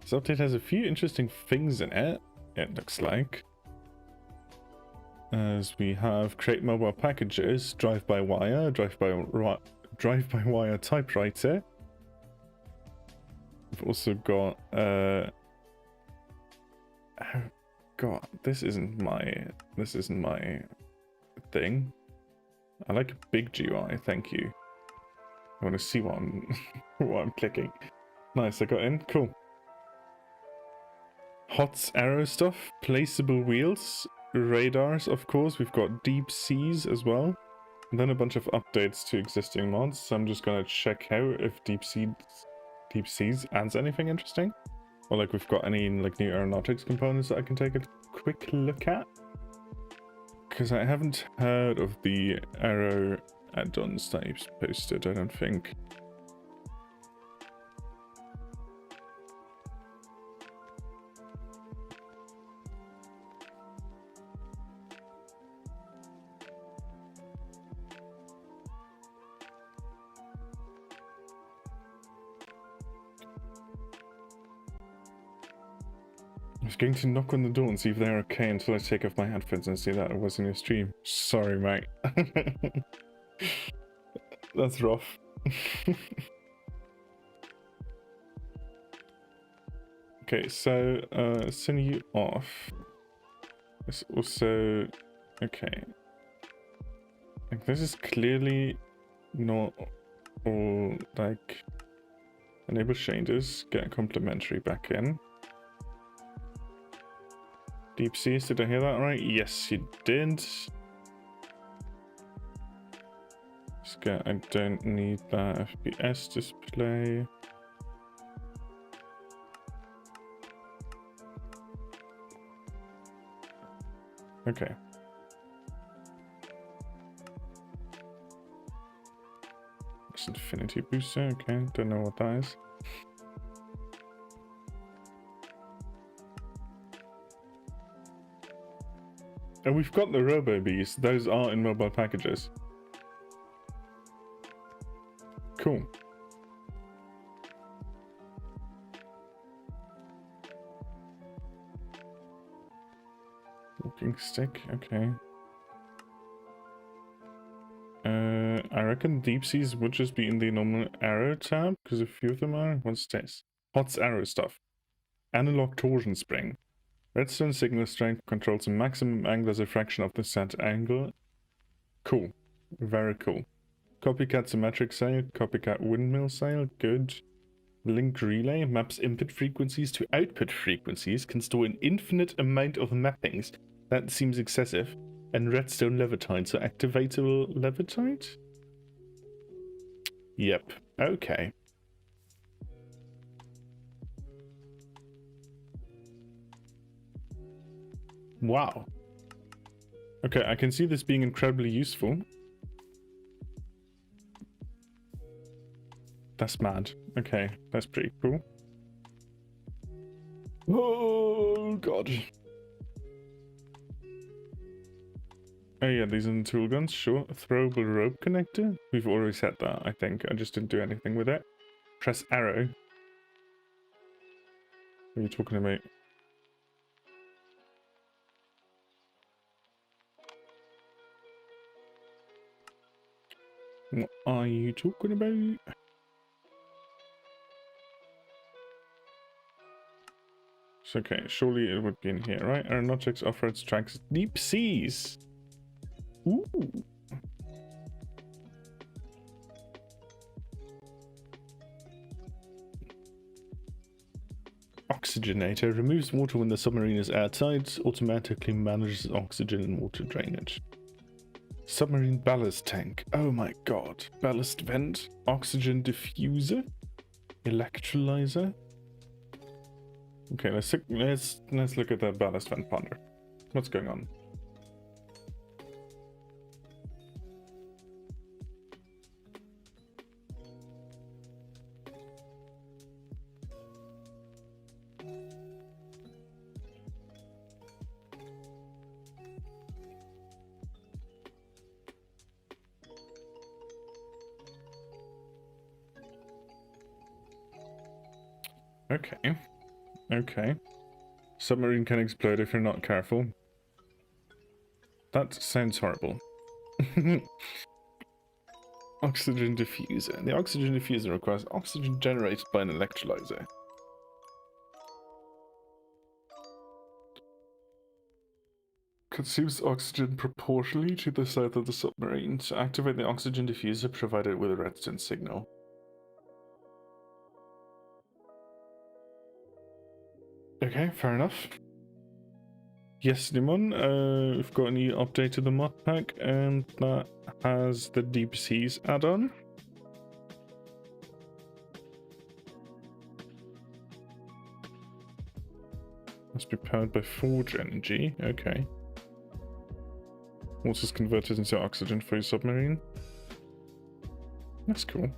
This update has a few interesting things in it, it looks like. As we have create mobile packages, drive-by-wire, drive-by-wire typewriter. We've also got oh God, this isn't my thing. I like a big GUI, thank you. I want to see what I'm what I'm clicking. Nice, I got in. Cool. HOTS arrow stuff, placeable wheels, radars, of course. We've got deep seas as well. And then a bunch of updates to existing mods. So I'm just gonna check out if deep seas adds anything interesting, or like we've got any like new aeronautics components that I can take a quick look at. Because I haven't heard of the aero add-ons that you've posted, I don't think. I was going to knock on the door and see if they're okay until I take off my headphones and see that it was in your stream. Sorry, mate. That's rough. Okay, so sending you off. It's also okay. Like this is clearly not all like enable changes, get a complimentary back in. Deep seas, did I hear that right? Yes, you did. I don't need that FPS display. Okay. It's infinity booster, okay, don't know what that is. And we've got the Robo Bees, those are in mobile packages. Cool. Walking stick, okay. reckon deep seas would just be in the normal arrow tab, because a few of them are. What's this? Hot's arrow stuff. Analog torsion spring. Redstone signal strength controls the maximum angle as a fraction of the set angle. Cool. Very cool. Copycat symmetric sail, copycat windmill sail, good. Link relay maps input frequencies to output frequencies, can store an infinite amount of mappings. That seems excessive. And redstone levitite, so activatable levitite? Yep, okay. Wow. Okay, I can see this being incredibly useful. That's mad. Okay, that's pretty cool. Oh, God. Oh yeah, these are the tool guns, sure. A throwable rope connector. We've already said that, I think. I just didn't do anything with it. Press arrow. What are you talking about? What are you talking about? It's okay, surely it would be in here, right? Aeronautics off-road tracks deep seas. Ooh. Oxygenator removes water when the submarine is airtight, automatically manages oxygen and water drainage. Submarine ballast tank. Oh my god. Ballast vent, oxygen diffuser, electrolyzer. Okay, let's look at the ballast vent ponder. What's going on? Okay. Okay. Submarine can explode if you're not careful. That sounds horrible. Oxygen diffuser. The oxygen diffuser requires oxygen generated by an electrolyzer. Consumes oxygen proportionally to the size of the submarine. To activate the oxygen diffuser, provide it with a redstone signal. Okay, fair enough. Yes, Nimon, we've got a new update to the mod pack, and that has the deep seas add-on. Must be powered by forge energy. Okay. Water's converted into oxygen for your submarine. That's cool.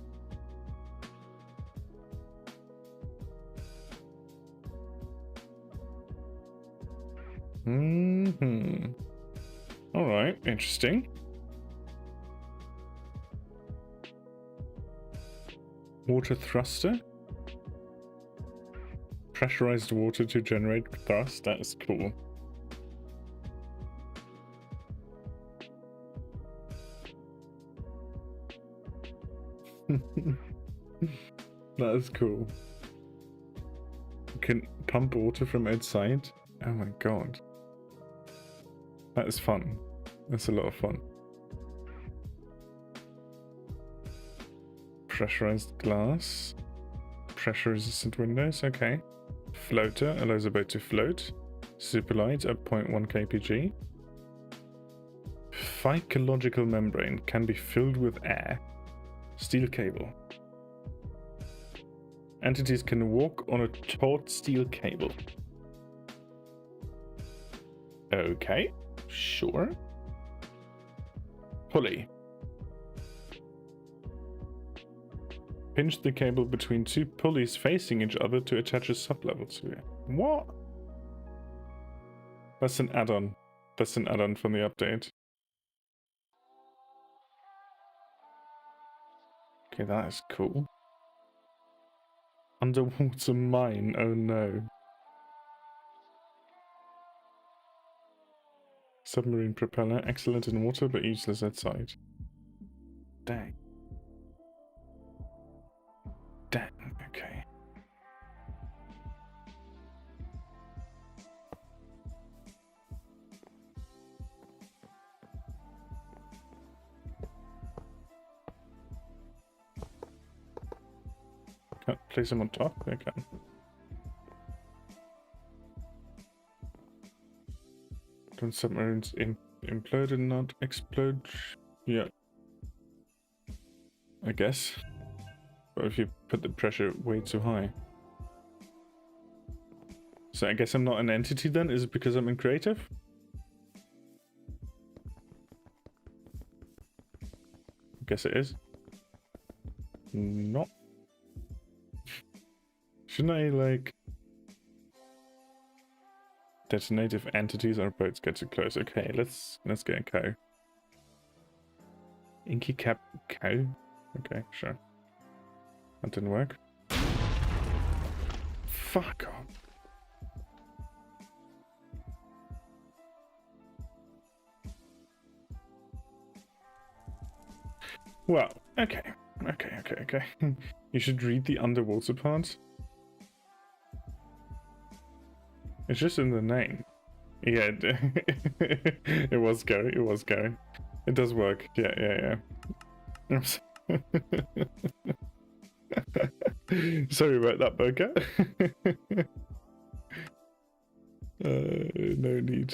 Alright, interesting. Water thruster? Pressurized water to generate thrust, that is cool. That is cool. You can pump water from outside. Oh my god. That is fun. That's a lot of fun. Pressurized glass. Pressure resistant windows, okay. Floater allows a boat to float. Superlight at 0.1 kpg. Phycological membrane can be filled with air. Steel cable. Entities can walk on a taut steel cable. Okay, sure. Pulley. Pinch the cable between two pulleys facing each other to attach a sublevel to it. What? That's an add-on. That's an add-on from the update. Okay, that is cool. Underwater mine, oh no. Submarine propeller, excellent in water but useless outside. Dang. Can't place them on top? I can. Don't submarines implode and not explode? Yeah. I guess. But if you put the pressure way too high. So I guess I'm not an entity then? Is it because I'm in creative? I guess it is. No. Shouldn't I, like... detonate if entities or boats get too close? Okay, let's get a cow. Inky cap cow? Okay, sure. That didn't work. Fuck off. Well, okay. You should read the underwater part. It's just in the name. Yeah, it was scary. It was scary. It does work. Yeah. Sorry about that, Boca. No need.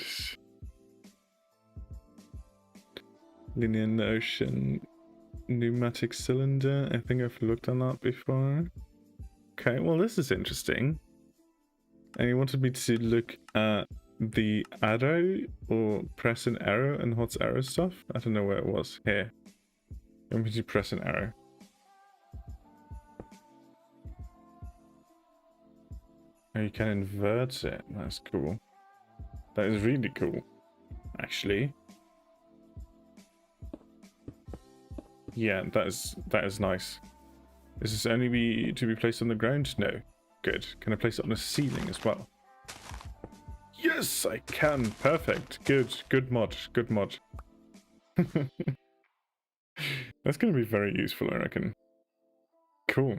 Linear notion. Pneumatic cylinder. I think I've looked on that before. Okay, well this is interesting. And you wanted me to look at the arrow or press an arrow and what's arrow stuff? I don't know where it was. Here. You want me to press an arrow. Oh, you can invert it. That's cool. That is really cool, actually. Yeah, that is nice. Is this only to be placed on the ground? No. Good. Can I place it on a ceiling as well? Yes, I can. Perfect. Good mod. Good mod. That's going to be very useful, I reckon. Cool.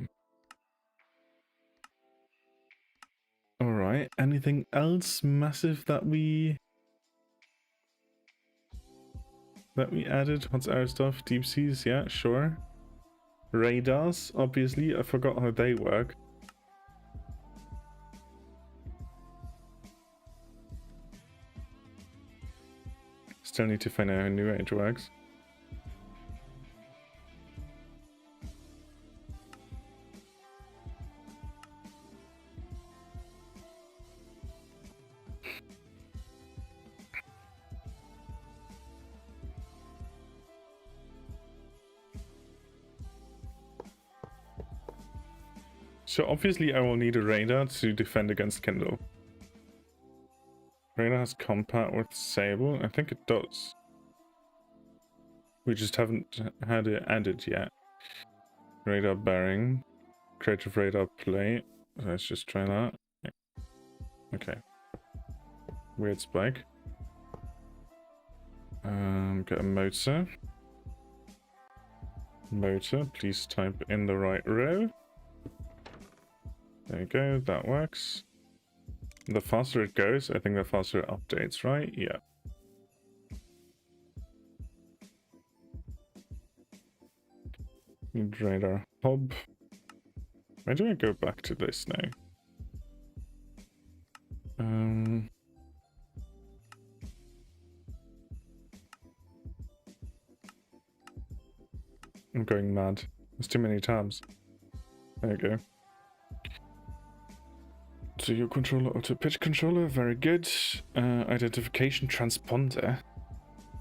Alright, anything else massive that we added? What's our stuff? Deep seas, yeah, sure. Radars, obviously. I forgot how they work. Still need to find out how New Age works. So obviously I will need a radar to defend against Kindle. Radar has compat with Sable? I think it does. We just haven't had it added yet. Radar bearing. Creative radar plate. Let's just try that. Okay. Weird spike. Get a motor. Motor, please type in the right row. There you go, that works. The faster it goes, I think the faster it updates, right? Yeah. Need radar hub. Why do I go back to this now? I'm going mad. There's too many tabs. There you go. So your controller, auto pitch controller, very good. Identification transponder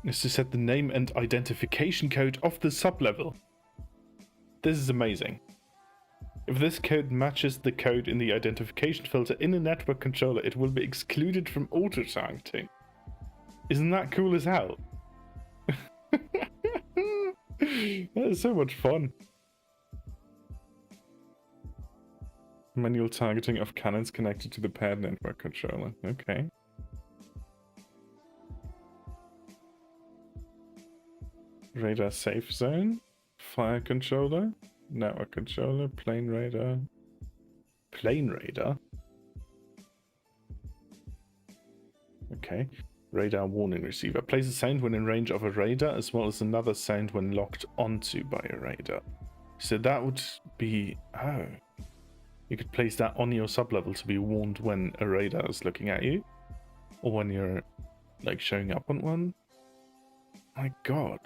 is to set the name and identification code of the sublevel. This is amazing. If this code matches the code in the identification filter in a network controller, it will be excluded from auto-targeting. Isn't that cool as hell? That is so much fun. Manual targeting of cannons connected to the paired network controller. Okay. Radar safe zone. Fire controller. Network controller. Plane radar. Plane radar? Okay. Radar warning receiver. Plays a sound when in range of a radar, as well as another sound when locked onto by a radar. So that would be... oh. You could place that on your sub-level to be warned when a radar is looking at you. Or when you're, like, showing up on one. My god.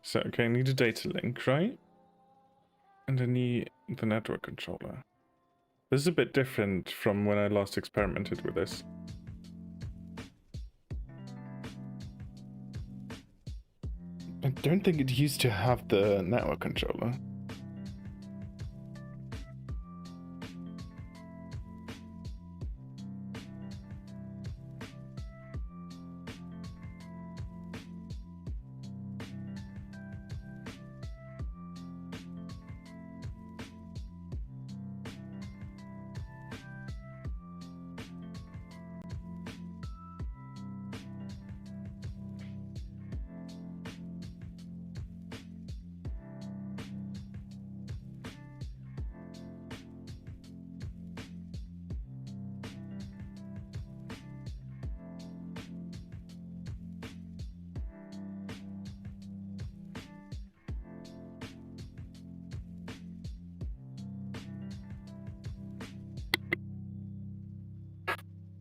So, okay, I need a data link, right? And I need the network controller. This is a bit different from when I last experimented with this. I don't think it used to have the network controller.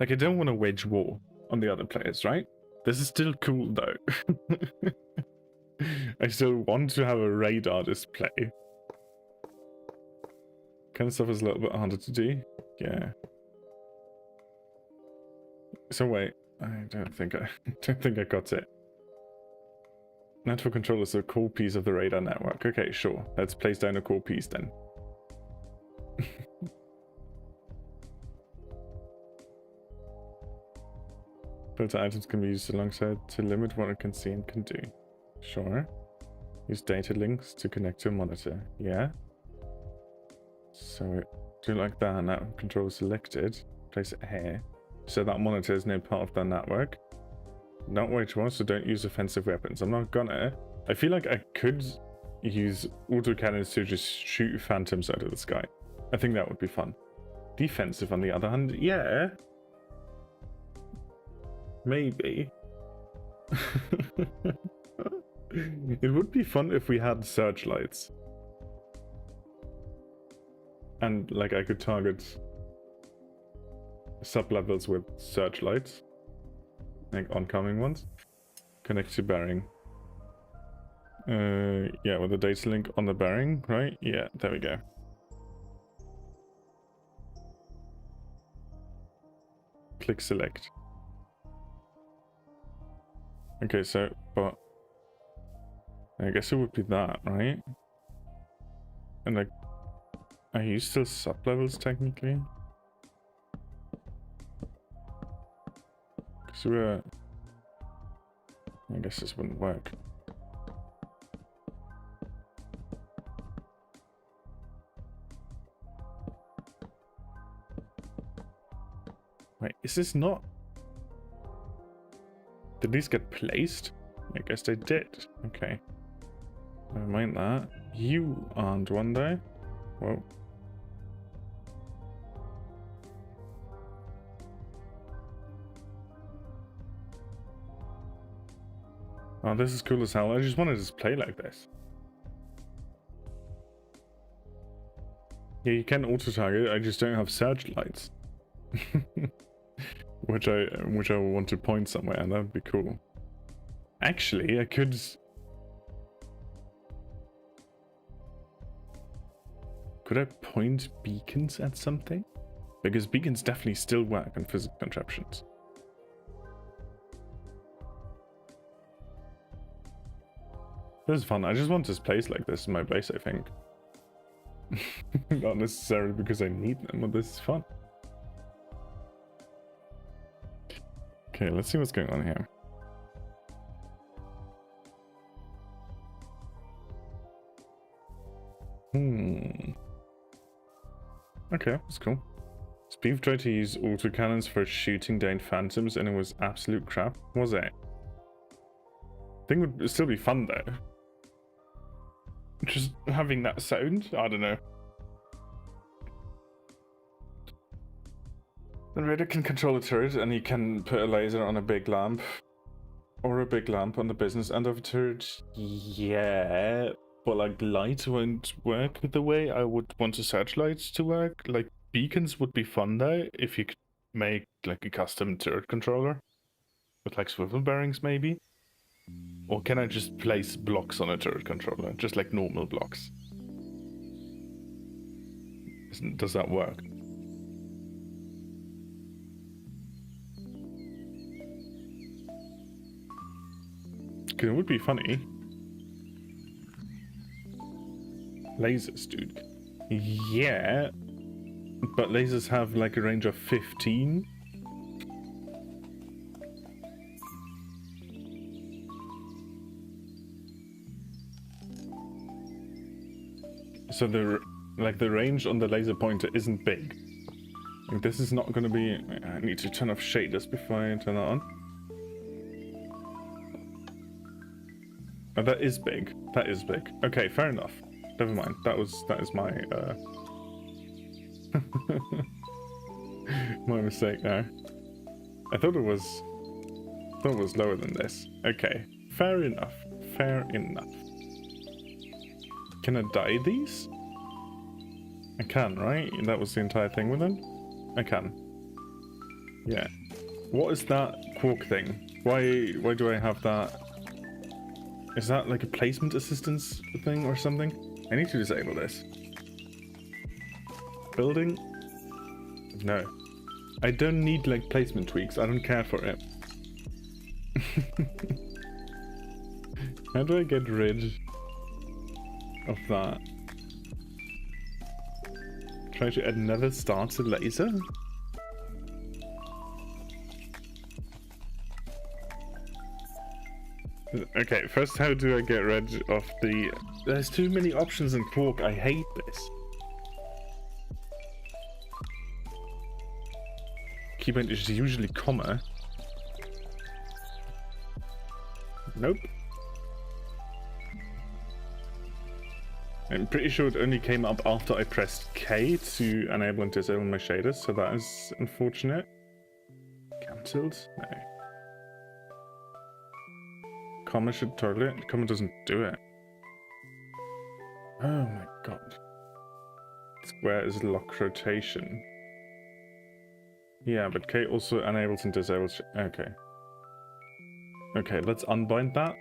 Like, I don't want to wage war on the other players, right? This is still cool, though. I still want to have a radar display. Kind of stuff is a little bit harder to do. Yeah. So wait, I don't think I got it. Network control is a core piece of the radar network. Okay, sure. Let's place down a core piece then. Filter items can be used alongside to limit what it can see and can do. Sure. Use data links to connect to a monitor. Yeah. So do like that. Network control selected. Place it here. So that monitor is now part of the network. Not wage war, so don't use offensive weapons. I'm not gonna. I feel like I could use autocannons to just shoot phantoms out of the sky. I think that would be fun. Defensive, on the other hand, yeah. Maybe. It would be fun if we had searchlights. And, like, I could target sub-levels with searchlights. Like, oncoming ones. Connect to bearing. Yeah, with the data link on the bearing, right? Yeah, there we go. Click select. Okay, so, but I guess it would be that, right? And like, are you still sub-levels technically? So we're... I guess this wouldn't work. Wait, is this not... Did these get placed? I guess they did. Okay. Never mind that. You aren't one day. Whoa. Oh, this is cool as hell. I just wanted to play like this. Yeah, you can auto-target. I just don't have searchlights. which I want to point somewhere, and that would be cool. Actually, I could... Could I point beacons at something? Because beacons definitely still work on physical contraptions. This is fun. I just want this place like this in my base, I think. Not necessarily because I need them, but this is fun. Okay, let's see what's going on here. Okay, that's cool. Speed tried to use autocannons for shooting down phantoms and it was absolute crap, was it? I think it would still be fun though. Just having that sound, I don't know. The radar can control a turret and you can put a laser on a big lamp. Or a big lamp on the business end of a turret. Yeah. but like light won't work the way I would want a searchlight to work. Like beacons would be fun though if you could make like a custom turret controller with like swivel bearings maybe. Or can I just place blocks on a turret controller, just like normal blocks? Does that work? Because it would be funny. Lasers, dude. Yeah, but lasers have like a range of 15. So the range on the laser pointer isn't big. Like, this is not going to be... I need to turn off shaders before I turn that on. Oh, that is big. That is big. Okay, fair enough. Never mind. That is my my mistake there. I thought it was lower than this. Okay, fair enough. Fair enough. Can I dye these? I can, right? That was the entire thing with them? I can. Yeah. What is that quark thing? Why do I have that? Is that like a placement assistance thing or something? I need to disable this. Building? No. I don't need like placement tweaks. I don't care for it. How do I get rid of that? Try to add another starter laser? Okay, first how do I get rid of the... There's too many options in Quark, I hate this. Keybind is usually comma. Nope. I'm pretty sure it only came up after I pressed K to enable and disable my shaders, so that is unfortunate. Cancelled? No. Comma should toggle it. Comma doesn't do it. Oh my god. Square is lock rotation. Yeah, but K also enables and disables. Okay. Okay, let's unbind that.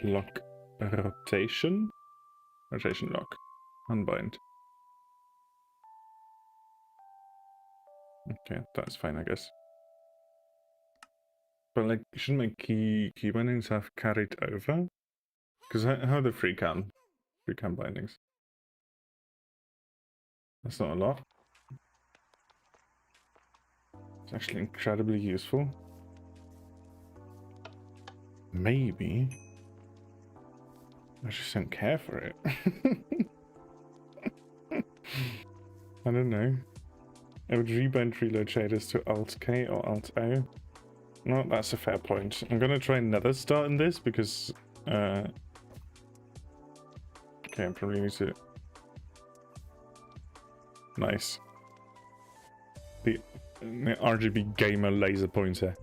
Lock rotation? Rotation lock. Unbind. Okay, that's fine, I guess. But like, shouldn't my key bindings have carried over? Because how are the free cam bindings? That's not a lot. It's actually incredibly useful. Maybe I just don't care for it. I don't know. I would rebind reload shaders to Alt K or Alt O. No, that's a fair point. I'm gonna try another start in this because okay, I probably need to... Nice. The RGB gamer laser pointer.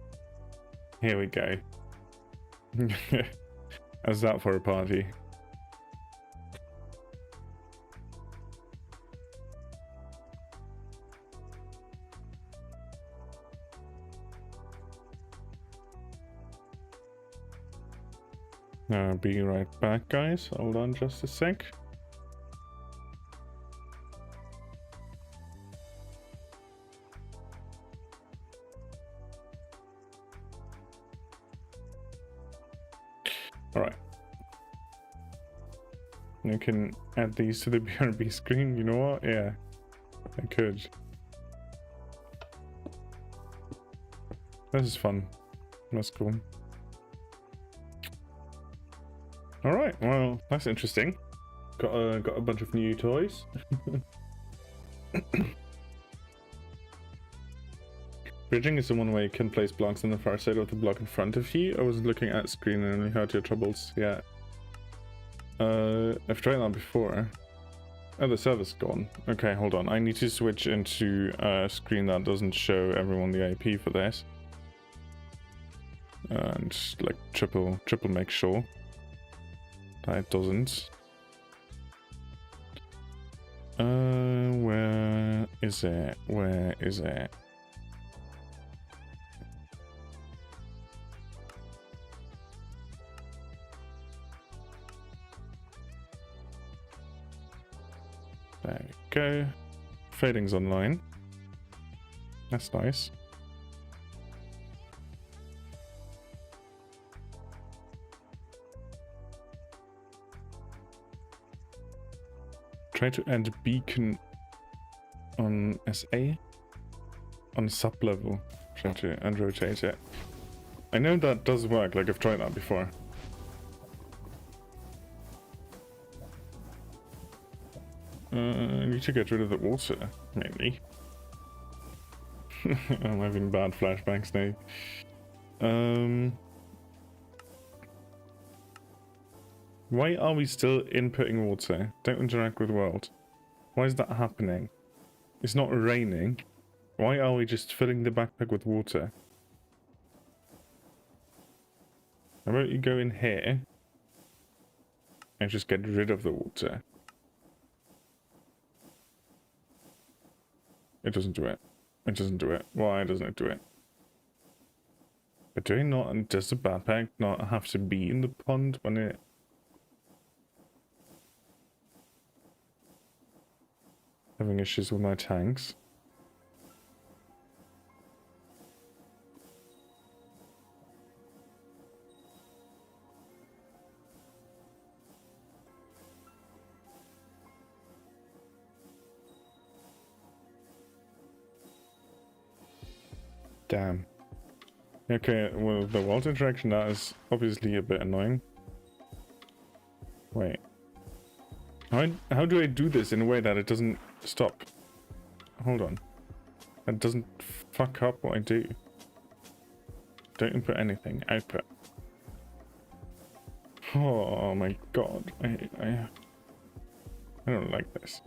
Here we go. How's that for a party? I'll be right back, guys. Hold on just a sec. Alright. You can add these to the BRB screen, you know what? Yeah, I could. This is fun. That's cool. Alright, well, that's interesting. Got a bunch of new toys. Bridging is the one way you can place blocks on the far side of the block in front of you. I was looking at screen and only heard your troubles. Yeah. I've tried that before. Oh, the server's gone. Okay, hold on. I need to switch into a screen that doesn't show everyone the IP for this. and like triple make sure that it doesn't. Where is it? Where is it? There we go. Fading's online. That's nice. Try to add beacon on SA on sub level. Try to unrotate it. I know that does work, like I've tried that before. I need to get rid of the water, maybe. I'm having bad flashbacks now. Why are we still inputting water? Don't interact with world. Why is that happening? It's not raining. Why are we just filling the backpack with water? How about you go in here and just get rid of the water? It doesn't do it. It doesn't do it. Why doesn't it do it? But does the backpack not have to be in the pond when it... Having issues with my tanks. Damn. Okay, well, the world interaction, that is obviously a bit annoying. Wait. How do I do this in a way that it doesn't stop? Hold on. That doesn't fuck up what I do. Don't input anything. Output. Oh my god. I don't like this.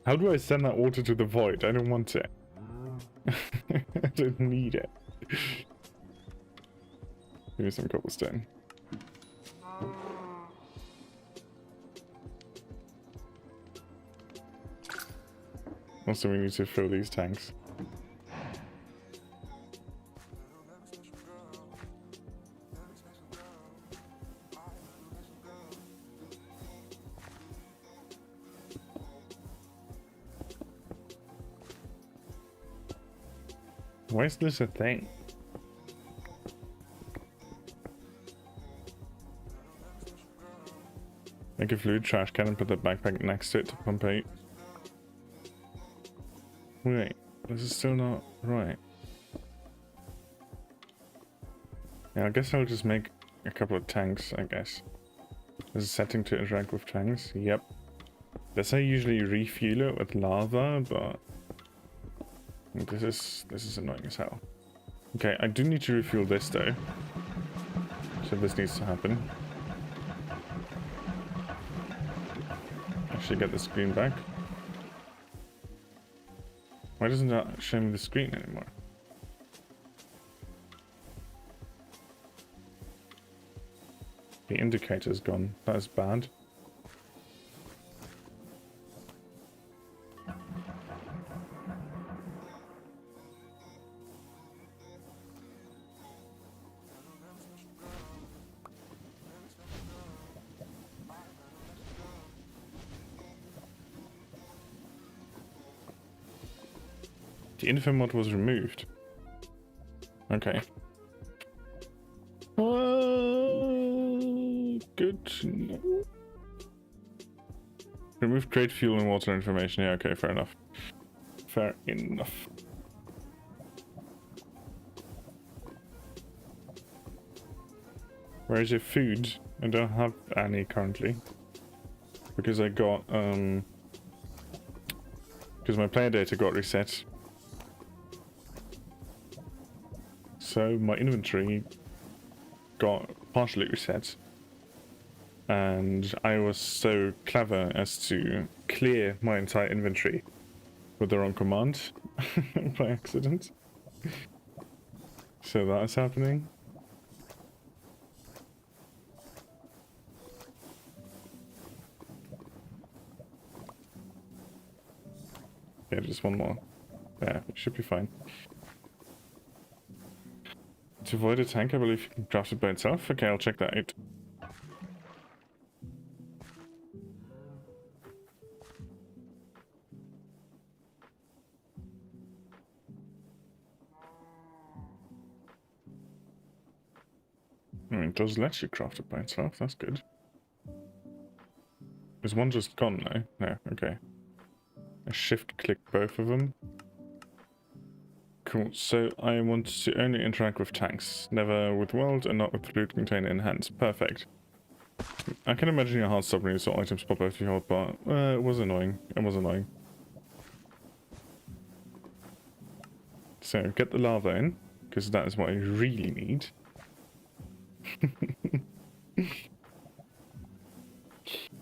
How do I send that water to the void? I don't want it. I don't need it. Give me some cobblestone. Also, we need to fill these tanks. Why is this a thing? Make a fluid trash can and put the backpack next to it to pump out. Wait, this is still not right. Yeah, I guess I'll just make a couple of tanks, I guess. There's a setting to interact with tanks. Yep. That's how I usually refuel it with lava, but this is annoying as hell. Okay, I do need to refuel this though. So this needs to happen. Actually get the screen back. Why doesn't that show me the screen anymore? The indicator's gone. That is bad. The info mod was removed. Okay. Good to know. Remove crate fuel and water information. Yeah, okay, fair enough. Fair enough. Where is your food? I don't have any currently. Because I got, because my player data got reset. So my inventory got partially reset. And I was so clever as to clear my entire inventory with the wrong command by accident. So that is happening. Yeah, just one more. Yeah, it should be fine. To avoid a tank, I believe you can craft it by itself. Okay, I'll check that out. It does let you craft it by itself, that's good. Is one just gone now? No, okay. I shift click both of them. Cool, so I want to only interact with tanks, never with world and not with loot container in hands. Perfect. I can imagine your heart stopping so items pop out of your heart, but it was annoying. It was annoying. So get the lava in, because that is what I really need.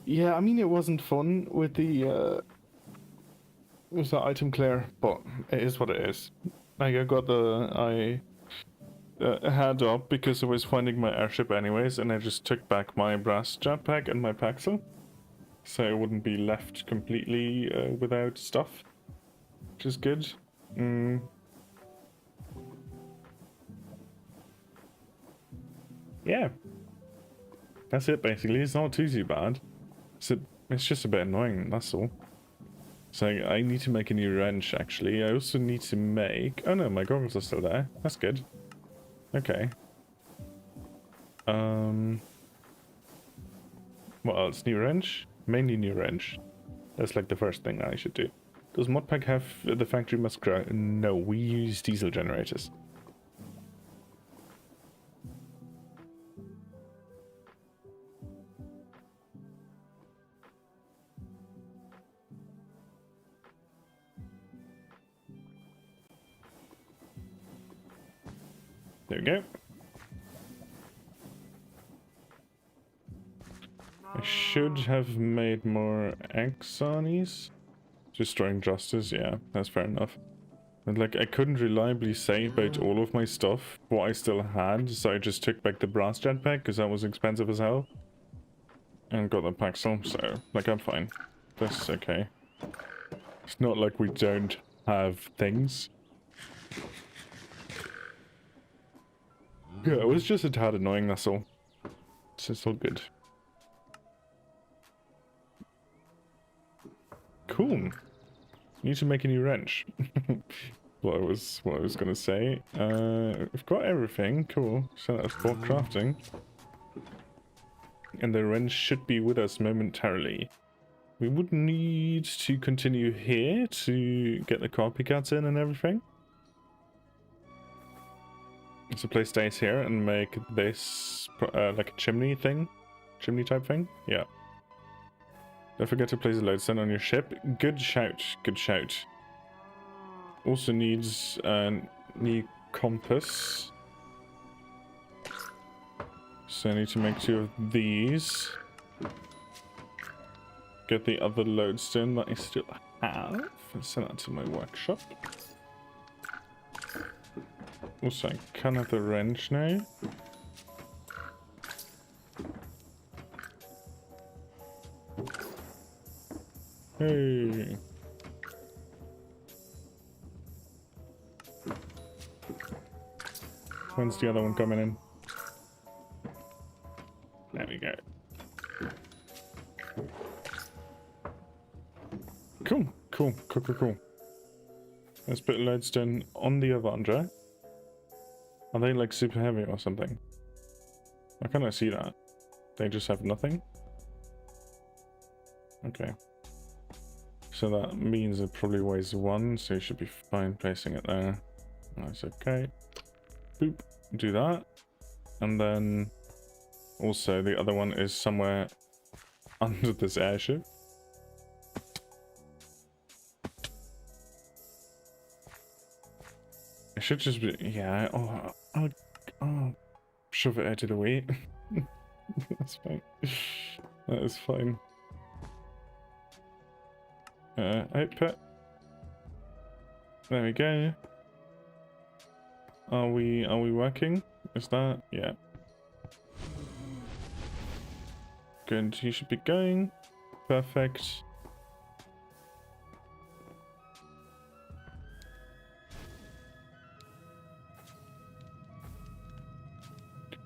Yeah, I mean it wasn't fun with the item clear, but it is what it is. Like I got the hand up because I was finding my airship anyways, and I just took back my brass jetpack and my paxel, so it wouldn't be left completely without stuff, which is good. Yeah, that's it basically. It's not too bad. It's just a bit annoying, that's all. So I need to make a new wrench actually. I also need to make... Oh no, my goggles are still there. That's good. Okay. What else? New wrench? Mainly new wrench. That's like the first thing I should do. Does modpack have the factory must grow? No, we use diesel generators. There we go. I should have made more Axonies. Destroying justice, yeah, that's fair enough. And like, I couldn't reliably say about all of my stuff, what I still had, so I just took back the brass jetpack, because that was expensive as hell. And got the paxel, so, like, I'm fine. That's okay. It's not like we don't have things. Yeah, it was just a tad annoying, that's all. So it's all good. Cool. Need to make a new wrench. what I was gonna say. We've got everything. Cool. So that's for crafting. And the wrench should be with us momentarily. We would need to continue here to get the copycats in and everything. So place stays here and make this like a chimney thing. Chimney type thing? Yeah. Don't forget to place a lodestone on your ship. Good shout. Good shout. Also needs a new compass. So I need to make 2 of these. Get the other lodestone that I still have. And send that to my workshop. Also, I can have the wrench now. Hey. When's the other one coming in? There we go. Cool. Let's put lodestone on the Avandra. Are they like super heavy or something? I cannot see that. They just have nothing? Okay. So that means it probably weighs 1, so you should be fine placing it there. That's okay. Boop. Do that. And then also the other one is somewhere under this airship. It should just be, yeah, I'll shove it out of the way. That's fine. That is fine. Output. There we go. Are we working? Is that? Yeah. Good. He should be going. Perfect.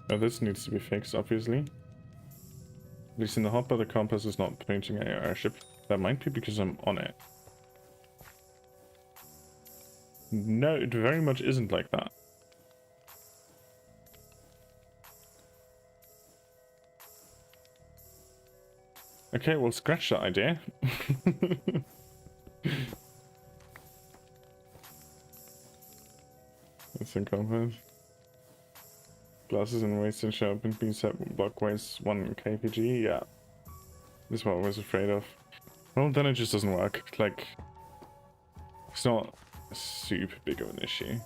Oh, this needs to be fixed, obviously. At least in the hotbar, the compass is not pointing at our airship. That might be because I'm on it. No, it very much isn't like that. Okay, well, scratch that idea. That's a compass. Glasses and waist and sharp and being set blockways 1 kpg. Yeah. This is what I was afraid of. Well, then it just doesn't work. Like, it's not super big of an issue.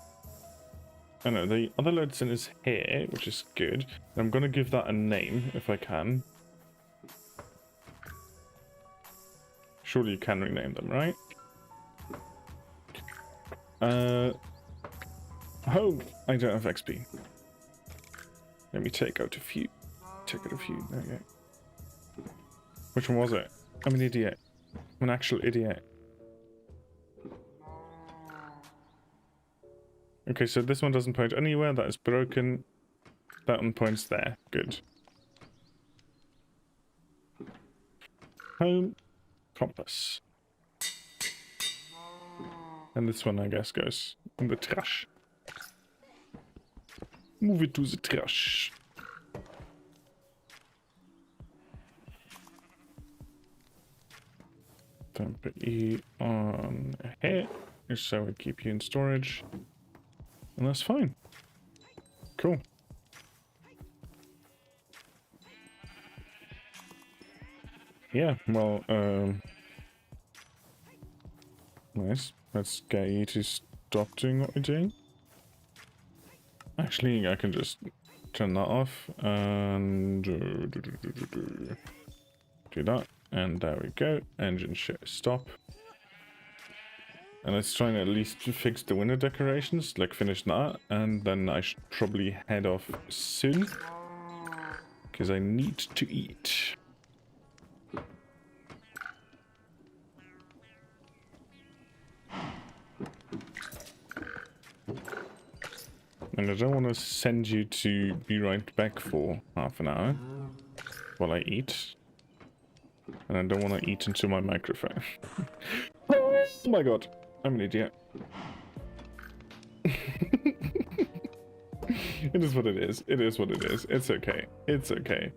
I know, the other Lodson is here, which is good. I'm gonna give that a name, if I can. Surely you can rename them, right? Oh, I don't have XP. Let me take out a few. Take out a few, there you go. Which one was it? I'm an idiot. I'm an actual idiot. Okay, so this one doesn't point anywhere. That is broken. That one points there. Good. Home. Compass. And this one, I guess, goes in the trash. Move it to the trash. Then put E on here, just so we keep you in storage. And that's fine. Cool. Yeah, well, nice. Let's get you to stop doing what we're doing. Actually, I can just turn that off and do that. And there we go. Engine stop. And let's try and at least fix the window decorations, like finish that. And then I should probably head off soon. Because I need to eat. And I don't want to send you to be right back for half an hour while I eat. And I don't want to eat into my microphone. Oh my god, I'm an idiot. It is what it is. It is what it is. It's okay. It's okay.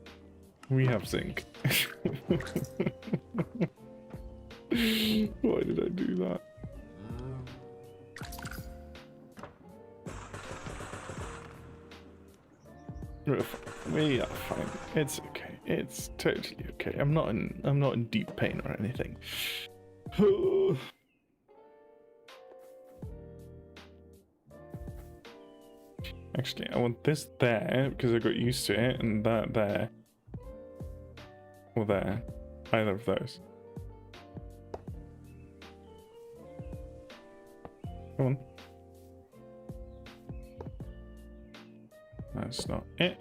We have zinc. Why did I do that? We are fine. It's okay. It's totally okay. I'm not in deep pain or anything. Actually, I want this there because I got used to it, and that there. Or there. Either of those. Come on. That's not it.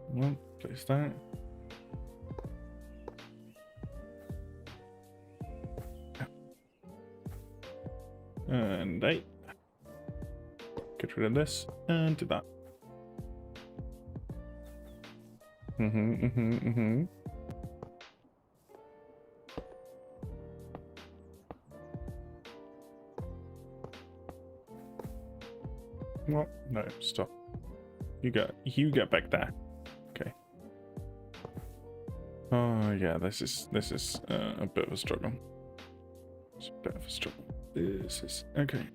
Well, place that. And 8. Get rid of this and do that. Well, no, stop. You get back there. Okay. Oh yeah, this is a bit of a struggle. It's a bit of a struggle. This is okay.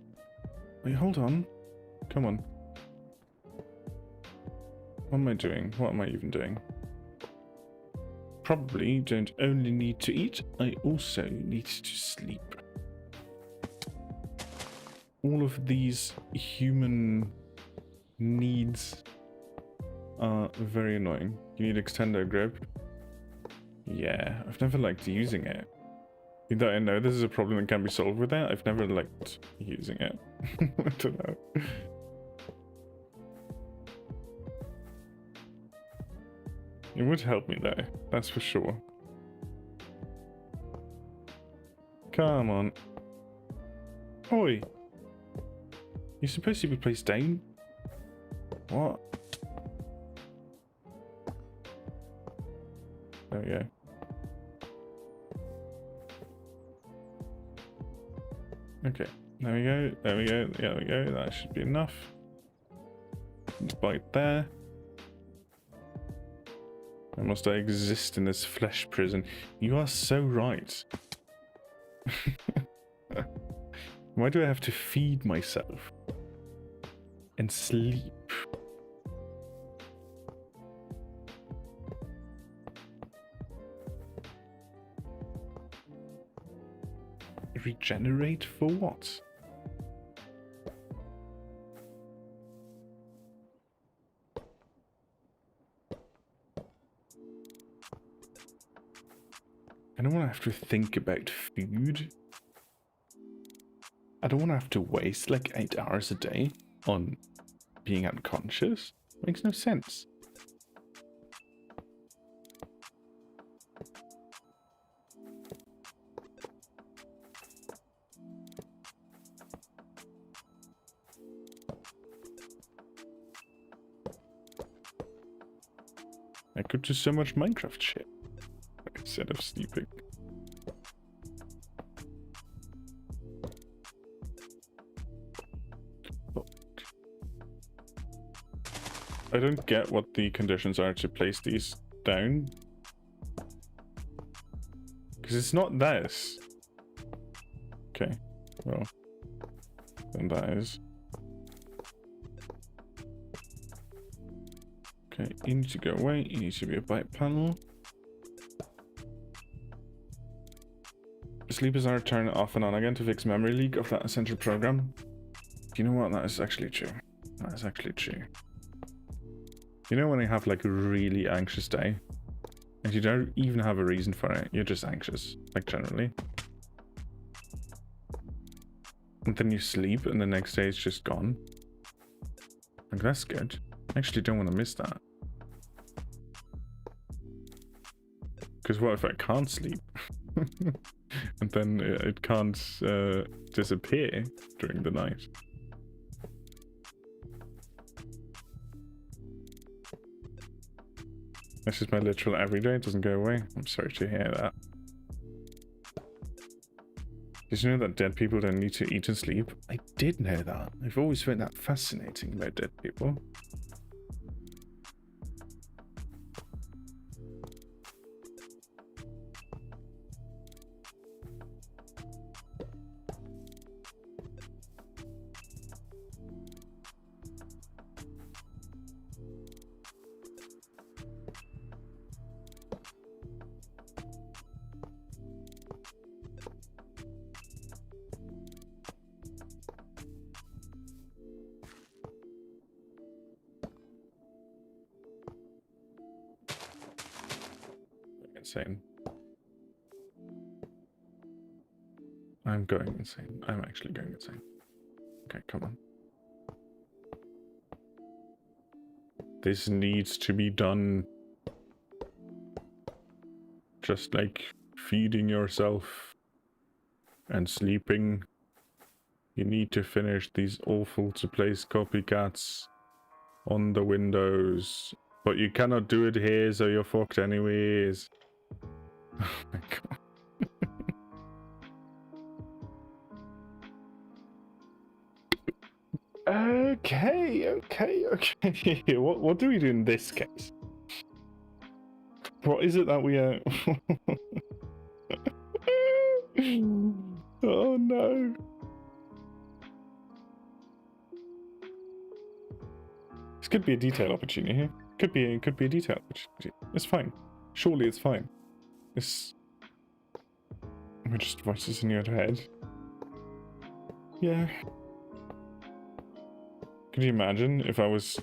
Wait, hold on. Come on. What am I doing? What am I even doing? Probably don't only need to eat, I also need to sleep. All of these human needs are very annoying. You need extender grip. Yeah, I've never liked using it. That I know this is a problem that can be solved with it. I've never liked using it. I don't know. It would help me though, that's for sure. Come on. Oi! You're supposed to be placed down? What? There we go. Okay, there we go, there we go, there we go, that should be enough. Bite there. Why must I exist in this flesh prison? You are so right. Why do I have to feed myself? And sleep? Regenerate for what? I don't want to have to think about food. I don't want to have to waste like 8 hours a day on being unconscious. Makes no sense. I could do so much Minecraft shit instead of sleeping. I don't get what the conditions are to place these down. Because it's not this. Okay, well, then that is. Okay, you need to go away, you need to be a bite panel. Sleepers are turned off and on again to fix memory leak of that essential program. Do you know what? That is actually true. That is actually true. You know when I have like a really anxious day and you don't even have a reason for it, you're just anxious, like generally. And then you sleep and the next day it's just gone. Like that's good. I actually don't want to miss that. Because what if I can't sleep? And then it can't disappear during the night. This is my literal everyday, it doesn't go away. I'm sorry to hear that. Did you know that dead people don't need to eat and sleep? I did know that. I've always found that fascinating about dead people. Insane. I'm going insane. I'm actually going insane. Okay, come on. This needs to be done. Just like feeding yourself and sleeping. You need to finish these awful to place copycats on the windows. But you cannot do it here, so you're fucked anyways. Oh my god. Okay. What do we do in this case? What is it that we are? Oh no. This could be a detail opportunity here. Could be a detail opportunity. It's fine. Surely it's fine. This. We're just voices in your head. Yeah. Could you imagine if I was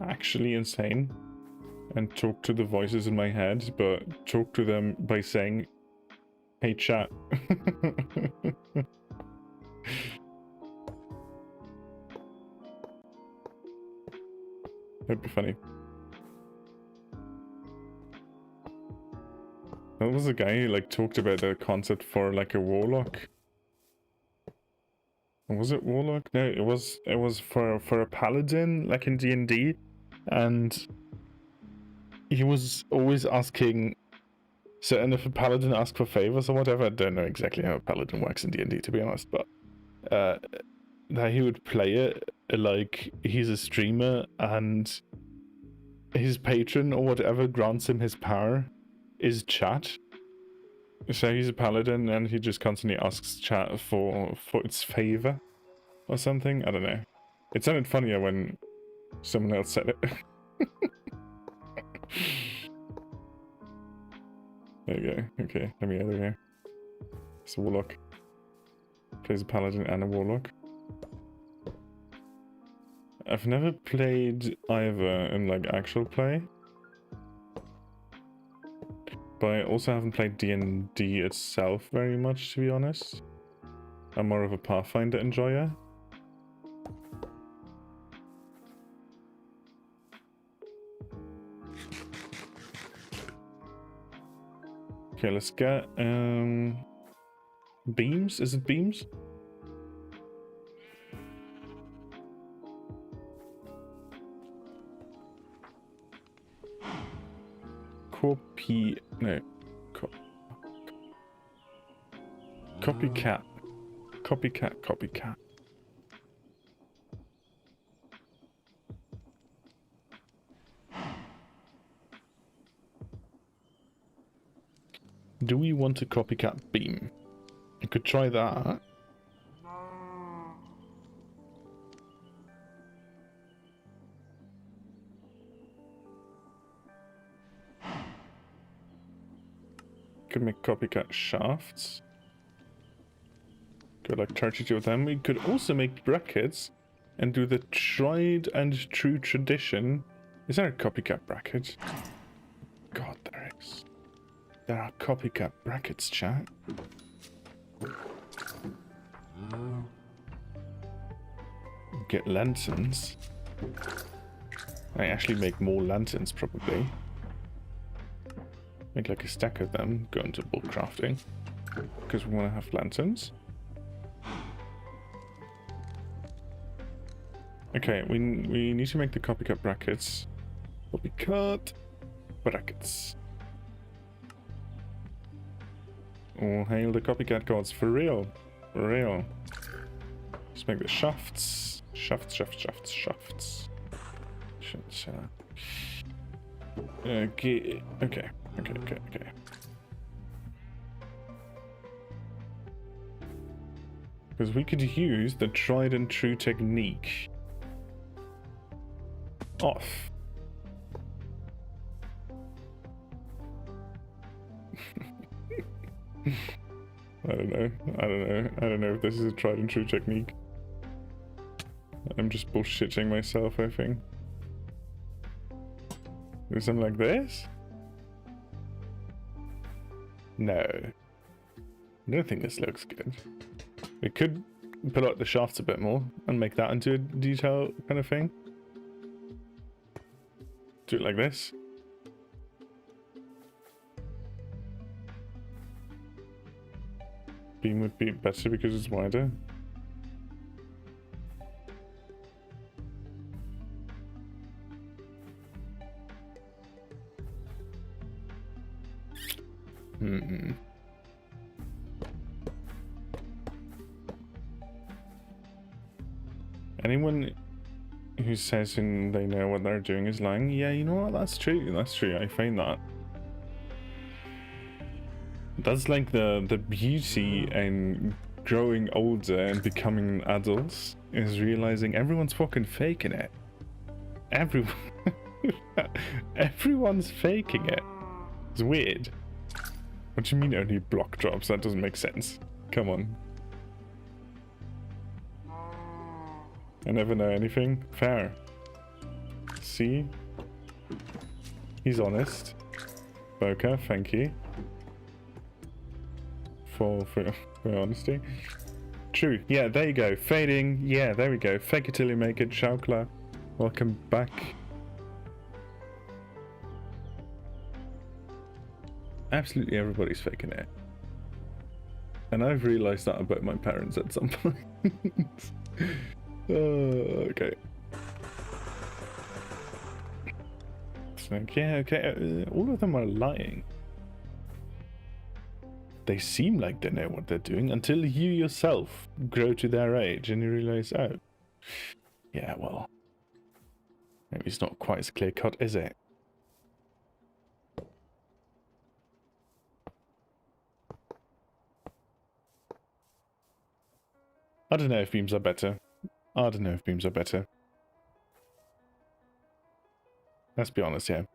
actually insane and talked to the voices in my head, but talked to them by saying Hey chat. That'd be funny. That was a guy who like talked about the concept for like a warlock. Was it warlock? No, it was for a paladin like in D&D, and he was always asking. So, and if a paladin asks for favors or whatever, I don't know exactly how a paladin works in D&D to be honest, but that he would play it like he's a streamer and his patron or whatever grants him his power is chat. So he's a paladin and he just constantly asks chat for its favor or something. I don't know. It sounded funnier when someone else said it. There you go. Okay, let me out of here. It's a warlock. Plays a paladin and a warlock. I've never played either in like actual play. But I also haven't played D&D itself very much, to be honest. I'm more of a Pathfinder enjoyer. Okay, let's get beams. Is it beams? Copycat. Copycat. Do we want a copycat beam? I could try that. Could make copycat shafts. Could like 32 of them. We could also make brackets and do the tried and true tradition. Is there a copycat bracket? God, there is. There are copycat brackets, chat. Get lanterns. I actually make more lanterns, probably. Make like a stack of them, go into bulk crafting. Because we want to have lanterns. Okay, we need to make the copycat brackets. Copycat brackets. All hail the copycat gods, for real. For real. Let's make the shafts. Shafts. Okay. Because we could use the tried and true technique. Off. I don't know if this is a tried and true technique. I'm just bullshitting myself, I think. Do something like this? No. I don't think this looks good. We could pull out the shafts a bit more and make that into a detail kind of thing. Do it like this. Beam would be better because it's wider. Anyone who says they know what they're doing is lying. Yeah, you know what? That's true. That's true. I find that. That's like the beauty in growing older and becoming adults is realizing everyone's fucking faking it. Everyone's faking it. It's weird. What do you mean only block drops? That doesn't make sense. Come on. I never know anything. Fair. See? He's honest. Boca, thank you. for honesty. True. Yeah, there you go. Fading. Yeah, there we go. Fake it till you make it. Schaukler. Welcome back. Absolutely everybody's faking it. And I've realized that about my parents at some point. Okay. It's like, yeah, okay. All of them are lying. They seem like they know what they're doing until you yourself grow to their age and you realize, oh, yeah, well, maybe it's not quite as clear cut, is it? I don't know if beams are better. I don't know if beams are better. Let's be honest here.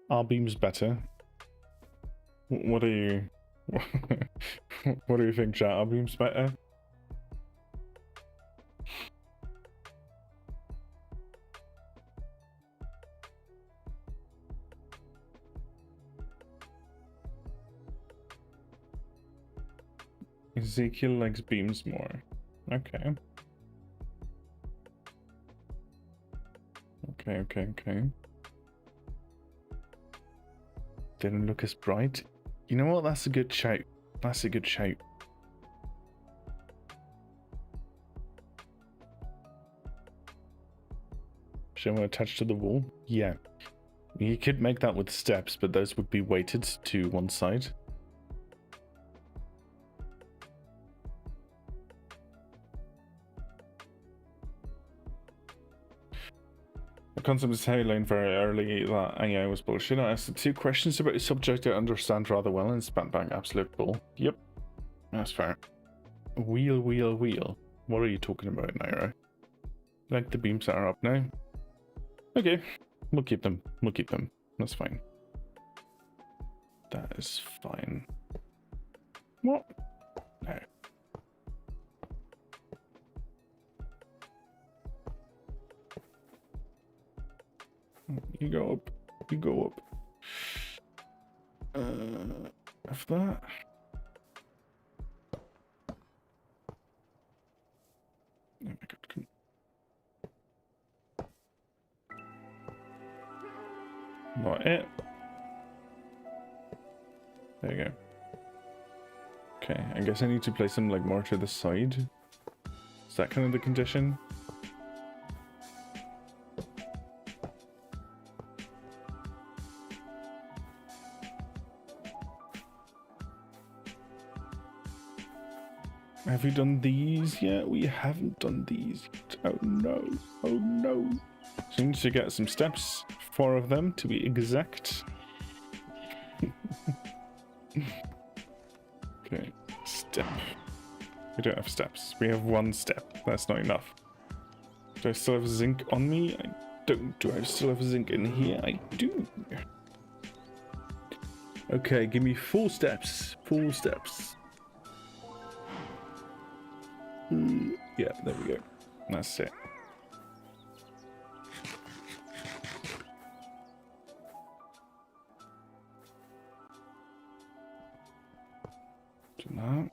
Are beams better? What do you... what do you think, chat? Are beams better? Ezekiel likes beams more. Okay. Okay. Didn't look as bright. You know what? That's a good shout. That's a good shout. Should I attach to the wall? Yeah. You could make that with steps, but those would be weighted to one side. The concept is how you learned very early that AI was bullshit. I asked 2 questions about a subject I understand rather well and spat back absolute bull. Yep, that's fair. Wheel. What are you talking about, Nairo? Like the beams that are up now? Okay, we'll keep them. That's fine. That is fine. What? No. You go up. After that. Oh my god. Not it. There you go. Okay, I guess I need to place them like more to the side. Is that kind of the condition? Have we done these yet? We haven't done these yet. Oh no. So we need to get some steps. 4 of them to be exact. Okay, step. We don't have steps. We have 1 step. That's not enough. Do I still have zinc on me? I don't. Do I still have zinc in here? I do. Okay, give me 4 steps. 4 steps. Yeah, there we go. That's it. Do that.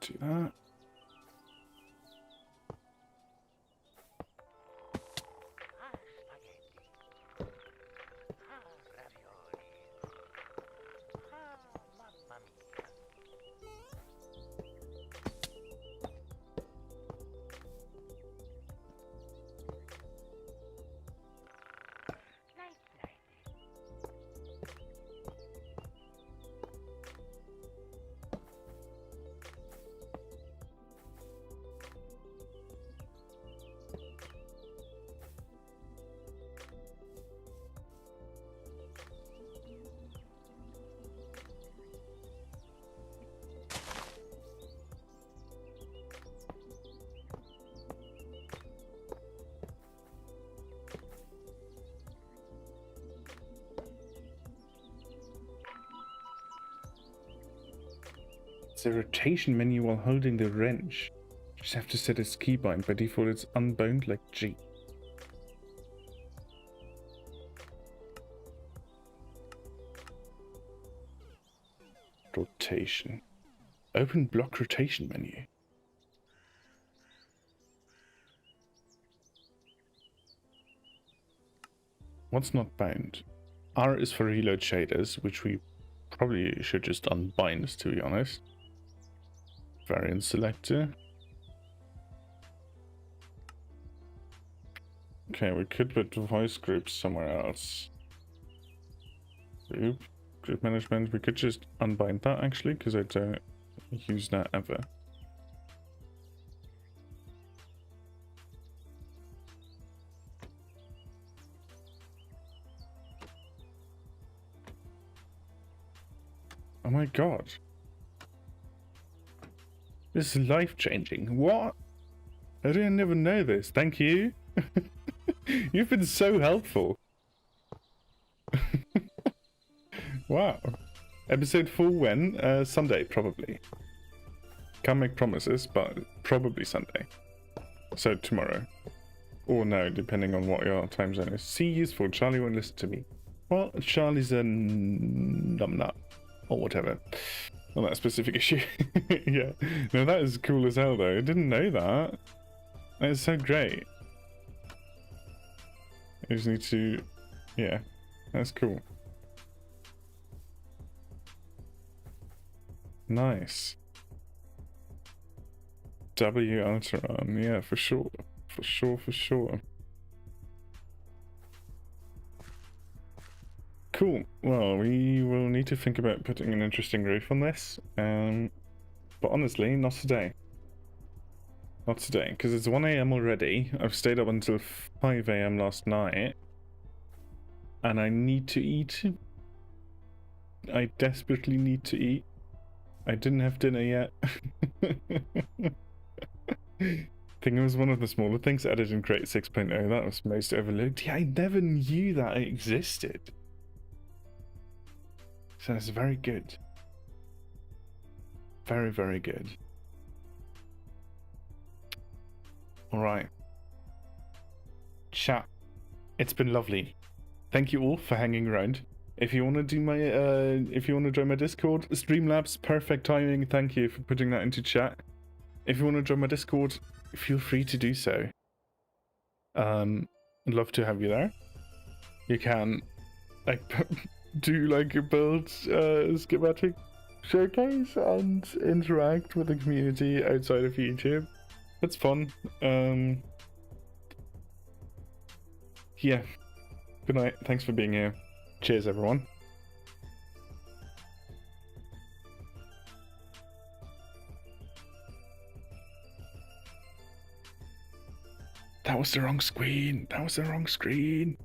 Do that. It's a rotation menu while holding the wrench. You just have to set its keybind. By default, it's unbound like G. rotation. Open block rotation menu. What's not bound? R is for reload shaders, which we probably should just unbind, to be honest. Variant selector. Okay, we could put voice groups somewhere else. Group management. We could just unbind that actually, because I don't use that ever. Oh my god. This is life-changing. What? I didn't never know this. Thank you. You've been so helpful. Wow. Episode 4 when? Sunday, probably. Can't make promises, but probably Sunday. So tomorrow. Or no, depending on what your time zone is. See, useful. Charlie won't listen to me. Well, Charlie's a numbnut. Or whatever. On that specific issue. Yeah. No, that is cool as hell, though. I didn't know that. That is so great. I just need to... Yeah. That's cool. Nice. W Alteron. Yeah, for sure. For sure, for sure. Cool. Well, we will need to think about putting an interesting roof on this. But honestly, not today. Not today, because it's 1 AM already. I've stayed up until 5 AM last night. And I need to eat. I desperately need to eat. I didn't have dinner yet. I think it was one of the smaller things added in Crate 6.0 that was most overlooked. Yeah, I never knew that it existed. So it's very good. Very, very good. Alright. Chat. It's been lovely. Thank you all for hanging around. If you want to do my, if you want to join my Discord, Streamlabs, perfect timing. Thank you for putting that into chat. If you want to join my Discord, feel free to do so. I'd love to have you there. You can, like, do like a build schematic showcase and interact with the community outside of YouTube. It's fun. Yeah. Good night. Thanks for being here. Cheers, everyone. That was the wrong screen. That was the wrong screen.